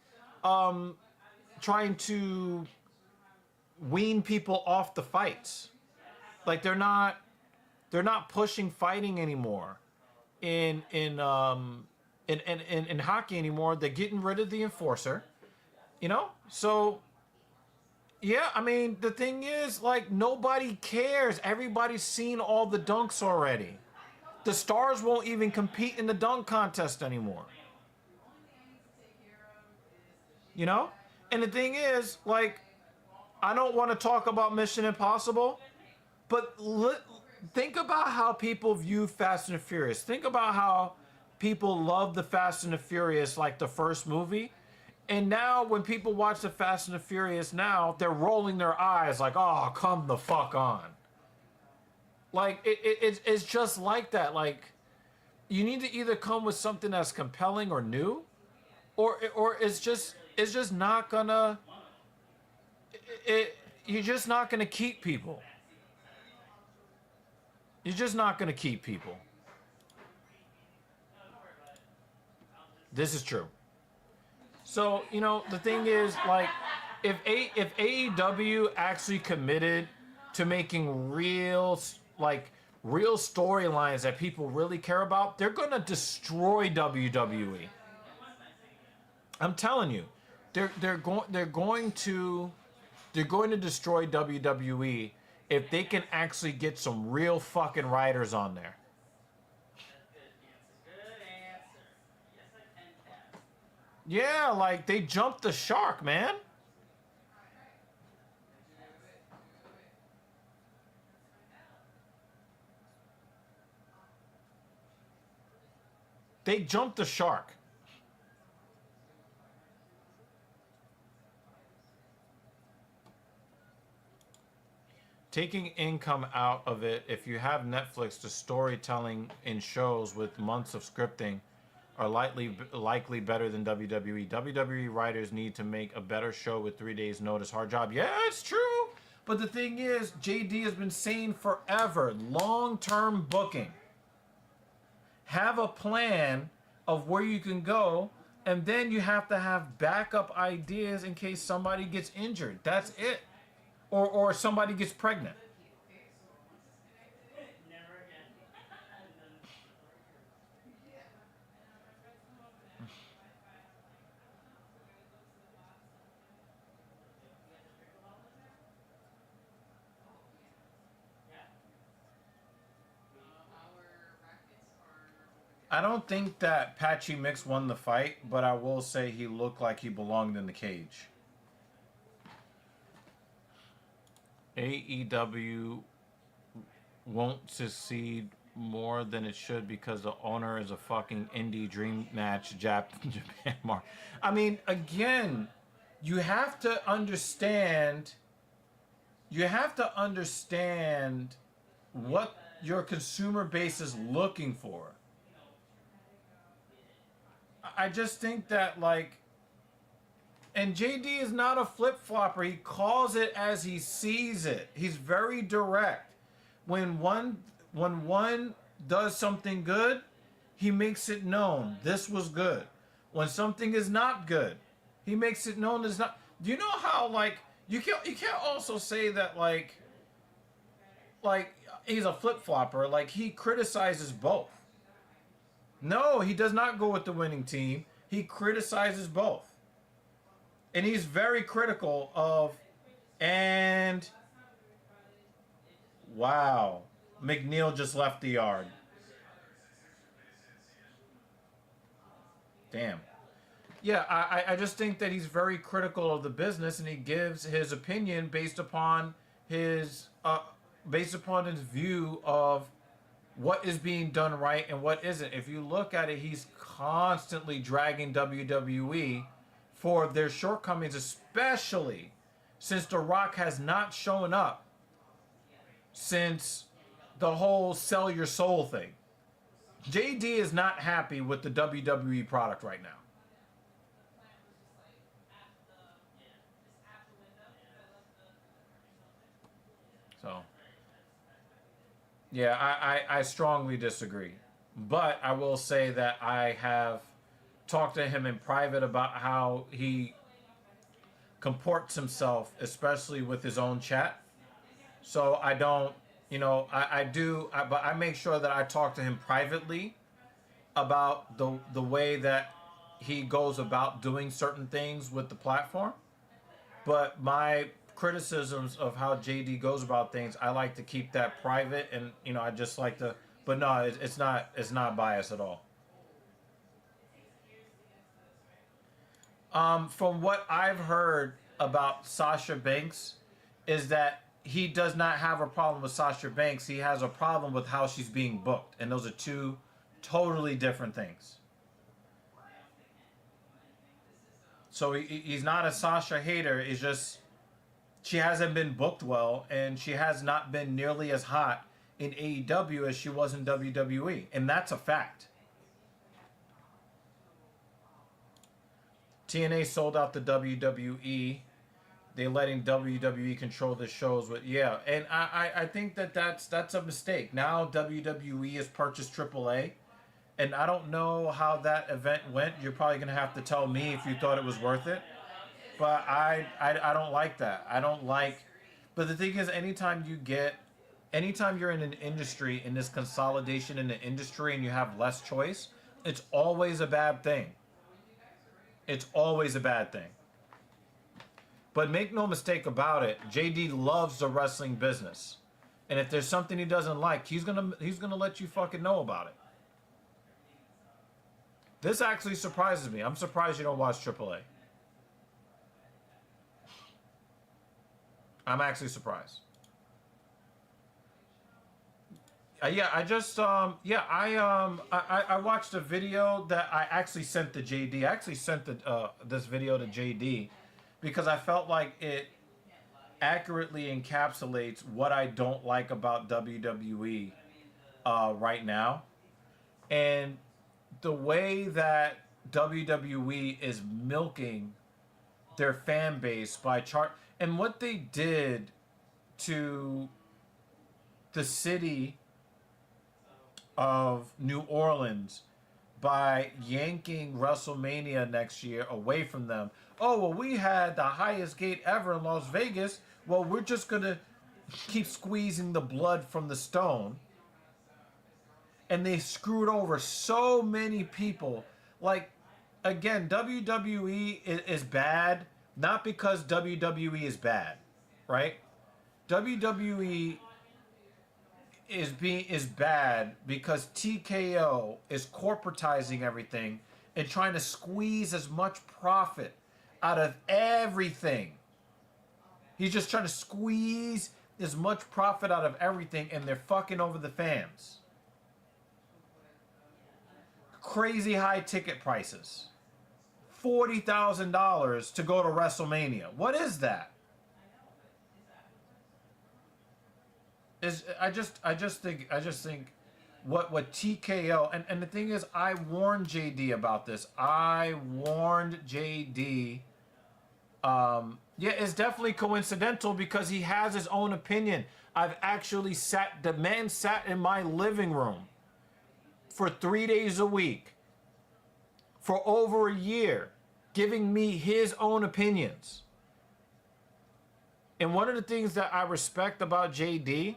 trying to wean people off the fights. Like, they're not pushing fighting anymore in hockey anymore. They're getting rid of the enforcer, so yeah, I mean, the thing is, like, nobody cares. Everybody's seen all the dunks already. The stars won't even compete in the dunk contest anymore. And the thing is, like, I don't want to talk about Mission Impossible, but think about how people view Fast and the Furious. Think about how people love the Fast and the Furious, like the first movie. And now when people watch the Fast and the Furious now, they're rolling their eyes like, oh, come the fuck on. Like, it's just like that. Like, you need to either come with something that's compelling or new, or it's just not gonna, you're just not gonna keep people. You're just not gonna keep people. This is true. So, the thing is, like, if AEW actually committed to making real storylines that people really care about, they're going to destroy WWE. I'm telling you. They're going to destroy WWE if they can actually get some real fucking writers on there. Yeah, like, they jumped the shark, man. They jumped the shark. Taking income out of it, if you have Netflix, the storytelling in shows with months of scripting are likely better than WWE. WWE writers need to make a better show with 3 days notice. Hard job. Yeah, it's true. But the thing is, JD has been saying forever, long-term booking. Have a plan of where you can go, and then you have to have backup ideas in case somebody gets injured. That's it. Or somebody gets pregnant. I don't think that Patchy Mix won the fight, but I will say he looked like he belonged in the cage. AEW won't succeed more than it should because the owner is a fucking indie dream match Japan mark. I mean, again, you have to understand what your consumer base is looking for. I just think that, like, and JD is not a flip-flopper. He calls it as he sees it. He's very direct. When one does something good, he makes it known. This was good. When something is not good, he makes it known it's not. Do you know how, like, you can't also say that like he's a flip-flopper. Like, he criticizes both. No, he does not go with the winning team. He criticizes both. And he's very critical of, and wow, McNeil just left the yard. Damn. Yeah, I just think that he's very critical of the business, and he gives his opinion based upon his view of what is being done right and what isn't. If you look at it, he's constantly dragging WWE for their shortcomings, especially since The Rock has not shown up since the whole sell your soul thing. JD is not happy with the WWE product right now. So, yeah, I strongly disagree. But I will say that I have talked to him in private about how he comports himself, especially with his own chat. So I don't, but I make sure that I talk to him privately about the way that he goes about doing certain things with the platform. But my criticisms of how JD goes about things, I like to keep that private, and I just like to. But no, it's not biased at all. From what I've heard about Sasha Banks, is that he does not have a problem with Sasha Banks. He has a problem with how she's being booked, and those are two totally different things. So he's not a Sasha hater. It's just she hasn't been booked well, and she has not been nearly as hot in AEW as she was in WWE, and that's a fact. TNA sold out the WWE. They're letting WWE control the shows with and I think that's a mistake. Now WWE has purchased AAA, and I don't know how that event went. You're probably gonna have to tell me if you thought it was worth it. But I don't like that. I don't like. But the thing is, anytime you're in an industry, in this consolidation in the industry, and you have less choice, it's always a bad thing. It's always a bad thing. But make no mistake about it, JD loves the wrestling business. And if there's something he doesn't like, he's gonna let you fucking know about it. This actually surprises me. I'm surprised you don't watch AAA. I'm actually surprised. I watched a video that I actually sent to JD. I actually sent this video to JD because I felt like it accurately encapsulates what I don't like about WWE right now. And the way that WWE is milking their fan base by and what they did to the city of New Orleans by yanking WrestleMania next year away from them. Oh, well, we had the highest gate ever in Las Vegas. Well, we're just going to keep squeezing the blood from the stone. And they screwed over so many people. Like, again, WWE is bad, not because WWE is bad, right? WWE is bad because TKO is corporatizing everything and trying to squeeze as much profit out of everything. He's just trying to squeeze as much profit out of everything, and they're fucking over the fans. Crazy high ticket prices. $40,000 to go to WrestleMania. What is that? I just think what TKO and the thing is, I warned JD about this. I warned JD. Yeah, it's definitely coincidental because he has his own opinion. I've actually the man sat in my living room for 3 days a week for over a year, giving me his own opinions. And one of the things that I respect about JD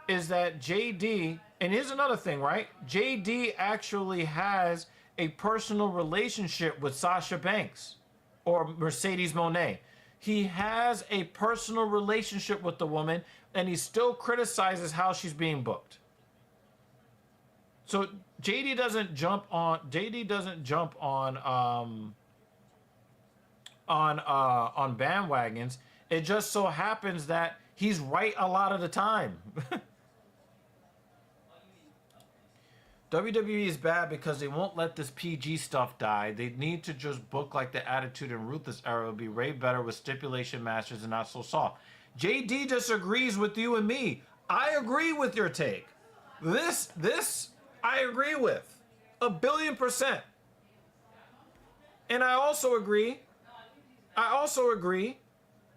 is that JD, and here's another thing, right? JD actually has a personal relationship with Sasha Banks or Mercedes Moné. He has a personal relationship with the woman, and he still criticizes how she's being booked. So JD doesn't jump on bandwagons. It just so happens that he's right a lot of the time. WWE is bad because they won't let this PG stuff die. They need to just book like the Attitude and Ruthless era. Would be way better with stipulation matches and not so soft. JD disagrees with you and me. I agree with your take. This I agree with 1,000,000,000%. And I also agree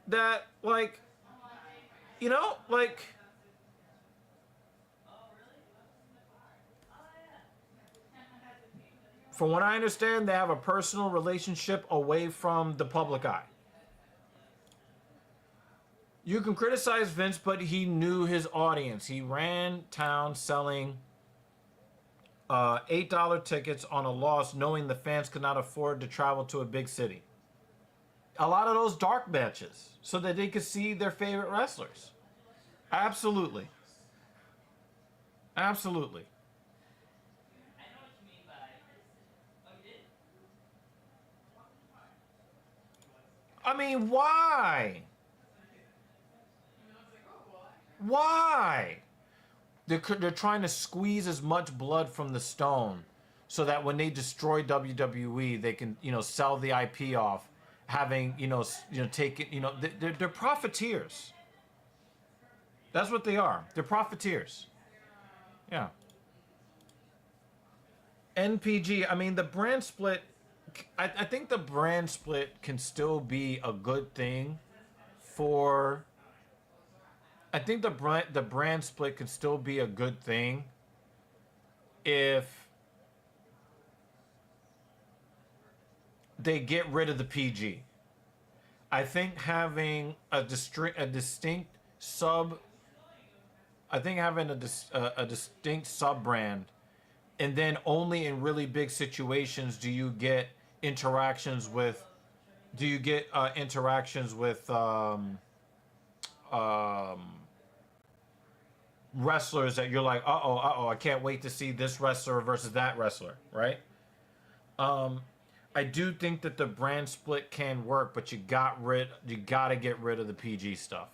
that, like, you know, like, from what I understand, they have a personal relationship away from the public eye. You can criticize Vince, but he knew his audience. He ran town selling $8 tickets on a loss, knowing the fans could not afford to travel to a big city. A lot of those dark matches, so that they could see their favorite wrestlers. Absolutely. Absolutely. I mean, why? Why? They're trying to squeeze as much blood from the stone so that when they destroy WWE, they can, sell the IP off, having, take it, they're profiteers. That's what they are. They're profiteers. Yeah. NPG, I mean, the brand split, I think the brand split can still be a good thing for... I think the brand split can still be a good thing if they get rid of the PG. I think having a distinct sub... I think having a distinct sub-brand, and then only in really big situations do you get interactions with wrestlers that you're like, I can't wait to see this wrestler versus that wrestler, right? I do think that the brand split can work, but you gotta get rid of the PG stuff.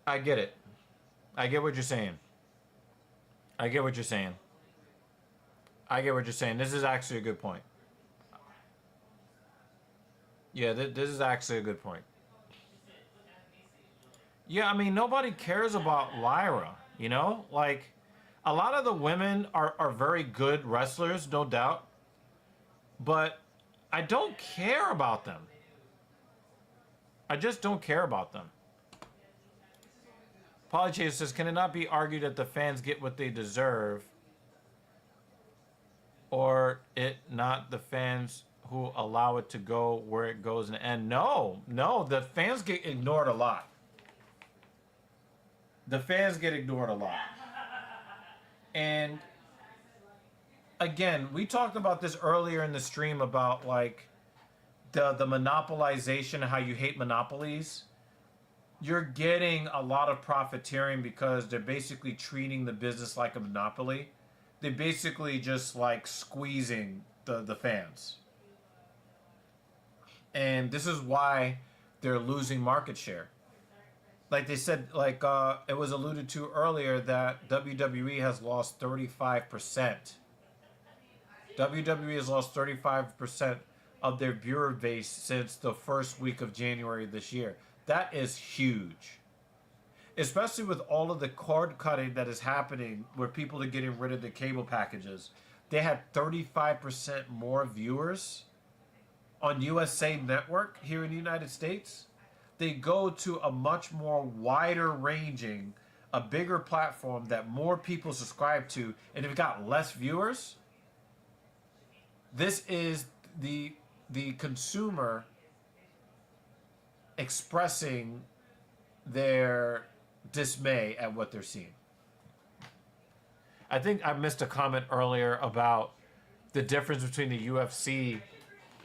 I get it. I get what you're saying. This is actually a good point. Yeah, this is actually a good point. Yeah, I mean, nobody cares about Lyra, Like, a lot of the women are very good wrestlers, no doubt. But I don't care about them. I just don't care about them. Polychase says, can it not be argued that the fans get what they deserve, or it not the fans who allow it to go where it goes in the end? No, the fans get ignored a lot. And again, we talked about this earlier in the stream about like the monopolization, how you hate monopolies. You're getting a lot of profiteering because they're basically treating the business like a monopoly. They're basically just like squeezing the fans. And this is why they're losing market share. Like they said, like it was alluded to earlier that WWE has lost 35%. WWE has lost 35% of their viewer base since the first week of January this year. That is huge. Especially with all of the cord cutting that is happening where people are getting rid of the cable packages. They had 35% more viewers on USA Network here in the United States. They go to a much more wider ranging, a bigger platform that more people subscribe to, and they've got less viewers. This is the consumer expressing their dismay at what they're seeing. I think I missed a comment earlier about the difference between the UFC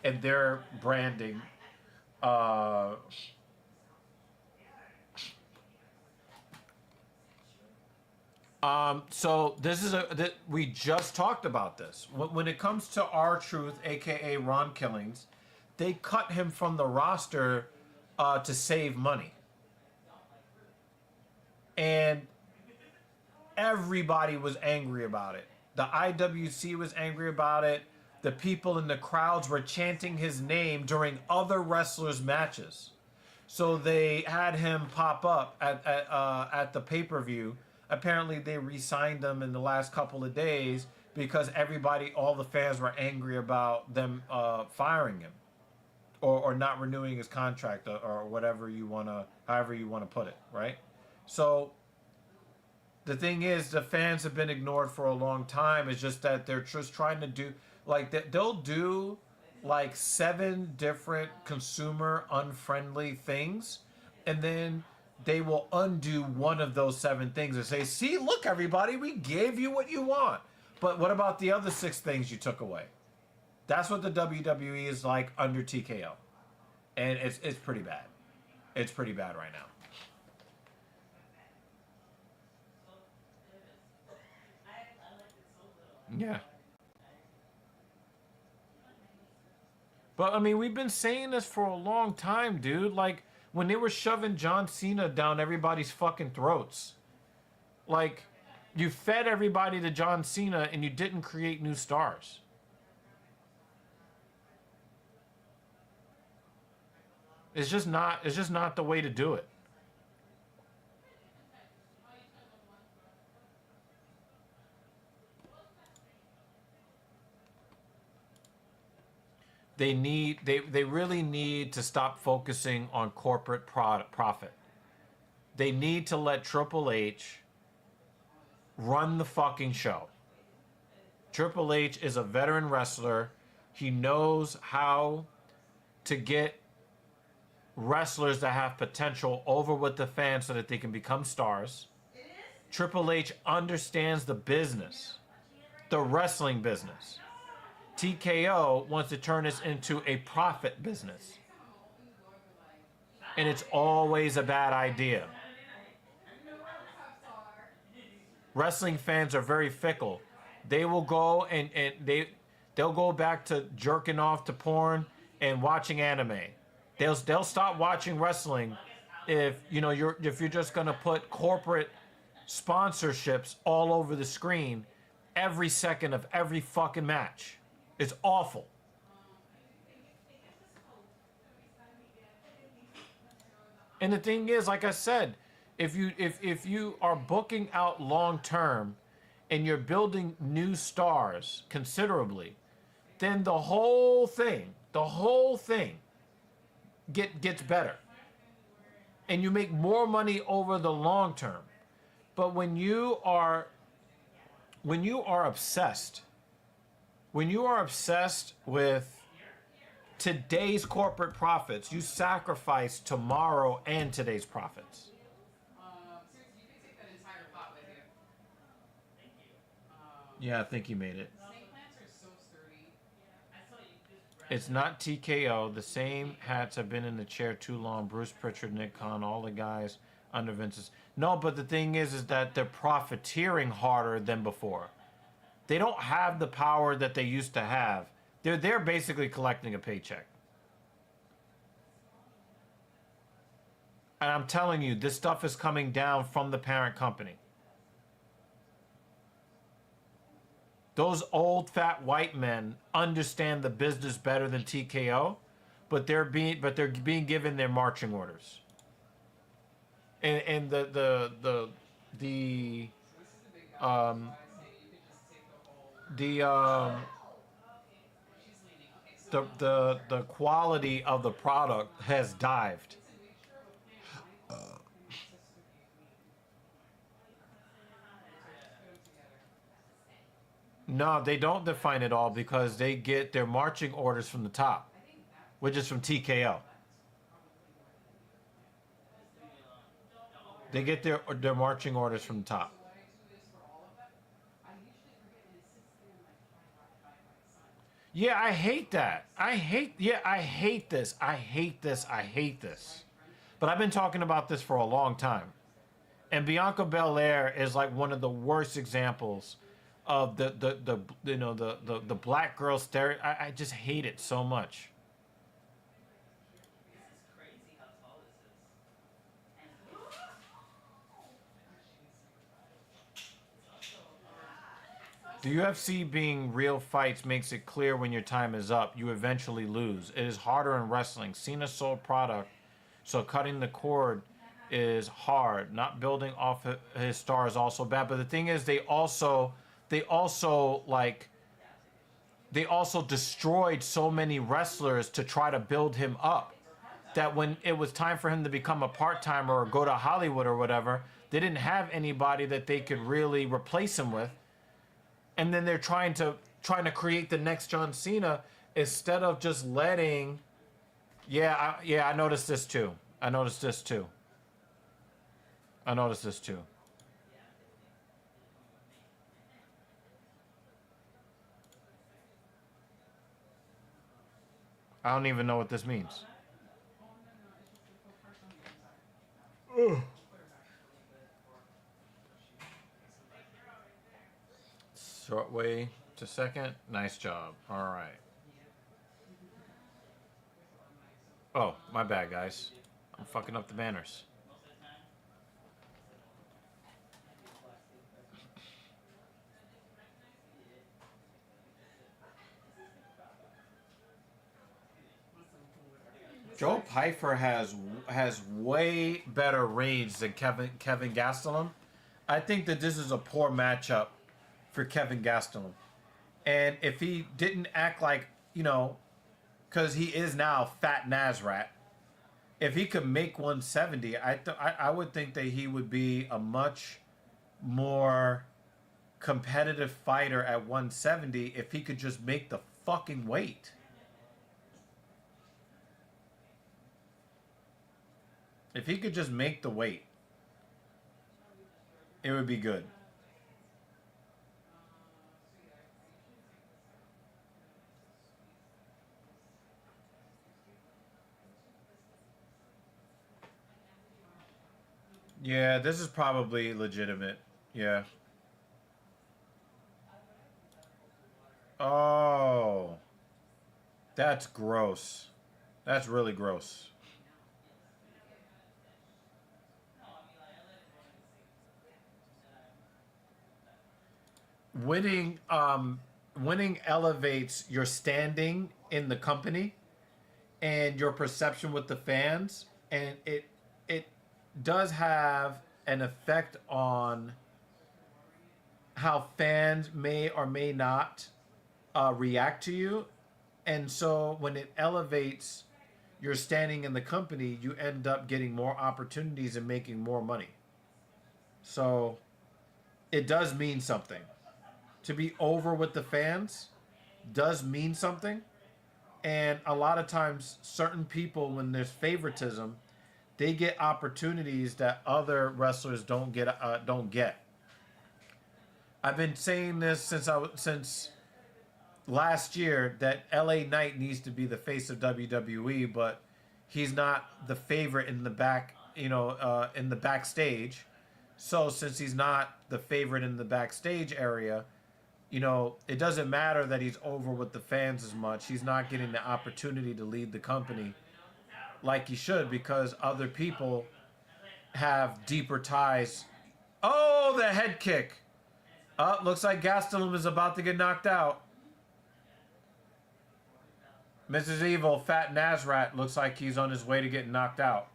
and their branding. So this is we just talked about this. When it comes to R-Truth, aka Ron Killings, they cut him from the roster to save money. And everybody was angry about it. The IWC was angry about it. The people in the crowds were chanting his name during other wrestlers' matches. So they had him pop up at the pay-per-view. Apparently they re-signed him in the last couple of days because all the fans were angry about them firing him or not renewing his contract or whatever however you want to put it, right? So the thing is, the fans have been ignored for a long time. It's just that they're just trying to do, like, they'll do like 7 different consumer unfriendly things, and then they will undo one of those 7 things and say, see, look, everybody, we gave you what you want. But what about the other 6 things you took away? That's what the WWE is like under TKO. And it's pretty bad. It's pretty bad right now. Yeah. But, I mean, we've been saying this for a long time, dude. Like, when they were shoving John Cena down everybody's fucking throats. Like, you fed everybody to John Cena and you didn't create new stars. It's just not the way to do it. They really need to stop focusing on corporate profit. They need to let Triple H run the fucking show. Triple H is a veteran wrestler. He knows how to get wrestlers that have potential over with the fans so that they can become stars. Triple H understands the business, the wrestling business. TKO wants to turn this into a profit business. And it's always a bad idea. Wrestling fans are very fickle. They will go and they'll go back to jerking off to porn and watching anime. They'll stop watching wrestling if you're just gonna put corporate sponsorships all over the screen every second of every fucking match. It's awful. And the thing is, like I said, if you are booking out long term and you're building new stars considerably, then the whole thing gets better. And you make more money over the long term. But when you are obsessed with today's corporate profits, you sacrifice tomorrow and today's profits. Seriously, you can take that entire pot with you. Yeah, I think you made it. Snake plant? It's not TKO. The same hats have been in the chair too long. Bruce Pritchard, Nick Khan, all the guys under Vince's. No, but the thing is that they're profiteering harder than before. They don't have the power that they used to have. They're basically collecting a paycheck. And I'm telling you, this stuff is coming down from the parent company. Those old fat white men understand the business better than TKO, but they're being given their marching orders. And the quality of the product has dived. No, they don't define it all because they get their marching orders from the top, which is from TKO. They get their marching orders from the top. Yeah, I hate that. I hate this. I hate this. I hate this. But I've been talking about this for a long time. And Bianca Belair is like one of the worst examples of the black girl stereotype. I just hate it so much. The UFC being real fights makes it clear when your time is up, you eventually lose. It is harder in wrestling. Cena sold product, so cutting the cord is hard. Not building off his star is also bad. But the thing is, they also destroyed so many wrestlers to try to build him up, that when it was time for him to become a part-timer or go to Hollywood or whatever, they didn't have anybody that they could really replace him with. And then they're trying to create the next John Cena instead of just letting. I noticed this too. I noticed this too. I don't even know what this means. Ugh. Short way to second. Nice job. All right. Oh, my bad, guys. I'm fucking up the banners. Joe Pyfer has way better range than Kevin Gastelum. I think that this is a poor matchup for Kevin Gastelum. And if he didn't act like, because he is now Fat Nazrat, if he could make 170, I would think that he would be a much more competitive fighter at 170 if he could just make the fucking weight. If he could just make the weight, it would be good. Yeah, this is probably legitimate. Yeah. Oh. That's gross. That's really gross. Winning elevates your standing in the company and your perception with the fans, and it does have an effect on how fans may or may not react to you. And so when it elevates your standing in the company, you end up getting more opportunities and making more money. So it does mean something. To be over with the fans does mean something. And a lot of times, certain people, when there's favoritism, they get opportunities that other wrestlers don't get. I've been saying this since last year that LA Knight needs to be the face of WWE, but he's not the favorite in the back, in the backstage. So since he's not the favorite in the backstage area, it doesn't matter that he's over with the fans as much. He's not getting the opportunity to lead the company like he should because other people have deeper ties. Oh, the head kick. Looks like Gastelum is about to get knocked out. Mrs. Evil, Fat Nazrat, looks like he's on his way to getting knocked out.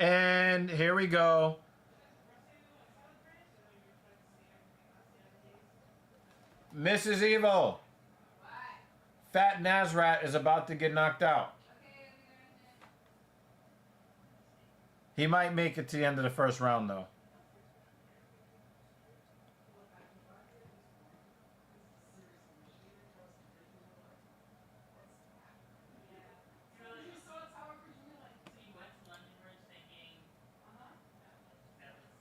And here we go. Mrs. Evil, Fat Nazrat is about to get knocked out. He might make it to the end of the first round, though.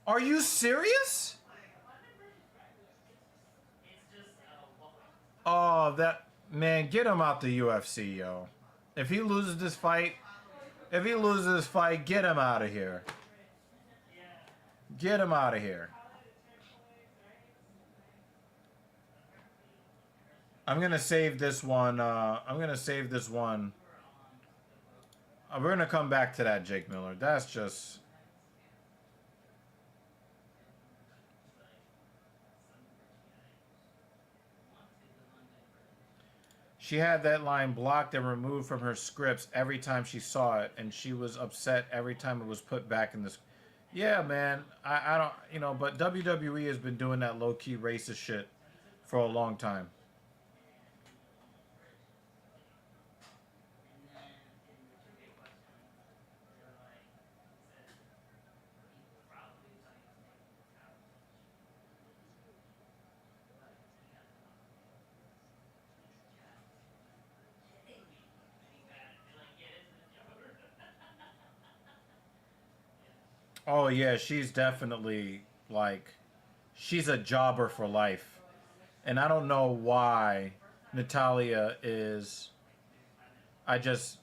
Are you serious? Oh, that man, get him out the UFC, yo. If he loses this fight, get him out of here. Get him out of here. I'm gonna save this one. We're gonna come back to that, Jake Miller. That's just. She had that line blocked and removed from her scripts every time she saw it, and she was upset every time it was put back in this. Yeah, man, I don't, but WWE has been doing that low-key racist shit for a long time. Oh yeah, she's definitely she's a jobber for life. And I don't know why Natalia is I just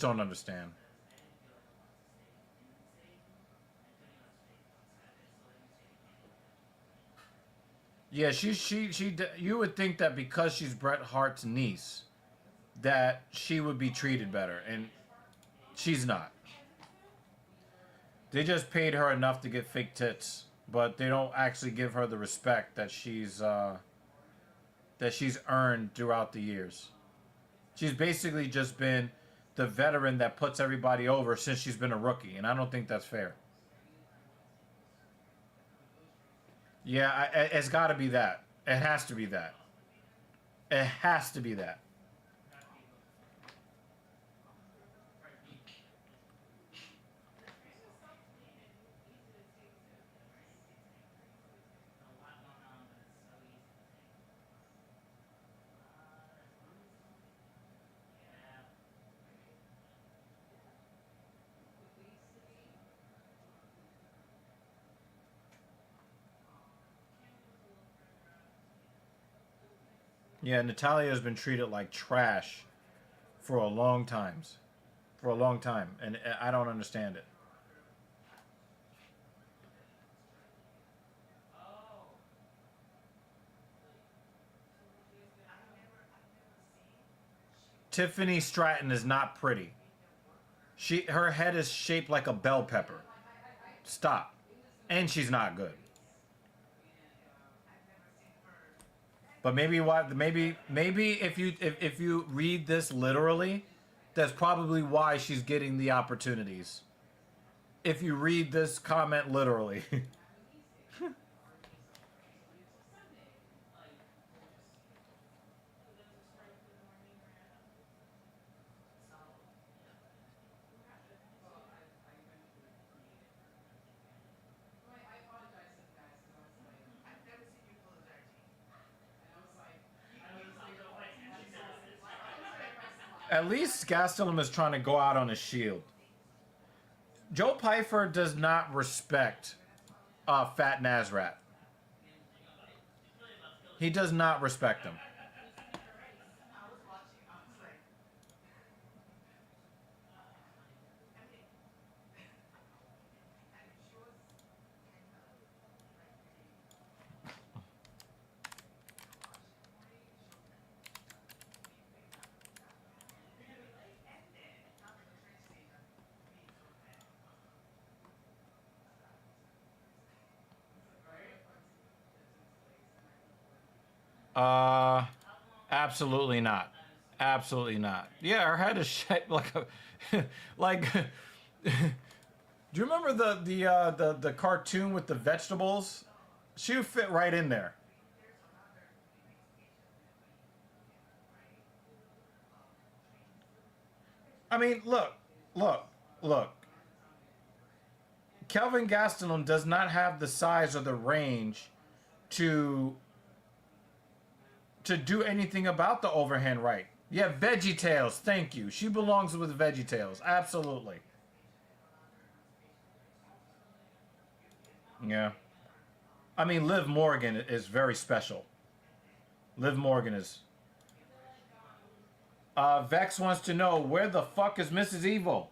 don't understand. Yeah, you would think that because she's Bret Hart's niece that she would be treated better, and she's not. They just paid her enough to get fake tits, but they don't actually give her the respect that she's earned throughout the years. She's basically just been the veteran that puts everybody over since she's been a rookie, and I don't think that's fair. Yeah, it's got to be that. It has to be that. It has to be that. Yeah, Natalia has been treated like trash for a long time. And I don't understand it. Tiffany Stratton is not pretty. Her head is shaped like a bell pepper. Stop. And she's not good. But maybe if you read this literally, that's probably why she's getting the opportunities. If you read this comment literally. At least Gastelum is trying to go out on a shield. Joe Pyfer does not respect Fat Nazrat. He does not respect him. Absolutely not. Absolutely not. Yeah, her head is shaped like a, like. Do you remember the cartoon with the vegetables? She would fit right in there. I mean, look. Kelvin Gastelum does not have the size or the range to do anything about the overhand right. Yeah, Veggie Tales. Thank you. She belongs with Veggie Tales. Absolutely. Yeah. I mean, Liv Morgan is very special. Liv Morgan is. Vex wants to know, where the fuck is Mrs. Evil?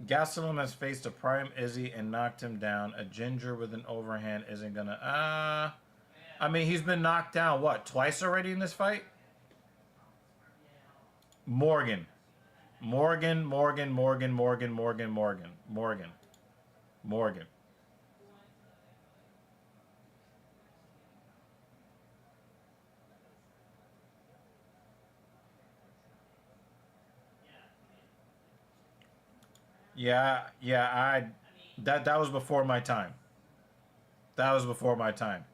Gastelum has faced a prime Izzy and knocked him down. A ginger with an overhand isn't gonna... I mean, he's been knocked down, what, twice already in this fight? Morgan. Morgan. Yeah, that was before my time. That was before my time.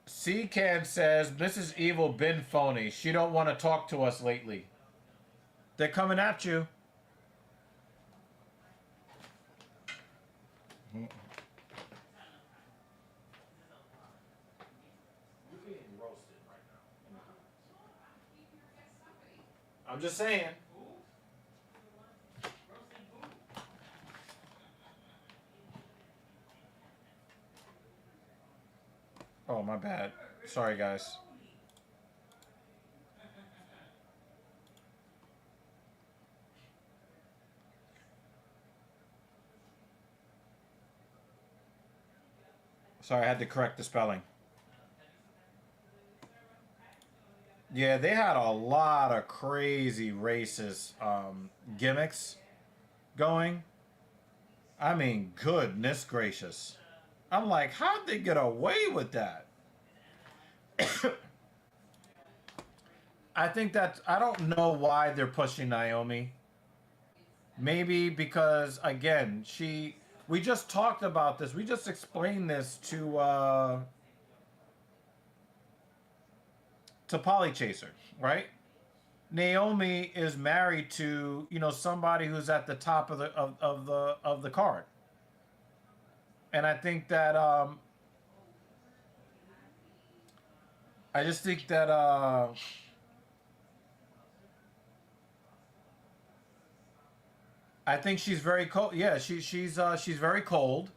C-Can says, Mrs. Evil been phony. She don't want to talk to us lately. They're coming at you. I'm just saying. Oh, my bad. Sorry, guys. Sorry, I had to correct the spelling. Yeah, they had a lot of crazy racist gimmicks going. I mean, goodness gracious. I'm like, how'd they get away with that? I think that, I don't know why they're pushing Naomi. Maybe because, again, we just talked about this. We just explained this to Polly Chaser, right? Naomi is married to, somebody who's at the top of the card. And I think that I just think that I think she's very cold. Yeah, she's very cold.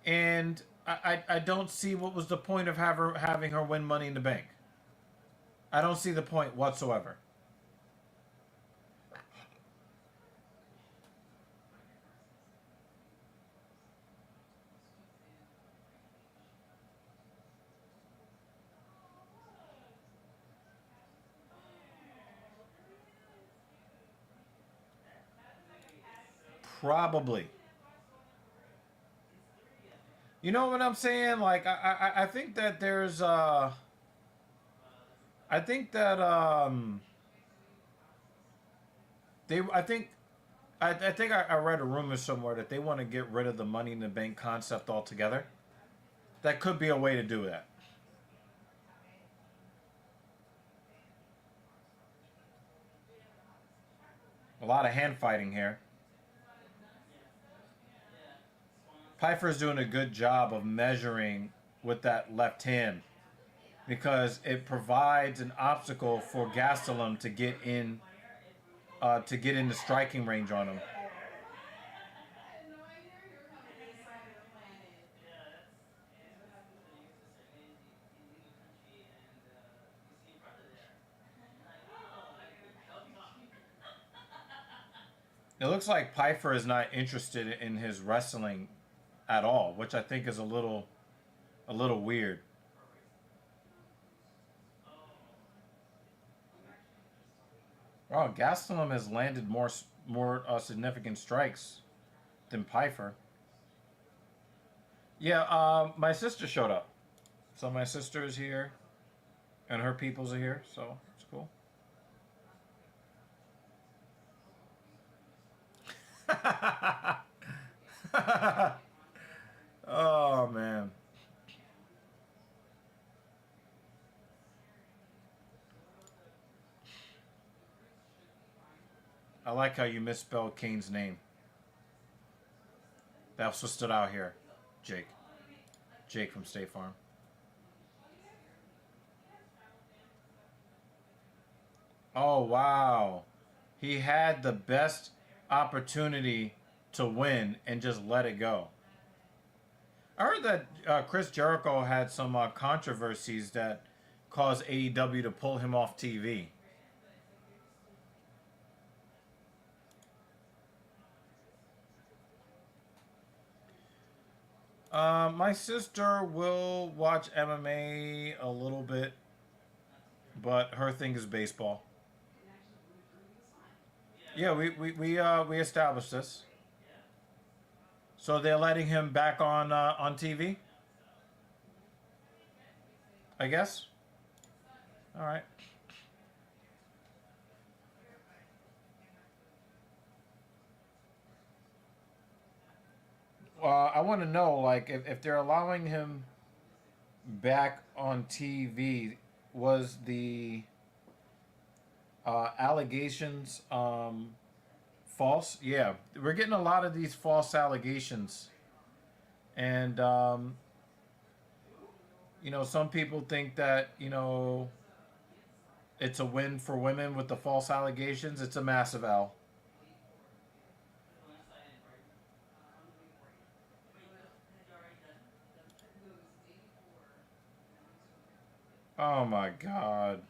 And I don't see what was the point of having her win Money in the Bank. I don't see the point whatsoever. Probably. You know what I'm saying? Like, I think that there's I think that I think I read a rumor somewhere that they want to get rid of the Money in the Bank concept altogether. That could be a way to do that. A lot of hand fighting here. Pfeiffer's doing a good job of measuring with that left hand. because it provides an obstacle for Gastelum to get in the striking range on him. It looks like Pfeiffer is not interested in his wrestling at all, which I think is a little weird. Oh, Gastelum has landed more significant strikes than Pfeiffer. Yeah, my sister showed up. So my sister is here, and her peoples are here, so it's cool. Oh, man. I like how you misspelled Kane's name. That's what stood out here. Jake. Jake from State Farm. Oh, wow. He had the best opportunity to win and just let it go. I heard that Chris Jericho had some controversies that caused AEW to pull him off TV. My sister will watch MMA a little bit, but her thing is baseball. Yeah, we established this. So they're letting him back on TV, I guess. All right. I want to know, like, if they're allowing him back on TV, was the allegations false? Yeah, we're getting a lot of these false allegations, and you know, some people think that, you know, it's a win for women with the false allegations. It's a massive L. Oh my God.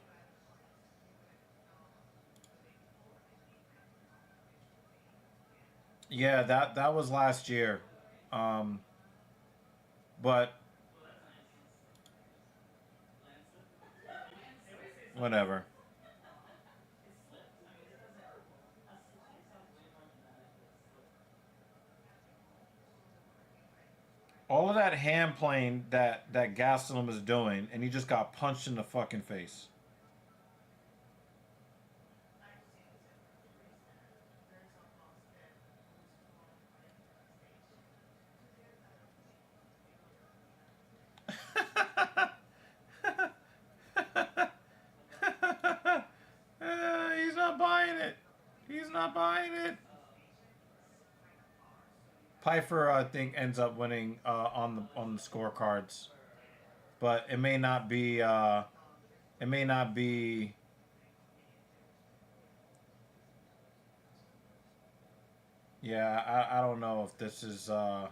Yeah, that was last year. But whatever. All of that hand playing that Gastelum is doing, and he just got punched in the fucking face. He's not buying it. He's not buying it. Pfeiffer, I think, ends up winning on the scorecards, but it may not be. It may not be. Yeah, I don't know if this is. I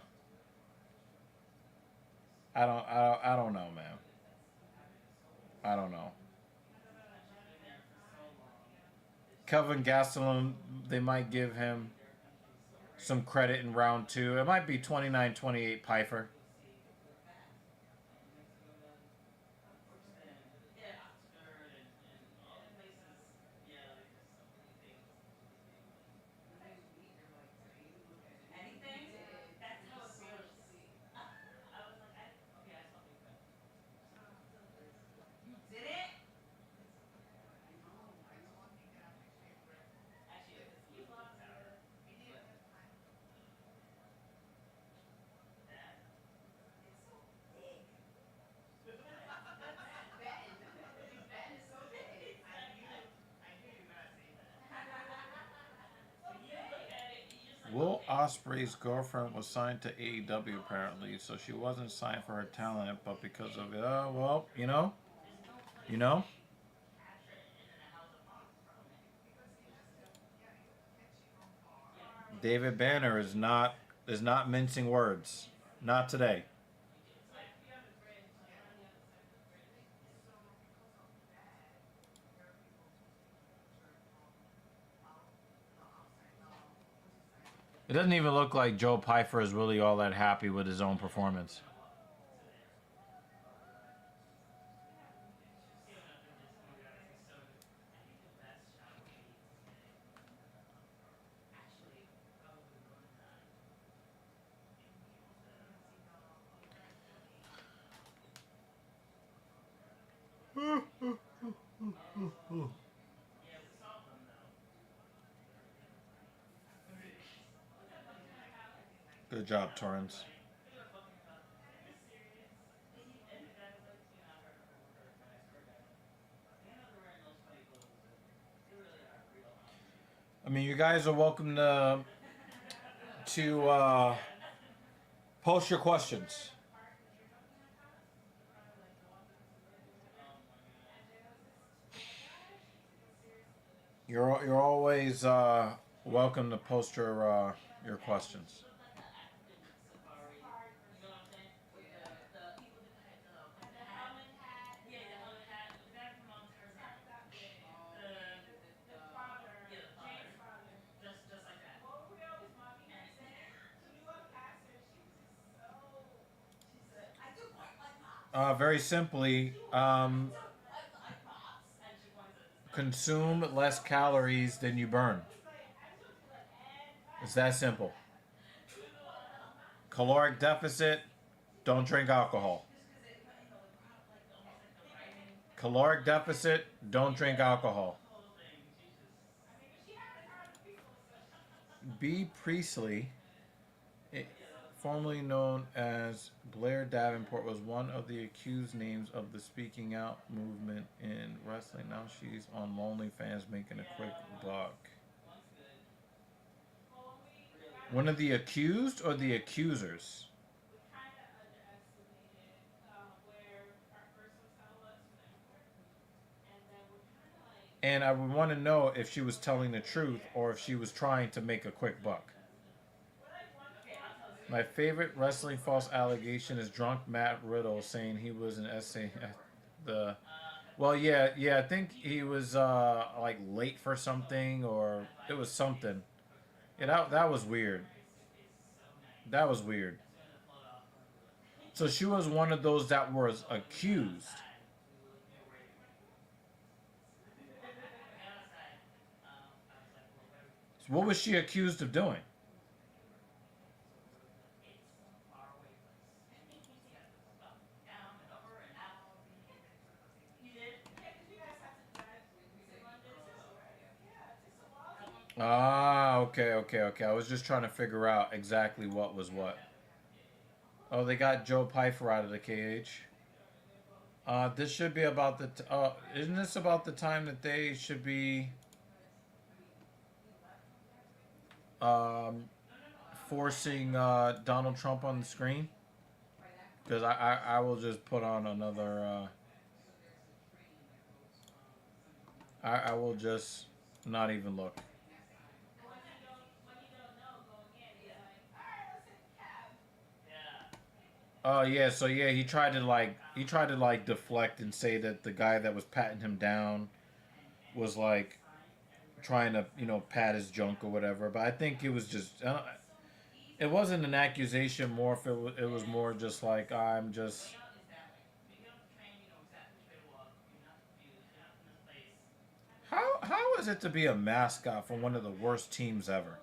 don't know, man. I don't know. Kelvin Gastelum, they might give him some credit in round two. It might be 29-28 Pfeiffer. Will Ospreay's girlfriend was signed to AEW apparently, so she wasn't signed for her talent, but because of it. Well, you know, You know? David Banner is not mincing words. Not today. It doesn't even look like Joe Pyfer is really all that happy with his own performance. Good job, Torrance. I mean, you guys are welcome to post your questions. You're always welcome to post your questions. Very simply, consume less calories than you burn. It's that simple. Caloric deficit, don't drink alcohol. Caloric deficit, don't drink alcohol. B. Priestley, formerly known as Blair Davenport, was one of the accused names of the speaking out movement in wrestling. Now she's on OnlyFans making a quick buck. One of the accused or the accusers? And I would want to know if she was telling the truth or if she was trying to make a quick buck. My favorite wrestling false allegation is drunk Matt Riddle saying he was an essay at the... Well, yeah, I think he was like late for something, or it was something. Yeah, that was weird. That was weird. So she was one of those that was accused. So what was she accused of doing? Ah, okay. I was just trying to figure out exactly what was what. Oh, they got Joe Pyfer out of the cage. This should be about the... isn't this about the time that they should be... forcing Donald Trump on the screen? Because I will just put on another... I will just not even look. Oh yeah, so yeah, he tried to like deflect and say that the guy that was patting him down was like trying to, pat his junk or whatever. But I think it was just it wasn't an accusation. More if it was more just like I'm just. How is it to be a mascot for one of the worst teams ever?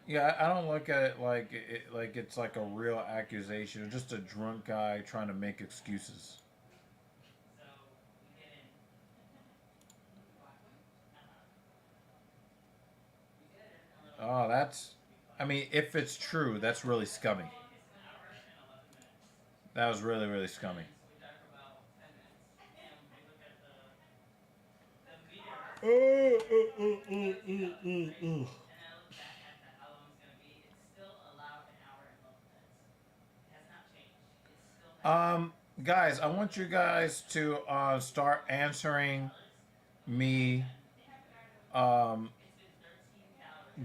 Yeah, I don't look at it like it's like a real accusation or just a drunk guy trying to make excuses. Oh, I mean, if it's true, that's really scummy. That was really, really scummy. Guys, I want you guys to start answering me. Do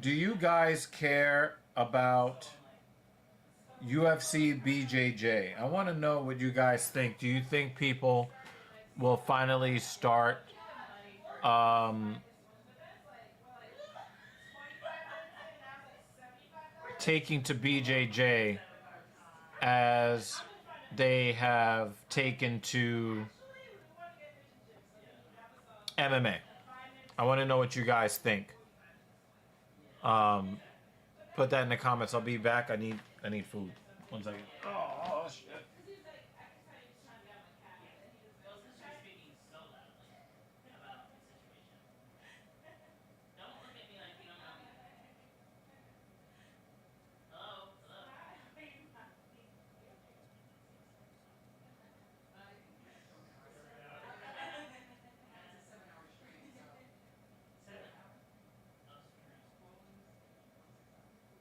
you guys care about UFC BJJ? I want to know what you guys think. Do you think people will finally start taking to BJJ as they have taken to MMA? I want to know what you guys think. Put that in the comments. I'll be back. I need food. 1 second. Oh shit.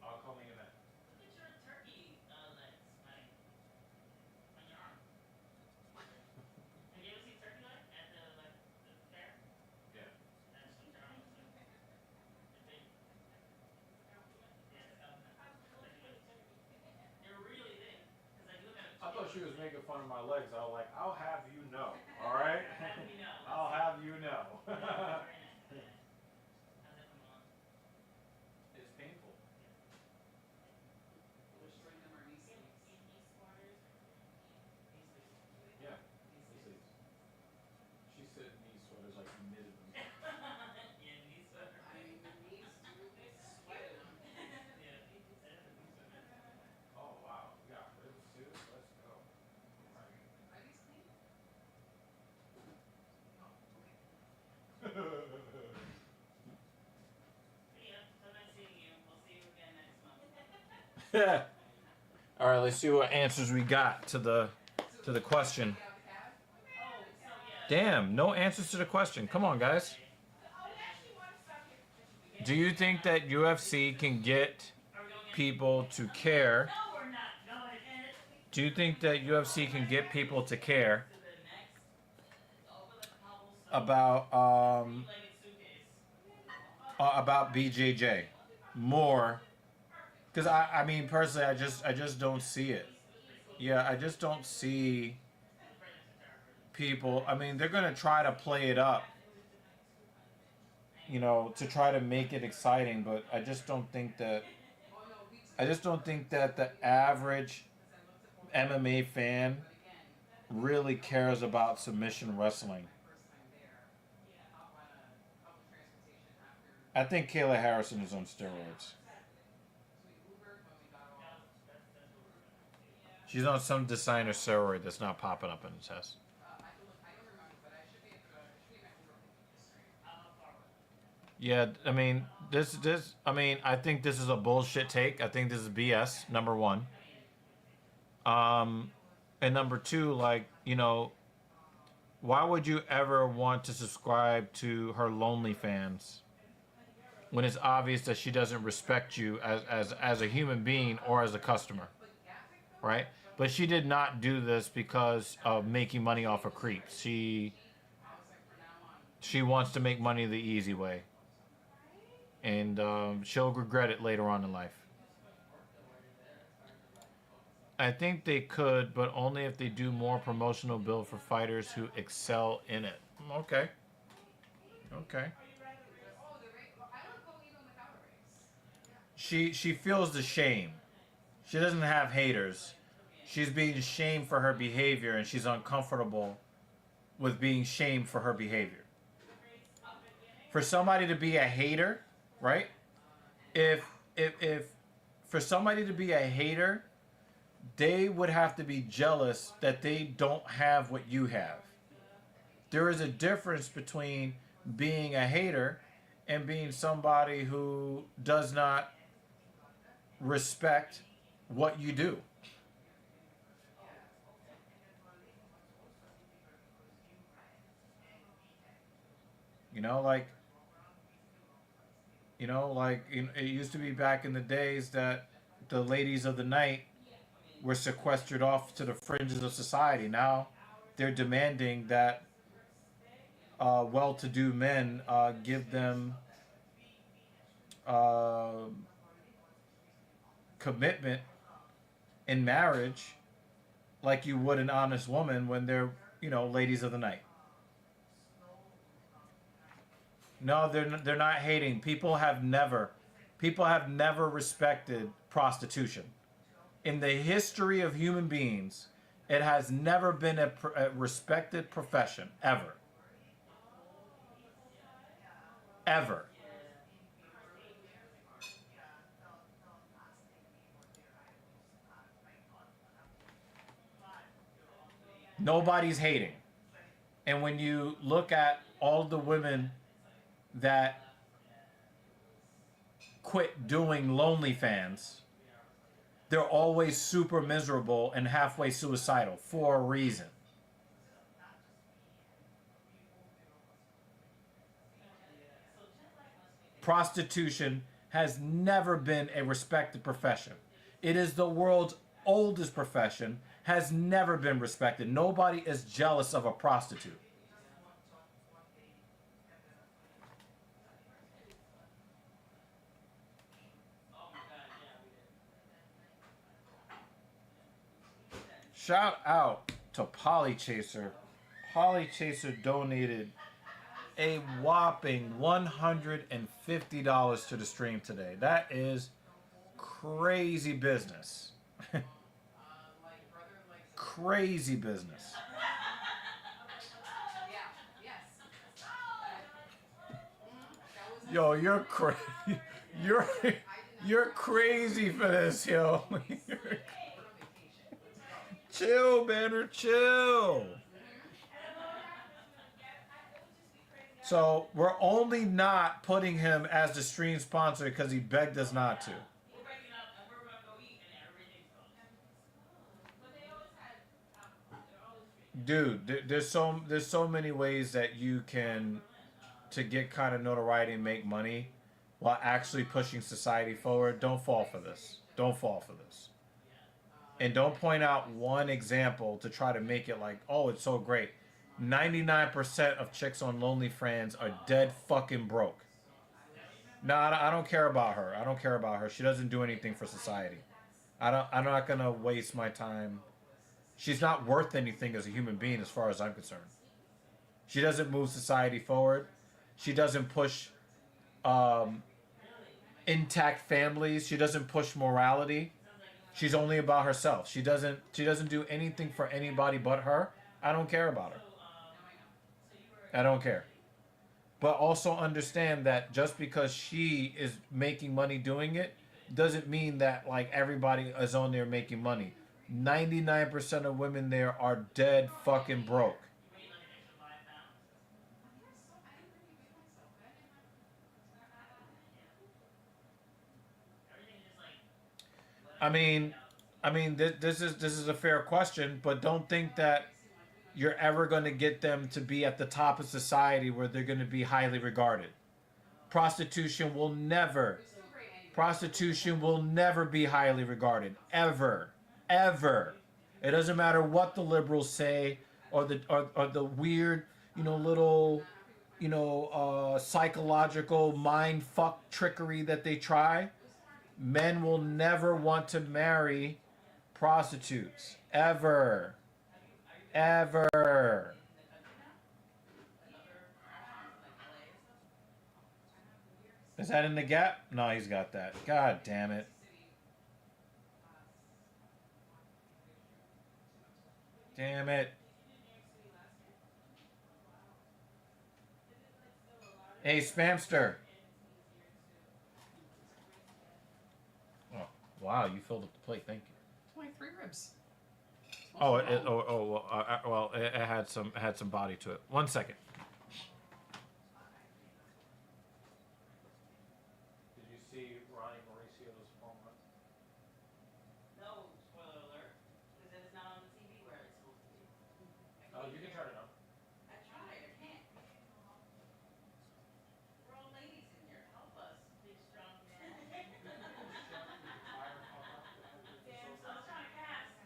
I'll call me in that. I thought she was making fun of my legs. I was like, I'll have you know. All right? I'll have you know. It's painful. Yeah. Knee sleeves. She said knee sweaters like you knitted them. Oh wow. We got ribs too. Let's go. Yeah. All right, let's see what answers we got to the question. Damn, no answers to the question. Come on, guys. Do you think that UFC can get people to care? Do you think that UFC can get people to care about BJJ more? Because I mean personally, I just don't see it. Yeah, I just don't see people. I mean, they're gonna try to play it up, you know, to try to make it exciting, but I just don't think that. I just don't think that the average MMA fan really cares about submission wrestling. I think Kayla Harrison is on steroids. She's on some designer steroid that's not popping up in the test. Yeah, I mean, I think this is a bullshit take. I think this is BS, number one. And number two, like, you know, why would you ever want to subscribe to her lonely fans when it's obvious that she doesn't respect you as a human being or as a customer, right? But she did not do this because of making money off of creeps. She wants to make money the easy way. And she'll regret it later on in life. I think they could, but only if they do more promotional build for fighters who excel in it. Okay. Okay. She feels the shame. She doesn't have haters. She's being shamed for her behavior, and she's uncomfortable with being shamed for her behavior. For somebody to be a hater, right? If for somebody to be a hater, they would have to be jealous that they don't have what you have. There is a difference between being a hater and being somebody who does not respect what you do. You know, like it used to be back in the days that the ladies of the night were sequestered off to the fringes of society. Now they're demanding that well-to-do men give them commitment in marriage like you would an honest woman when they're, ladies of the night. No, they're not hating. People have never respected prostitution. In the history of human beings, it has never been a respected profession, ever. Ever. Nobody's hating. And when you look at all the women that quit doing OnlyFans, they're always super miserable and halfway suicidal for a reason. Prostitution has never been a respected profession. It is the world's oldest profession, has never been respected. Nobody is jealous of a prostitute. Shout out to Polychaser. Polychaser donated a whopping $150 to the stream today. That is crazy business. Crazy business. Yo, you're crazy. You're crazy for this, yo. Chill, Banner, chill. So we're only not putting him as the stream sponsor because he begged us not to. Dude, there's so many ways that you can to get kind of notoriety and make money while actually pushing society forward. Don't fall for this. Don't fall for this. And don't point out one example to try to make it like, oh, it's so great. 99% of chicks on OnlyFans are dead fucking broke. No, I don't care about her. I don't care about her. She doesn't do anything for society. I'm not gonna waste my time. She's not worth anything as a human being as far as I'm concerned. She doesn't move society forward. She doesn't push intact families. She doesn't push morality. She's only about herself. She doesn't do anything for anybody but her. I don't care about her. I don't care. But also understand that just because she is making money doing it doesn't mean that like everybody is on there making money. 99% of women there are dead fucking broke. I mean, this is a fair question, but don't think that you're ever going to get them to be at the top of society where they're going to be highly regarded. Prostitution will never be highly regarded, ever. It doesn't matter what the liberals say or the weird, little, psychological mind fuck trickery that they try. Men will never want to marry prostitutes. Ever. Is that in the gap? No, he's got that. God damn it. Damn it. Hey, Spamster. Oh, wow, you filled up the plate. Thank you. 23 ribs. It had some body to it. 1 second. Did you see Ronnie Mauricio's home run? No, spoiler alert. Because it's not on the TV where it's supposed to be. Oh, you can turn it on. I tried, I can't. We're all ladies in here. Help us, big strong man. Damn, so I was trying to cast.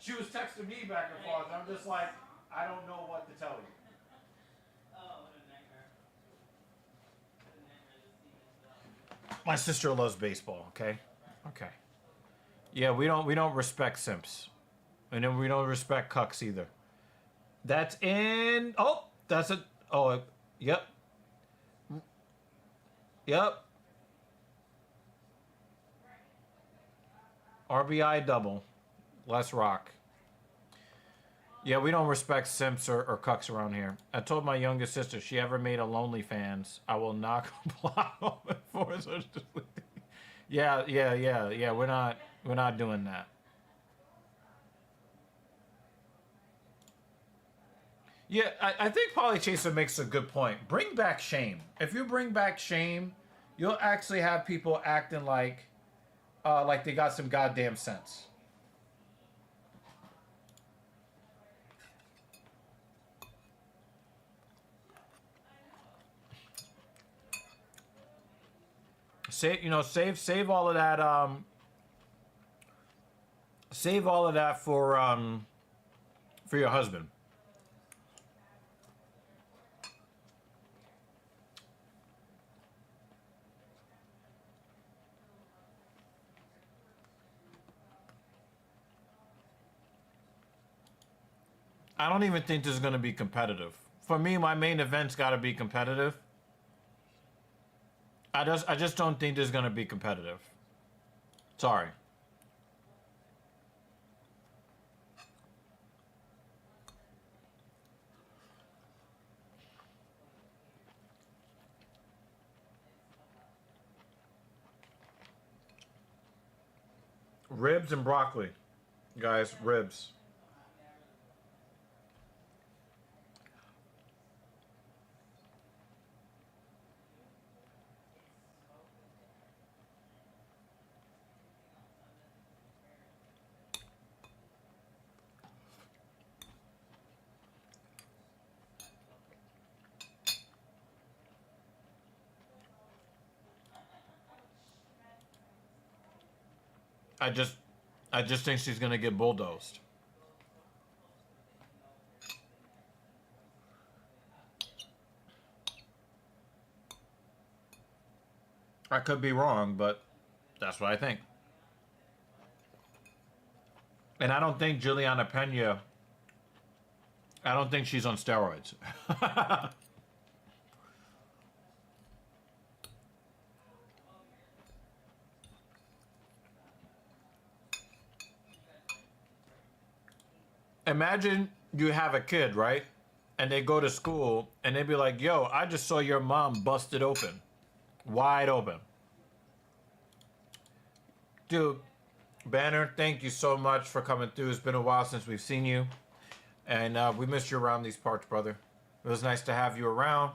She was texting me back and forth. I'm just like, I don't know what to tell you. Oh, what a nightmare. What a nightmare this season is. My sister loves baseball. Okay. Okay. Yeah, we don't respect simps, and then we don't respect cucks either. That's in. Oh, that's a. Oh, yep. Yep. RBI double. Let's rock. Yeah, we don't respect simps or cucks around here. I told my youngest sister if she ever made a Lonely Fans, I will knock a block for her. Yeah. We're not doing that. Yeah, I think Polly Chaser makes a good point. Bring back shame. If you bring back shame, you'll actually have people acting like they got some goddamn sense. Save all of that. Save all of that for your husband. I don't even think this is going to be competitive. For me, my main event's got to be competitive. I just don't think this is going to be competitive. Sorry. Ribs and broccoli. Guys, ribs. I just think she's gonna get bulldozed. I could be wrong, but that's what I think. And I don't think Julianna Peña. I don't think she's on steroids. Imagine you have a kid, right? And they go to school and they be like, yo, I just saw your mom busted open. Wide open. Dude, Banner, thank you so much for coming through. It's been a while since we've seen you. And we missed you around these parts, brother. It was nice to have you around.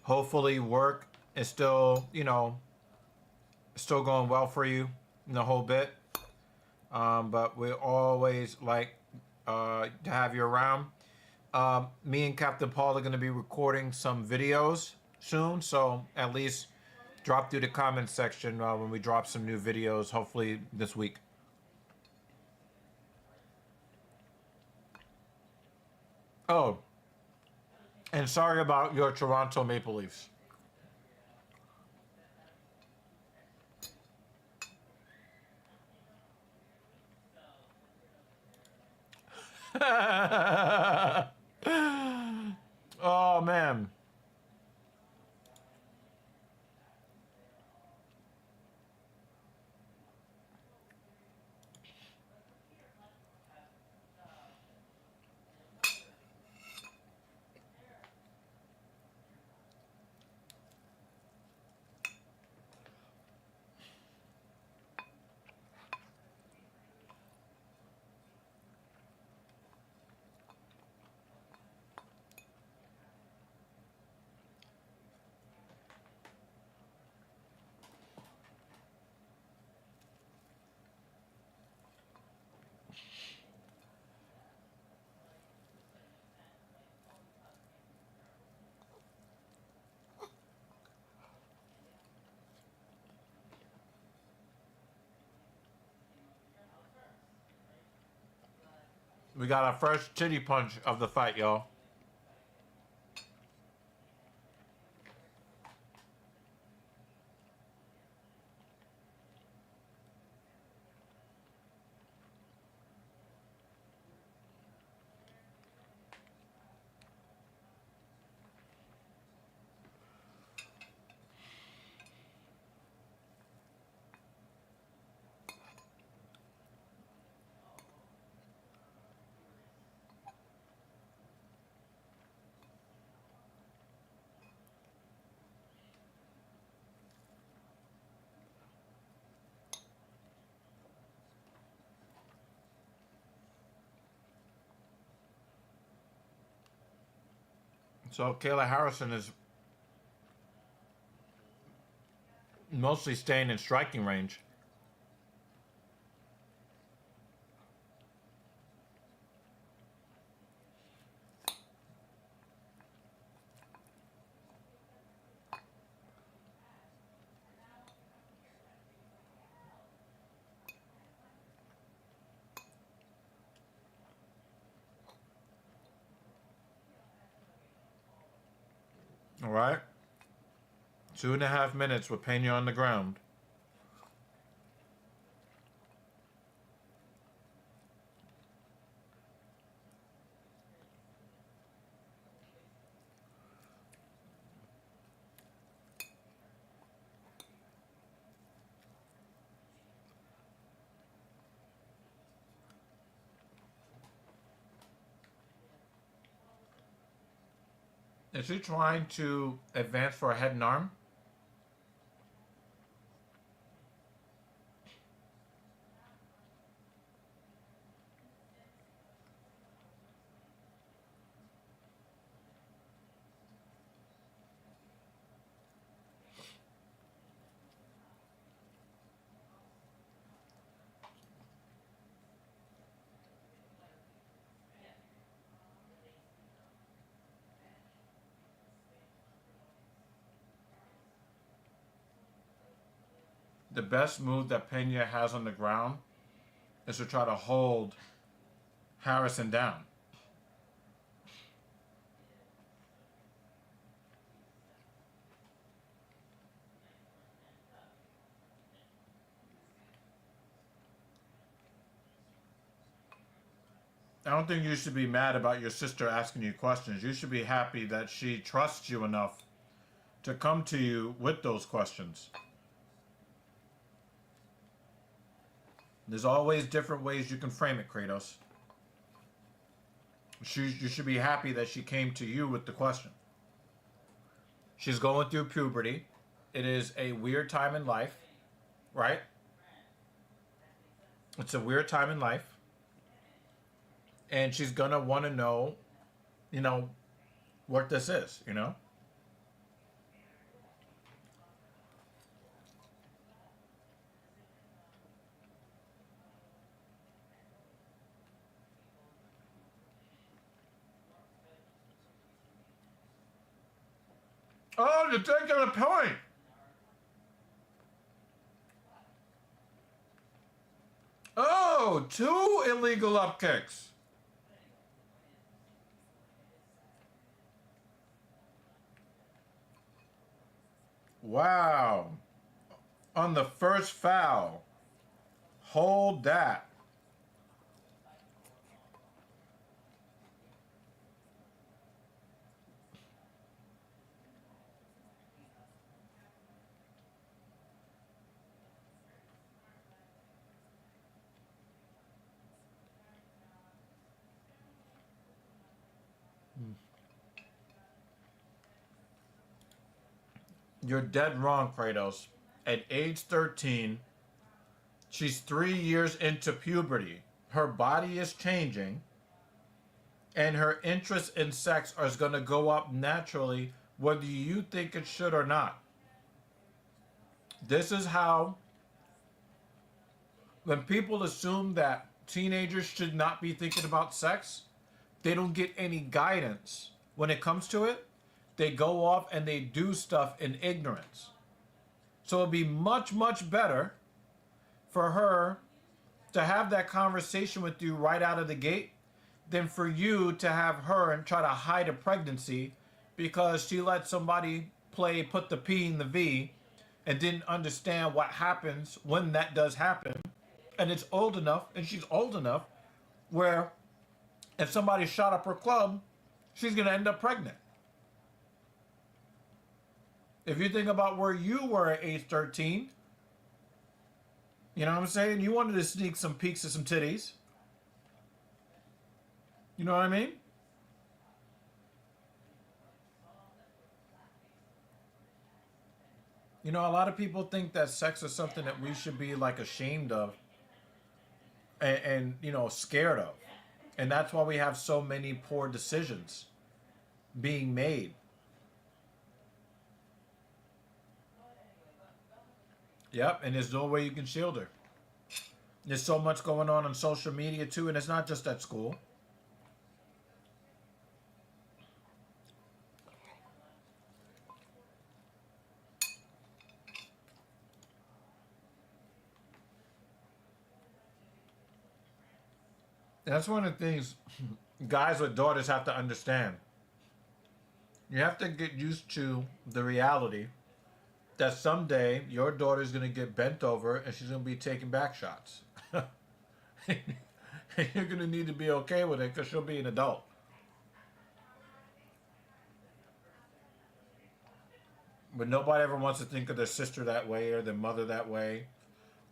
Hopefully work is still, still going well for you in the whole bit. But we always like to have you around. Me and Captain Paul are going to be recording some videos soon, so at least drop through the comments section when we drop some new videos, hopefully this week. Oh, and sorry about your Toronto Maple Leafs. Oh, man. We got our first titty punch of the fight, y'all. So Kayla Harrison is mostly staying in striking range. All right. 2.5 minutes with Peña on the ground. Is he trying to advance for a head and arm? The best move that Peña has on the ground is to try to hold Harrison down. I don't think you should be mad about your sister asking you questions. You should be happy that she trusts you enough to come to you with those questions. There's always different ways you can frame it, Kratos. You should be happy that she came to you with the question. She's going through puberty. It is a weird time in life, right? It's a weird time in life. And she's going to want to know, what this is, Oh, you're taking a point. Oh, 2 illegal up kicks. Wow. On the first foul. Hold that. You're dead wrong, Kratos. At age 13, she's 3 years into puberty. Her body is changing, and her interest in sex is going to go up naturally, whether you think it should or not. This is how, when people assume that teenagers should not be thinking about sex, they don't get any guidance. When it comes to it, they go off and they do stuff in ignorance. So it'd be much, much better for her to have that conversation with you right out of the gate than for you to have her and try to hide a pregnancy because she let somebody put the P in the V and didn't understand what happens when that does happen. And it's old enough, and she's old enough, where if somebody shot up her club, she's going to end up pregnant. If you think about where you were at age 13, you know what I'm saying? You wanted to sneak some peeks of some titties. You know what I mean? You know, a lot of people think that sex is something that we should be like ashamed of and you know, scared of. And that's why we have so many poor decisions being made. Yep, and there's no way you can shield her. There's so much going on social media too, and it's not just at school. That's one of the things guys with daughters have to understand. You have to get used to the reality that someday your daughter's going to get bent over and she's going to be taking back shots. And you're going to need to be okay with it because she'll be an adult. But nobody ever wants to think of their sister that way or their mother that way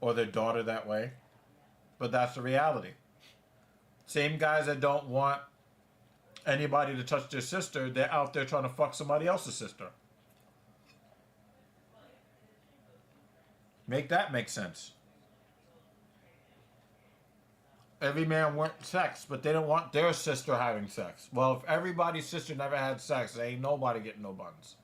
or their daughter that way. But that's the reality. Same guys that don't want anybody to touch their sister, they're out there trying to fuck somebody else's sister. Make that make sense. Every man wants sex, but they don't want their sister having sex. Well, if everybody's sister never had sex, there ain't nobody getting no buns.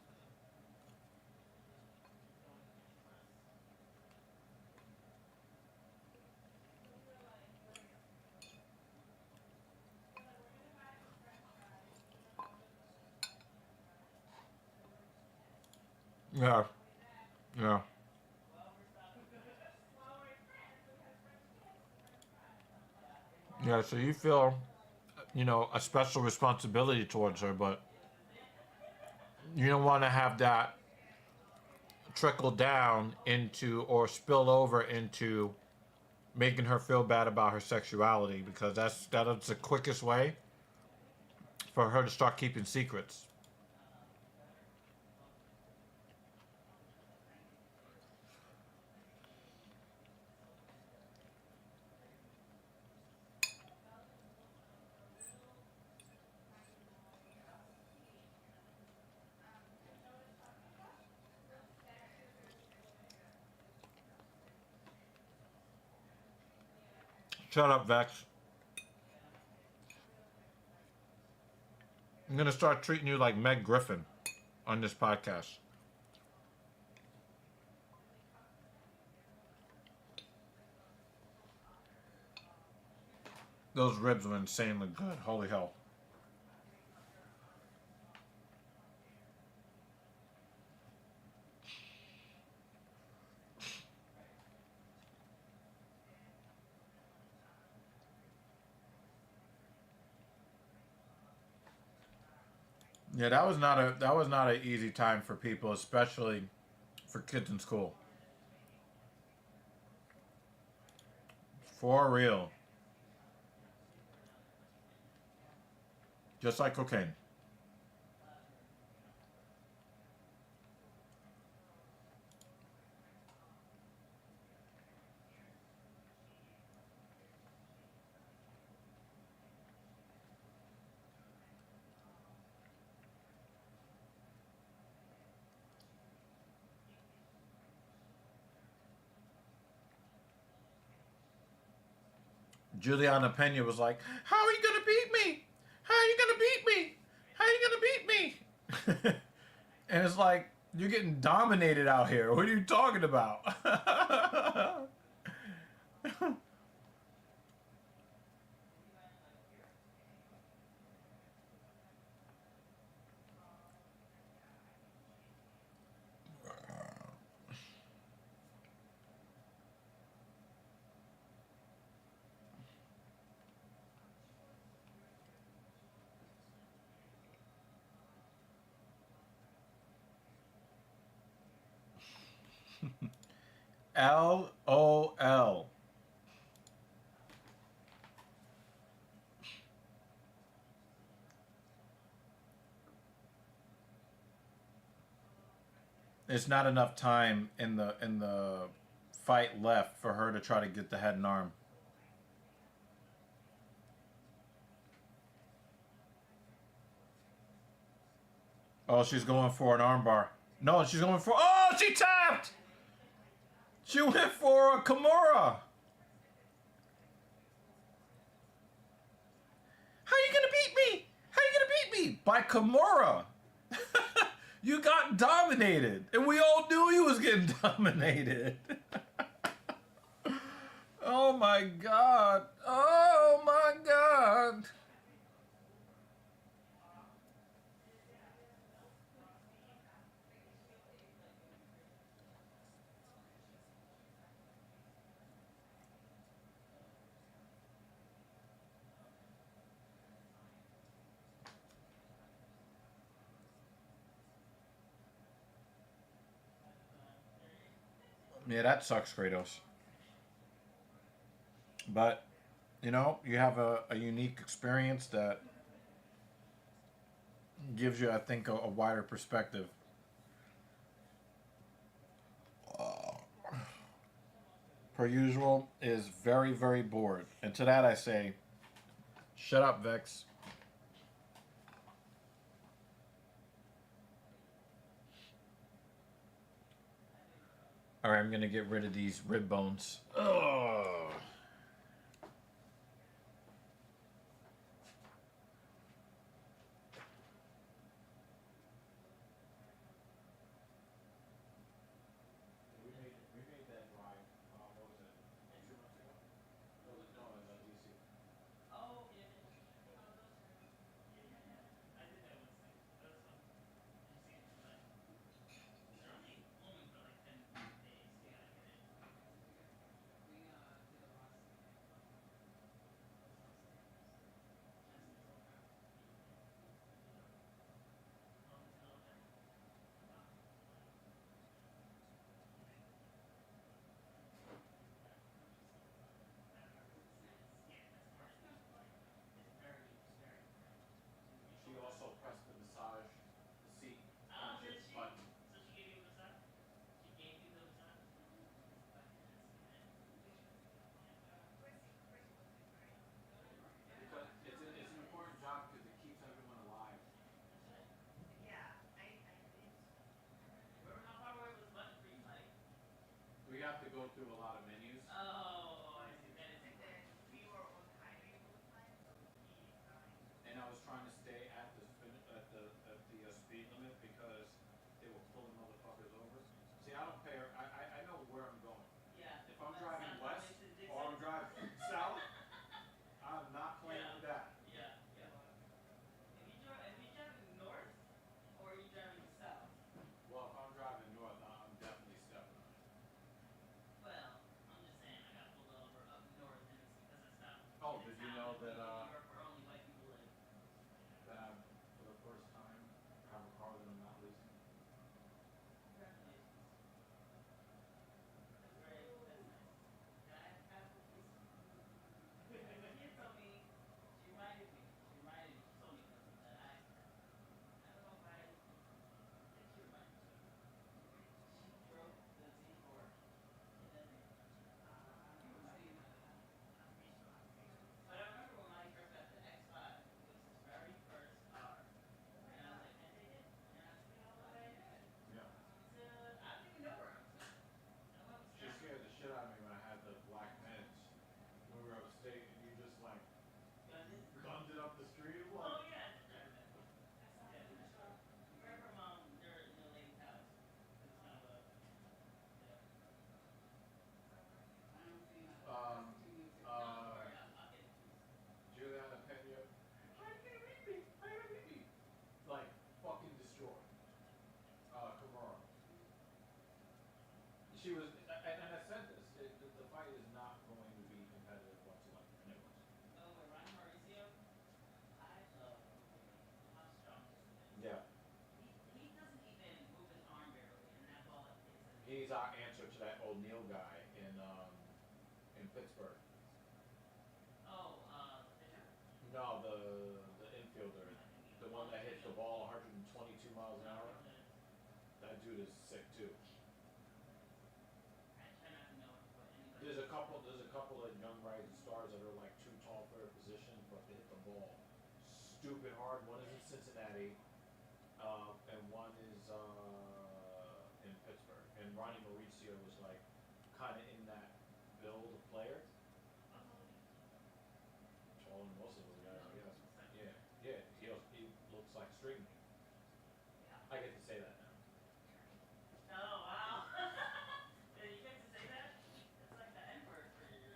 Yeah. Yeah. Yeah, so you feel, you know, a special responsibility towards her, but you don't want to have that trickle down into or spill over into making her feel bad about her sexuality, because that's the quickest way for her to start keeping secrets. Shut up, Vex. I'm going to start treating you like Meg Griffin on this podcast. Those ribs were insanely good. Holy hell. Yeah, that was not an easy time for people, especially for kids in school. For real. Just like cocaine. Julianna Peña was like, "How are you gonna beat me? How are you gonna beat me? How are you gonna beat me?" And it's like, you're getting dominated out here. What are you talking about? LOL. There's not enough time in the fight left for her to try to get the head and arm. Oh, she's going for an armbar. No, she's going for... Oh, she tapped! She went for a Kimura. How you gonna beat me? How you gonna beat me? By Kimura. You got dominated. And we all knew he was getting dominated. Oh my God. Oh my God. Yeah, that sucks, Kratos. But, you know, you have a unique experience that gives you, I think, a wider perspective. Per usual, is very, very bored. And to that I say, shut up, Vex. Alright, I'm gonna get rid of these rib bones. Ugh. We have to go through a lot of menus. Oh, I see. That is And then we were on highway both times, so he drive. And I was trying to stay at the speed limit because they were pulling motherfuckers over. See, I don't pay. I know where I'm going. yeah. If I'm That's driving not west Dixon. or I'm driving south, I'm not playing Yeah. with that. Yeah, yeah. If you driving north or are you driving south? Well, if I'm driving north, I'm definitely stepping on it. Well, I'm just saying I got pulled over up north and it's because I stopped. Oh, in a did you town know in that New York where only white people live. that I, for the first time, have a car that I'm not leasing? Congratulations. That's nice. Can I have a piece? My kid told me, she reminded me, she told me something that I don't know if I think she reminded me. She drove the Z4 in that thing. You reminded me. But I remember when my truck got Pittsburgh. Oh, the pitcher? No, the infielder, the one that hit the ball 122 miles an hour. That dude is sick too. I try not to know what anybody. There's a couple of young rising stars that are like too tall for their position, but they hit the ball stupid hard. One is in Cincinnati, and one is in Pittsburgh. And Ronnie Mauricio was like kind of in that build of player. Taller than most of those guys, I guess. Yeah. He looks like string. I get to say that now. Oh, wow. Yeah, you get to say that? It's like the N-word for you.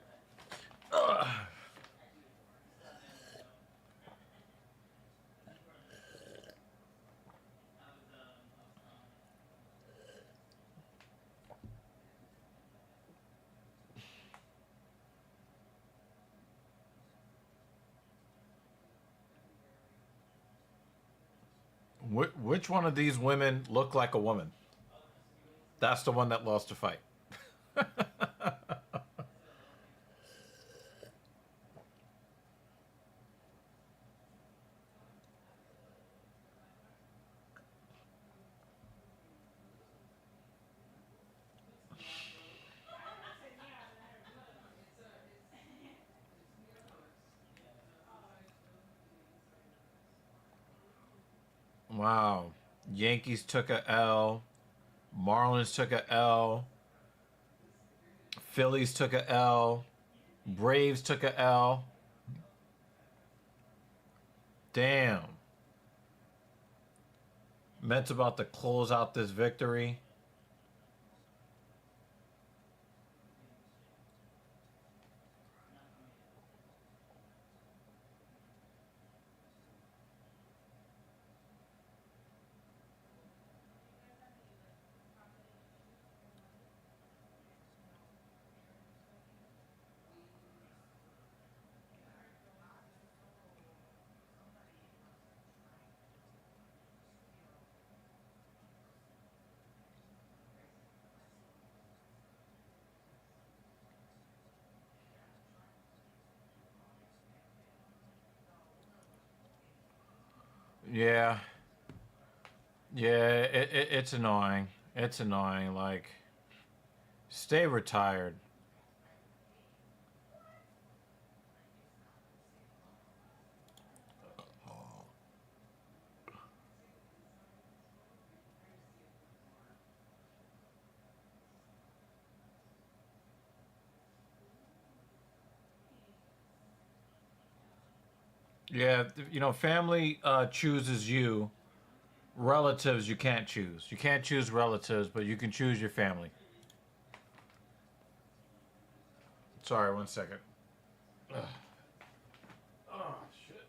Which one of these women look like a woman? That's the one that lost the fight. Wow. Yankees took a L. Marlins took a L. Phillies took a L. Braves took a L. Damn. Mets about to close out this victory. Yeah. It's annoying. It's annoying. Like, stay retired. Yeah, family chooses you. Relatives, you can't choose. You can't choose relatives, but you can choose your family. Sorry, 1 second. Ugh. Oh, shit.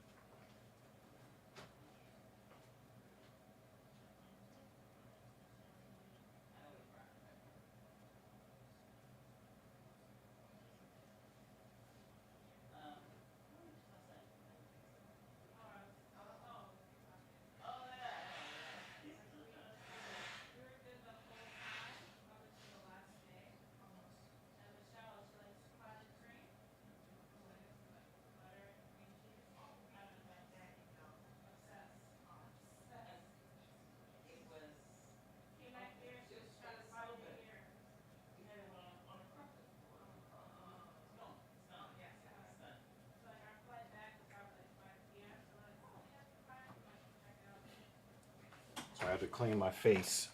So I had to clean my face.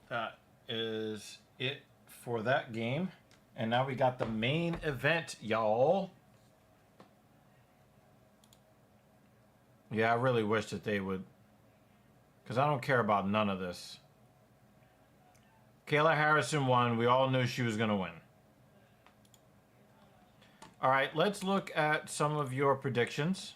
That is it for that game. And now we got the main event, y'all. Yeah, I really wish that they would. Because I don't care about none of this. Kayla Harrison won. We all knew she was going to win. All right, let's look at some of your predictions.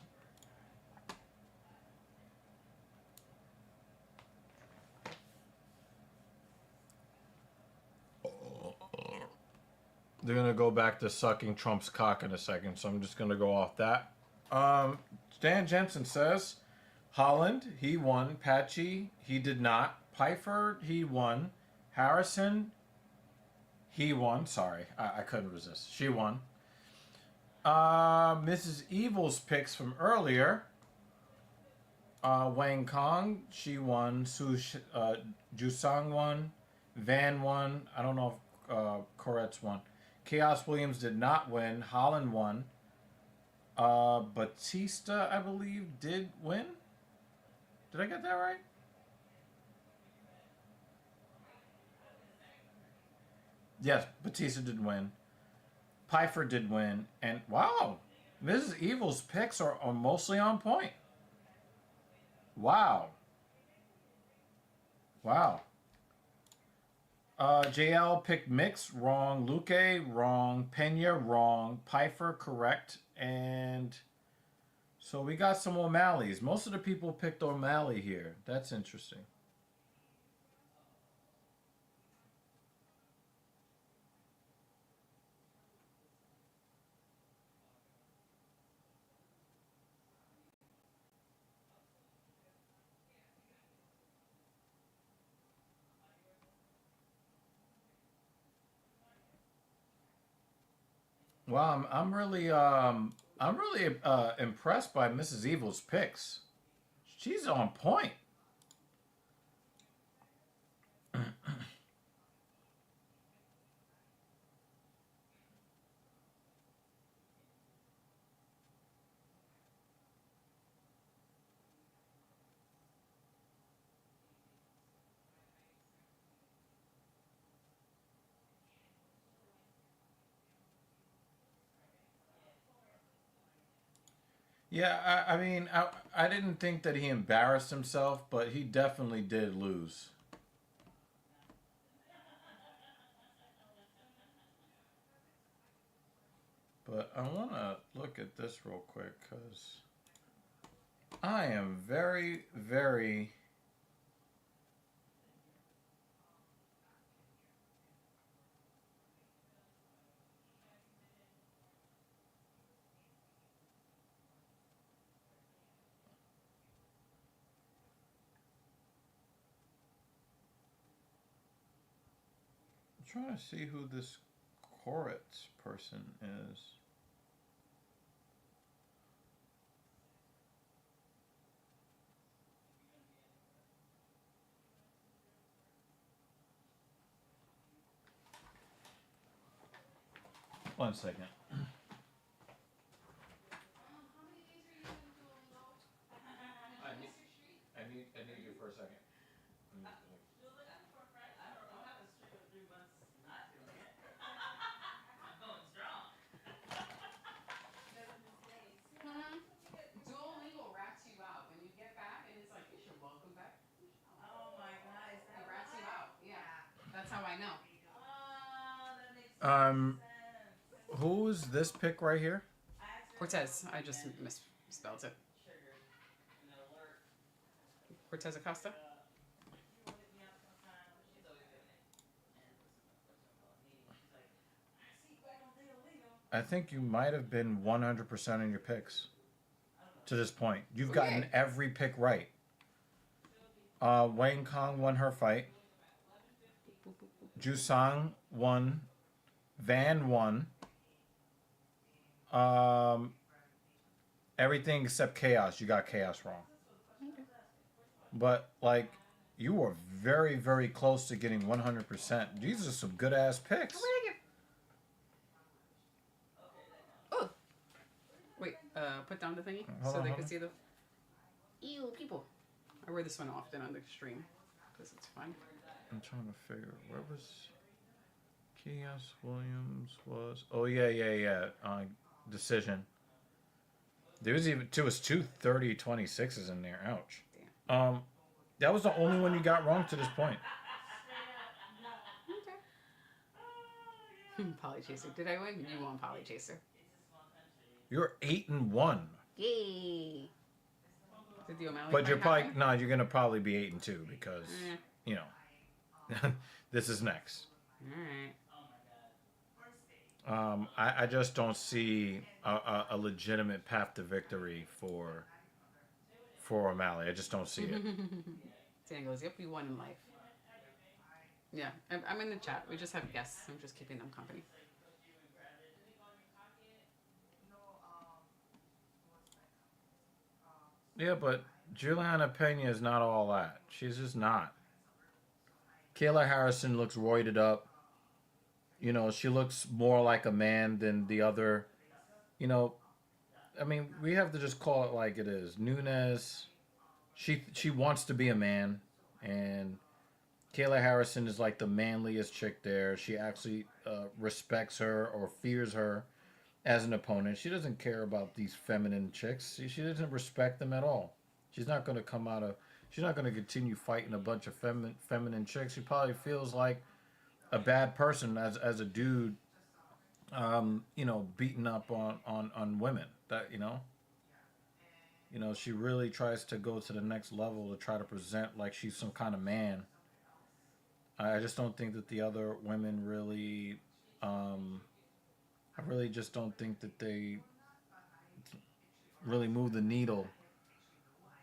They're going to go back to sucking Trump's cock in a second, so I'm just going to go off that. Stan Jensen says, Holland, he won. Patchy, he did not. Pfeiffer, he won. Harrison, He won. Sorry, I couldn't resist. She won. Mrs. Evil's picks from earlier. Wang Kong, she won. Jusang won. Van won. I don't know if Koretz won. Chaos Williams did not win. Holland won. Batista, I believe, did win. Did I get that right? Yes, Batista did win. Pfeiffer did win. And wow, Mrs. Evil's picks are mostly on point. Wow. Wow. JL picked Mix, wrong. Luque, wrong. Peña, wrong. Pfeiffer, correct. And so we got some O'Malley's. Most of the people picked O'Malley here. That's interesting. Wow, I'm really impressed by Mrs. Evil's picks. She's on point. Yeah, I mean, I didn't think that he embarrassed himself, but he definitely did lose. But I want to look at this real quick because I am very, very... I'm trying to see who this Koretz person is. One second. I need you for a second. You're looking for a friend? I don't know how to stream of 3 months not doing it. I'm going strong. Duolingo rats you out when you get back, and it's like, you should welcome back. Oh my god, is that It rats you why? out. Yeah, that's how I know. Oh, that makes Um, sense. Who's this pick right here? Cortez. I just misspelled it. Triggered an alert. Cortez Acosta. You will hit me up sometime. She's always doing it. And what's her meeting? She's like, I see you back on Duolingo. I think you might have been 100% in your picks to this point. You've gotten every pick right. Wang Kong won her fight. Jusang won. Van won. Everything except Chaos. You got Chaos wrong. But, like, you were very, very close to getting 100%. These are some good ass picks. Oh, wait. Put down the thingy Hold so on, they hold can on. see the. Ew, people. I wear this one often on the stream because it's fun. I'm trying to figure where was Chaos Williams was. Oh yeah. Decision. There was even two 30-26s in there. Ouch. That was the only one you got wrong to this point. Okay. Polychaser. Did I win? You won Polychaser. You're 8-1. Yay. Did the O'Malley But fight you're probably happen? you're gonna probably be 8-2 because you know this is next. All right. I just don't see a legitimate path to victory for O'Malley. I just don't see it. Dan goes, yep, you won in life. Yeah, I'm in the chat. We just have guests. I'm just keeping them company. Yeah, but Julianna Peña is not all that. She's just not. Kayla Harrison looks roided up. You know, she looks more like a man than the other. You know, I mean, we have to just call it like it is. Nunes, she wants to be a man, and Kayla Harrison is like the manliest chick there. She actually respects her or fears her as an opponent. She doesn't care about these feminine chicks. She doesn't respect them at all. She's not going to come out of. She's not going to continue fighting a bunch of feminine chicks. She probably feels like a bad person as a dude. You know, beating up on women. That you know, she really tries to go to the next level to try to present like she's some kind of man. I just don't think that the other women really. I really just don't think that they really move the needle.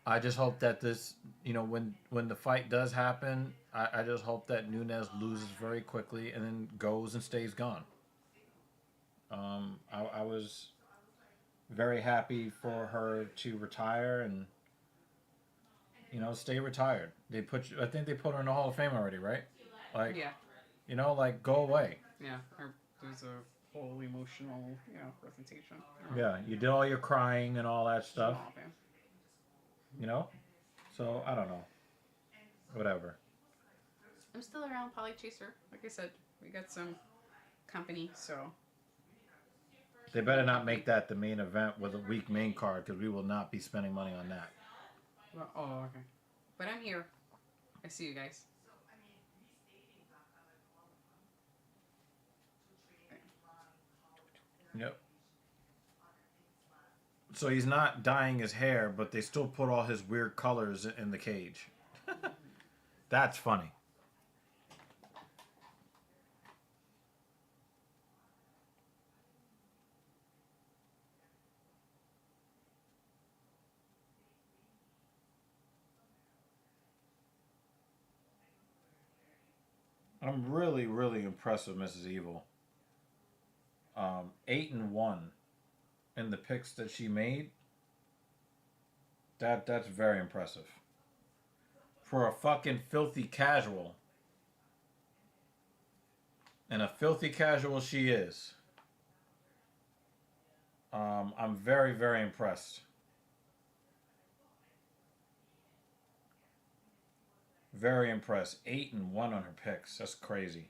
I just hope that this, you know, when the fight does happen, I just hope that Nunes loses very quickly and then goes and stays gone. I was very happy for her to retire and stay retired. I think they put her in the Hall of Fame already, right? Like, Yeah, like go away. yeah. There's a whole emotional, presentation. Yeah, you did all your crying and all that stuff. Hall of Fame. You know, so I don't know. Whatever. I'm still around, Poly Chaser. Like I said, we got some company, so. They better not make that the main event with a weak main card because we will not be spending money on that. Well, oh, okay. But I'm here. I see you guys. Yep. So he's not dyeing his hair, but they still put all his weird colors in the cage. That's funny. I'm really, really impressed with Mrs. Evil. 8-1 in the picks that she made. That's very impressive. For a fucking filthy casual. And a filthy casual she is. I'm very, very impressed. Very impressed. 8-1 on her picks. That's crazy.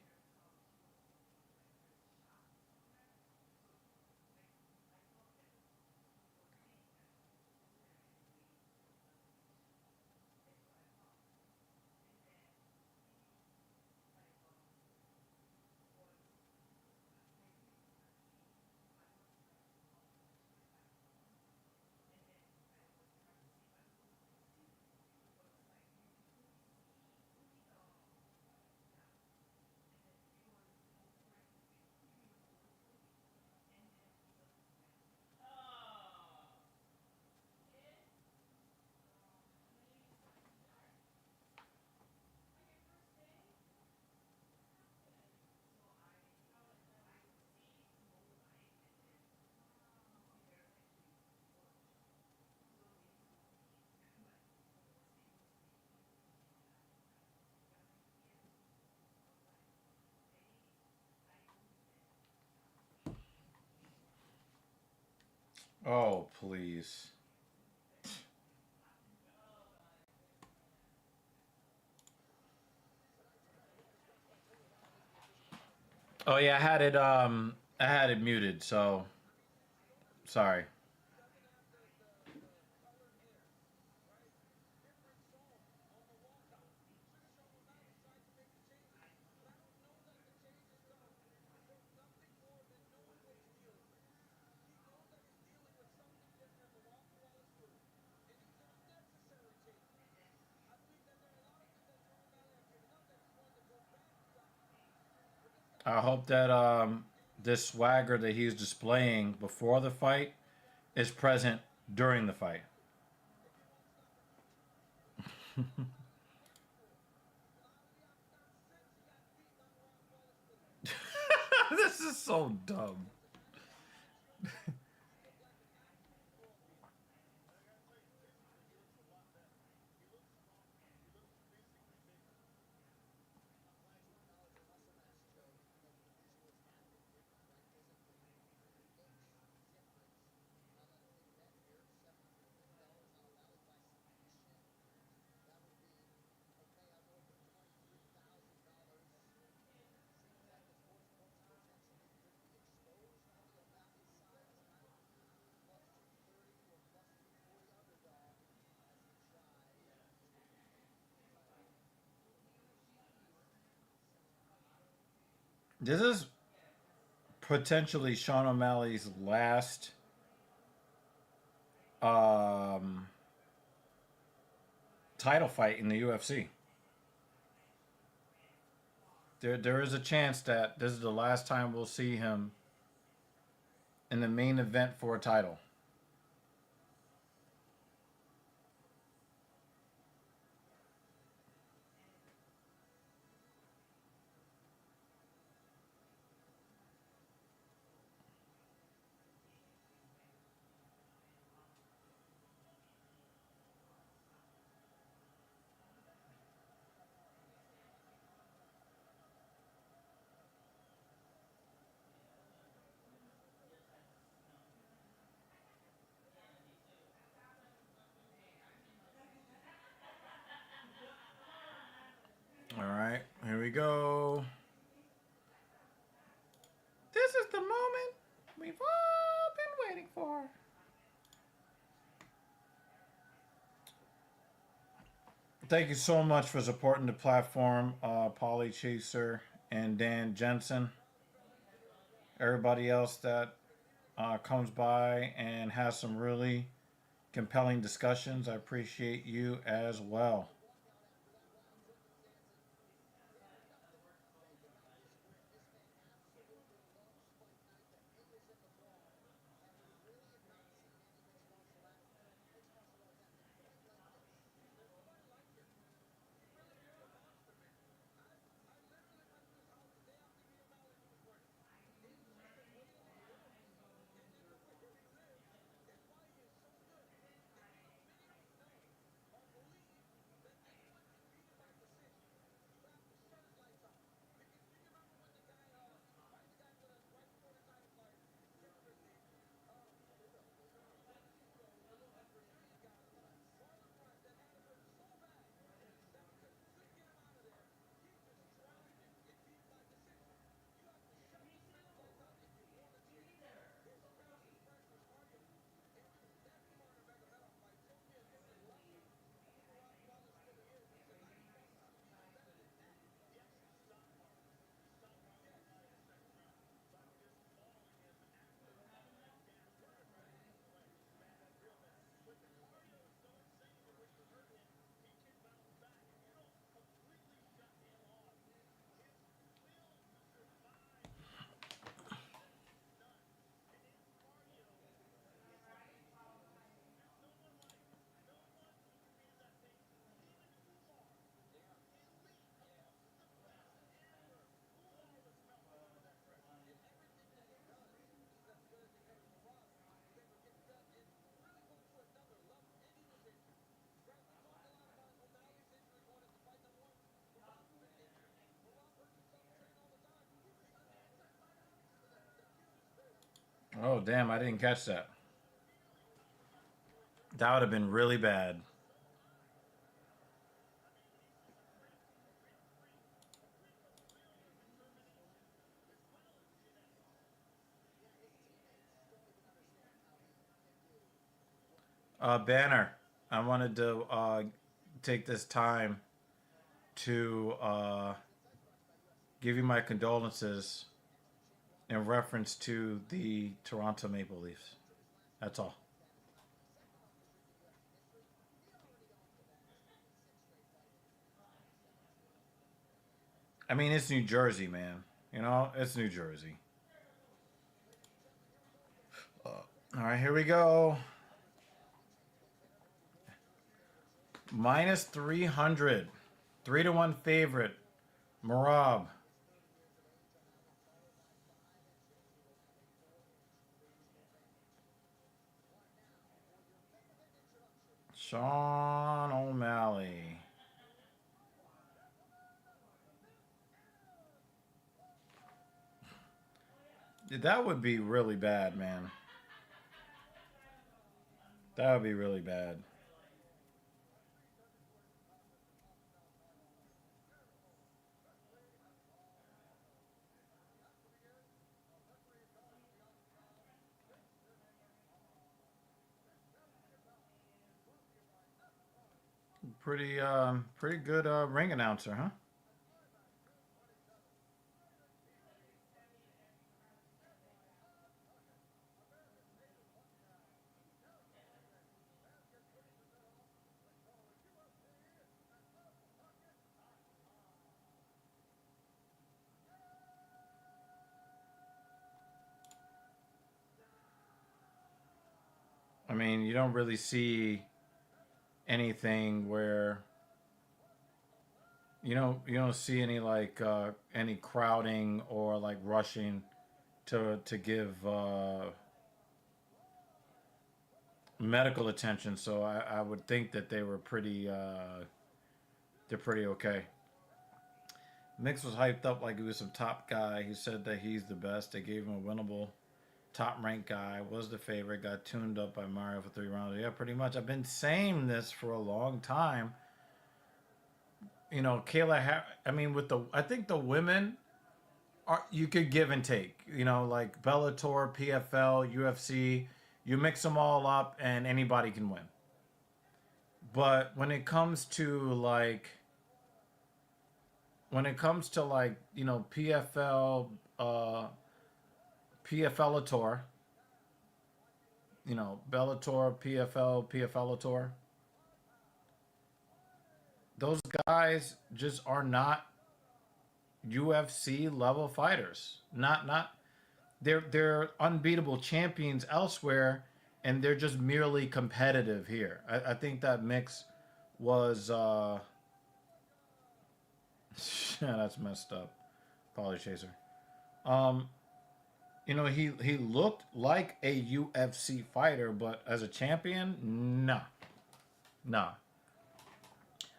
Oh, please. Oh yeah, I had it muted, so sorry. I hope that this swagger that he's displaying before the fight is present during the fight. This is so dumb. This is potentially Sean O'Malley's last title fight in the UFC. There is a chance that this is the last time we'll see him in the main event for a title. All right, here we go. This is the moment we've all been waiting for. Thank you so much for supporting the platform, Polly Chaser and Dan Jensen. Everybody else that comes by and has some really compelling discussions, I appreciate you as well. Oh, damn, I didn't catch that. That would have been really bad. Banner, I wanted to take this time to give you my condolences in reference to the Toronto Maple Leafs. That's all. I mean, it's New Jersey, man. You know, it's New Jersey. All right, here we go. Minus 300. 3-1 favorite. Merab. Sean O'Malley. That would be really bad, man. That would be really bad. Pretty good ring announcer, huh? I mean, you don't really see anything where you don't see any like any crowding or like rushing to give medical attention. So I would think that they were they're pretty okay. Mix was hyped up like he was some top guy. He said that he's the best. They gave him a winnable top ranked guy, was the favorite, got tuned up by Mario for 3 rounds. Yeah, pretty much. I've been saying this for a long time. You know, I mean, I think the women you could give and take. You know, like Bellator, PFL, UFC, you mix them all up and anybody can win. But when it comes to like, you know, PFL, PFLator, you know, Bellator, PFL, PFLator, those guys just are not UFC level fighters. Not they're unbeatable champions elsewhere, and they're just merely competitive here. I think that mix was that's messed up. Poly Chaser. You know, he looked like a UFC fighter, but as a champion, nah.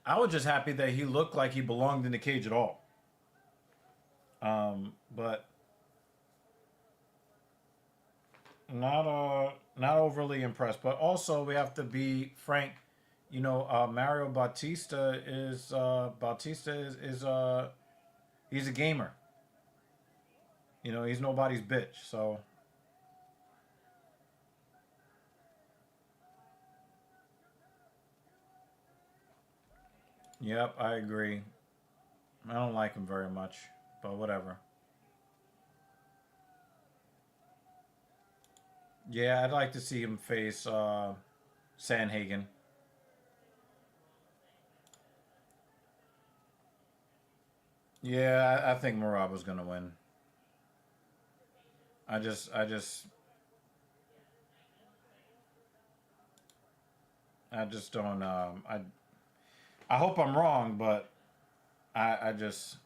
I was just happy that he looked like he belonged in the cage at all. But not overly impressed. But also we have to be frank. You know, Mario Bautista is he's a gamer. You know, he's nobody's bitch. So yep, I agree. I don't like him very much, but whatever. Yeah, I'd like to see him face Sanhagen. Yeah, I think Merab was gonna win. I just don't. I hope I'm wrong, but I just.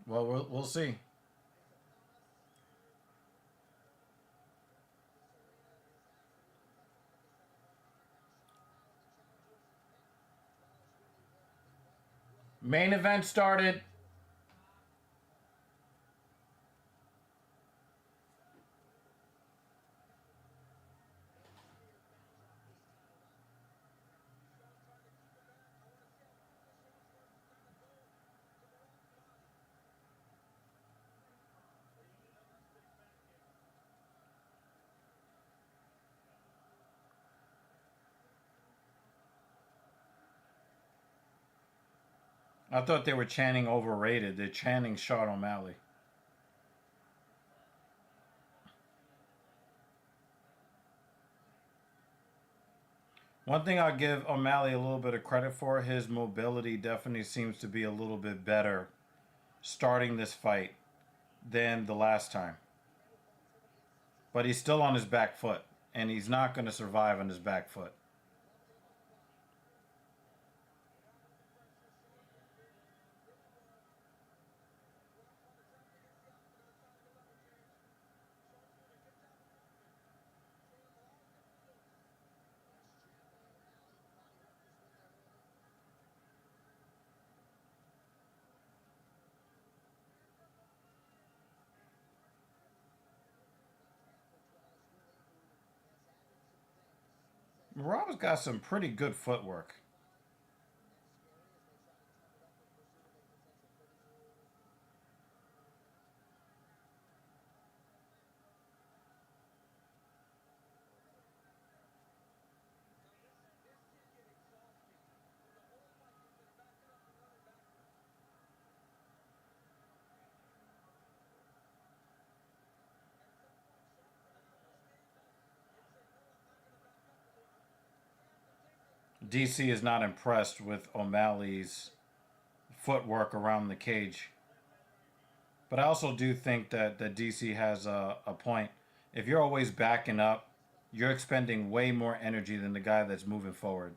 Well, we'll see. Main event started. I thought they were chanting overrated. They're chanting Sean O'Malley. One thing I'll give O'Malley a little bit of credit for, his mobility definitely seems to be a little bit better starting this fight than the last time. But he's still on his back foot, and he's not going to survive on his back foot. Merab's got some pretty good footwork. DC is not impressed with O'Malley's footwork around the cage. But I also do think that DC has a point. If you're always backing up, you're expending way more energy than the guy that's moving forward.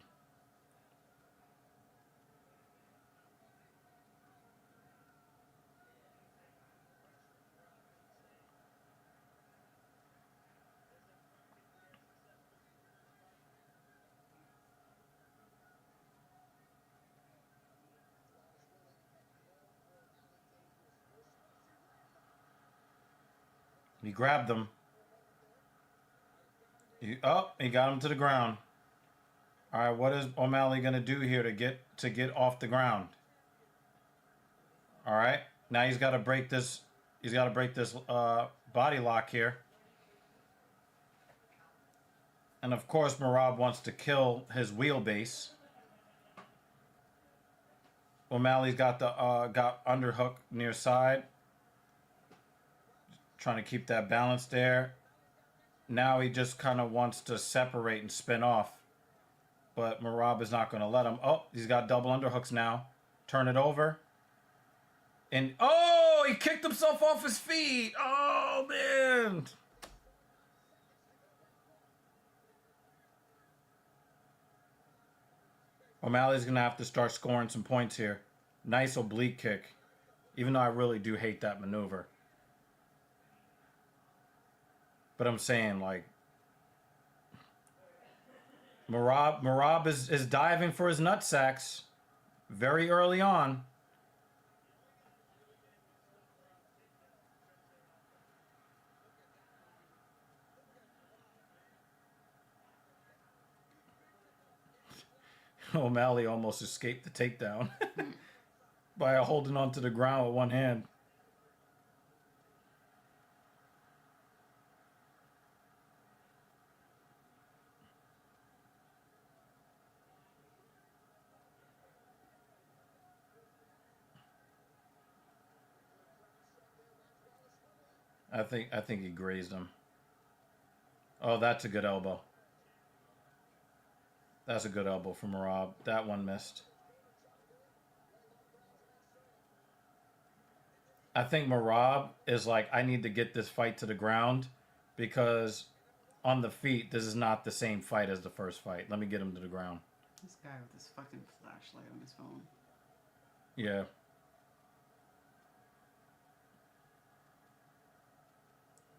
He grabbed him. He got him to the ground. All right, what is O'Malley gonna do here to get off the ground? All right, now he's got to break this. He's got to break this body lock here. And of course, Merab wants to kill his wheelbase. O'Malley's got the got underhook near side. Trying to keep that balance there. Now he just kind of wants to separate and spin off. But Merab is not going to let him. Oh, he's got double underhooks now. Turn it over. And, oh, he kicked himself off his feet. Oh, man. O'Malley's going to have to start scoring some points here. Nice oblique kick. Even though I really do hate that maneuver. But I'm saying, like, Merab is diving for his nutsacks very early on. O'Malley almost escaped the takedown by holding onto the ground with one hand. I think he grazed him. Oh, that's a good elbow. That's a good elbow from Merab. That one missed. I think Merab is like, I need to get this fight to the ground because on the feet, this is not the same fight as the first fight. Let me get him to the ground. This guy with this fucking flashlight on his phone. Yeah.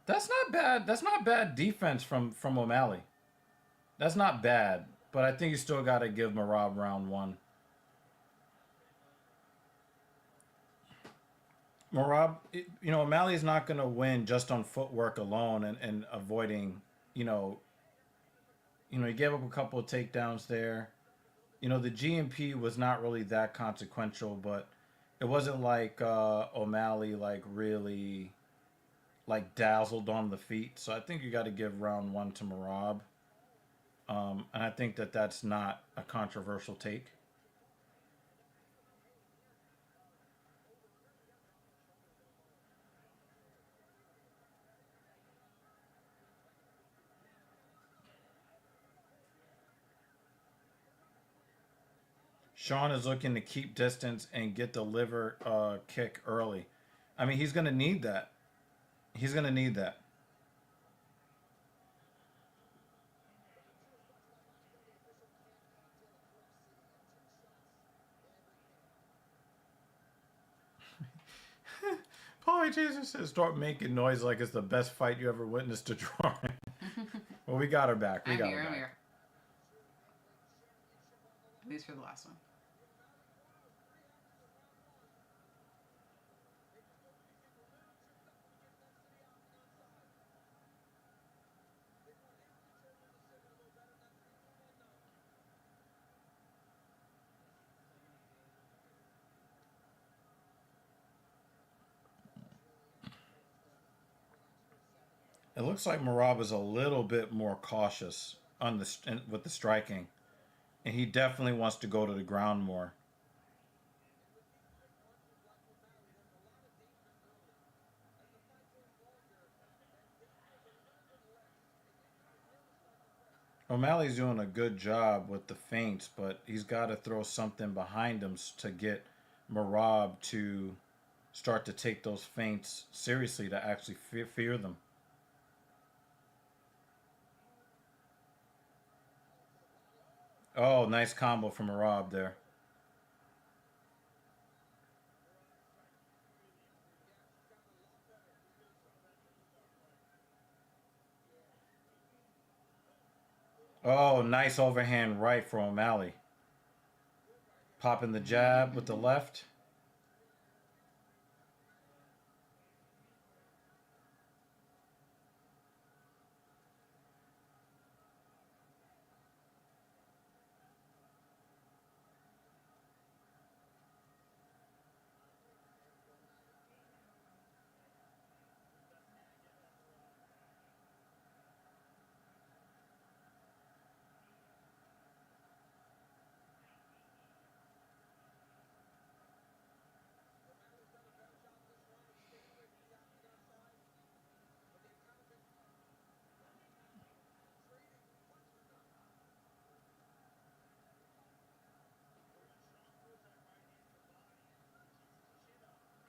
That's not bad. That's not bad defense from O'Malley. That's not bad. But I think you still got to give Merab round one. Merab, O'Malley's not going to win just on footwork alone and avoiding, he gave up a couple of takedowns there. The GMP was not really that consequential, but it wasn't like O'Malley, like, really, like, dazzled on the feet. So I think you got to give round one to Merab. And I think that that's not a controversial take. Sean is looking to keep distance and get the liver kick early. I mean, he's going to need that. He's going to need that. Polly Jesus says, start making noise like it's the best fight you ever witnessed to drawing. Well, we got her back. I'm here. At least for the last one. It looks like Merab is a little bit more cautious on with the striking, and he definitely wants to go to the ground more. O'Malley's doing a good job with the feints, but he's got to throw something behind him to get Merab to start to take those feints seriously, to actually fear them. Oh, nice combo from Merab there. Oh, nice overhand right for O'Malley. Popping the jab with the left.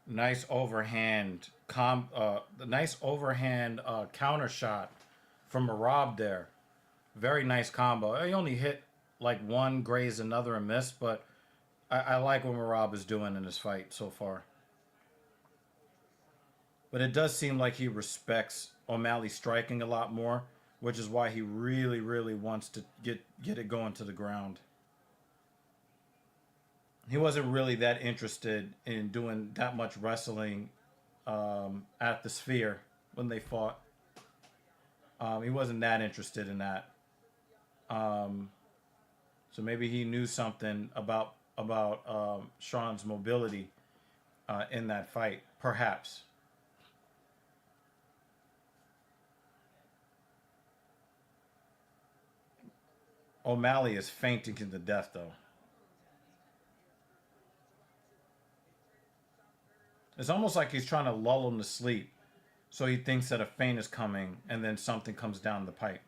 Nice overhand nice overhand counter shot from Merab there. Very nice combo. He only hit like one, grazed another, and missed, but I like what Merab is doing in this fight so far. But it does seem like he respects O'Malley striking a lot more, which is why he really, really wants to get it going to the ground. He wasn't really that interested in doing that much wrestling at the Sphere when they fought. He wasn't that interested in that. So maybe he knew something about Sean's mobility in that fight, perhaps. O'Malley is fainting to the death, though. It's almost like he's trying to lull him to sleep, so he thinks that a feint is coming, and then something comes down the pipe.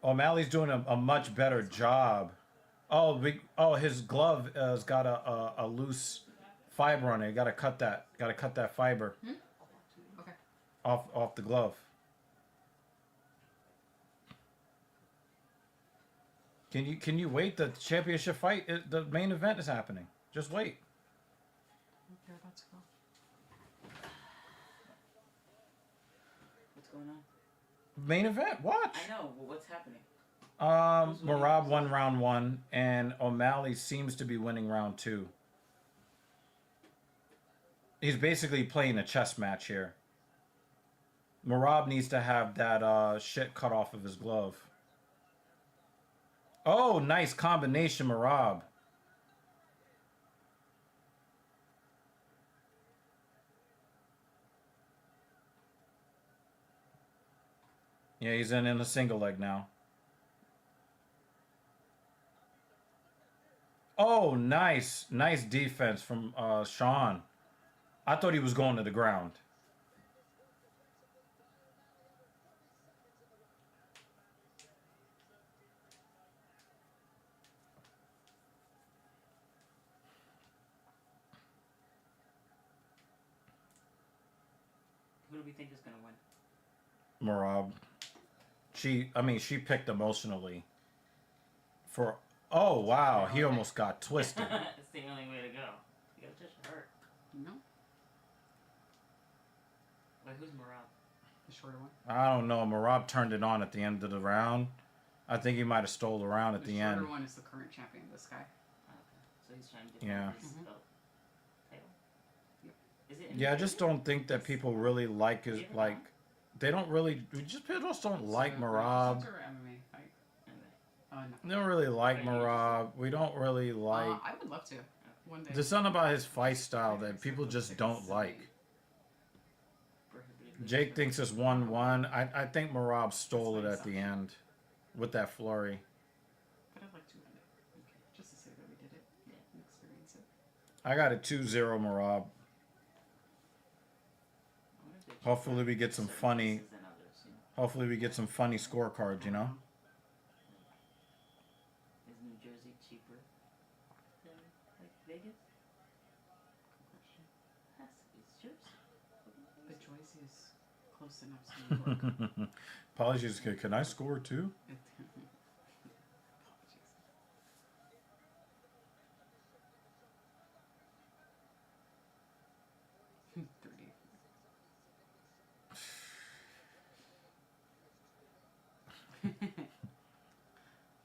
O'Malley's doing a much better job. Oh, his glove has got a loose fiber on it. You gotta cut that. Gotta cut that fiber Okay. off the glove. Can you wait? The championship fight, the main event is happening. Just wait. They're about to go. What's going on? Main event. Watch. I know. Well, what's happening? Merab won round 1, and O'Malley seems to be winning round 2. He's basically playing a chess match here. Merab needs to have that shit cut off of his glove. Oh, nice combination, Merab. Yeah, he's in a single leg now. Oh, nice. Nice defense from Sean. I thought he was going to the ground. Who do we think is gonna win? Merab. She picked emotionally. Oh, wow. He almost got twisted. It's the only way to go. You gotta touch hurt. No, Wait, who's Merab? the shorter one. I don't know. Merab turned it on at the end of the round. I think he might have stole around at The the shorter end. one is the current champion. This guy. Oh, okay. So he's trying to Yeah. defend his belt title. Yep. Is it? Yeah, I just don't think that people really like his, like, they don't really, people just don't like So, Merab. Or MMA fight. No. We don't really like Merab. We don't really like, I would love to. One day. There's something about his fight style that people just don't like. Jake thinks it's 1-1. I think Merab stole it at the end with that flurry. But I'd like to end it. Okay. Just to say that we did it. Yeah. And experience it. I got a 2-0 Merab. Hopefully we get some funny. Hopefully we get some funny scorecards, you know? Is New Jersey cheaper than like Vegas? It's Jersey. But Jersey is close enough to New York. Apologies, can I score too? Apologies. 30.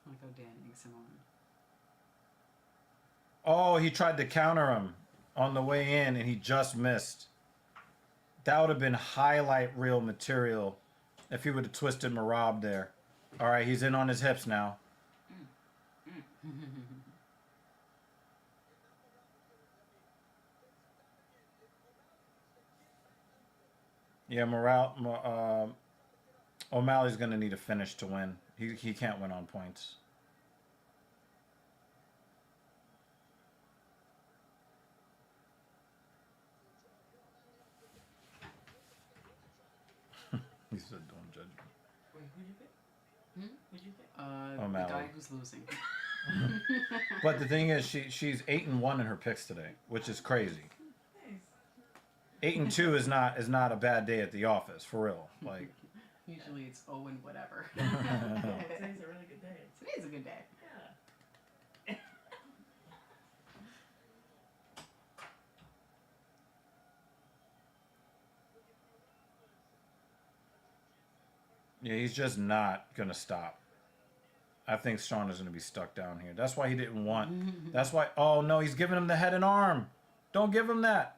I'll go Dan Simone. Oh, he tried to counter him on the way in and he just missed. That would have been highlight reel material if he would have twisted Merab there. All right, he's in on his hips now. Yeah, O'Malley's going to need a finish to win. He can't win on points. He said, "Don't judge me." Wait, who'd you pick? Who'd you pick? The O'Malley. guy who's losing. But the thing is, she's 8-1 in her picks today, which is crazy. Nice. 8-2 is not a bad day at the office, for real. Like, Usually it's Owen whatever. Today's a really good day. Today's a good day. Yeah. yeah, he's just not gonna stop. I think Sean is gonna be stuck down here. That's why he didn't want. That's why. Oh no, he's giving him the head and arm. Don't give him that.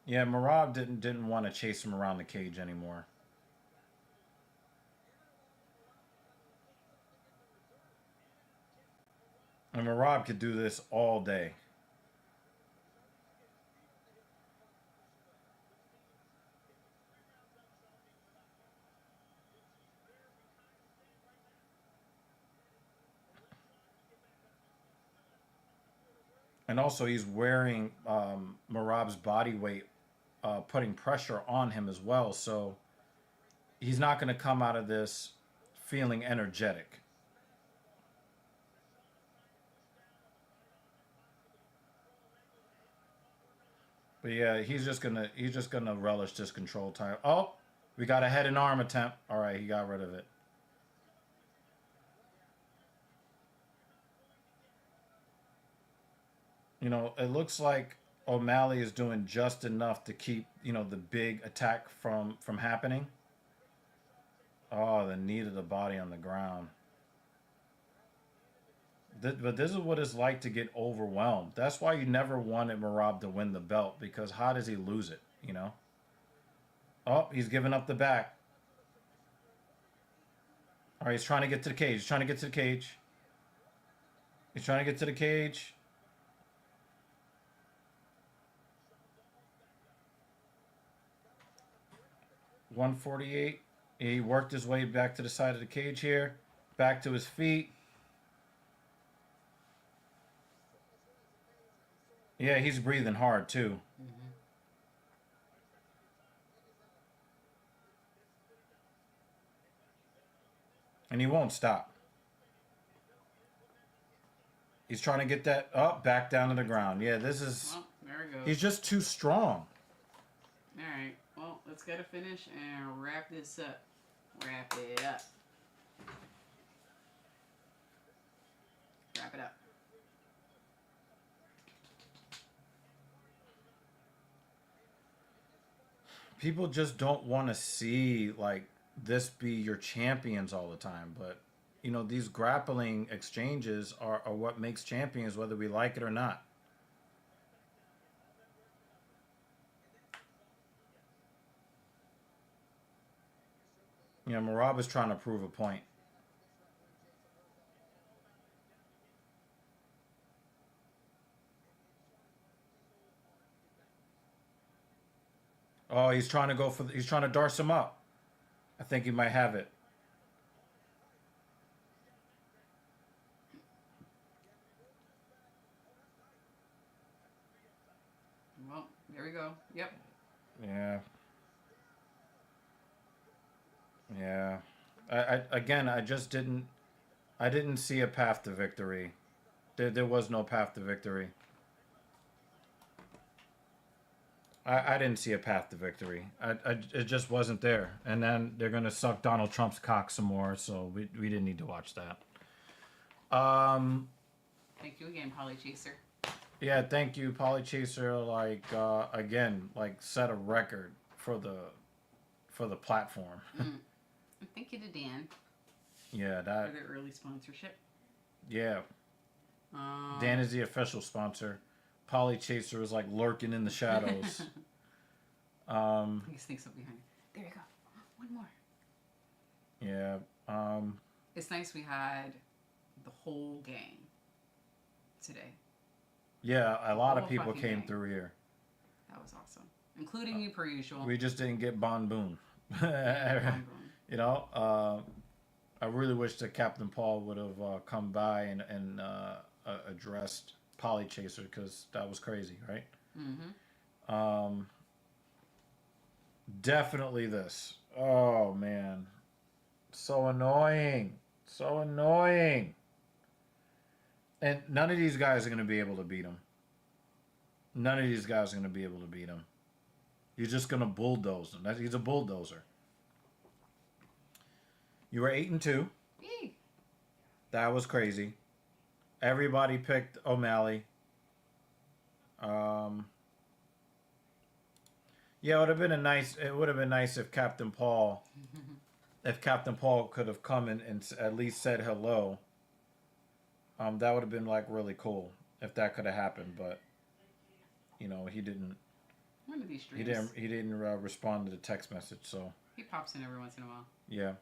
Yeah, Merab didn't want to chase him around the cage anymore. And Merab could do this all day. And also, he's wearing Merab's body weight, putting pressure on him as well. So he's not going to come out of this feeling energetic. But yeah, he's just gonna relish this control time. Oh, we got a head and arm attempt. All right, he got rid of it. You know, it looks like O'Malley is doing just enough to keep, you know, the big attack from happening. Oh, the knee to the body on the ground. But this is what it's like to get overwhelmed. That's why you never wanted Merab to win the belt, because how does he lose it, you know? Oh, he's giving up the back. All right, he's trying to get to the cage. He's trying to get to the cage. He's trying to get to the cage. $148. He worked his way back to the side of the cage here. Back to his feet. Yeah, he's breathing hard too. And he won't stop. He's trying to get that up, back down to the ground. Yeah, this is... Well, there it goes. He's just too strong. All right. Well, let's get a finish and wrap this up. Wrap it up. Wrap it up. People just don't want to see, like, this be your champions all the time. But, you know, these grappling exchanges are what makes champions, whether we like it or not. You know, Merab is trying to prove a point. Oh, he's trying to go for. He's trying to darce him up. I think he might have it. Well, there we go. Yep. Yeah. Yeah. I just didn't. I didn't see a path to victory. There was no path to victory. I didn't see a path to victory. It just wasn't there. And then they're gonna suck Donald Trump's cock some more, so we didn't need to watch that. Thank you again, Holly Chaser. Yeah, thank you, Polly Chaser. Like again, like set a record for the platform. And thank you to Dan Yeah, for that. the early sponsorship. Yeah, Dan is the official sponsor. Polly Chaser is like lurking in the shadows. He sneaks up behind. There you go. One more. Yeah. It's nice we had the whole gang today. Yeah, a lot of Whole people fucking came gang. through here. That was awesome, including you per usual. We just didn't get Bon Boon. Yeah, You know, I really wish that Captain Paul would have come by and addressed Polly Chaser, because that was crazy, right? Mm-hmm. Definitely this. Oh man, so annoying, so annoying. And none of these guys are gonna be able to beat him. None of these guys are gonna be able to beat him. You're just gonna bulldoze him. He's a bulldozer. You were 8-2. Yay. That was crazy. Everybody picked O'Malley. Yeah, it would have been nice if Captain Paul could have come and at least said hello. That would have been like really cool if that could have happened, but you know, he didn't. One of these streams. He didn't respond to the text message, so He pops in every once in a while. yeah.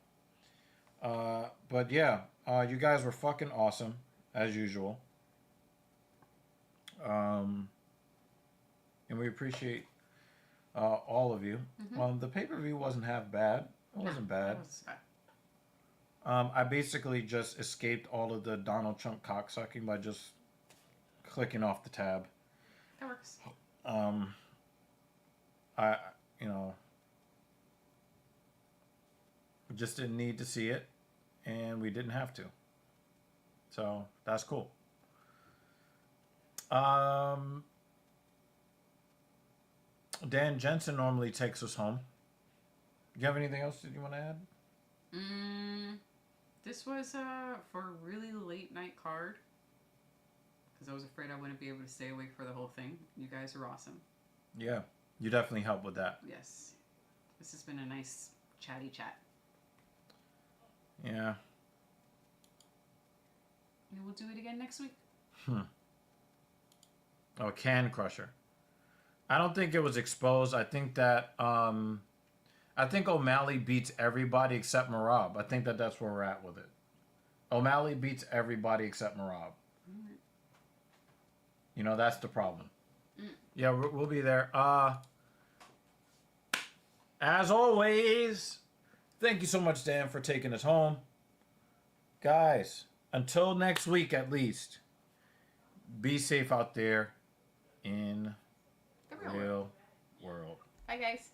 But yeah, you guys were fucking awesome as usual. And we appreciate all of you. The pay-per-view wasn't half bad. It wasn't bad. That was bad. I basically just escaped all of the Donald Trump cocksucking by just clicking off the tab. That works. I just didn't need to see it, and we didn't have to. So that's cool. Dan Jensen normally takes us home. Do you have anything else that you want to add? This was for a really late night card, because I was afraid I wouldn't be able to stay awake for the whole thing. You guys are awesome. Yeah, you definitely helped with that. Yes. This has been a nice chatty chat. Yeah. And we'll do it again next week. Oh, Can Crusher. I don't think it was exposed. I think that I think O'Malley beats everybody except Merab. I think that's where we're at with it. O'Malley beats everybody except Merab. You know, that's the problem. Yeah, we'll be there. As always, thank you so much, Dan, for taking us home. Guys, until next week at least, be safe out there in The real world. Bye, guys.